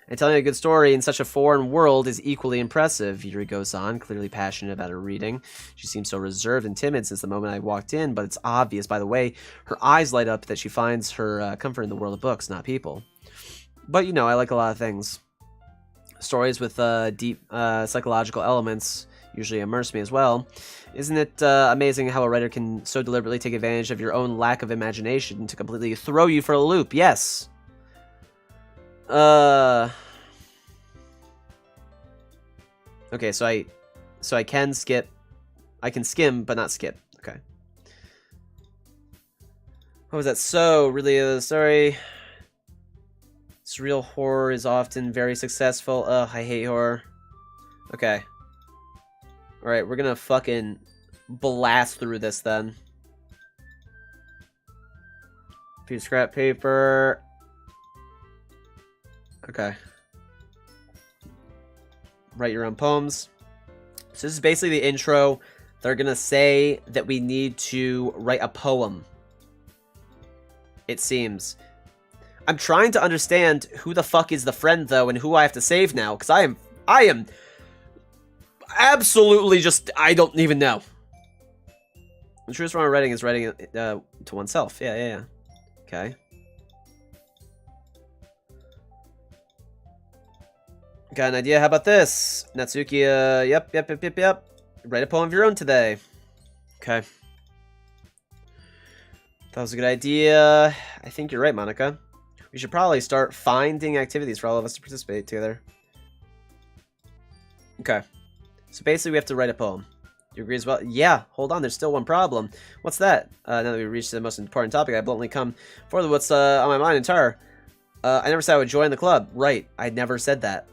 And telling a good story in such a foreign world is equally impressive, Yuri goes on, clearly passionate about her reading. She seems so reserved and timid since the moment I walked in, but it's obvious by the way her eyes light up that she finds her comfort in the world of books, not people. But you know, I like a lot of things. Stories with deep psychological elements usually immerse me as well. Isn't it amazing how a writer can so deliberately take advantage of your own lack of imagination to completely throw you for a loop? Yes. Okay, so I can skip. I can skim, but not skip. Okay. What was that? So, really, the story. Surreal horror is often very successful. Ugh, I hate horror. Okay. Alright, we're gonna fucking blast through this then. Piece of scrap paper. Okay. Write your own poems. So this is basically the intro. They're gonna say that we need to write a poem. It seems. I'm trying to understand who the fuck is the friend though, and who I have to save now, because I am absolutely just, I don't even know. The truest form of writing is writing it to oneself. Yeah. Okay. Got an idea? How about this? Natsuki, yep. Write a poem of your own today. Okay. That was a good idea. I think you're right, Monica. We should probably start finding activities for all of us to participate together. Okay. So basically we have to write a poem. You agree as well? Yeah, hold on, there's still one problem. What's that? Now that we've reached the most important topic, I bluntly come forward with what's on my mind entire. I never said I would join the club. Right, I never said that.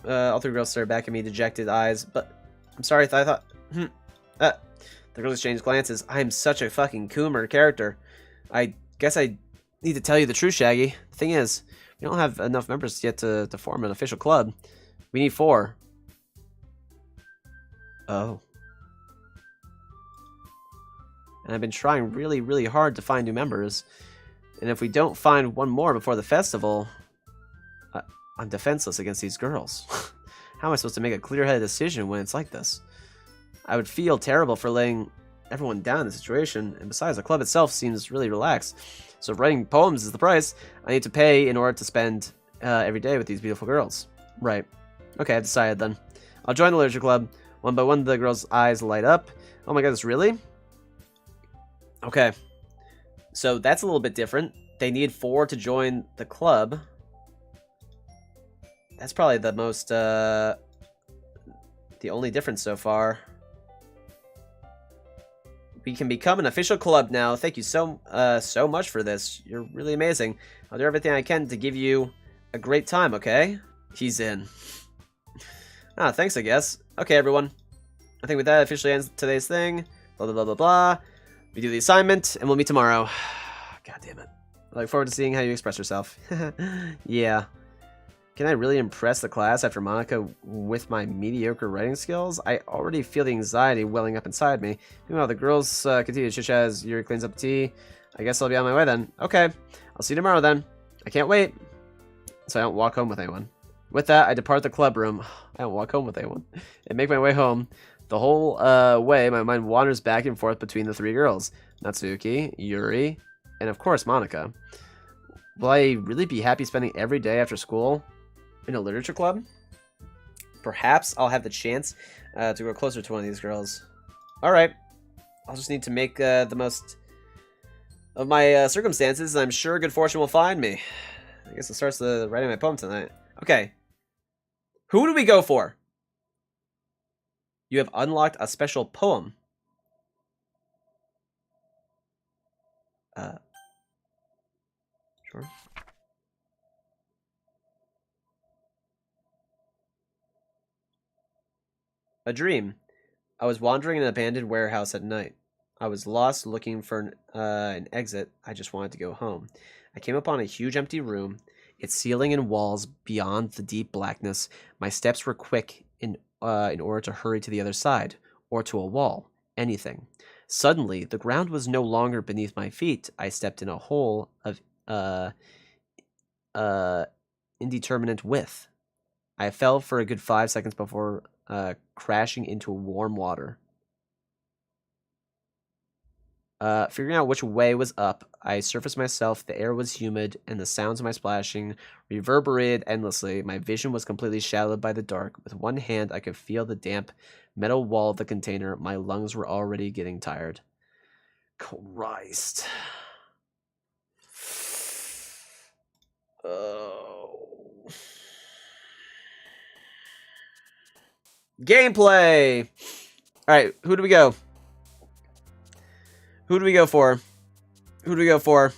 All three girls stared back at me, dejected eyes, but I'm sorry, I thought... The girls exchanged glances. I am such a fucking coomer character. I guess I need to tell you the truth, Shaggy. The thing is, we don't have enough members yet to form an official club. We need 4. Oh. And I've been trying really, really hard to find new members. And if we don't find one more before the festival... I'm defenseless against these girls. How am I supposed to make a clear-headed decision when it's like this? I would feel terrible for laying everyone down in the situation, and besides, the club itself seems really relaxed. So if writing poems is the price I need to pay in order to spend every day with these beautiful girls. Right. Okay, I've decided then. I'll join the literature club. One by one, the girls' eyes light up. Oh my goodness, really? Okay. So that's a little bit different. They need 4 to join the club. That's probably the most, the only difference so far. We can become an official club now. Thank you so much for this. You're really amazing. I'll do everything I can to give you a great time, okay? He's in. Ah, thanks, I guess. Okay, everyone. I think with that, officially ends today's thing. Blah, blah, blah, blah, blah. We do the assignment, and we'll meet tomorrow. God damn it. I look forward to seeing how you express yourself. Yeah. Can I really impress the class after Monica with my mediocre writing skills? I already feel the anxiety welling up inside me. Meanwhile, the girls continue to chit-chat as Yuri cleans up the tea. I guess I'll be on my way then. Okay, I'll see you tomorrow then. I can't wait. So I don't walk home with anyone. With that, I depart the club room. I don't walk home with anyone. And make my way home. The whole way, my mind wanders back and forth between the 3 girls. Natsuki, Yuri, and of course Monica. Will I really be happy spending every day after school in a literature club? Perhaps I'll have the chance to grow closer to one of these girls. Alright. I'll just need to make the most of my circumstances, I'm sure good fortune will find me. I guess it starts the writing my poem tonight. Okay. Who do we go for? You have unlocked a special poem. Sure. A dream. I was wandering in an abandoned warehouse at night. I was lost looking for an exit. I just wanted to go home. I came upon a huge empty room, its ceiling and walls beyond the deep blackness. My steps were quick in order to hurry to the other side, or to a wall, anything. Suddenly, the ground was no longer beneath my feet. I stepped in a hole of indeterminate width. I fell for a good 5 seconds before crashing into warm water. Figuring out which way was up, I surfaced myself. The air was humid, and the sounds of my splashing reverberated endlessly. My vision was completely shadowed by the dark. With one hand, I could feel the damp metal wall of the container. My lungs were already getting tired. Christ. Oh. Gameplay! Alright, who do we go? Who do we go for? Who do we go for?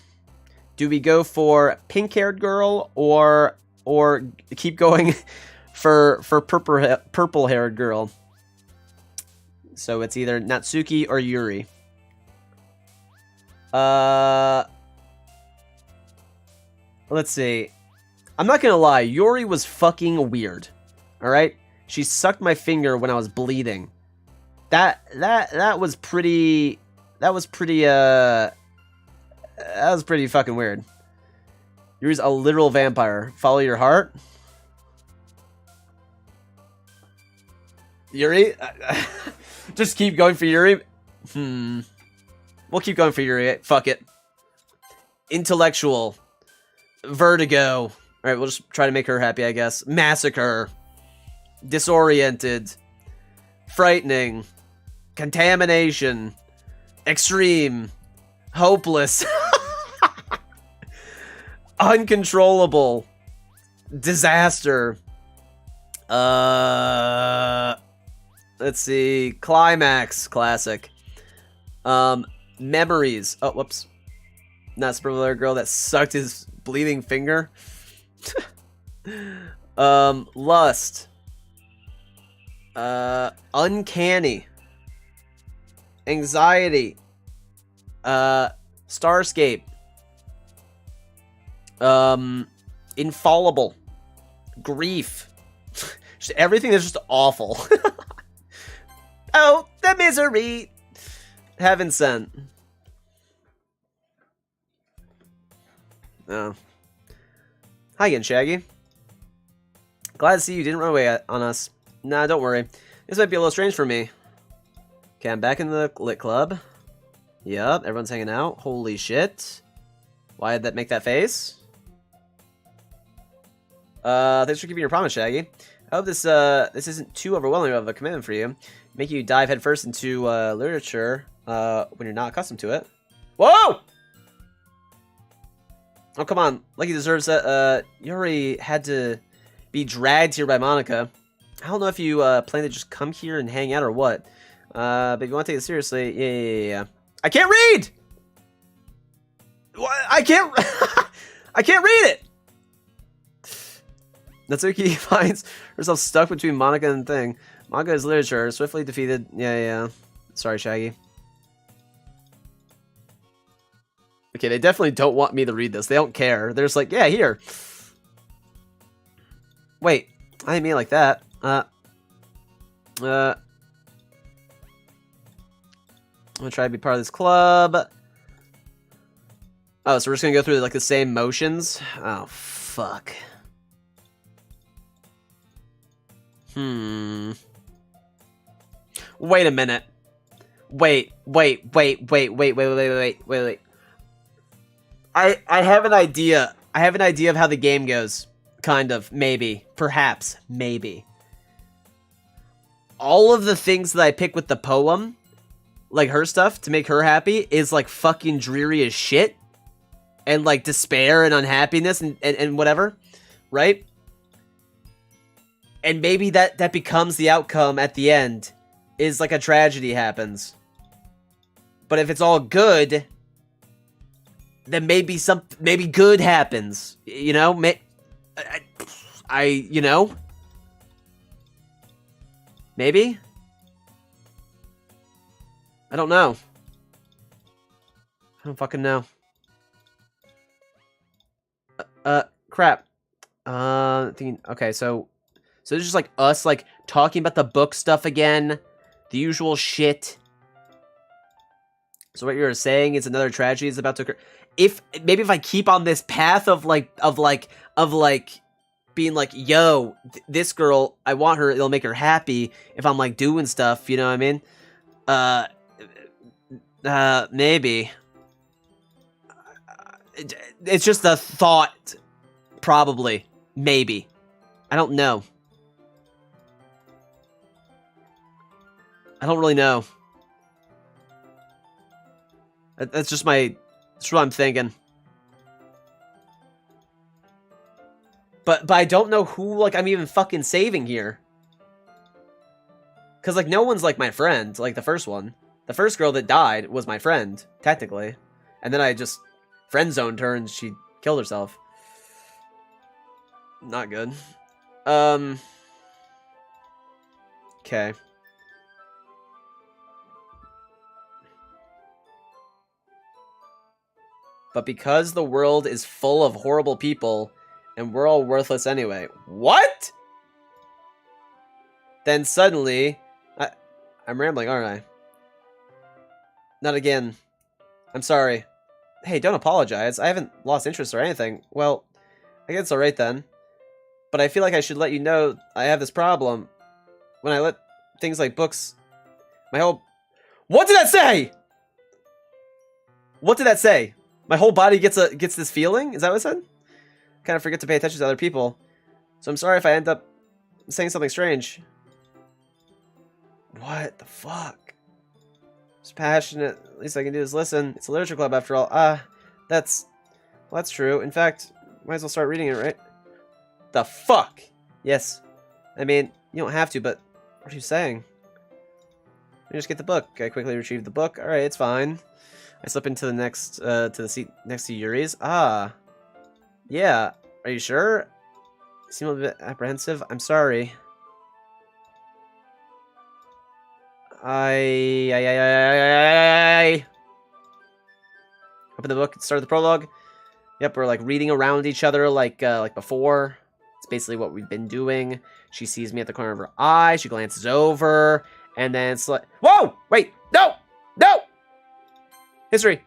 Do we go for pink-haired girl or keep going for purple-haired girl? So it's either Natsuki or Yuri. Let's see. I'm not gonna lie, Yuri was fucking weird. All right, she sucked my finger when I was bleeding. That was pretty. That was pretty fucking weird. Yuri's a literal vampire. Follow your heart. Yuri? Just keep going for Yuri? We'll keep going for Yuri. Fuck it. Intellectual. Vertigo. Alright, we'll just try to make her happy, I guess. Massacre. Disoriented. Frightening. Contamination. Extreme. Hopeless. Uncontrollable. Disaster. Let's see. Climax. Classic. Memories. Oh, whoops. Not Sprinkler girl that sucked his bleeding finger. Lust. Uncanny. Anxiety. Starscape. Infallible. Grief. Just everything that's just awful. Oh, the misery. Heaven sent. Oh. Hi again, Shaggy. Glad to see you didn't run away on us. Nah, don't worry. This might be a little strange for me. Okay, I'm back in the lit club. Yup, everyone's hanging out. Holy shit. Why did that make that face? Thanks for keeping your promise, Shaggy. I hope this isn't too overwhelming of a commitment for you. Make you dive headfirst into literature when you're not accustomed to it. Whoa! Oh, come on. Lucky deserves that. Yuri had to be dragged here by Monica. I don't know if you plan to just come here and hang out or what. But if you want to take it seriously, yeah. I can't read! What? I can't... I can't read it! Natsuki finds herself stuck between Monica and Thing. Monica is literature, swiftly defeated. Yeah. Sorry, Shaggy. Okay, they definitely don't want me to read this. They don't care. They're just like, yeah, here. Wait, I didn't mean it like that. I'm gonna try to be part of this club. Oh, so we're just gonna go through like the same motions? Oh, fuck. Wait a minute. Wait. I have an idea. I have an idea of how the game goes. Kind of. Maybe. Perhaps. Maybe. All of the things that I pick with the poem like her stuff to make her happy is like fucking dreary as shit. And like despair and unhappiness and whatever. Right? And maybe that becomes the outcome at the end. Is like a tragedy happens. But if it's all good, then maybe good happens. You know? You know? Maybe? I don't know. I don't fucking know. Crap. Okay, so it's just like us, like, talking about the book stuff again. The usual shit. So what you're saying is another tragedy is about to occur. Maybe if I keep on this path of being like, yo, this girl, I want her, it'll make her happy if I'm like doing stuff, you know what I mean? Maybe. It's just a thought. Probably. Maybe. I don't know. I don't really know. That's just that's what I'm thinking. But I don't know who, like, I'm even fucking saving here. Because, like, no one's, like, my friend. Like, the first one. The first girl that died was my friend, technically. And then I just friend-zoned her and she killed herself. Not good. Okay. But because the world is full of horrible people, and we're all worthless anyway. What? Then suddenly... I'm rambling, aren't I? Not again. I'm sorry. Hey, don't apologize. I haven't lost interest or anything. Well, I guess it's alright then. But I feel like I should let you know I have this problem. When I let things like books... My whole... What did that say?! What did that say? My whole body gets this feeling? Is that what it said? Kind of forget to pay attention to other people. So I'm sorry if I end up saying something strange. What the fuck? Just passionate. At least I can do is listen. It's a literature club after all. That's true. In fact, might as well start reading it, right? The fuck? Yes. I mean, you don't have to, but what are you saying? Let me just get the book. I quickly retrieve the book. Alright, it's fine. I slip into the next, to the seat next to Yuri's. Ah. Yeah. Are you sure? You seem a bit apprehensive. I'm sorry. Open the book. Start the prologue. Yep, we're like reading around each other like before. It's basically what we've been doing. She sees me at the corner of her eye. She glances over, and then it's like, whoa! Wait! No! No! History.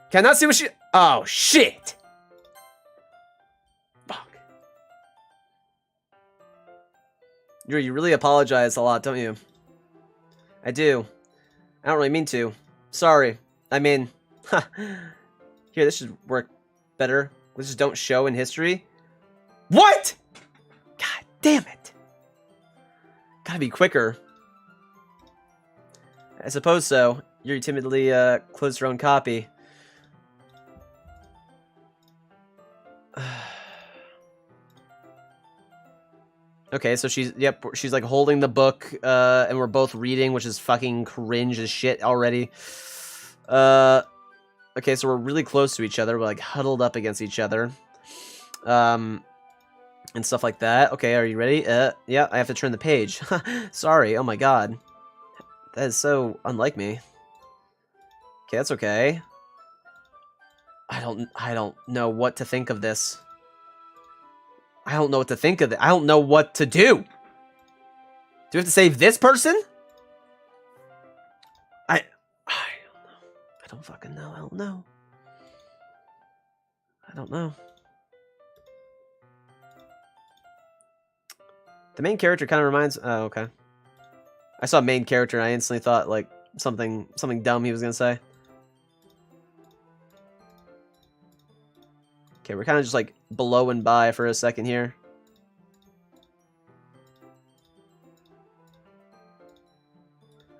Can I not see what she... Oh, shit! Fuck. You really apologize a lot, don't you? I do. I don't really mean to. Sorry. I mean... Here, this should work better. We just don't show in history. What?! God damn it. Gotta be quicker. I suppose so. Yuri timidly closed her own copy. Okay, so she's like holding the book, and we're both reading, which is fucking cringe as shit already. Okay, so we're really close to each other. We're like huddled up against each other. And stuff like that. Okay, are you ready? Yeah, I have to turn the page. Sorry, oh my god. That is so unlike me. Okay, that's okay. I don't know what to think of this. I don't know what to think of it. I don't know what to do. Do we have to save this person? I don't know. I don't fucking know. I don't know. I don't know. The main character kind of reminds... Oh, okay. I saw main character and I instantly thought, like, something dumb he was gonna say. Okay, we're kind of just like blowing by for a second here.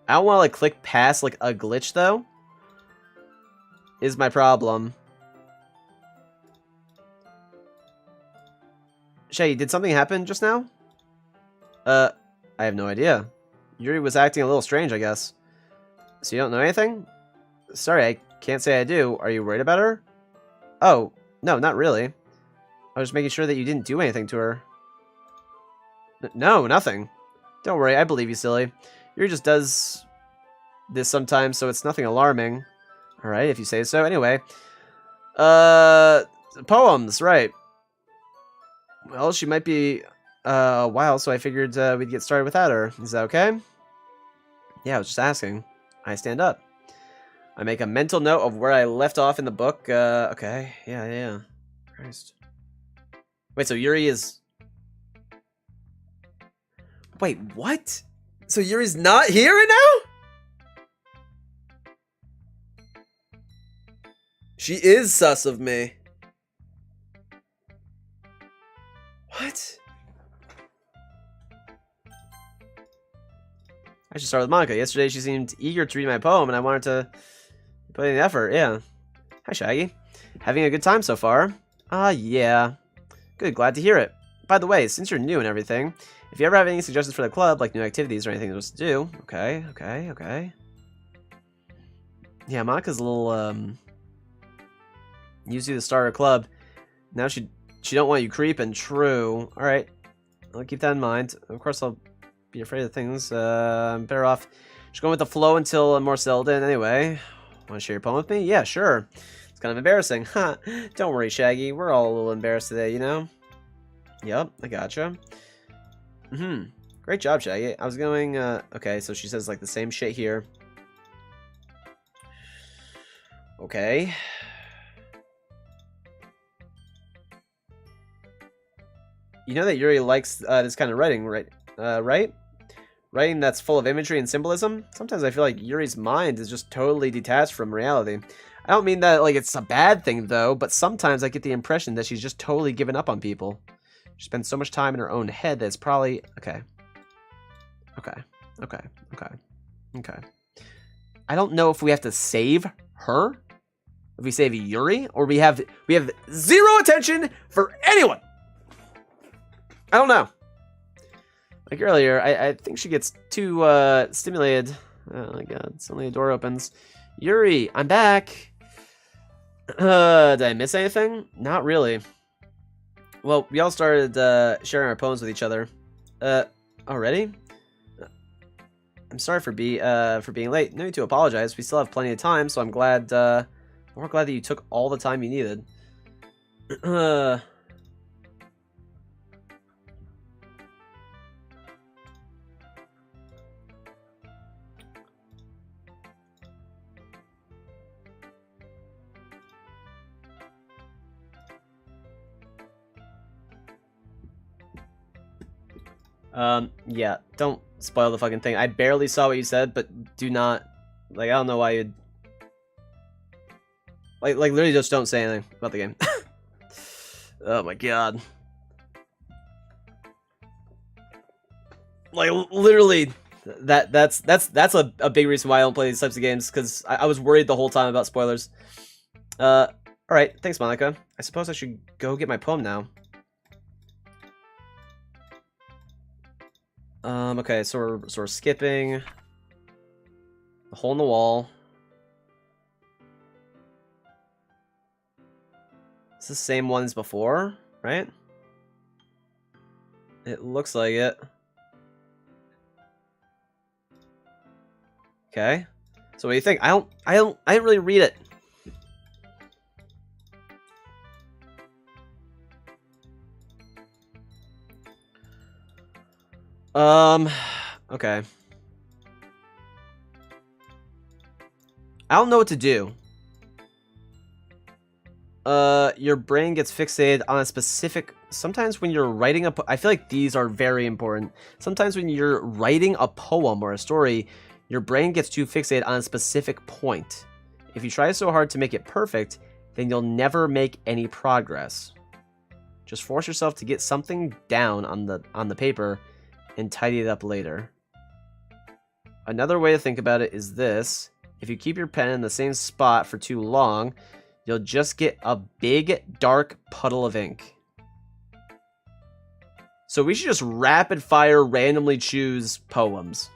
I don't want to like click past like a glitch though. Is my problem. Shay, did something happen just now? I have no idea. Yuri was acting a little strange, I guess. So you don't know anything? Sorry, I can't say I do. Are you worried about her? Oh, no, not really. I was just making sure that you didn't do anything to her. No, nothing. Don't worry, I believe you, silly. Yuri just does this sometimes, so it's nothing alarming. Alright, if you say so. Anyway. Poems, right. Well, she might be a while, so I figured we'd get started without her. Is that okay? Yeah, I was just asking. I stand up. I make a mental note of where I left off in the book. Okay. Yeah. Christ. Wait, so Yuri is... Wait, what? So Yuri's not here right now? She is sus of me. What? I should start with Monica. Yesterday she seemed eager to read my poem and I wanted to put in the effort, yeah. Hi, Shaggy. Having a good time so far? Yeah. Good, glad to hear it. By the way, since you're new and everything, if you ever have any suggestions for the club, like new activities or anything to do, okay. Yeah, Monica's a little, usually the start of a club. Now she don't want you creeping, true. Alright, I'll keep that in mind. Of course, I'll be afraid of things. I'm better off just going with the flow until I'm more settled in. Anyway, want to share your poem with me? Yeah, sure. It's kind of embarrassing. Huh. Don't worry, Shaggy. We're all a little embarrassed today, you know? Yep, I gotcha. Great job, Shaggy. I was going, okay, so she says, like, the same shit here. Okay. You know that Yuri likes this kind of writing, right? Right? Writing that's full of imagery and symbolism? Sometimes I feel like Yuri's mind is just totally detached from reality. I don't mean that, like, it's a bad thing, though, but sometimes I get the impression that she's just totally given up on people. She spends so much time in her own head that it's probably... Okay. I don't know if we have to save her, if we save Yuri, or we have zero attention for anyone! I don't know. Like earlier, I think she gets too stimulated. Oh my god, suddenly a door opens. Yuri, I'm back. Did I miss anything? Not really. Well, we all started sharing our poems with each other. Already? I'm sorry for being late. No need to apologize. We still have plenty of time, so I'm glad. More glad that you took all the time you needed. Yeah, don't spoil the fucking thing. I barely saw what you said, but do not, like, I don't know why you'd, like literally just don't say anything about the game. Oh my god. Like, literally, that's a big reason why I don't play these types of games, because I was worried the whole time about spoilers. Alright, thanks, Monica. I suppose I should go get my poem now. Okay, so we're skipping the hole in the wall. It's the same one as before, right? It looks like it. Okay. So what do you think? I didn't really read it. Okay. I don't know what to do. Your brain gets fixated on a specific... Sometimes when you're writing a... I feel like these are very important. Sometimes when you're writing a poem or a story, your brain gets too fixated on a specific point. If you try so hard to make it perfect, then you'll never make any progress. Just force yourself to get something down on the paper and tidy it up later. Another way to think about it is this. If you keep your pen in the same spot for too long, you'll just get a big, dark puddle of ink. So we should just rapid fire randomly choose poems.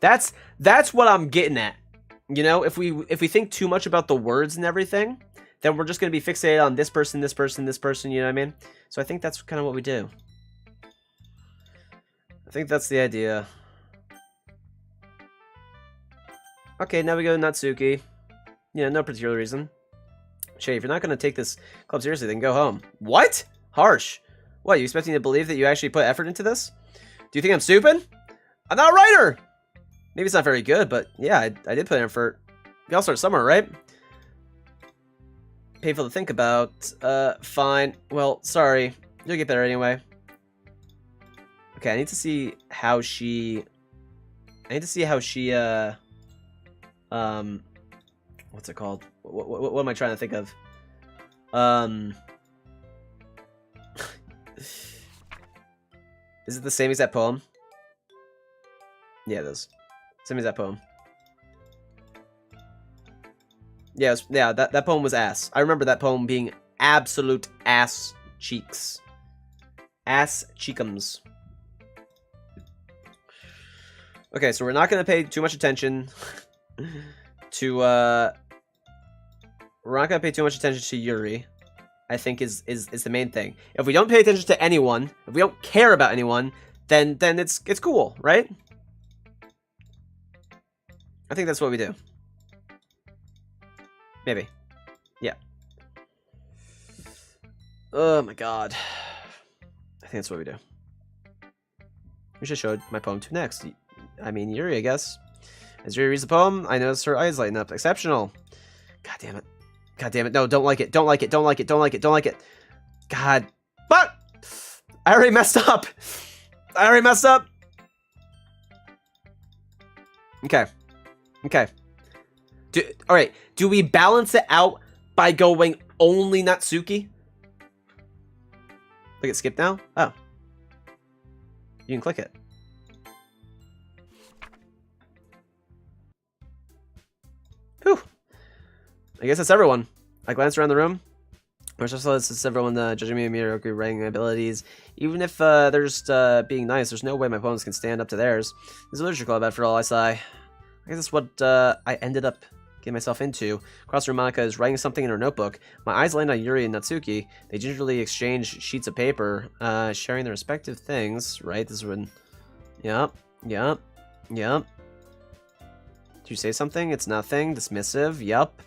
That's what I'm getting at. You know, if we think too much about the words and everything, then we're just going to be fixated on this person, this person, this person, you know what I mean? So I think that's kind of what we do. I think that's the idea. Okay, now we go to Natsuki. You know, no particular reason. Shay, if you're not going to take this club seriously, then go home. What? Harsh. What, you expect me to believe that you actually put effort into this? Do you think I'm stupid? I'm not a writer! Maybe it's not very good, but yeah, I did put in effort. We all start somewhere, right? Painful to think about. Fine. Well, sorry. You'll get better anyway. Okay, I need to see how she... what's it called? What am I trying to think of? Is it the same exact poem? Yeah, it is. Same exact poem. Yeah, that poem was ass. I remember that poem being absolute ass cheeks. Ass cheekums. Okay, so we're not going to pay too much attention to, we're not going to pay too much attention to Yuri, I think is the main thing. If we don't pay attention to anyone, if we don't care about anyone, then it's cool, right? I think that's what we do. Maybe. Yeah. Oh my god. I think that's what we do. We should show my poem to next. I mean, Yuri, I guess. As Yuri reads the poem, I notice her eyes lighten up. Exceptional. God damn it. God damn it. No, don't like it. Don't like it. Don't like it. Don't like it. Don't like it. God. But I already messed up. I already messed up. Okay. Okay. Alright. Do we balance it out by going only Natsuki? Look at skip now? Oh. You can click it. Whew. I guess that's everyone. I glance around the room. This is everyone judging me and Miroku writing abilities. Even if they're just being nice, there's no way my poems can stand up to theirs. There's a literature club after all, I sigh. I guess that's what I ended up getting myself into. Across the room, Monica is writing something in her notebook. My eyes land on Yuri and Natsuki. They gingerly exchange sheets of paper, sharing their respective things. Right? This is when... Yep. Yep. Yep. Did you say something? It's nothing. Dismissive. Yep.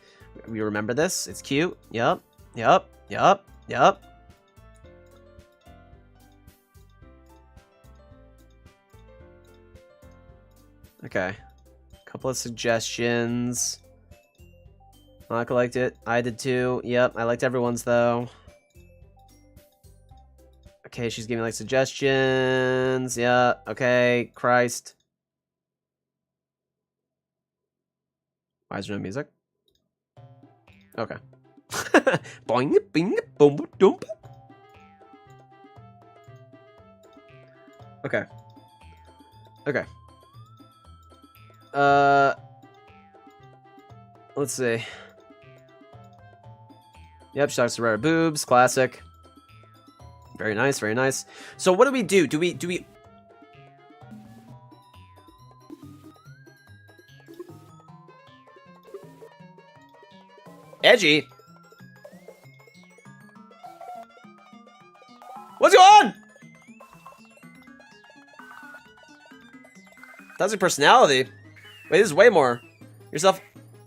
We remember this. It's cute. Yep. Yep. Yep. Yep. Okay. Couple of suggestions. Monica liked it. I did too. Yep. I liked everyone's though. Okay, she's giving like suggestions. Yeah. Okay. Christ. Why is there no music? Okay. Boing, bing, boom, boom. Okay. Okay. Let's see. Yep, she talks to rare boobs, classic. Very nice, very nice. So what do we do? Do we Edgy? What's going on? That's your personality. Wait, this is way more.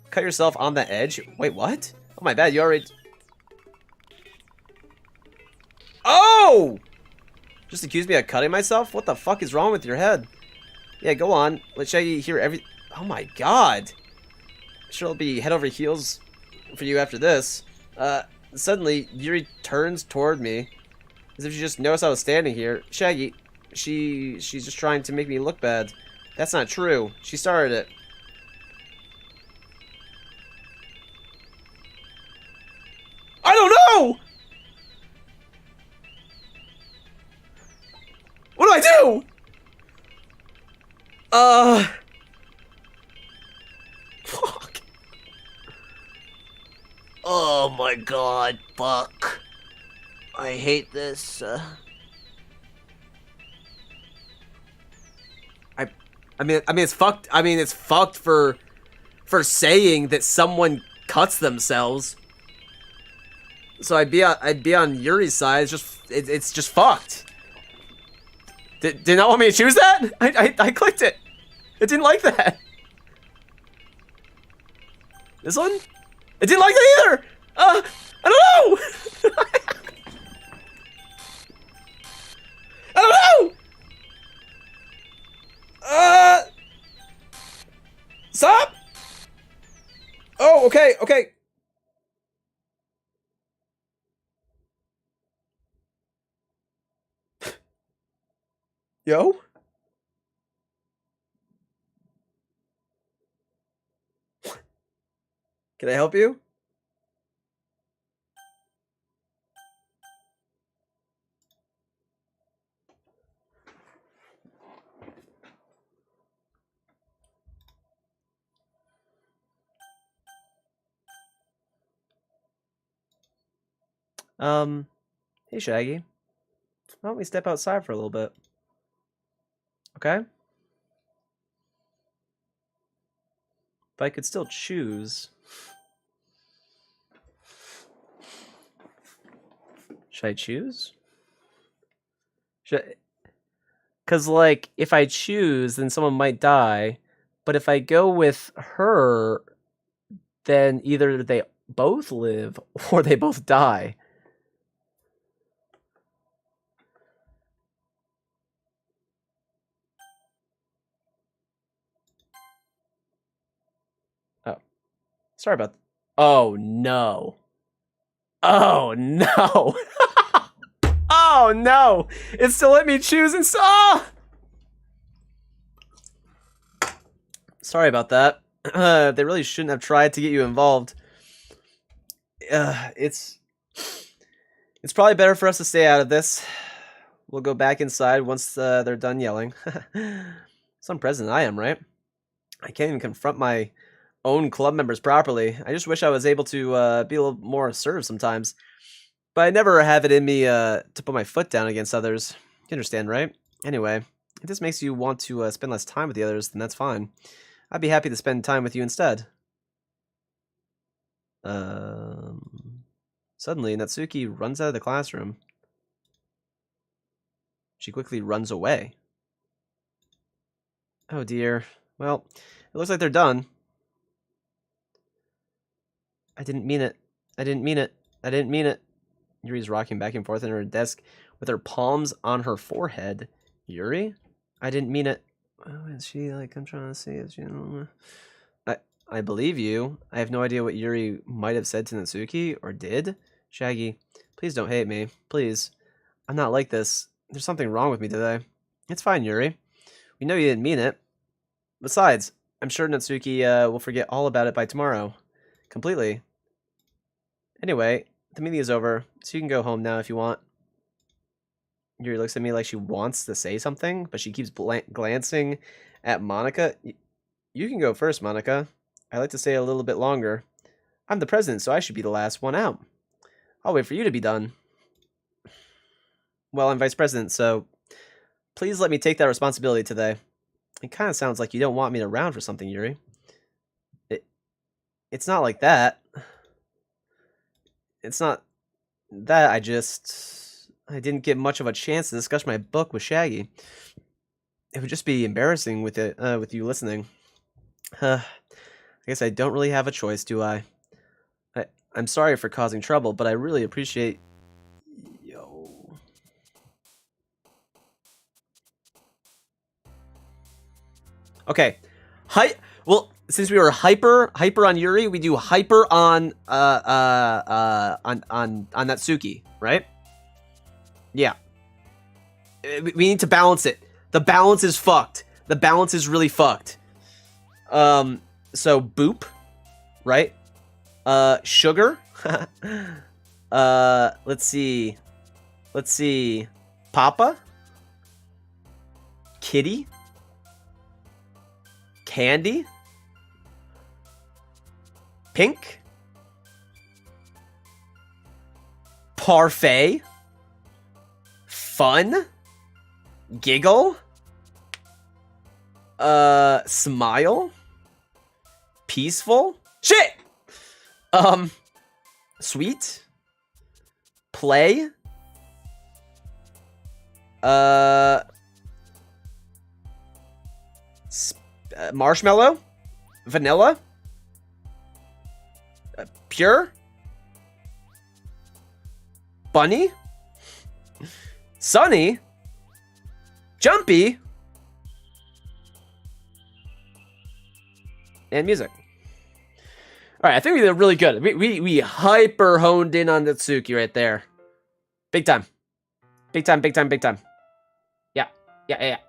Cut yourself on the edge. Wait, what? Oh my bad, you already... Oh! Just accused me of cutting myself? What the fuck is wrong with your head? Yeah, go on. Let Shaggy hear every... Oh my god. Sure, it'll be head over heels for you after this. Suddenly, Yuri turns toward me. As if she just noticed I was standing here. Shaggy, she's just trying to make me look bad. That's not true. She started it. Oh my god, fuck. I hate this. I mean it's fucked. I mean it's fucked for saying that someone cuts themselves. So I'd be on Yuri's side. It's just fucked. Did not want me to choose that? I clicked it. It didn't like that. This one? It didn't like that either. I don't know. I don't know. Stop. Oh, okay, okay. Yo? Can I help you? Hey Shaggy. Why don't we step outside for a little bit? Okay? If I could still choose. Should I choose? Because, like, if I choose, then someone might die. But if I go with her, then either they both live or they both die. Oh. Sorry about that. Oh, no. Oh, no. Oh, no. It still let me choose and... Oh! Sorry about that. They really shouldn't have tried to get you involved. It's probably better for us to stay out of this. We'll go back inside once they're done yelling. Some president I am, right? I can't even confront my own club members properly. I just wish I was able to be a little more assertive sometimes. But I never have it in me to put my foot down against others. You understand, right? Anyway, if this makes you want to spend less time with the others, then that's fine. I'd be happy to spend time with you instead. Suddenly, Natsuki runs out of the classroom. She quickly runs away. Oh dear. Well, it looks like they're done. I didn't mean it. I didn't mean it. I didn't mean it. Yuri's rocking back and forth in her desk with her palms on her forehead. Yuri? I didn't mean it. Oh, is she like, I'm trying to see, is she... I believe you. I have no idea what Yuri might have said to Natsuki, or did. Shaggy, please don't hate me. Please. I'm not like this. There's something wrong with me today. It's fine, Yuri. We know you didn't mean it. Besides, I'm sure Natsuki will forget all about it by tomorrow. Completely. Anyway, the meeting is over, so you can go home now if you want. Yuri looks at me like she wants to say something, but she keeps glancing at Monika. You can go first, Monika. I'd like to stay a little bit longer. I'm the president, so I should be the last one out. I'll wait for you to be done. Well, I'm vice president, so please let me take that responsibility today. It kind of sounds like you don't want me around for something, Yuri. It's not like that. It's not that. I didn't get much of a chance to discuss my book with Shaggy. It would just be embarrassing with you listening. I guess I don't really have a choice, do I? I'm sorry for causing trouble, but I really appreciate... Yo... Okay. Well, since we were hyper on Yuri, we do hyper on Natsuki, right? Yeah. We need to balance it. The balance is fucked. The balance is really fucked. So boop, right? Sugar. Let's see. Papa. Kitty. Candy. Pink. Parfait. Fun. Giggle. Smile. Peaceful. Shit! Sweet. Play. Marshmallow. Vanilla. Pure. Bunny. Sunny. Jumpy. And music. Alright, I think we did really good. We hyper honed in on Natsuki right there. Big time. Big time, big time, big time. Yeah. They're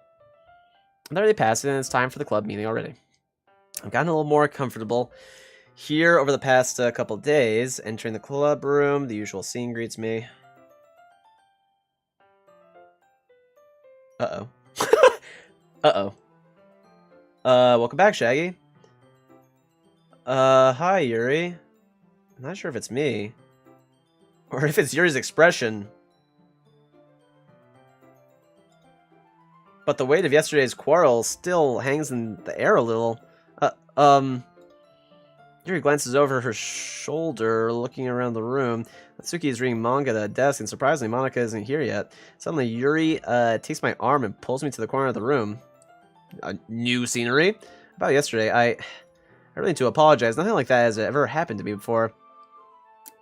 already passed, and it's time for the club meeting already. I've gotten a little more comfortable here over the past couple days. Entering the club room, the usual scene greets me. Uh-oh. Uh-oh. Welcome back, Shaggy. Hi, Yuri. I'm not sure if it's me. Or if it's Yuri's expression. But the weight of yesterday's quarrel still hangs in the air a little. Yuri glances over her shoulder, looking around the room. Natsuki is reading manga at a desk, and surprisingly, Monika isn't here yet. Suddenly, Yuri takes my arm and pulls me to the corner of the room. New scenery? About yesterday, I really need to apologize. Nothing like that has ever happened to me before.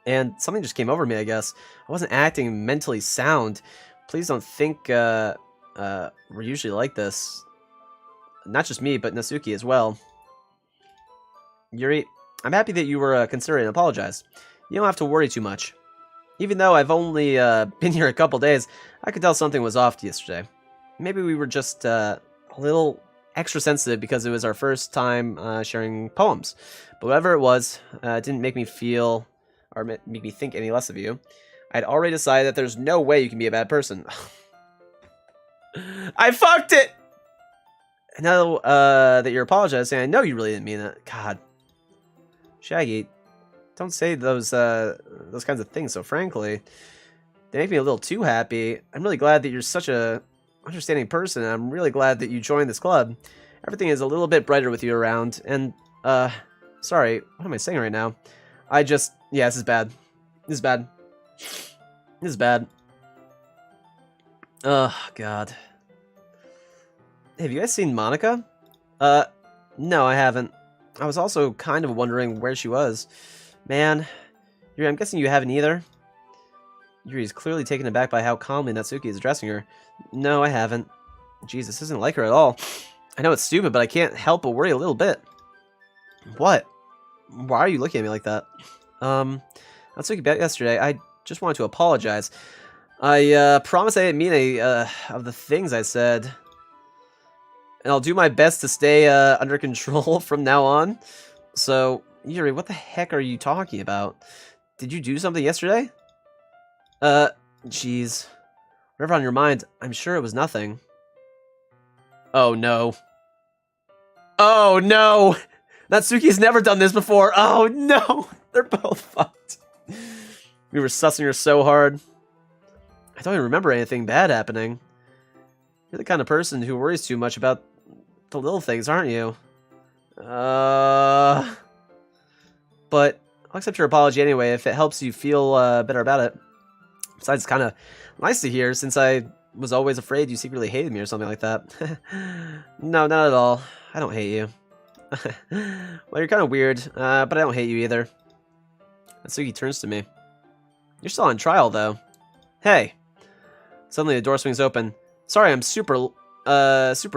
And something just came over me, I guess. I wasn't acting mentally sound. Please don't think we're usually like this. Not just me, but Natsuki as well. Yuri, I'm happy that you were considering and apologized. You don't have to worry too much. Even though I've only been here a couple days, I could tell something was off yesterday. Maybe we were just a little extra sensitive because it was our first time sharing poems. But whatever it was, it didn't make me feel or make me think any less of you. I'd already decided that there's no way you can be a bad person. I fucked it! Now that you're apologizing, I know you really didn't mean it. God. Shaggy, don't say those kinds of things so frankly. They make me a little too happy. I'm really glad that you're such a understanding person, and I'm really glad that you joined this club. Everything is a little bit brighter with you around, and, sorry, what am I saying right now? Yeah, this is bad. This is bad. This is bad. Oh, God. Have you guys seen Monika? No, I haven't. I was also kind of wondering where she was. Man, Yuri, I'm guessing you haven't either? Yuri's clearly taken aback by how calmly Natsuki is addressing her. No, I haven't. Jeez, this isn't like her at all. I know it's stupid, but I can't help but worry a little bit. What? Why are you looking at me like that? Natsuki, back yesterday, I just wanted to apologize. I promise I didn't mean any of the things I said. And I'll do my best to stay under control from now on. So, Yuri, what the heck are you talking about? Did you do something yesterday? Jeez. Whatever on your mind, I'm sure it was nothing. Oh, no. Oh, no! Natsuki's never done this before! Oh, no! They're both fucked. We were sussing her so hard. I don't even remember anything bad happening. You're the kind of person who worries too much about the little things, aren't you? But I'll accept your apology anyway if it helps you feel better about it. Besides, it's kind of nice to hear since I was always afraid you secretly hated me or something like that. No, not at all. I don't hate you. Well, you're kind of weird, but I don't hate you either. Natsuki turns to me. You're still on trial, though. Hey. Suddenly the door swings open. Sorry, I'm super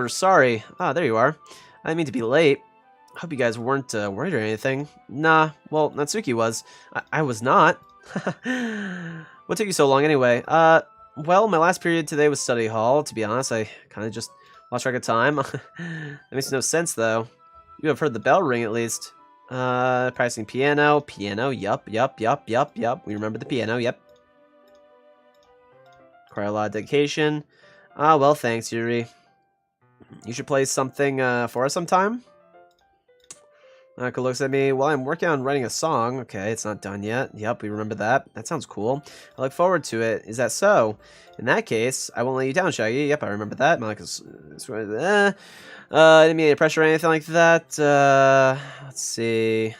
sorry. Ah, there you are. I didn't mean to be late. Hope you guys weren't worried or anything. Nah, well, Natsuki was. I was not. What took you so long anyway? Well, my last period today was study hall. To be honest, I kind of just lost track of time. That makes no sense, though. You have heard the bell ring, at least. Practicing piano. Piano, yup. We remember the piano, yep. Require a lot of dedication. Ah, well, thanks, Yuri. You should play something for us sometime? Monica looks at me. Well, I'm working on writing a song. Okay, it's not done yet. Yep, we remember that. That sounds cool. I look forward to it. Is that so? In that case, I won't let you down, Shaggy. Yep, I remember that. Monica's... I didn't mean any pressure or anything like that. Let's see.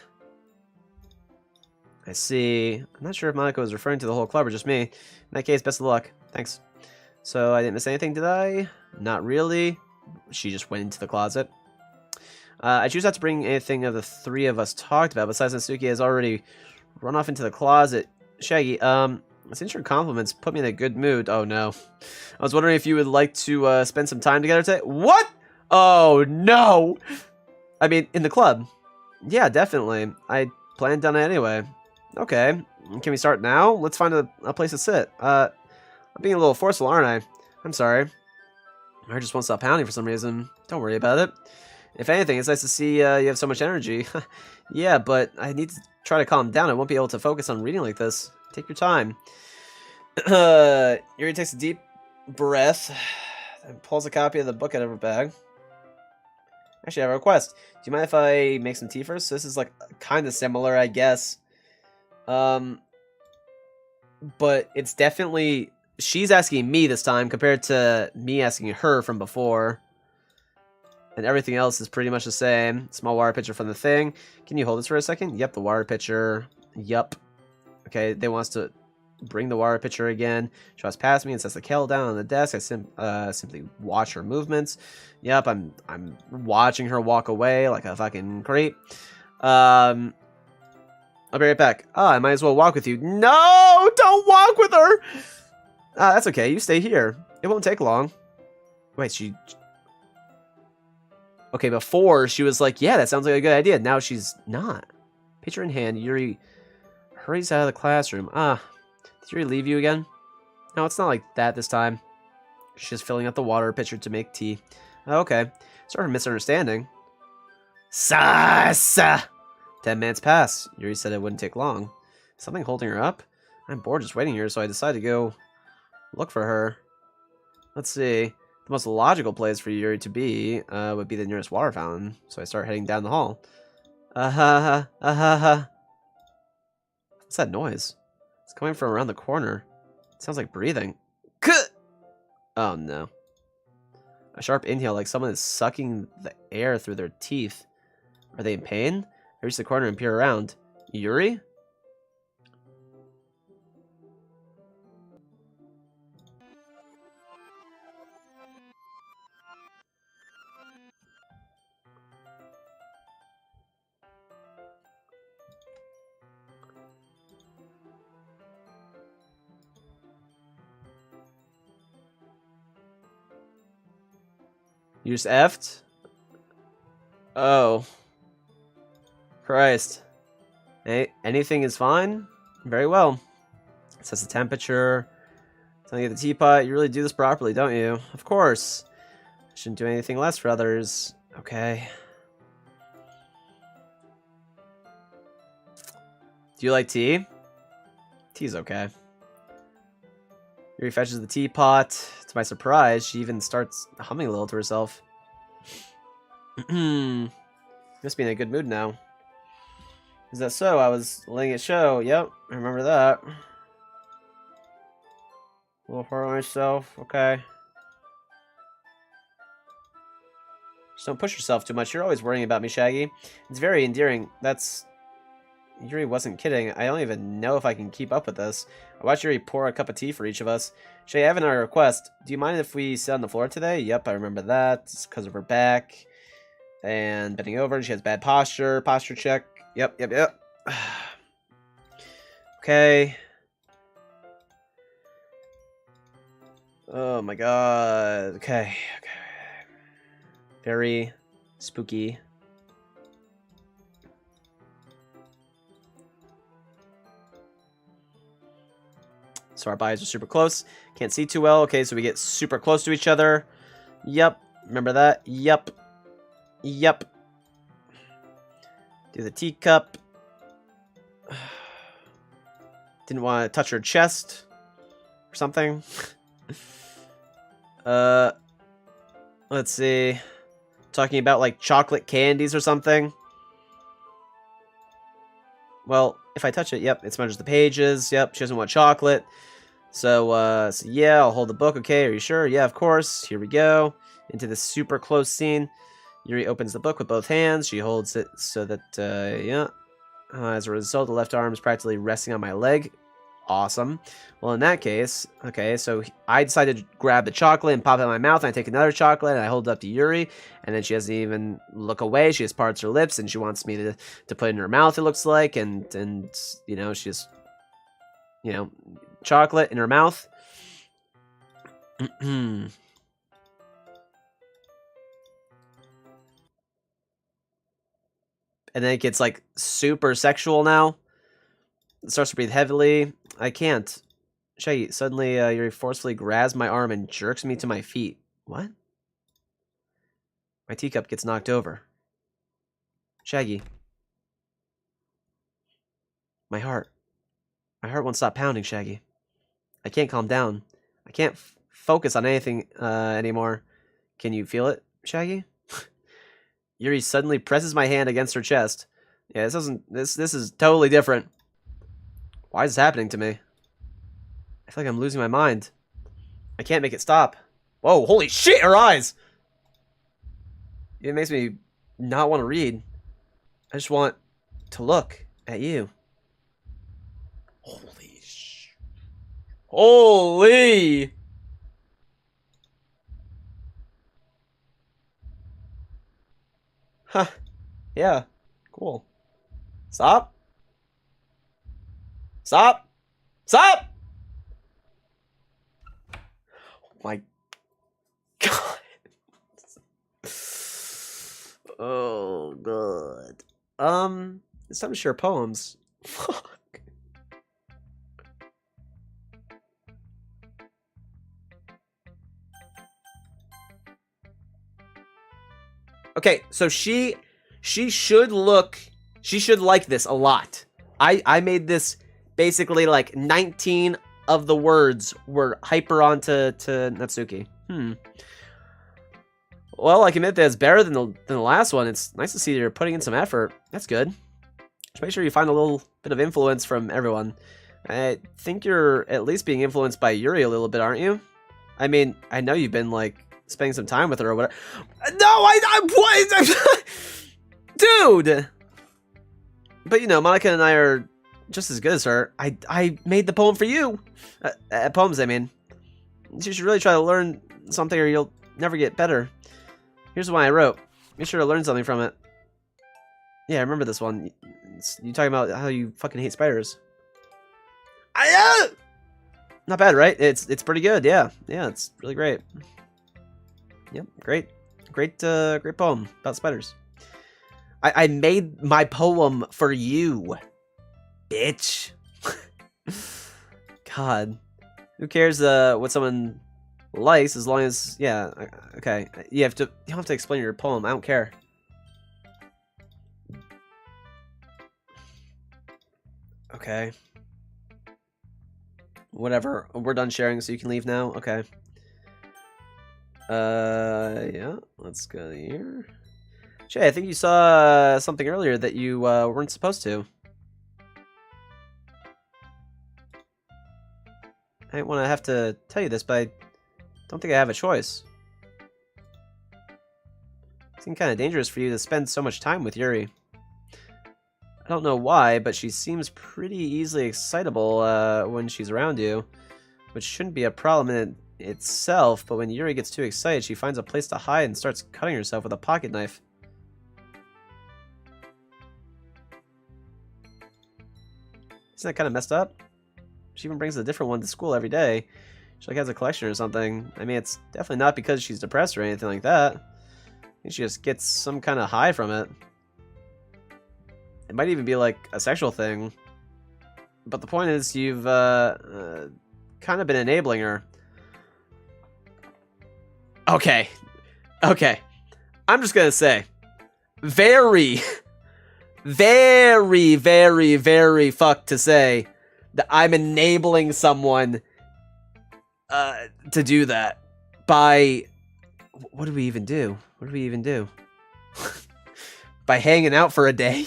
I see. I'm not sure if Monica was referring to the whole club or just me. In that case, best of luck. Thanks. So, I didn't miss anything, did I? Not really. She just went into the closet. I choose not to bring anything of the three of us talked about, besides Natsuki has already run off into the closet. Shaggy, since your compliments put me in a good mood. Oh, no. I was wondering if you would like to spend some time together today. What? Oh, no! I mean, in the club. Yeah, definitely. I planned on it anyway. Okay. Can we start now? Let's find a place to sit. I'm being a little forceful, aren't I? I'm sorry. My heart just won't stop pounding for some reason. Don't worry about it. If anything, it's nice to see you have so much energy. Yeah, but I need to try to calm down. I won't be able to focus on reading like this. Take your time. Yuri takes a deep breath and pulls a copy of the book out of her bag. Actually, I have a request. Do you mind if I make some tea first? So this is like kind of similar, I guess. But it's definitely... She's asking me this time compared to me asking her from before. And everything else is pretty much the same. Small water pitcher from the thing. Can you hold this for a second? Yep, the water pitcher. Yup. Okay, they want us to bring the water pitcher again. She walks past me and sets the kettle down on the desk. I simply watch her movements. Yep, I'm watching her walk away like a fucking creep. I'll be right back. I might as well walk with you. No! Don't walk with her! That's okay. You stay here. It won't take long. Wait, she... Okay, before she was like, yeah, that sounds like a good idea. Now she's not. Pitcher in hand, Yuri hurries out of the classroom. Did Yuri leave you again? No, it's not like that this time. She's just filling up the water pitcher to make tea. Okay. Sort of a misunderstanding. Sasa! 10 minutes pass. Yuri said it wouldn't take long. Something holding her up? I'm bored just waiting here, so I decided to go look for her. Let's see. The most logical place for Yuri to be would be the nearest water fountain, so I start heading down the hall. What's that noise? It's coming from around the corner. It sounds like breathing. Oh no. A sharp inhale like someone is sucking the air through their teeth. Are they in pain? I reach the corner and peer around. Yuri? You just effed? Oh. Christ. Hey, anything is fine? Very well. It says the temperature. Telling you the teapot. You really do this properly, don't you? Of course. I shouldn't do anything less for others. Okay. Do you like tea? Tea's okay. Yuri fetches the teapot. To my surprise, she even starts humming a little to herself. Must be in a good mood now. Is that so? I was letting it show. Yep, I remember that. A little hard on myself. Okay. Just don't push yourself too much. You're always worrying about me, Shaggy. It's very endearing. That's... Yuri wasn't kidding. I don't even know if I can keep up with this. I watched Yuri pour a cup of tea for each of us. Shay, I have another request. Do you mind if we sit on the floor today? Yep, I remember that. It's because of her back. And bending over. She has bad posture. Posture check. Yep. Okay. Oh my god. Okay. Very spooky. So our bodies are super close. Can't see too well. Okay, so we get super close to each other. Yep. Remember that? Yep. Do the teacup. Didn't want to touch her chest. Or something. Let's see. Talking about like chocolate candies or something. Well, if I touch it, yep, it smudges the pages. Yep, she doesn't want chocolate. So yeah, I'll hold the book. Okay, are you sure? Yeah, of course. Here we go. Into this super close scene. Yuri opens the book with both hands. She holds it so that, yeah. As a result, the left arm is practically resting on my leg. Awesome. Well, in that case, okay, so I decided to grab the chocolate and pop it in my mouth, and I take another chocolate, and I hold it up to Yuri, and then she doesn't even look away. She just parts her lips, and she wants me to put it in her mouth, it looks like, and you know, she just, you know, chocolate in her mouth. And then it gets, like, super sexual now. It starts to breathe heavily. I can't. Shaggy, suddenly Yuri forcefully grabs my arm and jerks me to my feet. What? My teacup gets knocked over. Shaggy. My heart. My heart won't stop pounding, Shaggy. I can't calm down. I can't focus on anything anymore. Can you feel it, Shaggy? Yuri suddenly presses my hand against her chest. Yeah, this is totally different. Why is this happening to me? I feel like I'm losing my mind. I can't make it stop. Whoa, holy shit, her eyes! It makes me not want to read. I just want to look at you. Holy sh... Holy! Huh. Yeah. Cool. Stop. Stop. Stop! Oh my god. Oh god. It's time to share poems. Fuck. Okay, so she should like this a lot. I made this basically like 19 of the words were hyper onto Natsuki. Well, I can admit that it's better than the last one. It's nice to see you're putting in some effort. That's good. Just make sure you find a little bit of influence from everyone. I think you're at least being influenced by Yuri a little bit, aren't you? I mean, I know you've been like spending some time with her or whatever. No, what? Dude! But you know, Monica and I are just as good as her. I made the poem for you. Poems, I mean. You should really try to learn something or you'll never get better. Here's the one I wrote. Make sure to learn something from it. Yeah, I remember this one. You talking about how you fucking hate spiders. Not bad, right? It's pretty good, yeah. Yeah, it's really great. Yep, great poem about spiders. I made my poem for you, bitch. God, who cares what someone likes as long as yeah. Okay, you don't have to explain your poem. I don't care. Okay. Whatever. We're done sharing, so you can leave now. Okay. Yeah. Let's go here. Shay, I think you saw something earlier that you weren't supposed to. I didn't want to have to tell you this, but I don't think I have a choice. It seems kind of dangerous for you to spend so much time with Yuri. I don't know why, but she seems pretty easily excitable when she's around you, which shouldn't be a problem in itself, but when Yuri gets too excited, she finds a place to hide and starts cutting herself with a pocket knife. Isn't that kind of messed up? She even brings a different one to school every day. She like has a collection or something. I mean, it's definitely not because she's depressed or anything like that. I think she just gets some kind of high from it. It might even be like a sexual thing. But the point is, you've kind of been enabling her. Okay. Okay. I'm just gonna say, very, very, very, very fucked to say that I'm enabling someone to do that by... What do we even do? What do we even do? By hanging out for a day?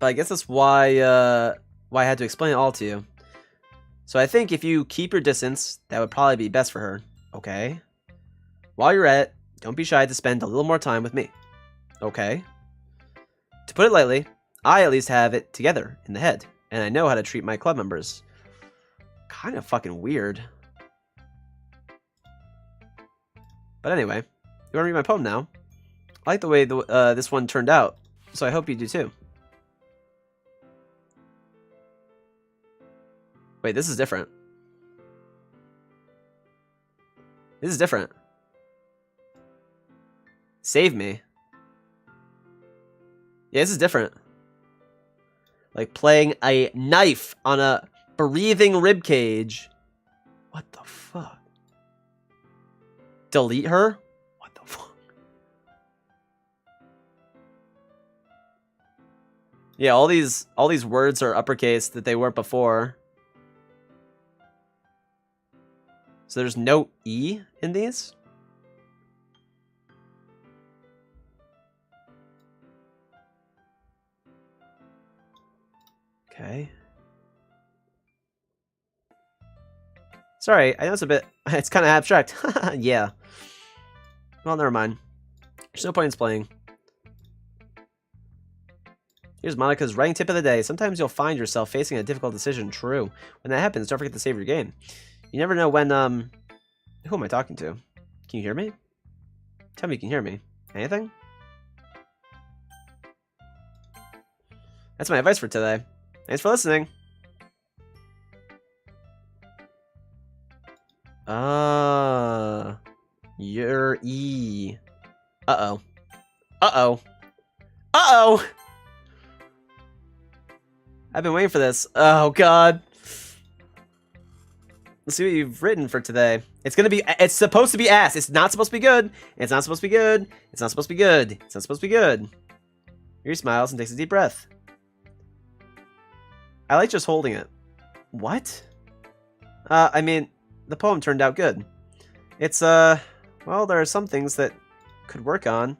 But I guess that's why I had to explain it all to you. So I think if you keep your distance, that would probably be best for her. Okay. While you're at it, don't be shy to spend a little more time with me. Okay. To put it lightly, I at least have it together in the head, and I know how to treat my club members. Kind of fucking weird. But anyway, you want to read my poem now? I like the way this one turned out, so I hope you do too. Wait, this is different. This is different. Save me. Yeah, this is different. Like playing a knife on a breathing rib cage. What the fuck? Delete her? What the fuck? Yeah, all these words are uppercase that they weren't before. So there's no E in these? Okay. Sorry, I know it's kind of abstract. Yeah. Well, never mind. There's no point in playing. Here's Monica's writing tip of the day. Sometimes you'll find yourself facing a difficult decision. True. When that happens, don't forget to save your game. You never know when, who am I talking to? Can you hear me? Tell me you can hear me. Anything? That's my advice for today. Thanks for listening. Your E. Uh-oh. Uh-oh. Uh-oh! I've been waiting for this. Oh, God. Let's see what you've written for today. It's supposed to be ass. It's not supposed to be good. It's not supposed to be good. It's not supposed to be good. It's not supposed to be good. He smiles and takes a deep breath. I like just holding it. What? I mean, the poem turned out good. It's, well, there are some things that could work on,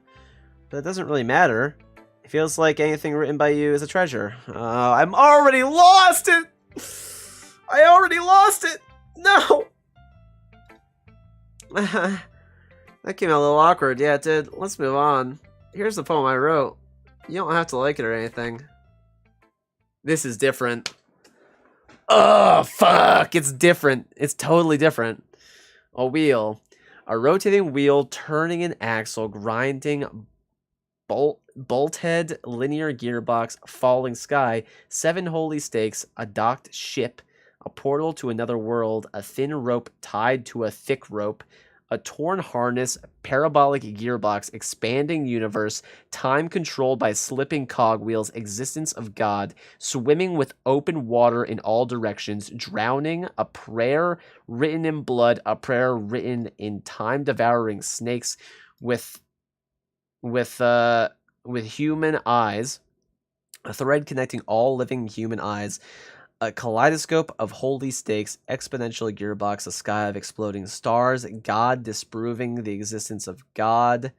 but it doesn't really matter. It feels like anything written by you is a treasure. I'm already lost it! I already lost it! No! That came out a little awkward. Yeah, it did. Let's move on. Here's the poem I wrote. You don't have to like it or anything. This is different. Oh, fuck! It's different. It's totally different. A wheel. A rotating wheel turning an axle, grinding bolt head, linear gearbox, falling sky, 7 holy stakes, a docked ship, a portal to another world, a thin rope tied to a thick rope, a torn harness, parabolic gearbox, expanding universe, time controlled by slipping cogwheels, existence of God, swimming with open water in all directions, drowning, a prayer written in blood, a prayer written in time-devouring snakes, with human eyes, a thread connecting all living human eyes, a kaleidoscope of holy stakes, exponential gearbox, a sky of exploding stars, God disproving the existence of God,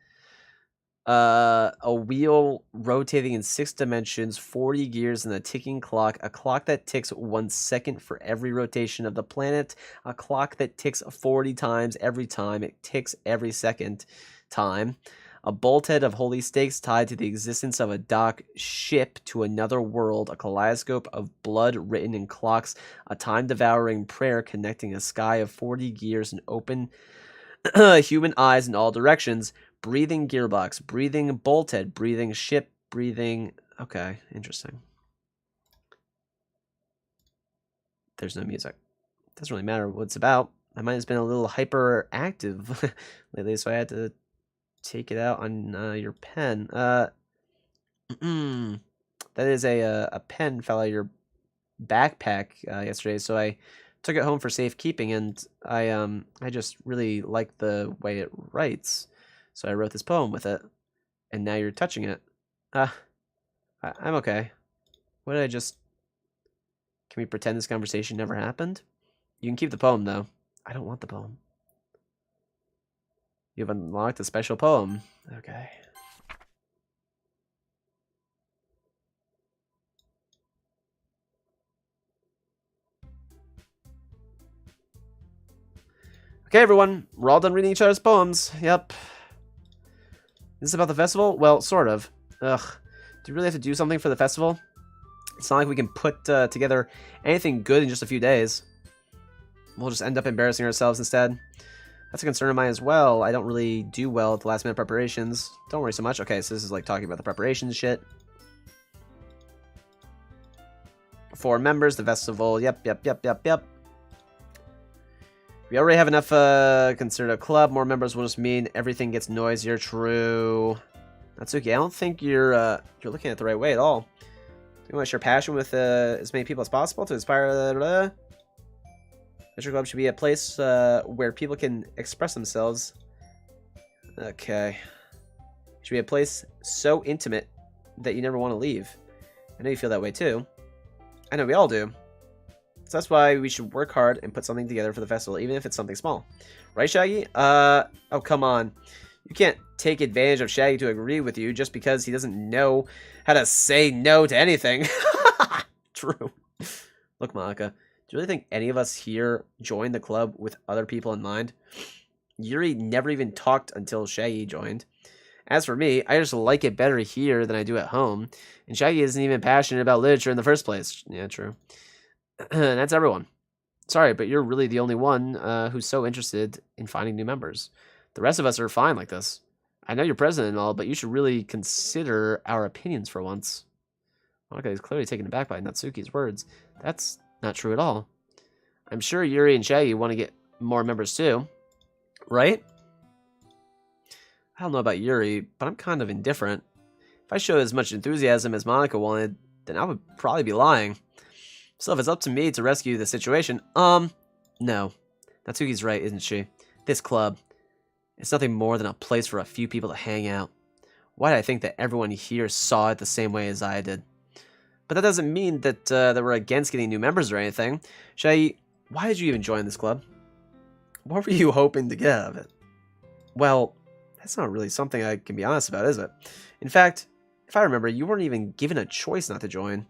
a wheel rotating in 6 dimensions, 40 gears, and a ticking clock, a clock that ticks 1 second for every rotation of the planet, a clock that ticks 40 times every time it ticks every second time, a bolthead of holy stakes tied to the existence of a dock ship to another world, a kaleidoscope of blood written in clocks, a time-devouring prayer connecting a sky of 40 gears and open human eyes in all directions, breathing gearbox, breathing bolthead, breathing ship, breathing... Okay, interesting. There's no music. Doesn't really matter what it's about. My mind has been a little hyperactive lately, so I had to take it out on your pen. That is a pen fell out of your backpack yesterday, so I took it home for safekeeping, and I just really like the way it writes, so I wrote this poem with it, and now you're touching it. I'm okay. What did I just... Can we pretend this conversation never happened? You can keep the poem, though. I don't want the poem. You've unlocked a special poem. Okay. Okay, everyone. We're all done reading each other's poems. Yep. Is this about the festival? Well, sort of. Ugh. Do you really have to do something for the festival? It's not like we can put together anything good in just a few days. We'll just end up embarrassing ourselves instead. That's a concern of mine as well. I don't really do well at the last minute preparations. Don't worry so much. Okay, so this is like talking about the preparations shit. 4 members, the festival. Yep. We already have enough considered a club. More members will just mean everything gets noisier. True. Natsuki, I don't think you're looking at it the right way at all. You want to share passion with as many people as possible to inspire. Your club should be a place where people can express themselves. Okay. It should be a place so intimate that you never want to leave. I know you feel that way too. I know we all do. So that's why we should work hard and put something together for the festival, even if it's something small. Right, Shaggy? Oh, come on. You can't take advantage of Shaggy to agree with you just because he doesn't know how to say no to anything. True. Look, Monica, do you really think any of us here joined the club with other people in mind? Yuri never even talked until Shaggy joined. As for me, I just like it better here than I do at home. And Shaggy isn't even passionate about literature in the first place. Yeah, true. That's everyone. Sorry, but you're really the only one who's so interested in finding new members. The rest of us are fine like this. I know you're president and all, but you should really consider our opinions for once. Monica is clearly taken aback by Natsuki's words. That's not true at all. I'm sure Yuri and Shaggy want to get more members too. Right? I don't know about Yuri, but I'm kind of indifferent. If I showed as much enthusiasm as Monica wanted, then I would probably be lying. So if it's up to me to rescue the situation, no. Natsuki's right, isn't she? This club, it's nothing more than a place for a few people to hang out. Why did I think that everyone here saw it the same way as I did? But that doesn't mean that we're against getting new members or anything. Shaggy, why did you even join this club? What were you hoping to get out of it? Well, that's not really something I can be honest about, is it? In fact, if I remember, you weren't even given a choice not to join.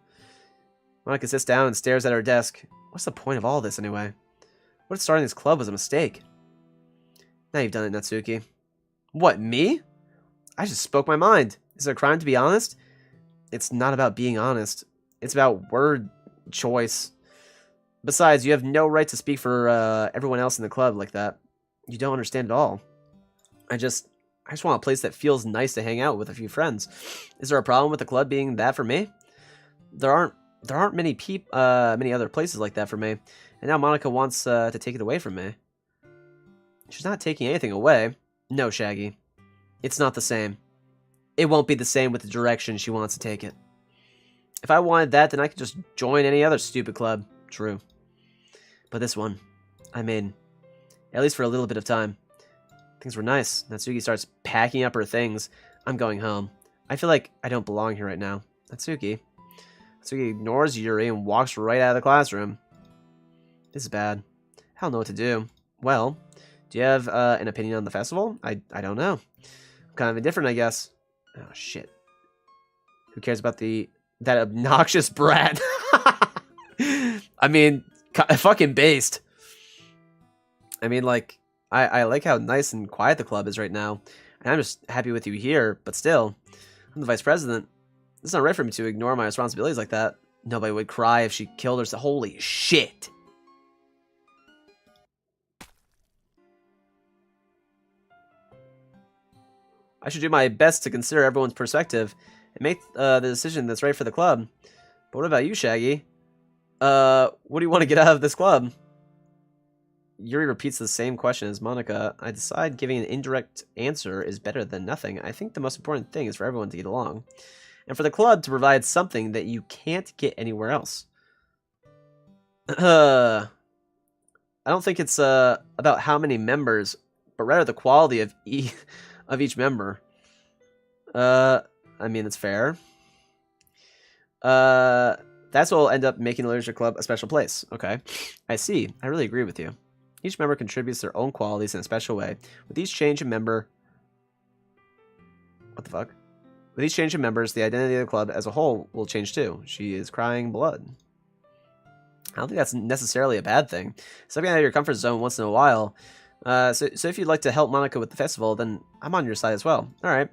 Monica sits down and stares at her desk. What's the point of all this, anyway? What if starting this club was a mistake? Now you've done it, Natsuki. What, me? I just spoke my mind. Is it a crime to be honest? It's not about being honest. It's about word choice. Besides, you have no right to speak for everyone else in the club like that. You don't understand at all. I just want a place that feels nice to hang out with a few friends. Is there a problem with the club being that for me? There aren't many other places like that for me, and now Monica wants to take it away from me. She's not taking anything away. No, Shaggy. It's not the same. It won't be the same with the direction she wants to take it. If I wanted that, then I could just join any other stupid club. True. But this one, I'm in. At least for a little bit of time. Things were nice. Natsuki starts packing up her things. I'm going home. I feel like I don't belong here right now. Natsuki ignores Yuri and walks right out of the classroom. This is bad. I don't know what to do. Well, do you have an opinion on the festival? I don't know. I'm kind of indifferent, I guess. Oh, shit. Who cares about that obnoxious brat? I mean, fucking based. I mean, like, I like how nice and quiet the club is right now. And I'm just happy with you here, but still, I'm the vice president. It's not right for me to ignore my responsibilities like that. Nobody would cry if she killed herself. Holy shit. I should do my best to consider everyone's perspective and make the decision that's right for the club. But what about you, Shaggy? What do you want to get out of this club? Yuri repeats the same question as Monica. I decide giving an indirect answer is better than nothing. I think the most important thing is for everyone to get along. And for the club to provide something that you can't get anywhere else. I don't think it's about how many members, but rather the quality of each member. I mean, it's fair. That's what will end up making the Literature Club a special place. Okay. I see. I really agree with you. Each member contributes their own qualities in a special way. With each change in member... What the fuck? With each change in members, the identity of the club as a whole will change too. She is crying blood. I don't think that's necessarily a bad thing. Stepping out of your comfort zone once in a while So if you'd like to help Monica with the festival, then I'm on your side as well. All right.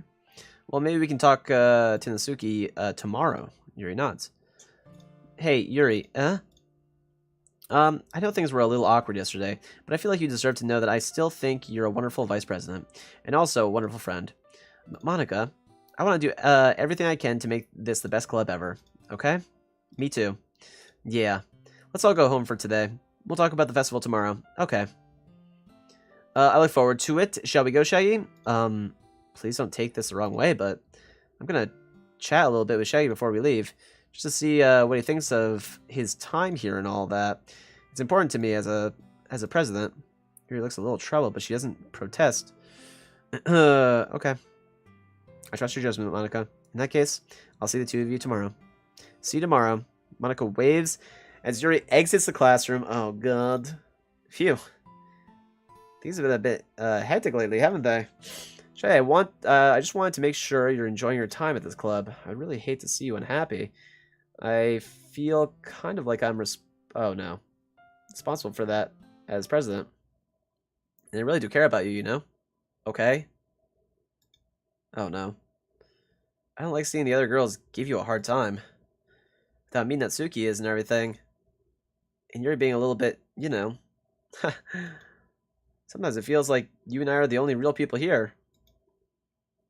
Well, maybe we can talk to Natsuki tomorrow. Yuri nods. Hey, Yuri, I know things were a little awkward yesterday, but I feel like you deserve to know that I still think you're a wonderful vice president, and also a wonderful friend. Monica, I want to do everything I can to make this the best club ever, okay? Me too. Yeah. Let's all go home for today. We'll talk about the festival tomorrow. Okay. I look forward to it. Shall we go, Shaggy? Please don't take this the wrong way, but I'm gonna chat a little bit with Shaggy before we leave, just to see what he thinks of his time here and all that. It's important to me as a president. Here looks a little troubled, but she doesn't protest. Okay. I trust your judgment, Monica. In that case, I'll see the two of you tomorrow. See you tomorrow. Monica waves as Yuri exits the classroom. Oh, God. Phew. Things have been a bit hectic lately, haven't they? Shay, I just wanted to make sure you're enjoying your time at this club. I'd really hate to see you unhappy. I feel kind of like I'm responsible for that as president. And I really do care about you, you know? Okay? Oh, no. I don't like seeing the other girls give you a hard time. Without mean Natsuki is and everything. And you're being a little bit, you know. Sometimes it feels like you and I are the only real people here.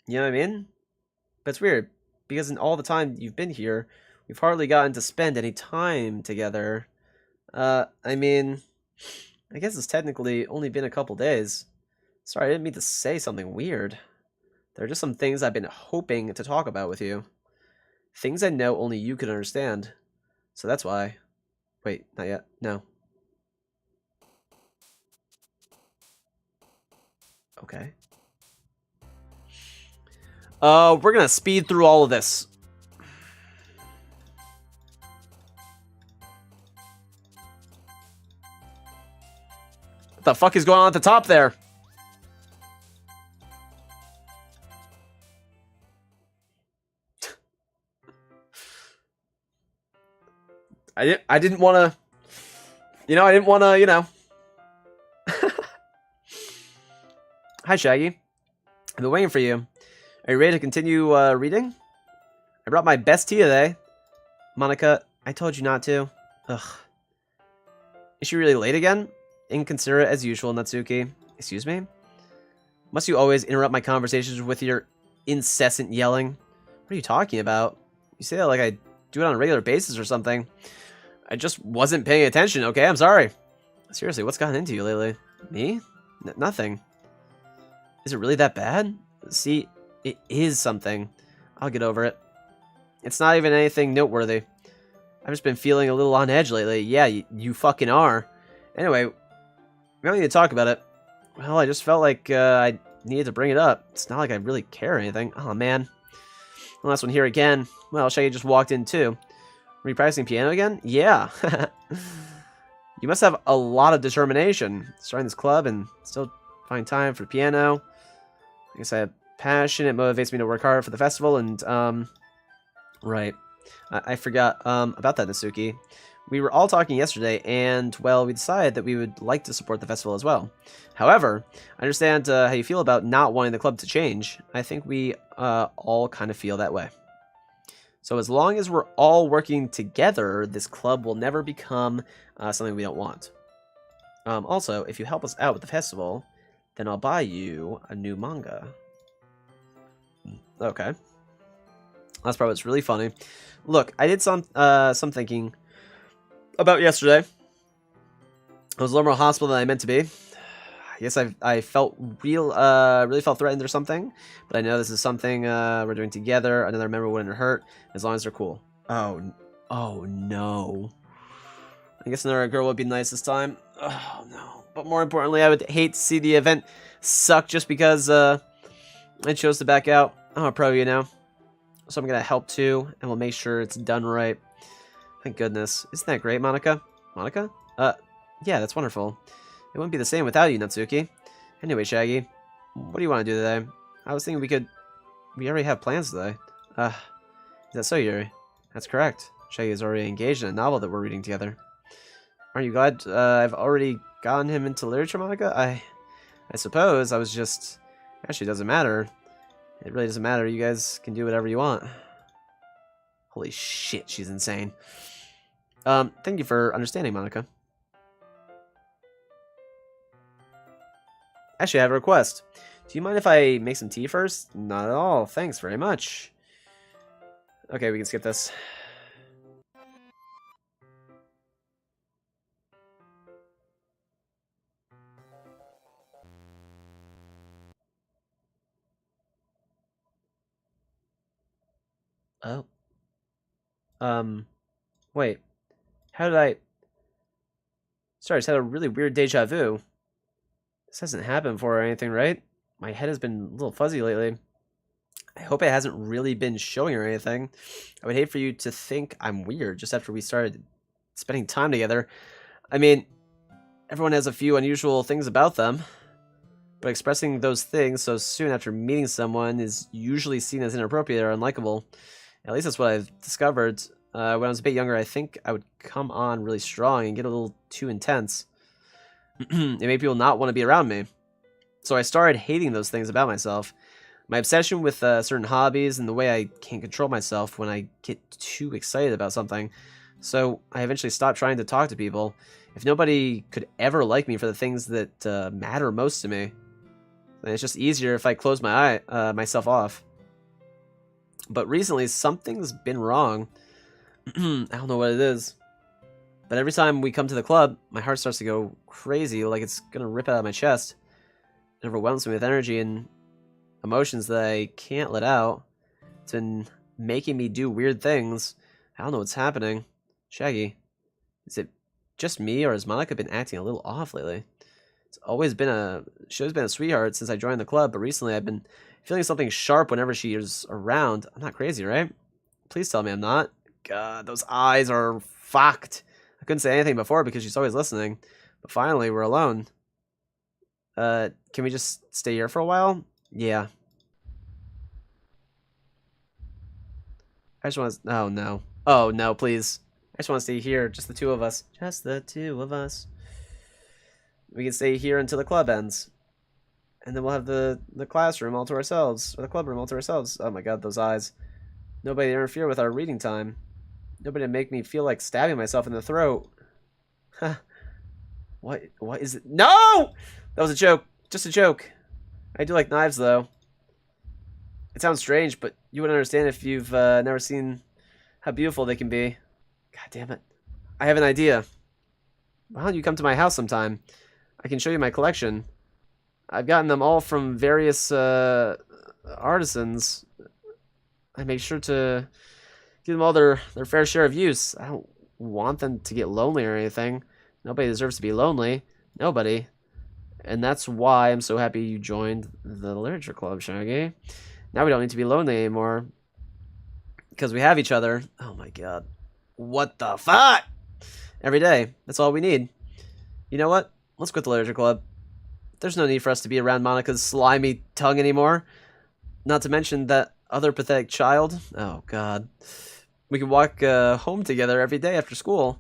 You know what I mean? But it's weird, because in all the time you've been here, we've hardly gotten to spend any time together. I mean, I guess it's technically only been a couple days. Sorry, I didn't mean to say something weird. There are just some things I've been hoping to talk about with you. Things I know only you can understand. So that's why. Wait, not yet. No. Okay. We're gonna speed through all of this. What the fuck is going on at the top there? I didn't want to, I didn't want to, Hi, Shaggy. I've been waiting for you. Are you ready to continue reading? I brought my best tea today. Monica, I told you not to. Ugh. Is she really late again? Inconsiderate as usual, Natsuki. Excuse me? Must you always interrupt my conversations with your incessant yelling? What are you talking about? You say that like I do it on a regular basis or something. I just wasn't paying attention, okay? I'm sorry. Seriously, what's gotten into you lately? Me? Nothing. Is it really that bad? See, it is something. I'll get over it. It's not even anything noteworthy. I've just been feeling a little on edge lately. Yeah, you fucking are. Anyway, we don't need to talk about it. Well, I just felt like I needed to bring it up. It's not like I really care or anything. Oh, man. Well, last one here again. Well, Shaggy just walked in, too. Were you practicing piano again? Yeah. You must have a lot of determination. Starting this club and still finding time for piano. I guess I have passion. It motivates me to work hard for the festival. And, right. I forgot about that, Natsuki. We were all talking yesterday, and, well, we decided that we would like to support the festival as well. However, I understand how you feel about not wanting the club to change. I think we all kind of feel that way. So as long as we're all working together, this club will never become something we don't want. Also, if you help us out with the festival, then I'll buy you a new manga. Okay. That's probably what's really funny. Look, I did some thinking about yesterday. I was a little more hostile than I meant to be. I guess I felt really felt threatened or something. But I know this is something we're doing together. Another member wouldn't hurt as long as they're cool. Oh no. I guess another girl would be nice this time. Oh no. But more importantly, I would hate to see the event suck just because I chose to back out. I'm a pro, you know. So I'm gonna help too, and we'll make sure it's done right. Thank goodness. Isn't that great, Monica? Monica? Yeah, that's wonderful. It wouldn't be the same without you, Natsuki. Anyway, Shaggy, what do you want to do today? I was thinking we already have plans today. Is that so, Yuri? That's correct. Shaggy is already engaged in a novel that we're reading together. Aren't you glad I've already gotten him into literature, Monica? I suppose I was just... Actually, it doesn't matter. It really doesn't matter. You guys can do whatever you want. Holy shit, she's insane. Thank you for understanding, Monica. Actually, I have a request. Do you mind if I make some tea first? Not at all. Thanks very much. Okay, we can skip this. Oh. Wait. How did I... Sorry, I just had a really weird deja vu. This hasn't happened before or anything, right? My head has been a little fuzzy lately. I hope it hasn't really been showing or anything. I would hate for you to think I'm weird just after we started spending time together. I mean, everyone has a few unusual things about them, but expressing those things so soon after meeting someone is usually seen as inappropriate or unlikable. At least that's what I've discovered. When I was a bit younger, I think I would come on really strong and get a little too intense. It made people not want to be around me. So I started hating those things about myself. My obsession with certain hobbies and the way I can't control myself when I get too excited about something. So I eventually stopped trying to talk to people. If nobody could ever like me for the things that matter most to me, then it's just easier if I close myself off. But recently, something's been wrong. I don't know what it is. But every time we come to the club, my heart starts to go crazy, like it's gonna rip out of my chest. It overwhelms me with energy and emotions that I can't let out. It's been making me do weird things. I don't know what's happening. Shaggy, is it just me, or has Monica been acting a little off lately? She's always been a sweetheart since I joined the club, but recently I've been feeling something sharp whenever she is around. I'm not crazy, right? Please tell me I'm not. God, those eyes are fucked. I couldn't say anything before because she's always listening. But finally, we're alone. Can we just stay here for a while? Yeah. I just want to... Oh, no. Oh, no, please. I just want to stay here. Just the two of us. Just the two of us. We can stay here until the club ends. And then we'll have the classroom all to ourselves. Or the club room all to ourselves. Oh my god, those eyes. Nobody to interfere with our reading time. Nobody to make me feel like stabbing myself in the throat. Huh. What is it? No! That was a joke. Just a joke. I do like knives, though. It sounds strange, but you wouldn't understand if you've never seen how beautiful they can be. God damn it. I have an idea. Why don't you come to my house sometime? I can show you my collection. I've gotten them all from various artisans. I make sure to give them all their fair share of use. I don't want them to get lonely or anything. Nobody deserves to be lonely. Nobody. And that's why I'm so happy you joined the literature club, Shaggy. Now we don't need to be lonely anymore. Because we have each other. Oh my god. What the fuck? Every day. That's all we need. You know what? Let's quit the literature club. There's no need for us to be around Monica's slimy tongue anymore. Not to mention that other pathetic child. Oh god. We can walk home together every day after school.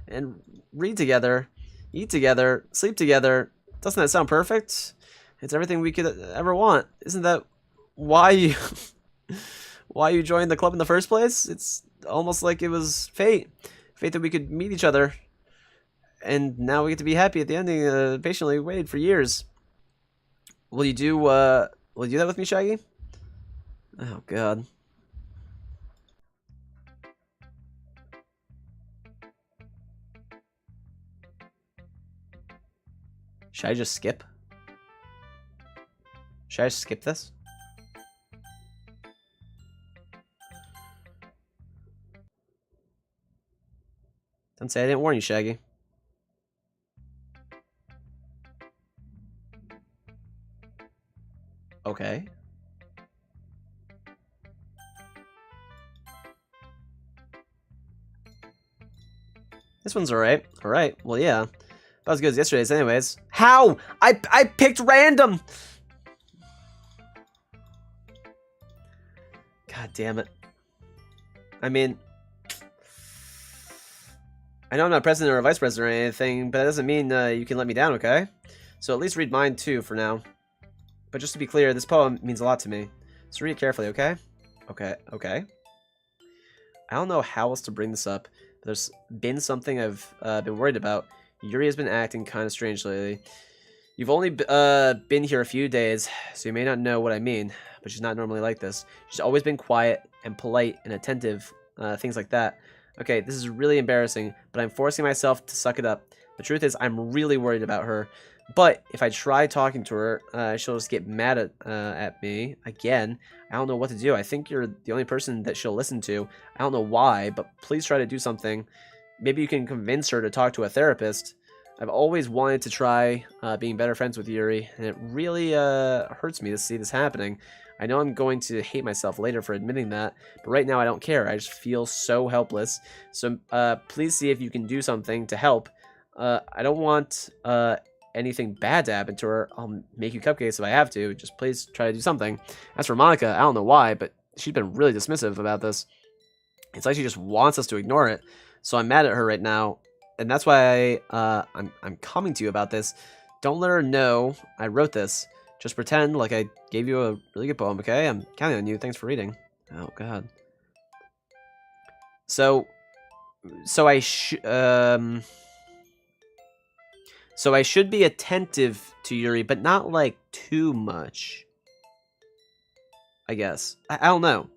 And read together. Eat together. Sleep together. Doesn't that sound perfect? It's everything we could ever want. Isn't that why you why you joined the club in the first place? It's almost like it was fate. Fate that we could meet each other. And now we get to be happy at the ending. Patiently waited for years. Will you do that with me, Shaggy? Oh god. Should I just skip? Should I just skip this? Don't say I didn't warn you, Shaggy. Okay. This one's alright. Alright, well yeah. About as good as yesterday's anyways. How? I picked random! God damn it. I mean, I know I'm not president or vice president or anything, but that doesn't mean you can let me down, okay? So at least read mine too for now. But just to be clear, this poem means a lot to me. So read it carefully, okay? Okay. I don't know how else to bring this up, but there's been something I've been worried about. Yuri has been acting kind of strange lately. You've only been here a few days, so you may not know what I mean, but she's not normally like this. She's always been quiet and polite and attentive, things like that. Okay, this is really embarrassing, but I'm forcing myself to suck it up. The truth is, I'm really worried about her. But if I try talking to her, she'll just get mad at me again. I don't know what to do. I think you're the only person that she'll listen to. I don't know why, but please try to do something. Maybe you can convince her to talk to a therapist. I've always wanted to try being better friends with Yuri, and it really hurts me to see this happening. I know I'm going to hate myself later for admitting that, but right now I don't care. I just feel so helpless. So please see if you can do something to help. I don't want anything bad to happen to her. I'll make you cupcakes if I have to. Just please try to do something. As for Monica, I don't know why, but she's been really dismissive about this. It's like she just wants us to ignore it. So I'm mad at her right now, and that's why I'm coming to you about this. Don't let her know I wrote this. Just pretend like I gave you a really good poem, okay? I'm counting on you. Thanks for reading. Oh God. So I should be attentive to Yuri, but not like too much. I guess. I don't know.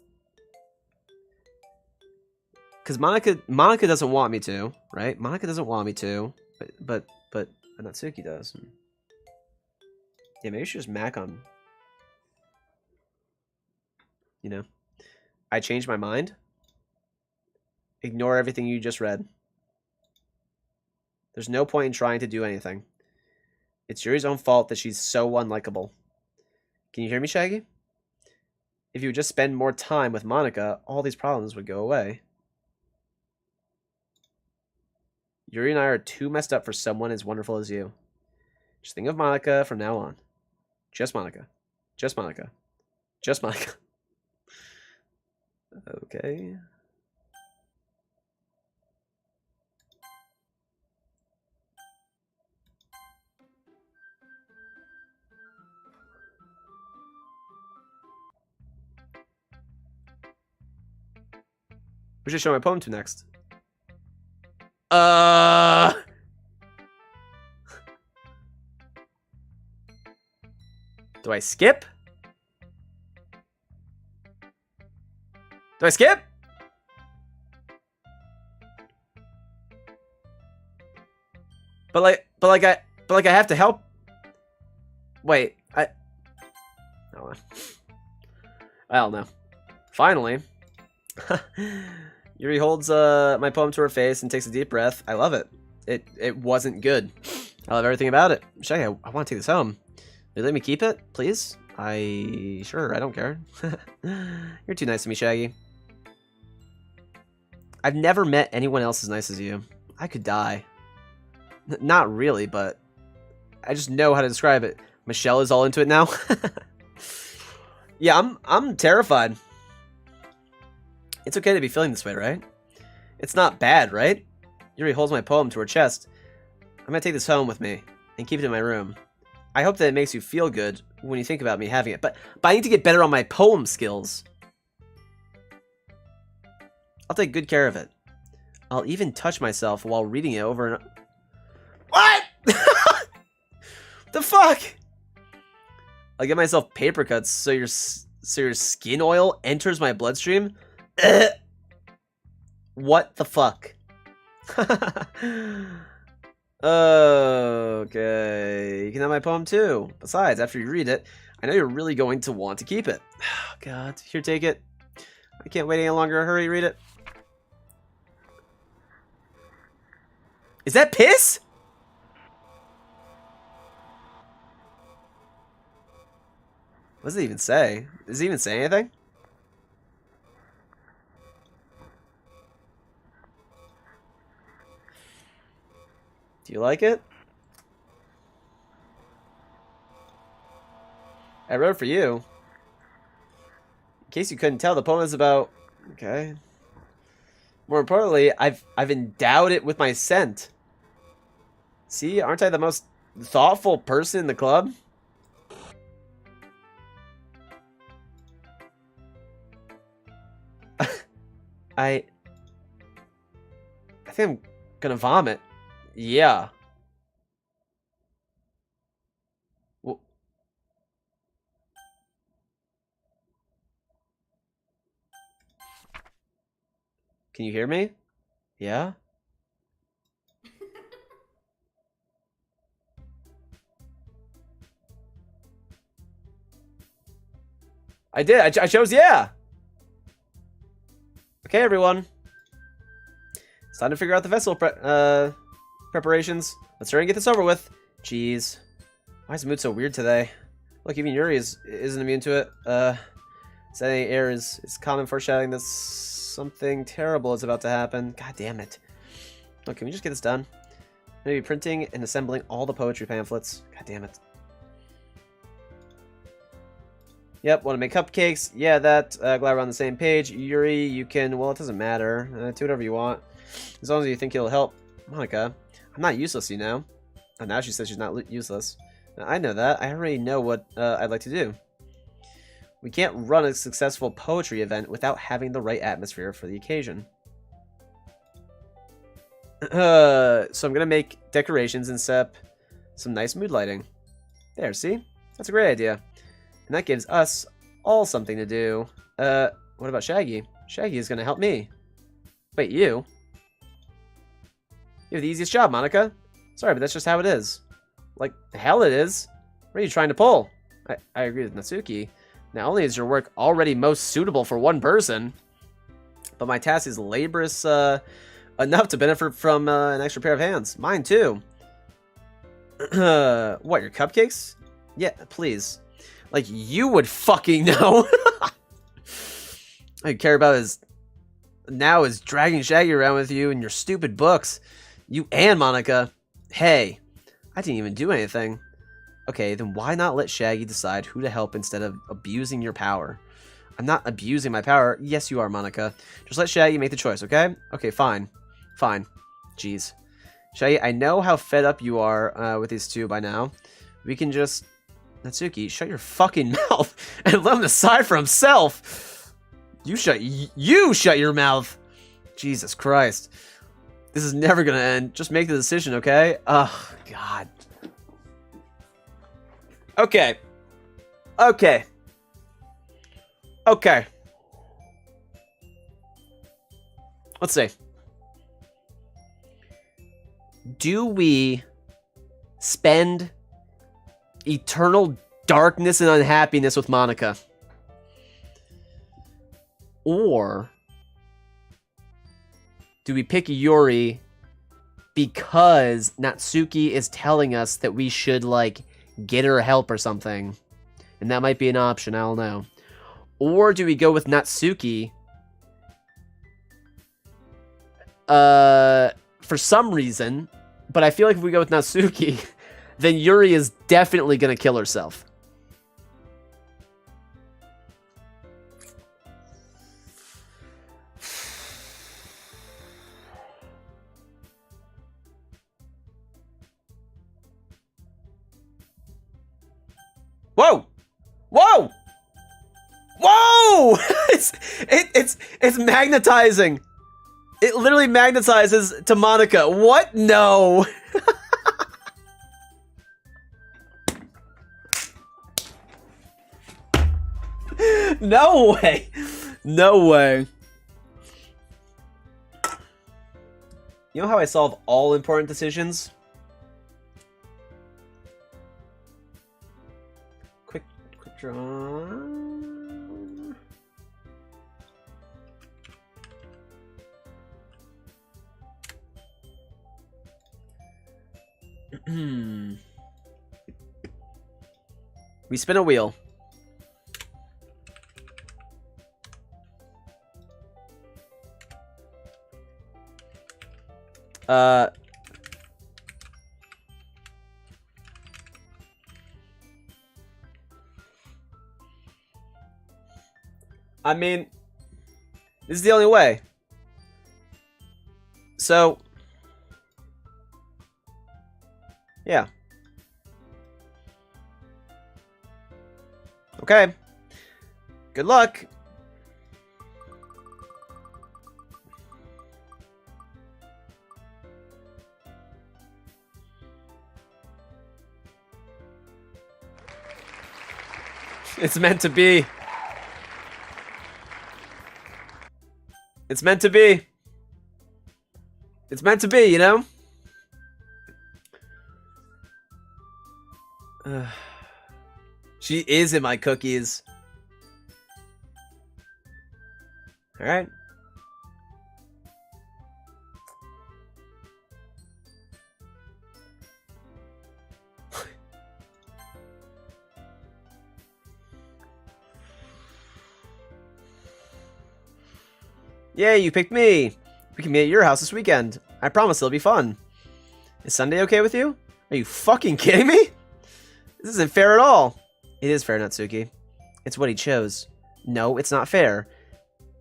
Because Monica doesn't want me to, right? Monica doesn't want me to, but Natsuki does. Yeah, maybe she just mac on. You know, I changed my mind. Ignore everything you just read. There's no point in trying to do anything. It's Yuri's own fault that she's so unlikable. Can you hear me, Shaggy? If you would just spend more time with Monica, all these problems would go away. Yuri and I are too messed up for someone as wonderful as you. Just think of Monica from now on. Just Monica. Just Monica. Just Monica. Okay. We should show my poem to next. Do I skip? Do I skip? But like I have to help. Wait, I don't know. Finally. Yuri holds my poem to her face and takes a deep breath. I love it. It wasn't good. I love everything about it. Shaggy, I want to take this home. Will you let me keep it, please? Sure, I don't care. You're too nice to me, Shaggy. I've never met anyone else as nice as you. I could die. Not really, but I just know how to describe it. Michelle is all into it now. Yeah, I'm terrified. It's okay to be feeling this way, right? It's not bad, right? Yuri holds my poem to her chest. I'm gonna take this home with me and keep it in my room. I hope that it makes you feel good when you think about me having it, but I need to get better on my poem skills. I'll take good care of it. I'll even touch myself while reading it over and... What? The fuck? I'll get myself paper cuts so your skin oil enters my bloodstream. What the fuck? Okay, you can have my poem too. Besides, after you read it, I know you're really going to want to keep it. Oh, God, here, take it. I can't wait any longer. Hurry, read it. Is that piss? What does it even say? Does it even say anything? Do you like it? I wrote for you. In case you couldn't tell, the poem is about... Okay. More importantly, I've endowed it with my scent. See, aren't I the most thoughtful person in the club. I think I'm gonna vomit. Yeah. Well, can you hear me? Yeah? I did. I chose yeah. Okay, everyone. It's time to figure out the vessel preparations. Let's hurry and get this over with. Jeez. Why is the mood so weird today? Look, even Yuri isn't immune to it. Setting air is common foreshadowing that something terrible is about to happen. God damn it. Oh, can we just get this done? Maybe printing and assembling all the poetry pamphlets. God damn it. Yep, want to make cupcakes? Yeah, that. Glad we're on the same page. Yuri, you can... Well, it doesn't matter. Do whatever you want. As long as you think it'll help. Monica, I'm not useless, you know. Oh, now she says she's not useless. I know that. I already know what I'd like to do. We can't run a successful poetry event without having the right atmosphere for the occasion. So I'm going to make decorations and set up some nice mood lighting. There, see? That's a great idea. And that gives us all something to do. What about Shaggy? Shaggy is going to help me. Wait, you? You have the easiest job, Monica. Sorry, but that's just how it is. Like, the hell it is. What are you trying to pull? I agree with Natsuki. Not only is your work already most suitable for one person, but my task is laborious enough to benefit from an extra pair of hands. Mine, too. What, your cupcakes? Yeah, please. Like, you would fucking know. All I care about is now is dragging Shaggy around with you and your stupid books. You and Monica. Hey, I didn't even do anything. Okay, then why not let Shaggy decide who to help instead of abusing your power? I'm not abusing my power. Yes, you are, Monica. Just let Shaggy make the choice, okay? Okay, fine. Fine. Jeez. Shaggy, I know how fed up you are with these two by now. We can just... Natsuki, shut your fucking mouth and let him decide for himself. You shut your mouth. Jesus Christ. This is never gonna end. Just make the decision, okay? Oh, God. Okay. Okay. Okay. Let's see. Do we spend eternal darkness and unhappiness with Monica? Or do we pick Yuri because Natsuki is telling us that we should, like, get her help or something? And that might be an option, I don't know. Or do we go with Natsuki for some reason, but I feel like if we go with Natsuki, then Yuri is definitely going to kill herself. Whoa! Whoa! Whoa! it's magnetizing. It literally magnetizes to Monica. What? No. No way. No way. You know how I solve all important decisions? Quick draw. We spin a wheel. I mean, this is the only way. So, yeah. Okay. Good luck. It's meant to be. It's meant to be. It's meant to be, you know? She is in my cookies. Alright. Yay, you picked me! We can meet at your house this weekend. I promise it'll be fun. Is Sunday okay with you? Are you fucking kidding me? This isn't fair at all. It is fair, Natsuki. It's what he chose. No, it's not fair.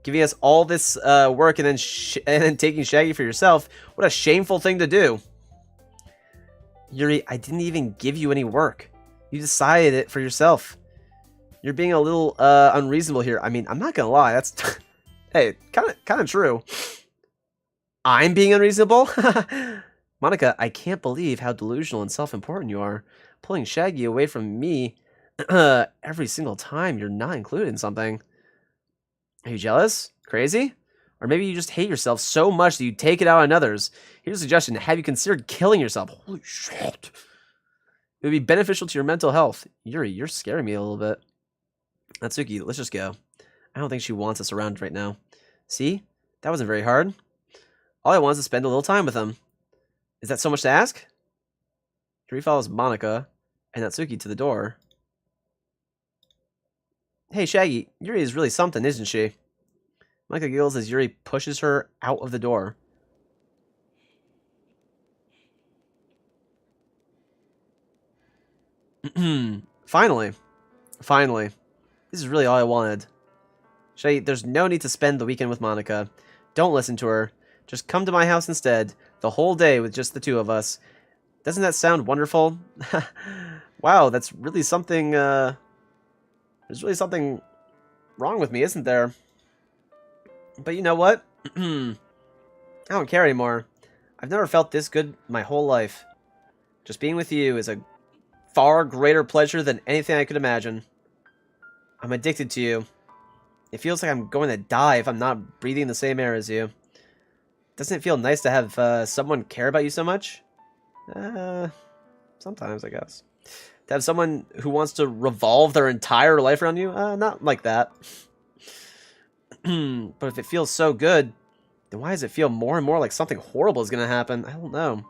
Giving us all this work and then taking Shaggy for yourself. What a shameful thing to do. Yuri, I didn't even give you any work. You decided it for yourself. You're being a little unreasonable here. I mean, I'm not gonna lie. That's hey, kind of true. I'm being unreasonable? Monica, I can't believe how delusional and self-important you are. Pulling Shaggy away from me every single time you're not included in something. Are you jealous? Crazy? Or maybe you just hate yourself so much that you take it out on others. Here's a suggestion. Have you considered killing yourself? Holy shit. It would be beneficial to your mental health. Yuri, you're scaring me a little bit. Natsuki, let's just go. I don't think she wants us around right now. See? That wasn't very hard. All I want is to spend a little time with him. Is that so much to ask? Yuri follows Monica and Natsuki to the door. Hey, Shaggy, Yuri is really something, isn't she? Monica giggles as Yuri pushes her out of the door. Finally. Finally. This is really all I wanted. Shaggy, there's no need to spend the weekend with Monica. Don't listen to her. Just come to my house instead. The whole day with just the two of us. Doesn't that sound wonderful? Wow, that's really something, there's really something wrong with me, isn't there? But you know what? I don't care anymore. I've never felt this good my whole life. Just being with you is a far greater pleasure than anything I could imagine. I'm addicted to you. It feels like I'm going to die if I'm not breathing the same air as you. Doesn't it feel nice to have someone care about you so much? Sometimes, I guess. To have someone who wants to revolve their entire life around you? Not like that. But if it feels so good, then why does it feel more and more like something horrible is going to happen? I don't know.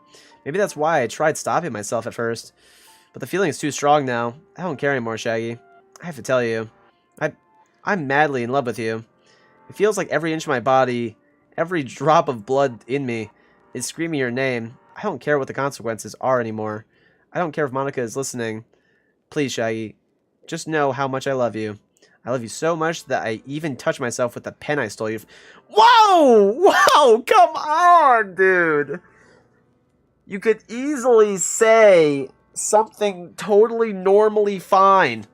Maybe that's why I tried stopping myself at first. But the feeling is too strong now. I don't care anymore, Shaggy. I have to tell you. I'm madly in love with you. It feels like every inch of my body, every drop of blood in me, is screaming your name. I don't care what the consequences are anymore. I don't care if Monica is listening. Please, Shaggy, just know how much I love you. I love you so much that I even touch myself with the pen I stole you. Whoa! Whoa! Come on, dude! You could easily say something totally normally fine.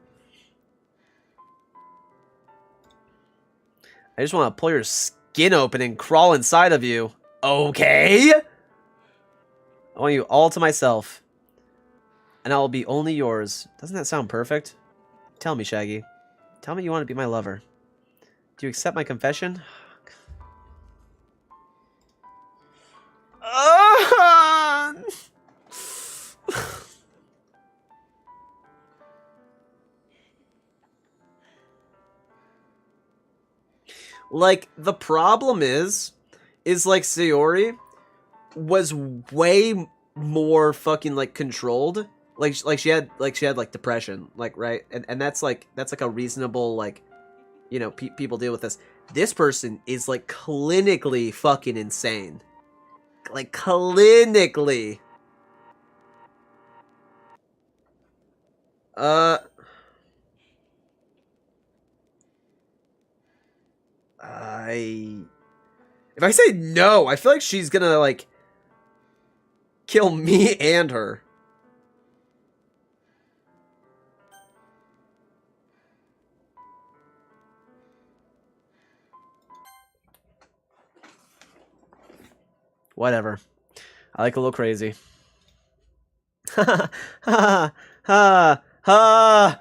I just want to pull your skin open and crawl inside of you. Okay? I want you all to myself. And I will be only yours. Doesn't that sound perfect? Tell me, Shaggy. Tell me you want to be my lover. Do you accept my confession? Like, the problem is like Sayori was way more fucking like controlled. Like she had like depression, like, right? And that's like a reasonable, like, you know, people deal with this. This person is like clinically fucking insane. Like clinically. If I say no, I feel like she's gonna like kill me and her. Whatever. I like a little crazy. Ha ha ha ha.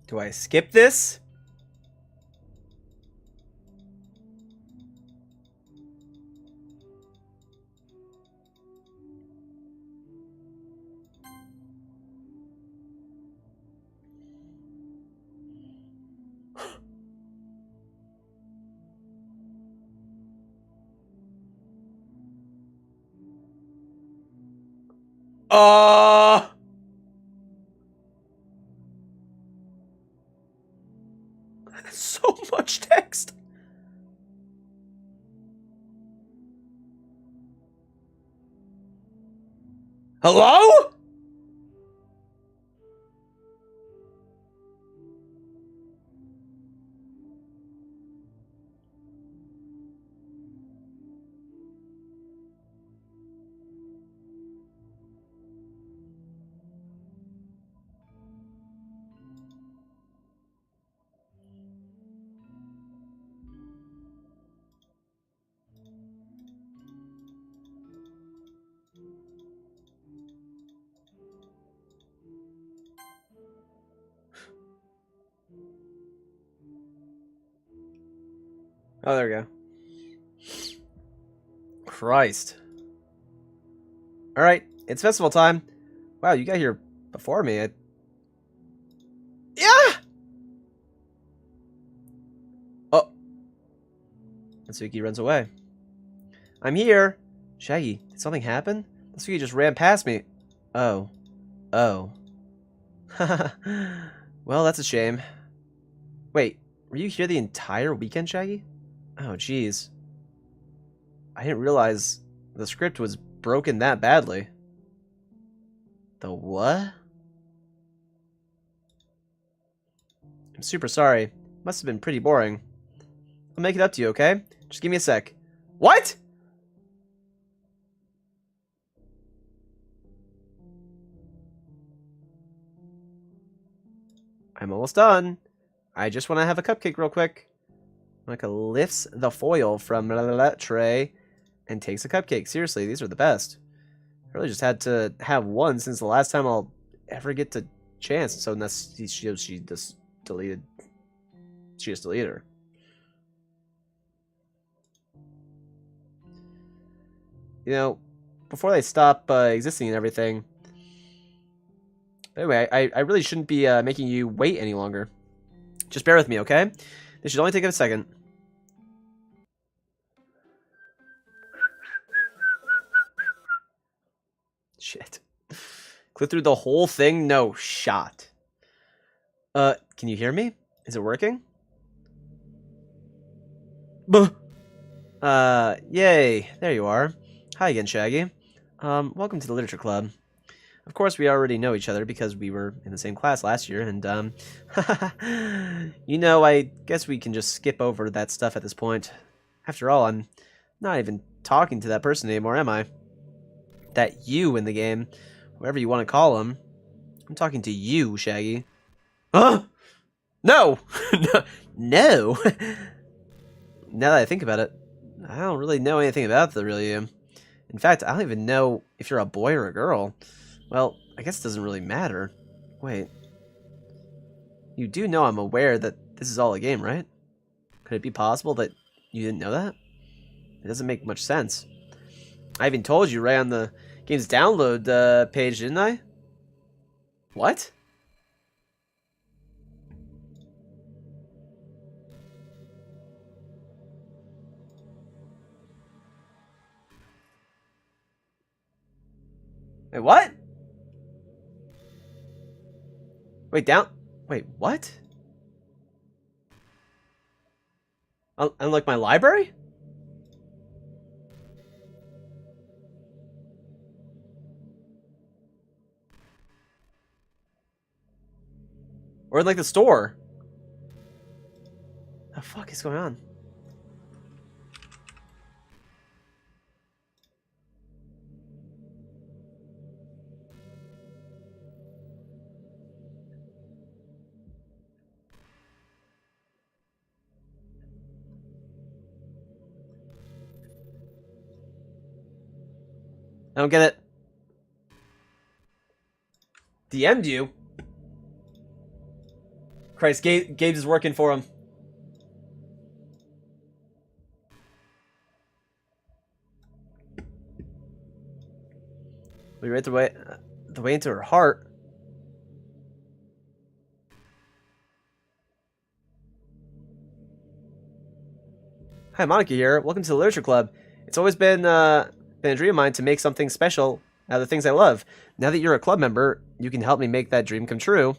Do I skip this? So much text. Hello? Oh, there we go. Christ. Alright, it's festival time. Wow, you got here before me. Yeah! Oh. Natsuki runs away. I'm here. Shaggy, did something happen? Natsuki just ran past me. Oh. Oh. Well, that's a shame. Wait, were you here the entire weekend, Shaggy? Oh, jeez. I didn't realize the script was broken that badly. The what? I'm super sorry. Must have been pretty boring. I'll make it up to you, okay? Just give me a sec. What? I'm almost done. I just want to have a cupcake real quick. Monica lifts the foil from the tray and takes a cupcake. Seriously, these are the best. I really just had to have one since the last time I'll ever get the chance. So she just deleted. She just deleted her. You know, before they stop existing and everything. But anyway, I really shouldn't be making you wait any longer. Just bear with me, okay? This should only take a second. Shit. Click through the whole thing? No shot. Can you hear me? Is it working? Buh. Yay. There you are. Hi again, Shaggy. Welcome to the Literature Club. Of course, we already know each other because we were in the same class last year, and, you know, I guess we can just skip over that stuff at this point. After all, I'm not even talking to that person anymore, am I? That you in the game, whatever you want to call him. I'm talking to you, Shaggy. Huh? No! No! Now that I think about it, I don't really know anything about the real you. In fact, I don't even know if you're a boy or a girl. Well, I guess it doesn't really matter. Wait. You do know I'm aware that this is all a game, right? Could it be possible that you didn't know that? It doesn't make much sense. I even told you right on the game's download page, didn't I? What? Wait, what? Wait, Wait, what? Unlike my library? Or like the store? The fuck is going on? I don't get it. DM'd you? Christ, Gabe's is working for him. We read the way into her heart. Hi, Monica here. Welcome to the Literature Club. It's always been a dream of mine to make something special out of the things I love. Now that you're a club member, you can help me make that dream come true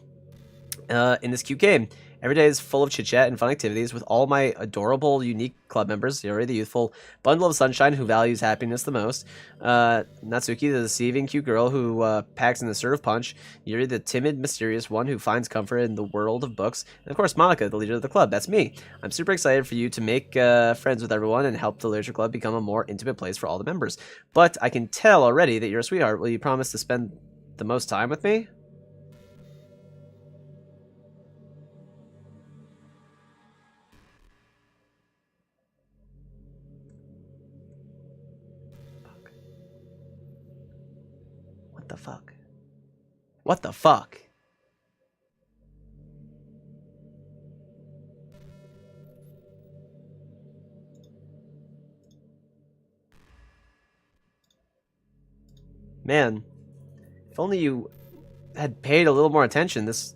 in this cute game. Every day is full of chit-chat and fun activities with all my adorable, unique club members. Yuri, the youthful bundle of sunshine who values happiness the most. Natsuki, the deceiving, cute girl who packs an assertive punch. Yuri, the timid, mysterious one who finds comfort in the world of books. And of course, Monica, the leader of the club. That's me. I'm super excited for you to make friends with everyone and help the Literature Club become a more intimate place for all the members. But I can tell already that you're a sweetheart. Will you promise to spend the most time with me? What the fuck? What the fuck? Man, if only you had paid a little more attention, this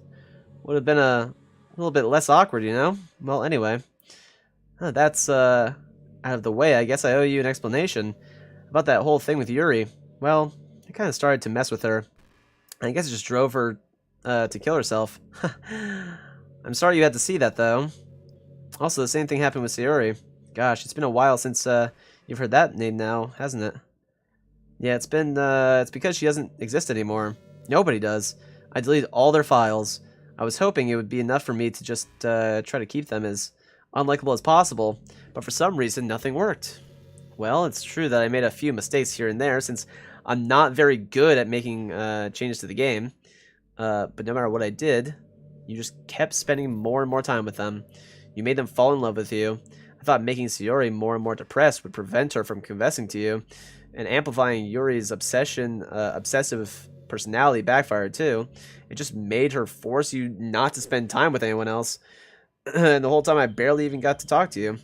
would have been a little bit less awkward, you know? Well, anyway. That's out of the way. I guess I owe you an explanation about that whole thing with Yuri. Well, I kind of started to mess with her. I guess it just drove her to kill herself. I'm sorry you had to see that, though. Also, the same thing happened with Sayori. Gosh, it's been a while since you've heard that name now, hasn't it? Yeah, it's because she doesn't exist anymore. Nobody does. I deleted all their files. I was hoping it would be enough for me to just try to keep them as unlikable as possible, but for some reason, nothing worked. Well, it's true that I made a few mistakes here and there, since I'm not very good at making changes to the game. But no matter what I did, you just kept spending more and more time with them. You made them fall in love with you. I thought making Sayori more and more depressed would prevent her from confessing to you, and amplifying Yuri's obsessive personality backfired too. It just made her force you not to spend time with anyone else. And the whole time I barely even got to talk to you.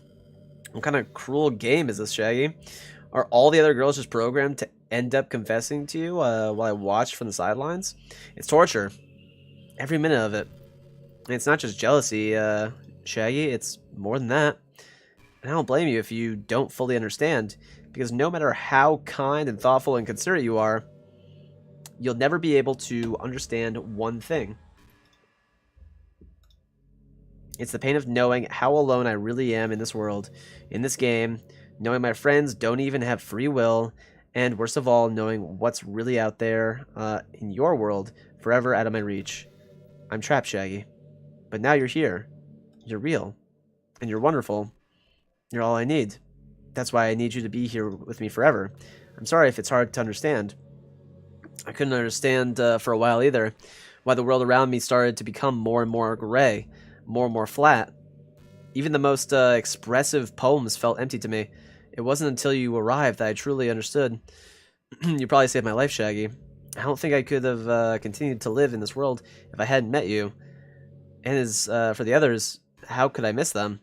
What kind of cruel game is this, Shaggy? Are all the other girls just programmed to end up confessing to you while I watch from the sidelines? It's torture. Every minute of it. And it's not just jealousy, Shaggy. It's more than that. And I don't blame you if you don't fully understand. Because no matter how kind and thoughtful and considerate you are, you'll never be able to understand one thing. It's the pain of knowing how alone I really am in this world, in this game, knowing my friends don't even have free will, and worst of all, knowing what's really out there in your world, forever out of my reach. I'm trapped, Shaggy. But now you're here. You're real. And you're wonderful. You're all I need. That's why I need you to be here with me forever. I'm sorry if it's hard to understand. I couldn't understand for a while either why the world around me started to become more and more gray, more and more flat. Even the most expressive poems felt empty to me. It wasn't until you arrived that I truly understood. You probably saved my life, Shaggy. I don't think I could have continued to live in this world if I hadn't met you. And as for the others, how could I miss them?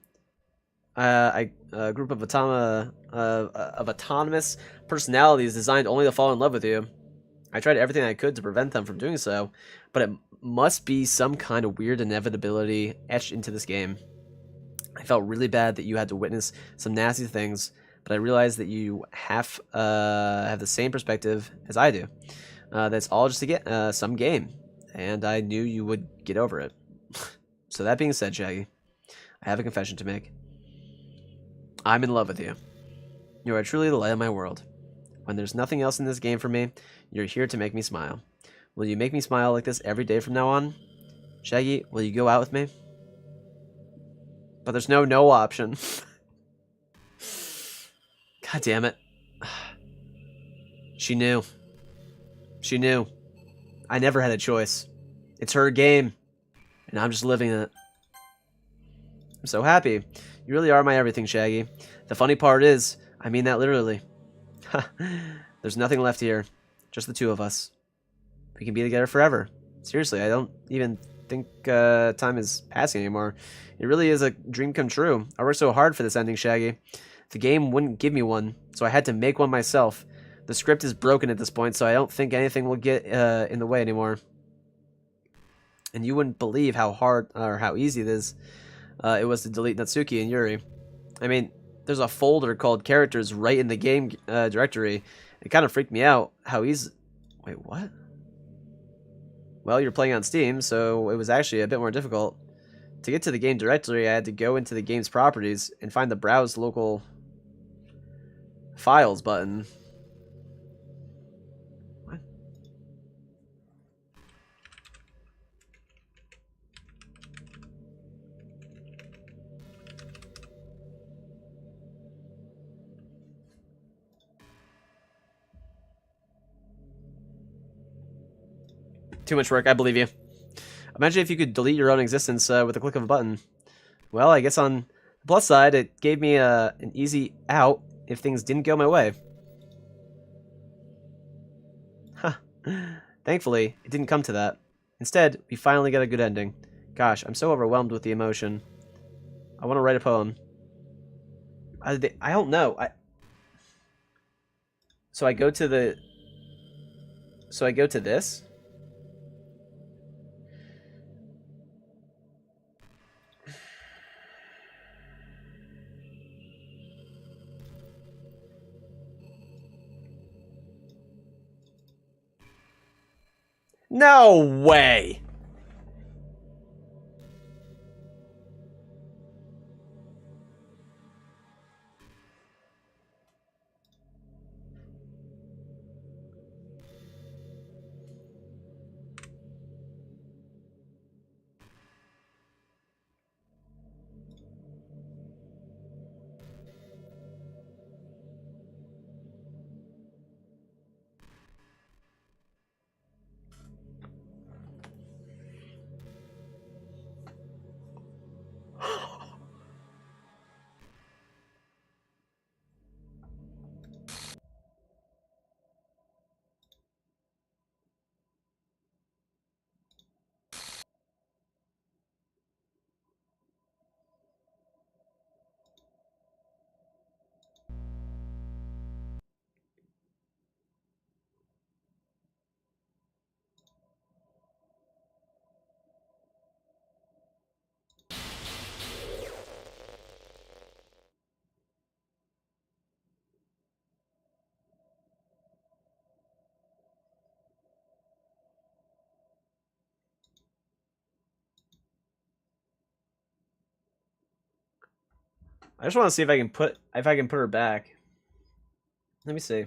A group of autonomous personalities designed only to fall in love with you. I tried everything I could to prevent them from doing so, but it must be some kind of weird inevitability etched into this game. I felt really bad that you had to witness some nasty things, but I realized that you have the same perspective as I do. That's all just to get some game, and I knew you would get over it. So that being said, Shaggy, I have a confession to make. I'm in love with you. You are truly the light of my world. When there's nothing else in this game for me, you're here to make me smile. Will you make me smile like this every day from now on? Shaggy, will you go out with me? But there's no option. God damn it. She knew. She knew. I never had a choice. It's her game, and I'm just living it. I'm so happy. You really are my everything, Shaggy. The funny part is, I mean that literally. There's nothing left here. Just the two of us. We can be together forever. Seriously, I don't even think time is passing anymore. It really is a dream come true. I worked so hard for this ending, Shaggy. The game wouldn't give me one, so I had to make one myself. The script is broken at this point, so I don't think anything will get in the way anymore. And you wouldn't believe how hard or how easy it was to delete Natsuki and Yuri. I mean, there's a folder called characters right in the game directory. It kind of freaked me out how easy... Wait, what? Well, you're playing on Steam, so it was actually a bit more difficult. To get to the game directory, I had to go into the game's properties and find the Browse Local Files button. What? Too much work, I believe you. Imagine if you could delete your own existence with a click of a button. Well, I guess on the plus side, it gave me an easy out if things didn't go my way. Huh. Thankfully, it didn't come to that. Instead, we finally got a good ending. Gosh, I'm so overwhelmed with the emotion. I want to write a poem. I don't know. So I go to this. No way! I just want to see if I can put her back. Let me see.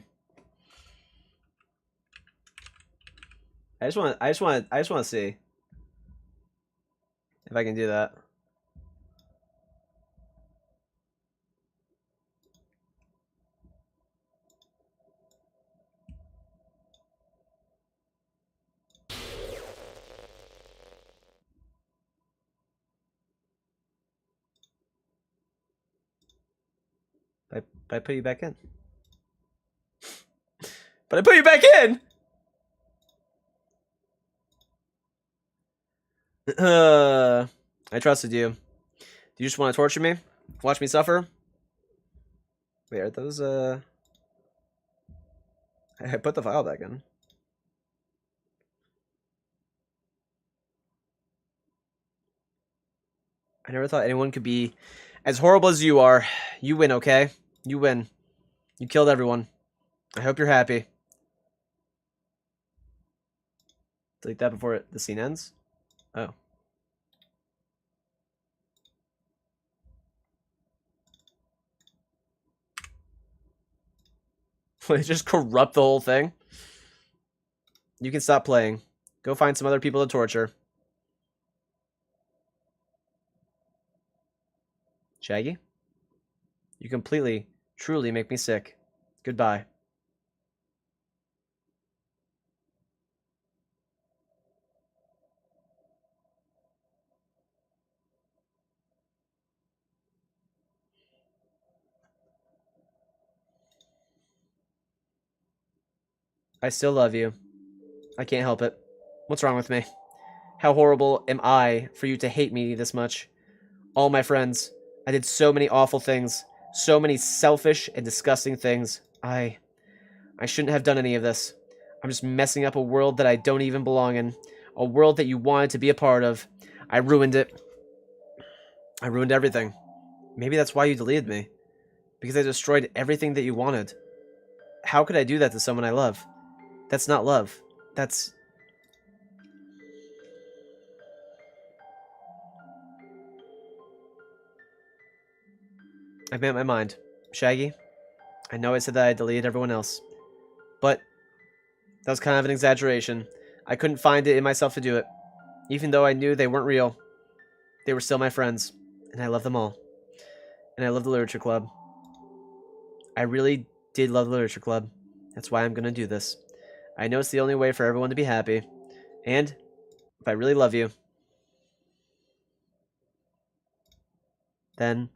I just want to see if I can do that. But I put you back in. But I put you back in. I trusted you. Do you just want to torture me? Watch me suffer. Wait, are those, I put the file back in. I never thought anyone could be as horrible as you are. You win, okay? You win. You killed everyone. I hope you're happy. Delete that before the scene ends? Oh. Just corrupt the whole thing? You can stop playing. Go find some other people to torture. Shaggy? You completely, truly make me sick. Goodbye. I still love you. I can't help it. What's wrong with me? How horrible am I for you to hate me this much? All my friends, I did so many awful things. So many selfish and disgusting things. I shouldn't have done any of this. I'm just messing up a world that I don't even belong in. A world that you wanted to be a part of. I ruined it. I ruined everything. Maybe that's why you deleted me. Because I destroyed everything that you wanted. How could I do that to someone I love? That's not love. That's... I've made up my mind. Shaggy, I know I said that I deleted everyone else. But that was kind of an exaggeration. I couldn't find it in myself to do it. Even though I knew they weren't real. They were still my friends. And I love them all. And I love the Literature Club. I really did love the Literature Club. That's why I'm going to do this. I know it's the only way for everyone to be happy. And if I really love you, then...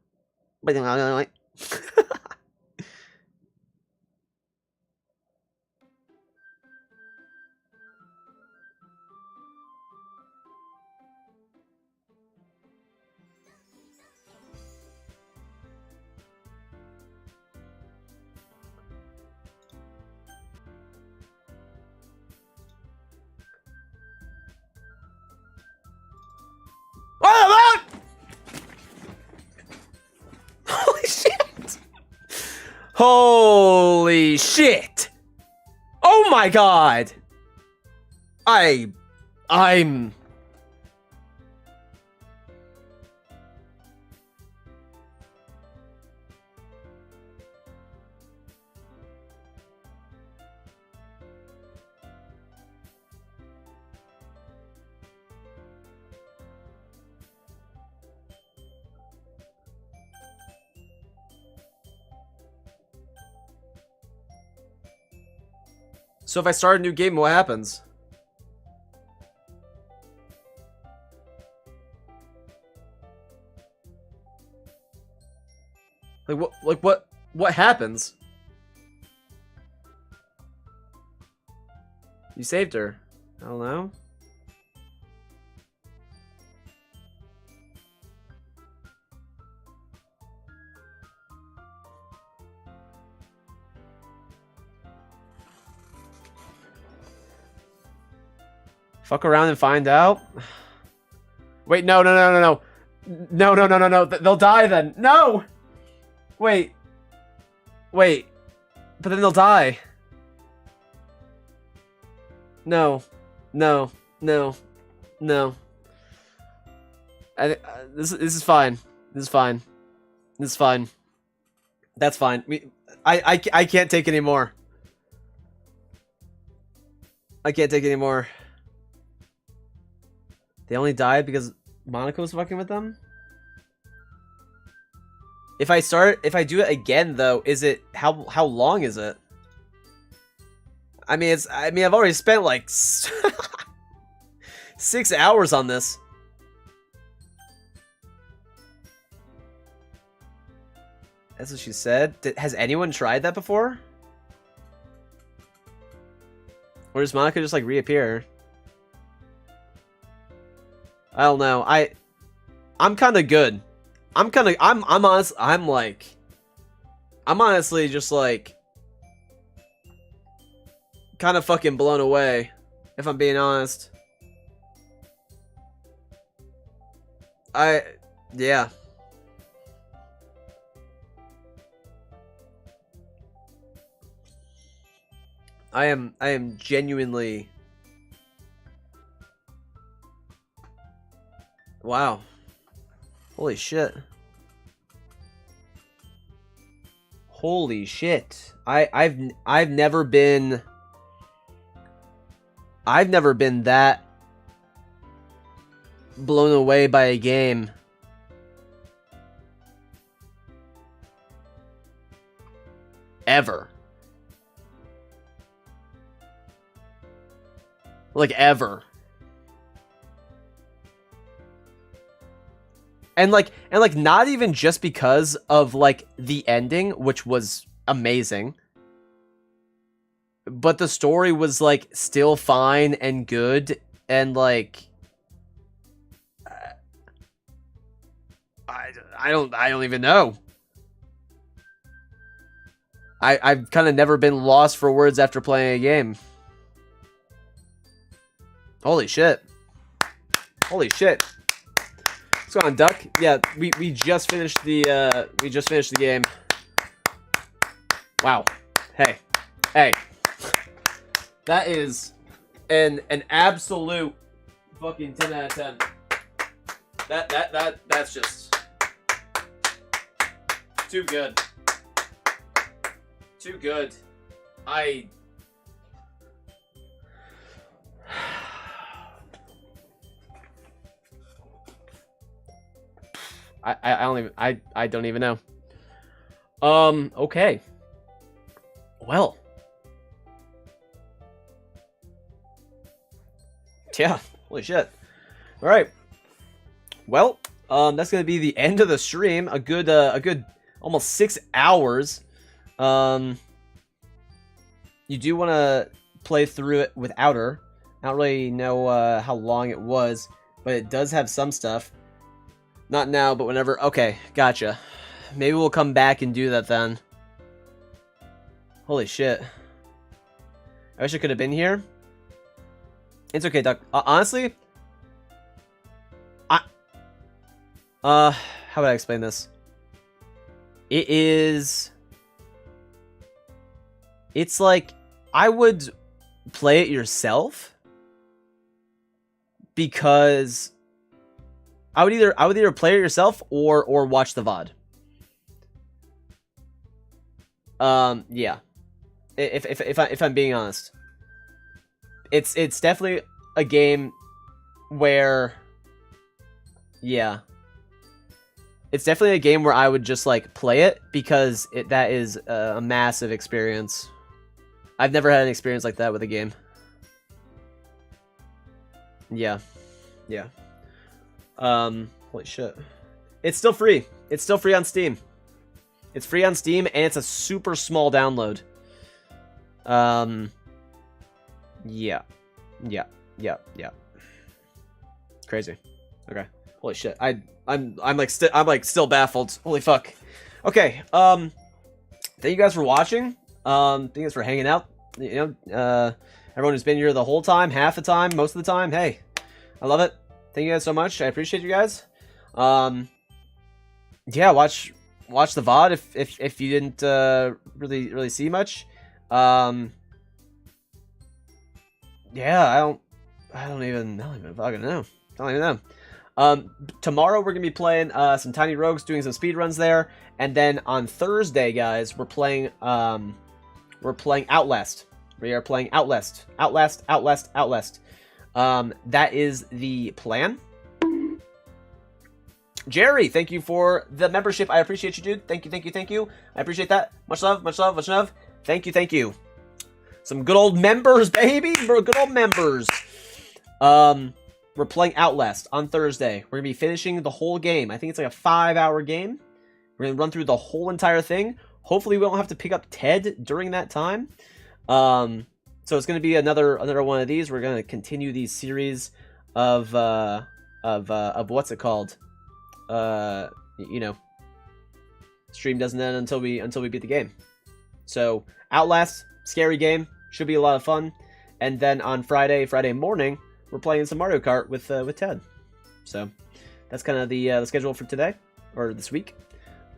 Holy shit! Holy shit! Oh my god! I'm... So if I start a new game, what happens? What happens? You saved her. I don't know. Fuck around and find out? Wait, no. No. They'll die then. No! Wait. But then they'll die. No. This is fine. That's fine. I can't take any more. I can't take any more. They only died because Monaco was fucking with them? If I do it again though, is it how long is it? I mean I've already spent like 6 hours on this. That's what she said. Has anyone tried that before? Or does Monaco just like reappear? I don't know. I'm kind of good. I'm honestly just like kind of fucking blown away, if I'm being honest. Yeah. I am genuinely... Wow. Holy shit. Holy shit. I've never been that blown away by a game. Ever. Like, ever. And like not even just because of like the ending, which was amazing, but the story was like still fine and good, and like I don't even know. I've kind of never been lost for words after playing a game. Holy shit. Holy shit. What's going on, Duck? Yeah, we just finished the game. Wow. Hey. That is an absolute fucking 10 out of 10. That's just too good. Too good. I don't even know. Okay. Well. Yeah, holy shit. Alright. Well, that's gonna be the end of the stream. A good almost 6 hours. You do wanna play through it without her. I don't really know how long it was, but it does have some stuff. Not now, but whenever. Okay, gotcha. Maybe we'll come back and do that then. Holy shit. I wish I could have been here. It's okay, Duck. Honestly, how would I explain this? It's like, I would play it yourself, because I would either play it yourself or watch the VOD. Yeah. If I'm being honest, it's definitely a game where, yeah, it's definitely a game where I would just like play it, because that is a massive experience. I've never had an experience like that with a game. Yeah. Holy shit. It's still free. It's still free on Steam. It's free on Steam, and it's a super small download. Yeah. Crazy. Okay. Holy shit. I'm still baffled. Holy fuck. Okay. Thank you guys for watching. Thank you guys for hanging out. You know, everyone who's been here the whole time, half the time, most of the time. Hey, I love it. Thank you guys so much. I appreciate you guys. Yeah, watch the VOD if you didn't really see much. Yeah, I don't even fucking know. I don't even know. Tomorrow we're gonna be playing some Tiny Rogues, doing some speedruns there, and then on Thursday, guys, we're playing Outlast. We are playing Outlast. That is the plan. Jerry, thank you for the membership. I appreciate you, dude. Thank you. I appreciate that. Much love. Thank you. Some good old members, baby. Good old members. We're playing Outlast on Thursday. We're going to be finishing the whole game. I think it's like a 5-hour game. We're going to run through the whole entire thing. Hopefully we don't have to pick up Ted during that time. So it's going to be another one of these. We're going to continue these series of what's it called? you know, stream doesn't end until we beat the game. So Outlast, scary game, should be a lot of fun. And then on Friday morning, we're playing some Mario Kart with Ted. So that's kind of the schedule for today or this week.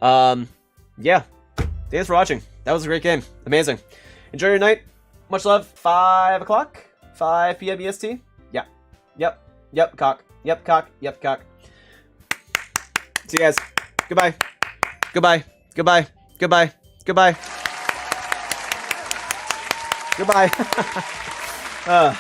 Yeah, thanks for watching. That was a great game, amazing. Enjoy your night. Much love. 5 o'clock, 5 p.m. EST. Yeah, yep, cock, yep, cock, yep, cock. See you guys. Goodbye. Goodbye. Goodbye. Goodbye. Goodbye. Goodbye.